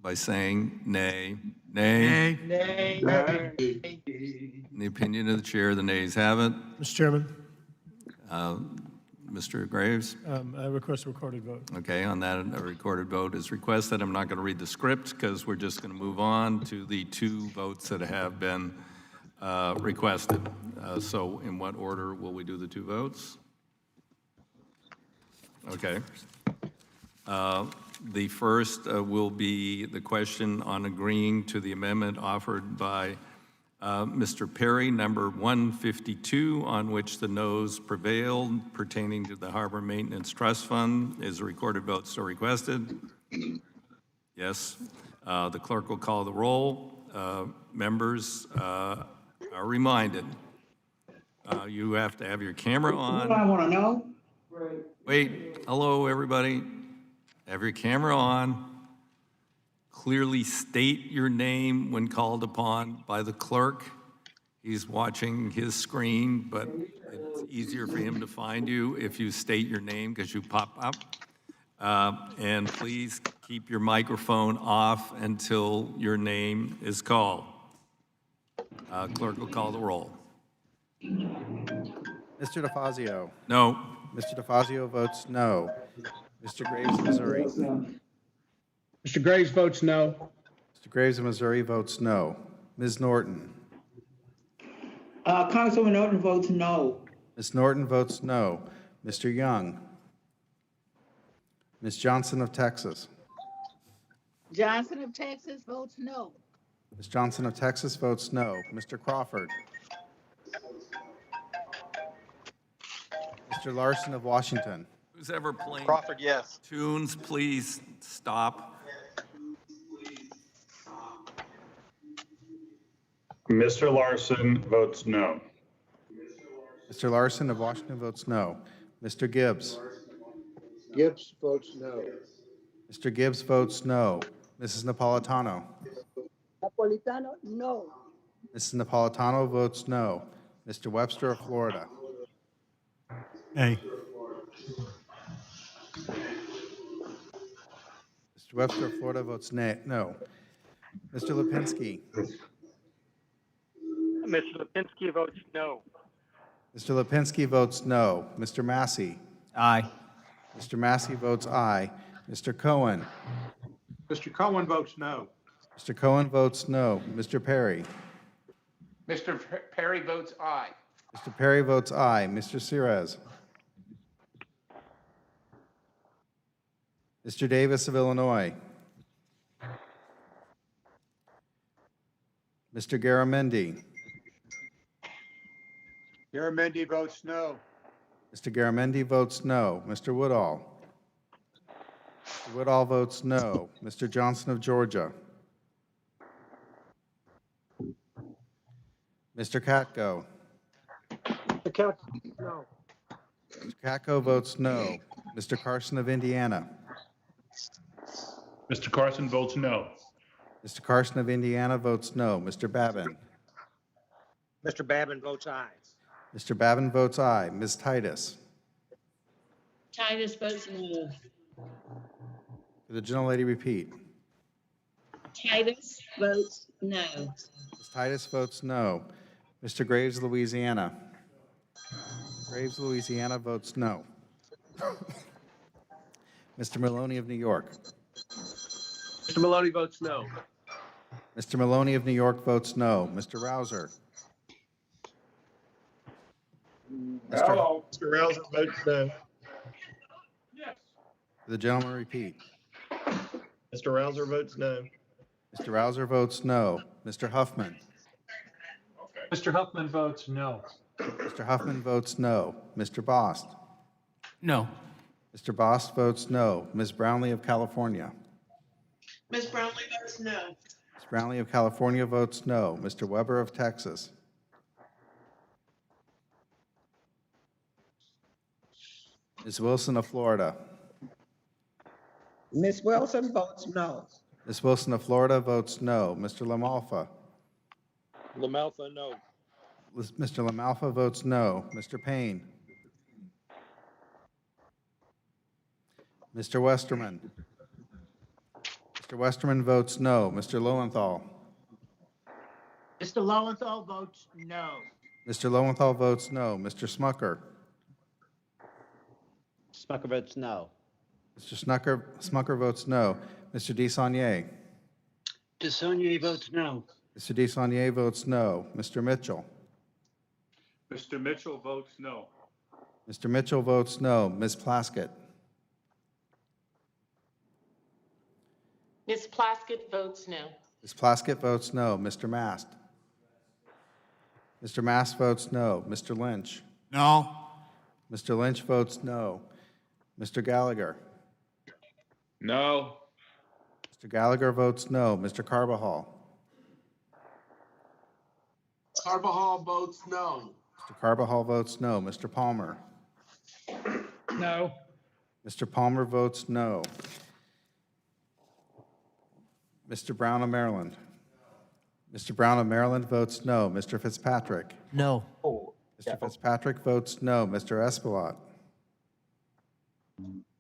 by saying nay. Nay. Nay. Nay. In the opinion of the chair, the nays have it. Mr. Chairman. Mr. Graves? I request a recorded vote. Okay, on that, a recorded vote is requested. I'm not going to read the script because we're just going to move on to the 2 votes that have been requested. So in what order will we do the 2 votes? Okay. The first will be the question on agreeing to the amendment offered by Mr. Perry, number 152, on which the noes prevailed pertaining to the Harbor Maintenance Trust Fund. Is a recorded vote still requested? Yes. The clerk will call the roll. Members are reminded you have to have your camera on. I want to know. Wait, hello everybody. Have your camera on. Clearly state your name when called upon by the clerk. He's watching his screen, but it's easier for him to find you if you state your name because you pop up. And please keep your microphone off until your name is called. Clerk will call the roll. Mr. DeFazio. No. Mr. DeFazio votes no. Mr. Graves, Missouri. Mr. Graves votes no. Mr. Graves of Missouri votes no. Ms. Norton. Congresswoman Norton votes no. Ms. Norton votes no. Mr. Young. Ms. Johnson of Texas. Johnson of Texas votes no. Ms. Johnson of Texas votes no. Mr. Crawford. Mr. Larson of Washington. Who's ever playing Crawford, yes. tunes, please stop. Mr. Larson votes no. Mr. Larson of Washington votes no. Mr. Gibbs. Gibbs votes no. Mr. Gibbs votes no. Mrs. Napolitano. Napolitano, no. Mrs. Napolitano votes no. Mr. Webster of Florida. Nay. Mr. Webster of Florida votes no. Mr. Lipinski. Mr. Lipinski votes no. Mr. Lipinski votes no. Mr. Massey. Aye. Mr. Massey votes aye. Mr. Cohen. Mr. Cohen votes no. Mr. Cohen votes no. Mr. Perry. Mr. Perry votes aye. Mr. Perry votes aye. Mr. Cirez. Mr. Davis of Illinois. Mr. Garamendi. Garamendi votes no. Mr. Garamendi votes no. Mr. Woodall. Mr. Woodall votes no. Mr. Johnson of Georgia. Mr. Katko. Mr. Kelly, no. Mr. Katko votes no. Mr. Carson of Indiana. Mr. Carson votes no. Mr. Carson of Indiana votes no. Mr. Babin. Mr. Babin votes aye. Mr. Babin votes aye. Ms. Titus. Titus votes no. Could the gentlelady repeat? Titus votes no. Ms. Titus votes no. Mr. Graves, Louisiana. Graves, Louisiana votes no. Mr. Maloney of New York. Mr. Maloney votes no. Mr. Maloney of New York votes no. Mr. Rouser. Hello. Mr. Rouser votes no. Could the gentleman repeat? Mr. Rouser votes no. Mr. Rouser votes no. Mr. Huffman. Mr. Huffman votes no. Mr. Huffman votes no. Mr. Bost. No. Mr. Bost votes no. Ms. Brownlee of California. Ms. Brownlee votes no. Ms. Brownlee of California votes no. Mr. Weber of Texas. Ms. Wilson of Florida. Ms. Wilson votes no. Ms. Wilson of Florida votes no. Mr. LaMalfa. LaMalfa, no. Mr. LaMalfa votes no. Mr. Payne. Mr. Westerman. Mr. Westerman votes no. Mr. Lowenthal. Mr. Lowenthal votes no. Mr. Lowenthal votes no. Mr. Smucker. Smucker votes no. Mr. Smucker votes no. Mr. DeSaulnier. DeSaulnier votes no. Mr. DeSaulnier votes no. Mr. Mitchell. Mr. Mitchell votes no. Mr. Mitchell votes no. Ms. Plaskett. Ms. Plaskett votes no. Ms. Plaskett votes no. Mr. Mast. Mr. Mast votes no. Mr. Lynch. No. Mr. Lynch votes no. Mr. Gallagher. No. Mr. Gallagher votes no. Mr. Carbajal. Carbajal votes no. Mr. Carbajal votes no. Mr. Palmer. No. Mr. Palmer votes no. Mr. Brown of Maryland. Mr. Brown of Maryland votes no. Mr. Fitzpatrick. No. Mr. Fitzpatrick votes no. Mr. Espilot.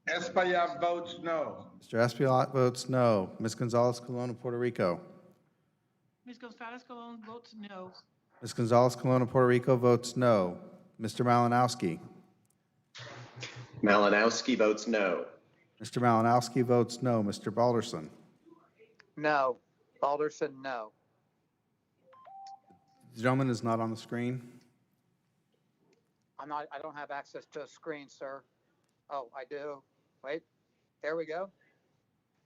Espaillat votes no. Mr. Espilot votes no. Ms. Gonzalez-Colon of Puerto Rico. Ms. Gonzalez-Colon votes no. Ms. Gonzalez-Colon of Puerto Rico votes no. Mr. Malinowski. Malinowski votes no. Mr. Malinowski votes no. Mr. Balderson. No. Balderson, no. The gentleman is not on the screen. I don't have access to a screen, sir. Oh, I do. Wait, there we go.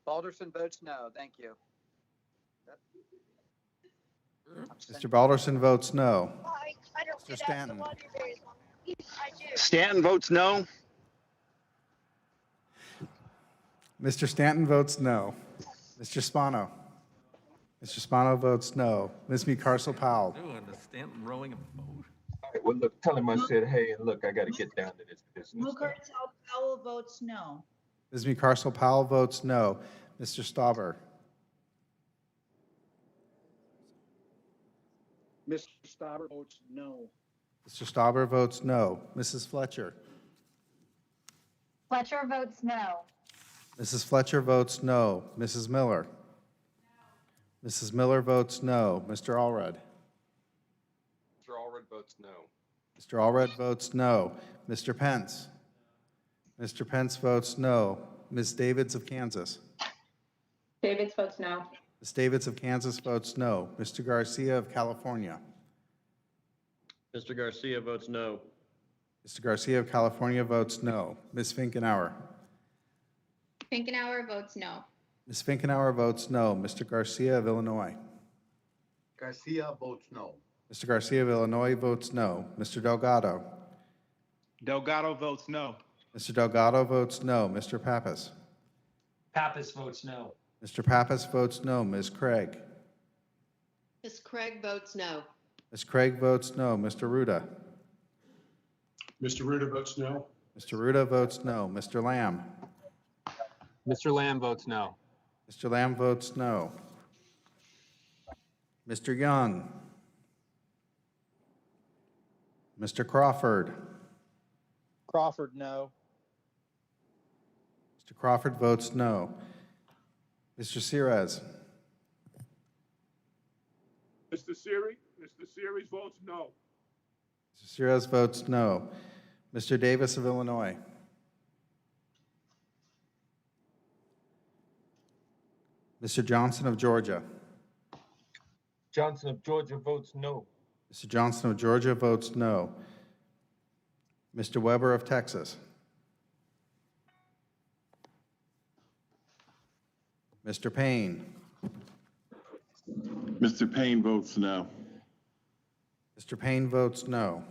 Balderson votes no. Thank you. Mr. Balderson votes no. I don't Mr. Stanton. Stanton votes no. Mr. Stanton votes no. Mr. Spano. Mr. Spano votes no. Ms. McCarcel Powell. Doing the Stanton rowing a boat. All right, well, look, tell him I said, hey, and look, I got to get down to this business. Mucarcel Powell votes no. Ms. McCarcel Powell votes no. Mr. Stauber. Mr. Stauber votes no. Mr. Stauber votes no. Mrs. Fletcher. Fletcher votes no. Mrs. Fletcher votes no. Mrs. Miller? Mrs. Miller votes no. Mr. Allred? Mr. Allred votes no. Mr. Allred votes no. Mr. Pence? Mr. Pence votes no. Ms. Davids of Kansas? Davids votes no. Ms. Davids of Kansas votes no. Mr. Garcia of California? Mr. Garcia votes no. Mr. Garcia of California votes no. Ms. Finkenauer? Finkenauer votes no. Ms. Finkenauer votes no. Mr. Garcia of Illinois? Garcia votes no. Mr. Garcia of Illinois votes no. Mr. Delgado? Delgado votes no. Mr. Delgado votes no. Mr. Pappas? Pappas votes no. Mr. Pappas votes no. Ms. Craig? Ms. Craig votes no. Ms. Craig votes no. Mr. Ruda? Mr. Ruda votes no. Mr. Ruda votes no. Mr. Lamb? Mr. Lamb votes no. Mr. Lamb votes no. Mr. Young? Mr. Crawford? Crawford, no. Mr. Crawford votes no. Mr. Sirez? Mr. Series votes no. Mr. Sirez votes no. Mr. Davis of Illinois? Mr. Johnson of Georgia? Johnson of Georgia votes no. Mr. Johnson of Georgia votes no. Mr. Weber of Texas? Mr. Payne? Mr. Payne votes no. Mr. Payne votes no.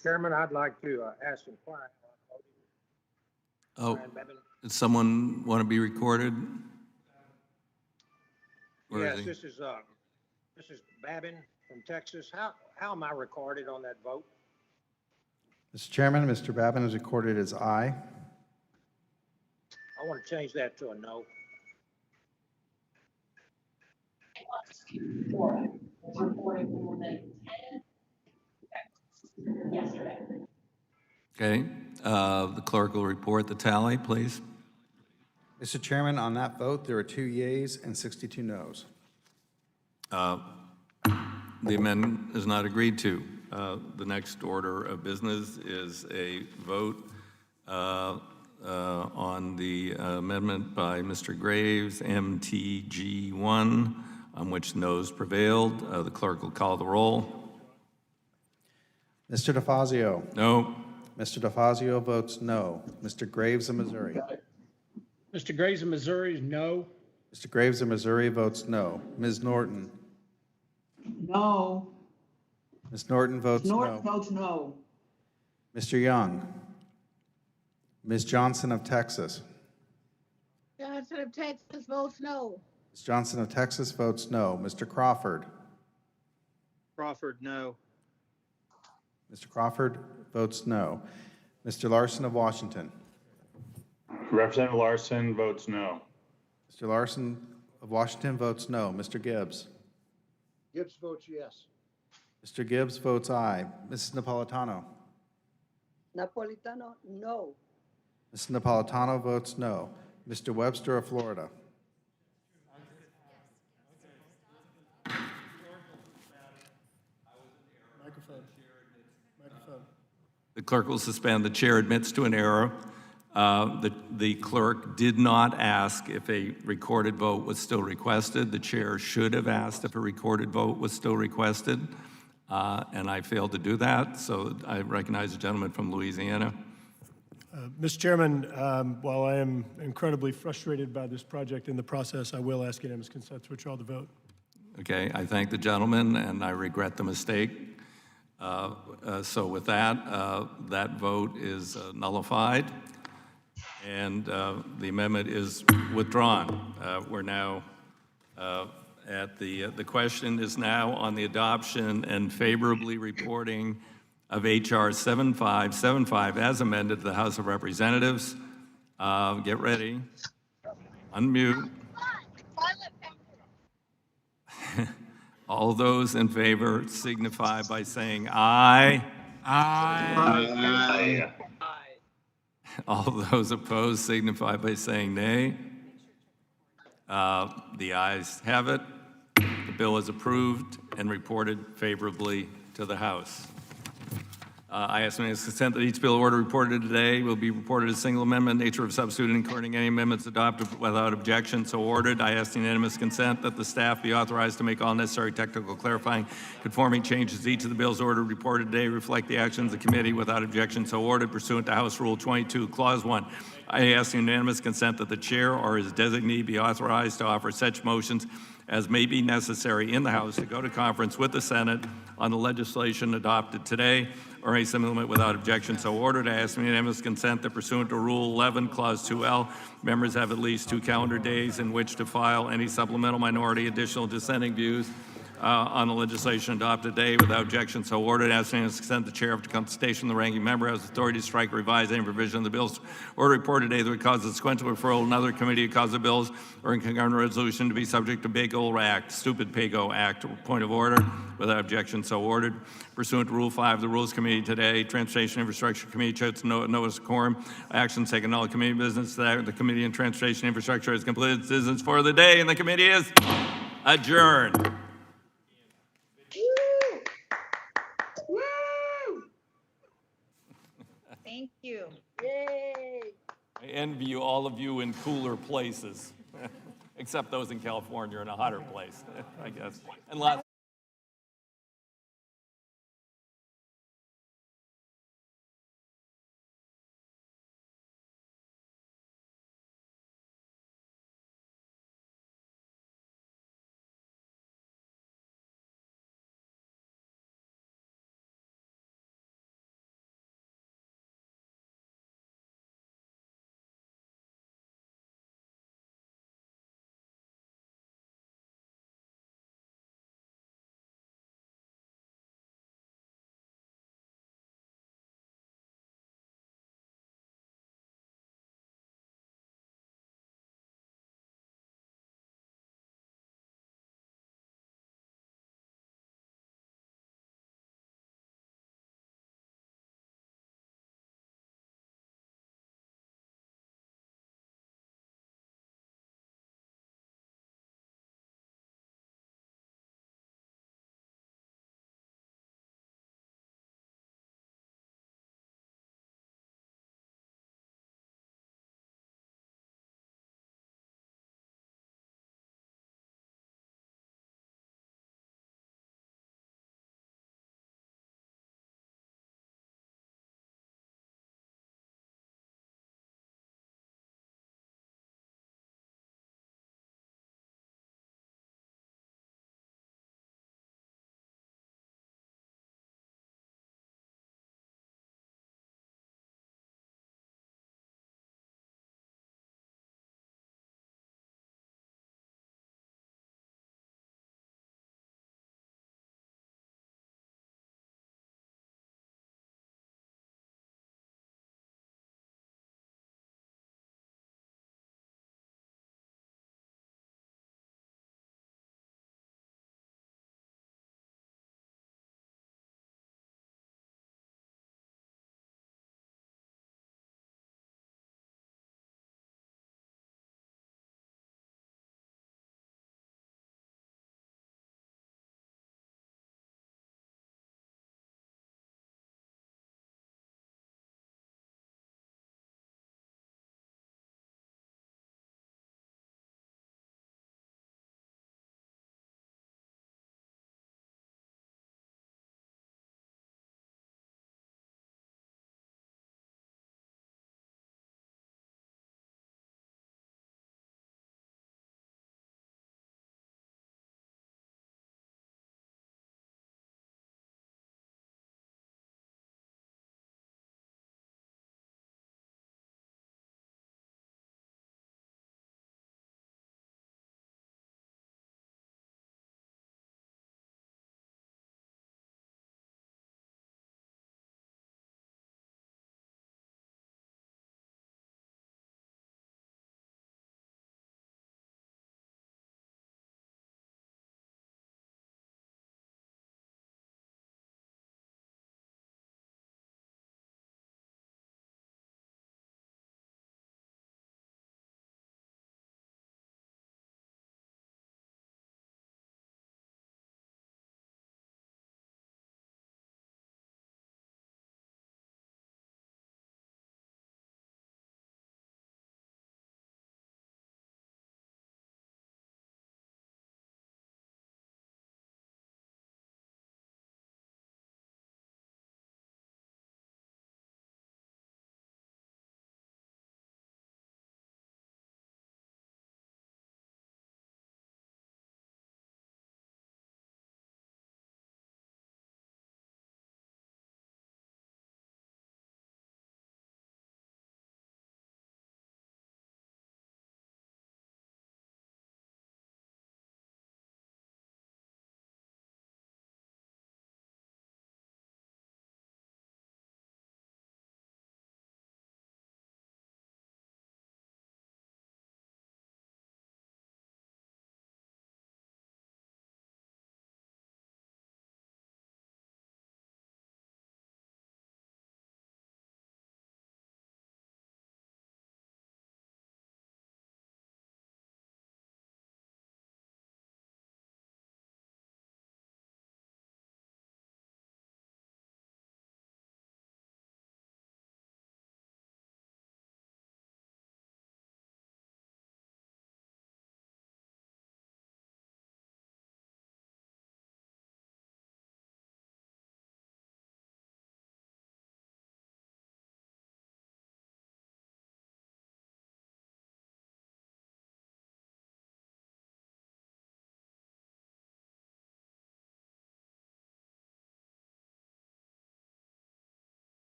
Chairman, I'd like to ask some quiet. Oh, Brian Bevan. does someone want to be recorded? Where Yes, is he? this is Babin from Texas. How am I recorded on that vote? Mr. Chairman, Mr. Babin is recorded as aye. I want to change that to a no. Okay, the clerk will report the tally, please. Mr. Chairman, on that vote, there are 2 yeas and 62 noes. The amendment is not agreed to. The next order of business is a vote on the amendment by Mr. Graves, MTG1, on which noes prevailed. The clerk will call the roll. Mr. DeFazio? No. Mr. DeFazio votes no. Mr. Graves of Missouri? Mr. Graves of Missouri, no. Mr. Graves of Missouri votes no. Ms. Norton? No. Ms. Norton votes Norton no. votes no. Mr. Young? Ms. Johnson of Texas? Johnson of Texas votes no. Ms. Johnson of Texas votes no. Mr. Crawford? Crawford, no. Mr. Crawford votes no. Mr. Larson of Washington? Representative Larson votes no. Mr. Larson of Washington votes no. Mr. Gibbs? Gibbs votes yes. Mr. Gibbs votes aye. Mrs. Napolitano? Napolitano, no. Mrs. Napolitano votes no. Mr. Webster of Florida? Microphone. The clerk will suspend. The chair admits to an error. The clerk did not ask if a recorded vote was still requested. The chair should have asked if a recorded vote was still requested, and I failed to do that, so I recognize the gentleman from Louisiana. Mr. Chairman, while I am incredibly frustrated by this project and the process, I will ask unanimous consent to withdraw the vote. Okay, I thank the gentleman, and I regret the mistake. So with that, that vote is nullified, and the amendment is withdrawn. We're now at the question is now on the adoption and favorably reporting of H.R. 7575 as amended to the House of Representatives. Get ready. Unmute. All those in favor signify by saying aye. Aye. All those opposed signify by saying nay. The ayes have it. The bill is approved and reported favorably to the House. I ask unanimous consent that each bill or order reported today will be reported as single amendment, nature of substitute, including any amendments adopted without objection. So ordered. I ask unanimous consent that the staff be authorized to make all necessary technical clarifying, conforming changes to each of the bills ordered reported today reflect the actions of the committee without objection. So ordered pursuant to House Rule 22, Clause 1. I ask unanimous consent that the chair or his designee be authorized to offer such motions as may be necessary in the House to go to conference with the Senate on the legislation adopted today or any similar without objection. So ordered. I ask unanimous consent that pursuant to Rule 11, Clause 2L, members have at least 2 calendar days in which to file any supplemental, minority, additional dissenting views on the legislation adopted today without objection. So ordered. Ask unanimous consent the chair of the station, the ranking member, has authority to strike or revise any provision of the bills or reported today that would cause a sequential referral to another committee to cause the bills or in concurrent resolution to be subject to Paygo Act, stupid Paygo Act. Point of order. Without objection, so ordered. Pursuant to Rule 5, the Rules Committee today, Transportation Infrastructure Committee chose to notice quorum actions taken all committee business. That the Committee on Transportation Infrastructure has completed its business for the day, and the committee is adjourned. Thank you. Yay. I envy all of you in cooler places, except those in California in a hotter place, I guess. And lots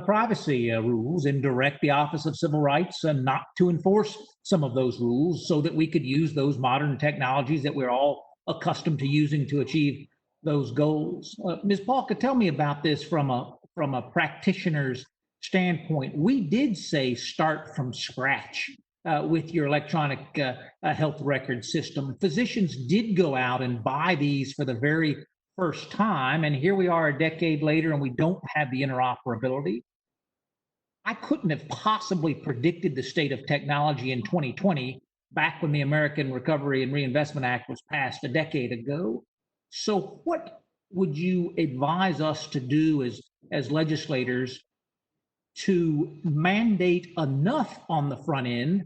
privacy rules and direct the Office of Civil Rights not to enforce some of those rules so that we could use those modern technologies that we're all accustomed to using to achieve those goals. Ms. Palka, tell me about this from a practitioner's standpoint. We did say start from scratch with your electronic health record system. Physicians did go out and buy these for the very first time, and here we are a decade later and we don't have the interoperability. I couldn't have possibly predicted the state of technology in 2020 back when the American Recovery and Reinvestment Act was passed a decade ago. So what would you advise us to do as legislators to mandate enough on the front end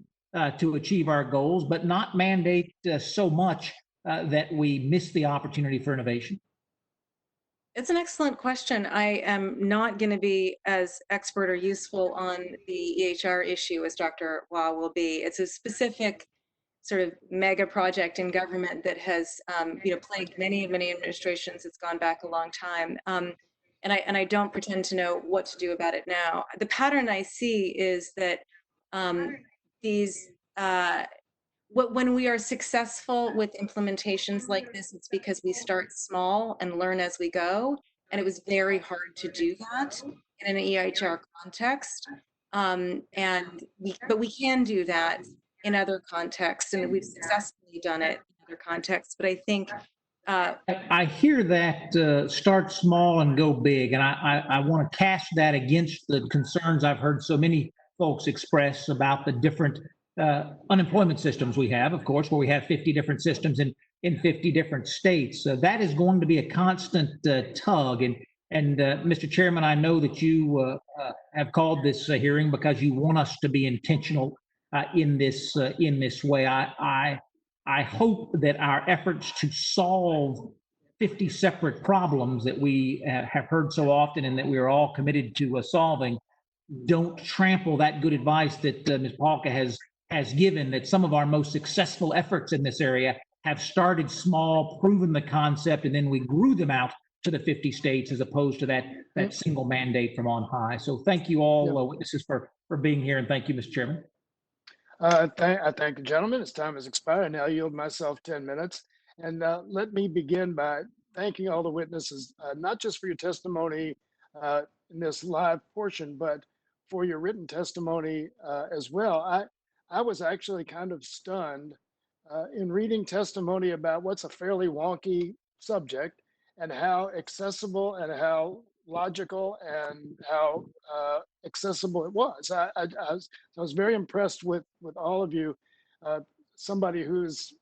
to achieve our goals, but not mandate so much that we miss the opportunity for innovation? It's an excellent question. I am not going to be as expert or useful on the EHR issue as Dr. Wah will be. It's a specific sort of mega project in government that has plagued many administrations. It's gone back a long time. And I don't pretend to know what to do about it now. The pattern I see is that when we are successful with implementations like this, it's because we start small and learn as we go. And it was very hard to do that in an EHR context. But we can do that in other contexts, and we've successfully done it in other contexts. But I think I hear that start small and go big, and I want to cast that against the concerns I've heard so many folks express about the different unemployment systems we have, of course, where we have 50 different systems in 50 different states. That is going to be a constant tug. And Mr. Chairman, I know that you have called this hearing because you want us to be intentional in this way. I hope that our efforts to solve 50 separate problems that we have heard so often and that we are all committed to solving don't trample that good advice that Ms. Palka has given, that some of our most successful efforts in this area have started small, proven the concept, and then we grew them out to the 50 states as opposed to that single mandate from on high. So thank you all witnesses for being here, and thank you, Mr. Chairman. I thank the gentleman. His time has expired. Now I yield myself 10 minutes. And let me begin by thanking all the witnesses, not just for your testimony in this live portion, but for your written testimony as well. I was actually kind of stunned in reading testimony about what's a fairly wonky subject and how accessible and how logical and how accessible it was. I was very impressed with all of you. Somebody who's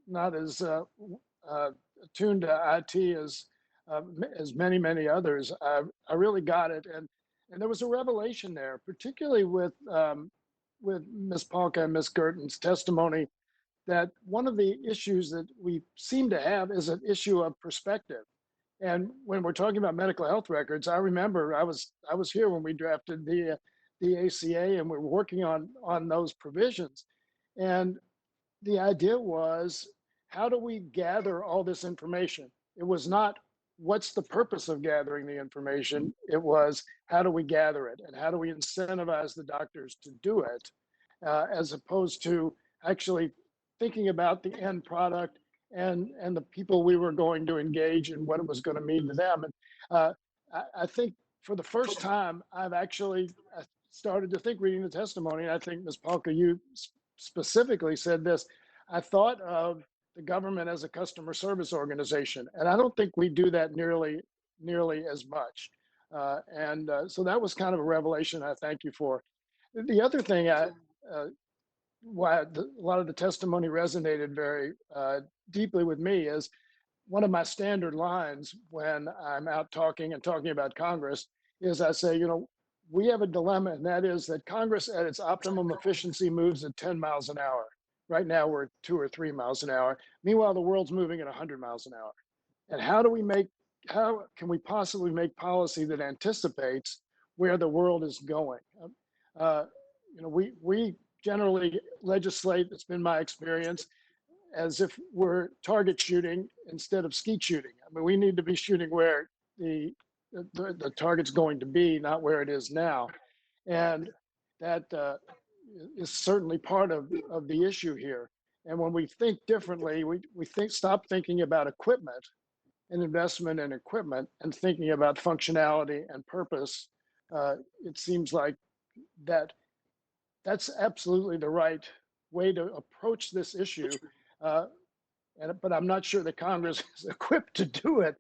not as attuned to IT as many others, I really got it, and there was a revelation there, particularly with Ms. Palka and Ms. Gerten's testimony, that one of the issues that we seem to have is an issue of perspective. And when we're talking about medical health records, I remember I was here when we drafted the ACA, and we're working on those provisions. And the idea was, how do we gather all this information? It was not what's the purpose of gathering the information. It was, how do we gather it, and how do we incentivize the doctors to do it, as opposed to actually thinking about the end product and the people we were going to engage and what it was going to mean to them. And I think for the first time, I've actually started to think, reading the testimony, and I think Ms. Palka, you specifically said this, I thought of the government as a customer service organization, and I don't think we do that nearly as much. So that was kind of a revelation I thank you for. The other thing, why a lot of the testimony resonated very deeply with me is one of my standard lines when I'm out talking about Congress is I say, we have a dilemma, and that is that Congress at its optimum efficiency moves at 10 miles an hour. Right now we're at 2 or 3 miles an hour. Meanwhile, the world's moving at 100 miles an hour. And how can we possibly make policy that anticipates where the world is going? We generally legislate, it's been my experience, as if we're target shooting instead of skeet shooting. I mean, we need to be shooting where the the target's going to be, not where it is now. And that is certainly part of the issue here. And when we think differently, we stop thinking about equipment and investment in equipment and thinking about functionality and purpose. It seems like that's absolutely the right way to approach this issue. But I'm not sure that Congress is equipped to do it.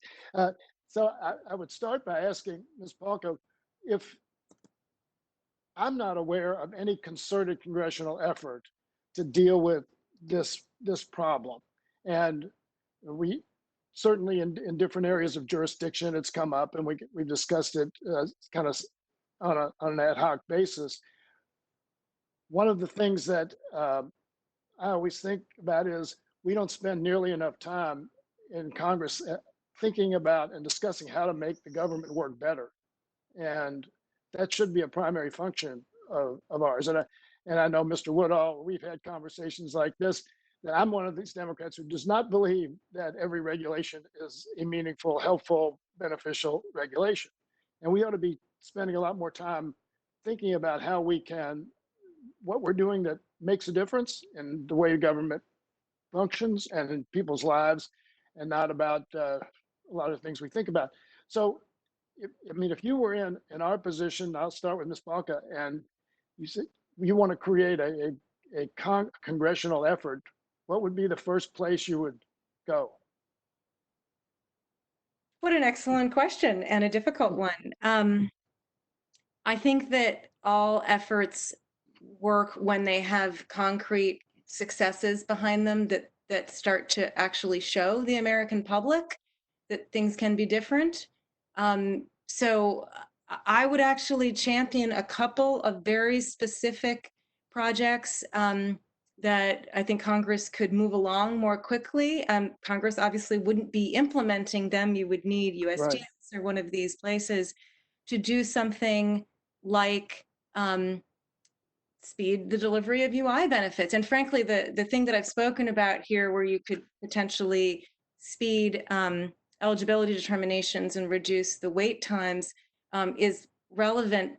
So I would start by asking Ms. Palka, if I'm not aware of any concerted congressional effort to deal with this problem. And we certainly in different areas of jurisdiction, it's come up, and we've discussed it kind of on an ad hoc basis. One of the things that I always think about is we don't spend nearly enough time in Congress thinking about and discussing how to make the government work better. And that should be a primary function of ours. And I know Mr. Woodall, we've had conversations like this, that I'm one of these Democrats who does not believe that every regulation is a meaningful, helpful, beneficial regulation. And we ought to be spending a lot more time thinking about how we can, what we're doing that makes a difference in the way government functions and in people's lives, and not about a lot of things we think about. So, if you were in our position, I'll start with Ms. Palka, and you said you want to create a congressional effort, what would be the first place you would go? What an excellent question, and a difficult one. I think that all efforts work when they have concrete successes behind them that start to actually show the American public that things can be different. So I would actually champion a couple of very specific projects that I think Congress could move along more quickly. Congress obviously wouldn't be implementing them. You would need USDS Right. or one of these places to do something like speed the delivery of UI benefits. And frankly, the thing that I've spoken about here, where you could potentially speed eligibility determinations and reduce the wait times, is relevant.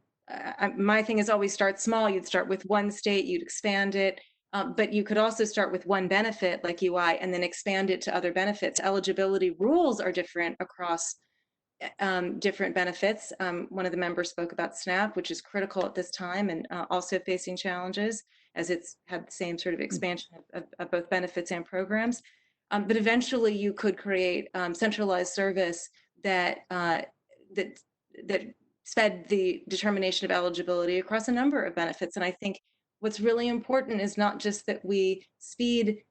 My thing is always start small. You'd start with one state, you'd expand it, but you could also start with one benefit like UI and then expand it to other benefits. Eligibility rules are different across different benefits. One of the members spoke about SNAP, which is critical at this time and also facing challenges as it's had the same sort of expansion of both benefits and programs. But eventually you could create centralized service that sped the determination of eligibility across a number of benefits. And I think what's really important is not just that we speed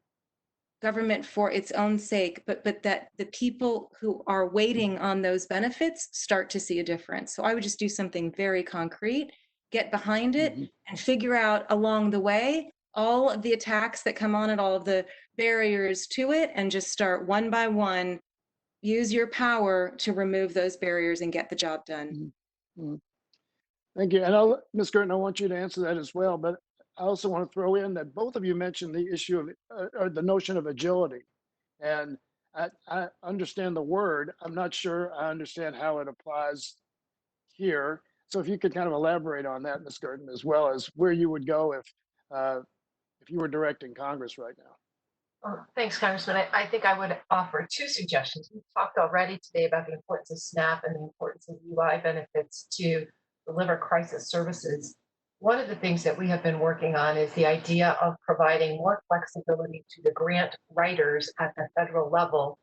government for its own sake, but that the people who are waiting on those benefits start to see a difference. So I would just do something very concrete, get behind it, and figure out along the way all of the attacks that come on it, all of the barriers to it, and just start one by one, use your power to remove those barriers and get the job done. Thank you. And Ms. Gertin, I want you to answer that as well, but I also want to throw in that both of you mentioned the issue of, or the notion of agility. And I understand the word. I'm not sure I understand how it applies here. So if you could kind of elaborate on that, Ms. Gertin, as well as where you would go if you were directing Congress right now. Thanks, Congressman. I think I would offer two suggestions. We've talked already today about the importance of SNAP and the importance of UI benefits to deliver crisis services. One of the things that we have been working on is the idea of providing more flexibility to the grant writers at the federal level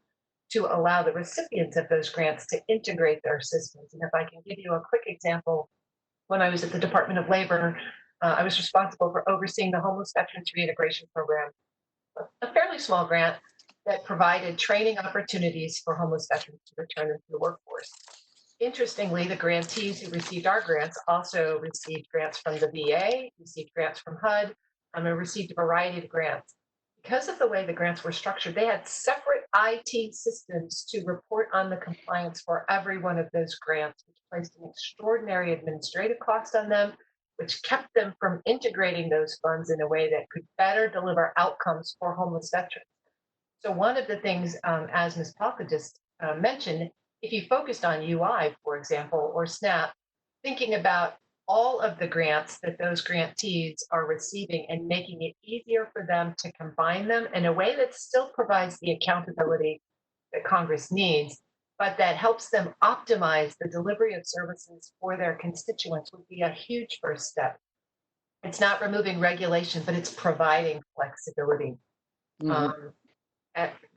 to allow the recipients of those grants to integrate their systems. And if I can give you a quick example, when I was at the Department of Labor, I was responsible for overseeing the Homeless Veterans Reintegration Program, a fairly small grant that provided training opportunities for homeless veterans to return into the workforce. Interestingly, the grantees who received our grants also received grants from the VA, received grants from HUD, and received a variety of grants. Because of the way the grants were structured, they had separate IT systems to report on the compliance for every one of those grants, which placed an extraordinary administrative cost on them, which kept them from integrating those funds in a way that could better deliver outcomes for homeless veterans. So one of the things, as Ms. Palka just mentioned, if you focused on UI, for example, or SNAP, thinking about all of the grants that those grantees are receiving and making it easier for them to combine them in a way that still provides the accountability that Congress needs, but that helps them optimize the delivery of services for their constituents would be a huge first step. It's not removing regulation, but it's providing flexibility. The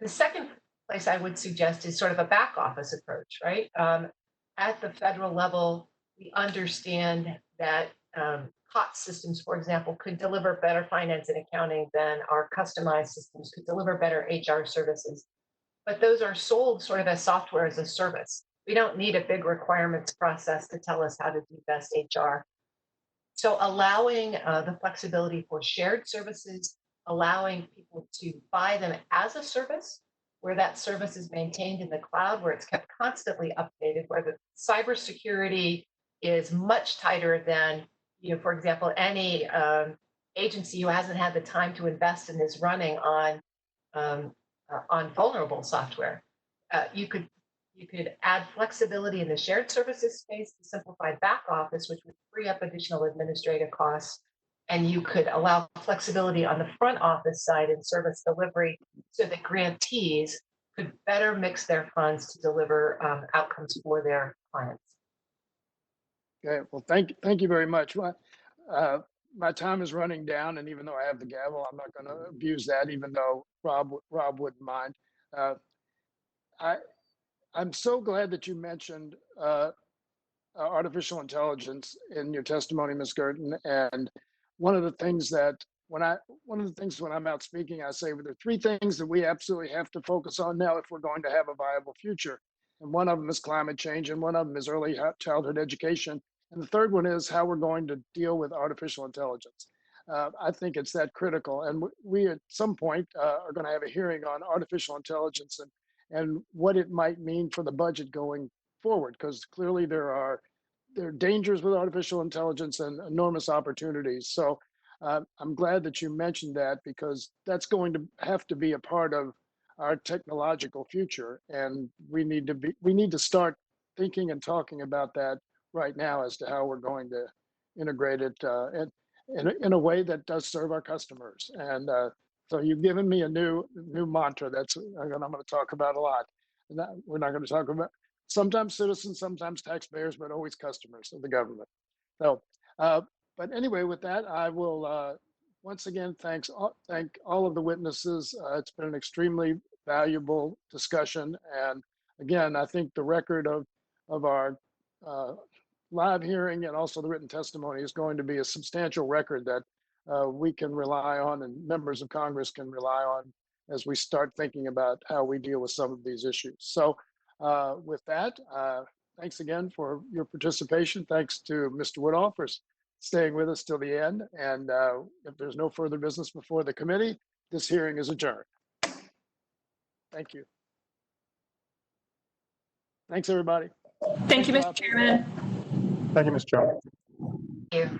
second place I would suggest is sort of a back office approach, right? At the federal level, we understand that COTS systems, for example, could deliver better finance and accounting than our customized systems, could deliver better HR services. But those are sold sort of as software as a service. We don't need a big requirements process to tell us how to do best HR. So allowing the flexibility for shared services, allowing people to buy them as a service, where that service is maintained in the cloud, where it's kept constantly updated, where the cybersecurity is much tighter than, for example, any agency who hasn't had the time to invest and is running on vulnerable software. You could add flexibility in the shared services space to simplify back office, which would free up additional administrative costs. And you could allow flexibility on the front office side in service delivery so that grantees could better mix their funds to deliver outcomes for their clients. Okay, well, thank you very much. My time is running down, and even though I have the gavel, I'm not going to abuse that, even though Rob wouldn't mind. I'm so glad that you mentioned artificial intelligence in your testimony, Ms. Girton. And one of the things when I'm out speaking, I say, well, there are three things that we absolutely have to focus on now if we're going to have a viable future. And one of them is climate change, and one of them is early childhood education. And the third one is how we're going to deal with artificial intelligence. I think it's that critical. And we at some point are going to have a hearing on artificial intelligence and what it might mean for the budget going forward, because clearly there are dangers with artificial intelligence and enormous opportunities. So I'm glad that you mentioned that, because that's going to have to be a part of our technological future, and we need to start thinking and talking about that right now as to how we're going to integrate it in a way that does serve our customers. And so you've given me a new mantra that's I'm going to talk about a lot. We're not going to talk about sometimes citizens, sometimes taxpayers, but always customers of the government. So, but anyway, with that, I will once again thank all of the witnesses. It's been an extremely valuable discussion, and again, I think the record of our live hearing and also the written testimony is going to be a substantial record that we can rely on, and members of Congress can rely on as we start thinking about how we deal with some of these issues. So with that, thanks again for your participation. Thanks to Mr. Woodall for staying with us till the end. And if there's no further business before the committee, this hearing is adjourned. Thank you. Thanks, everybody. Thank you, Mr. Chairman. Thank you, Mr. Chairman. Thank you.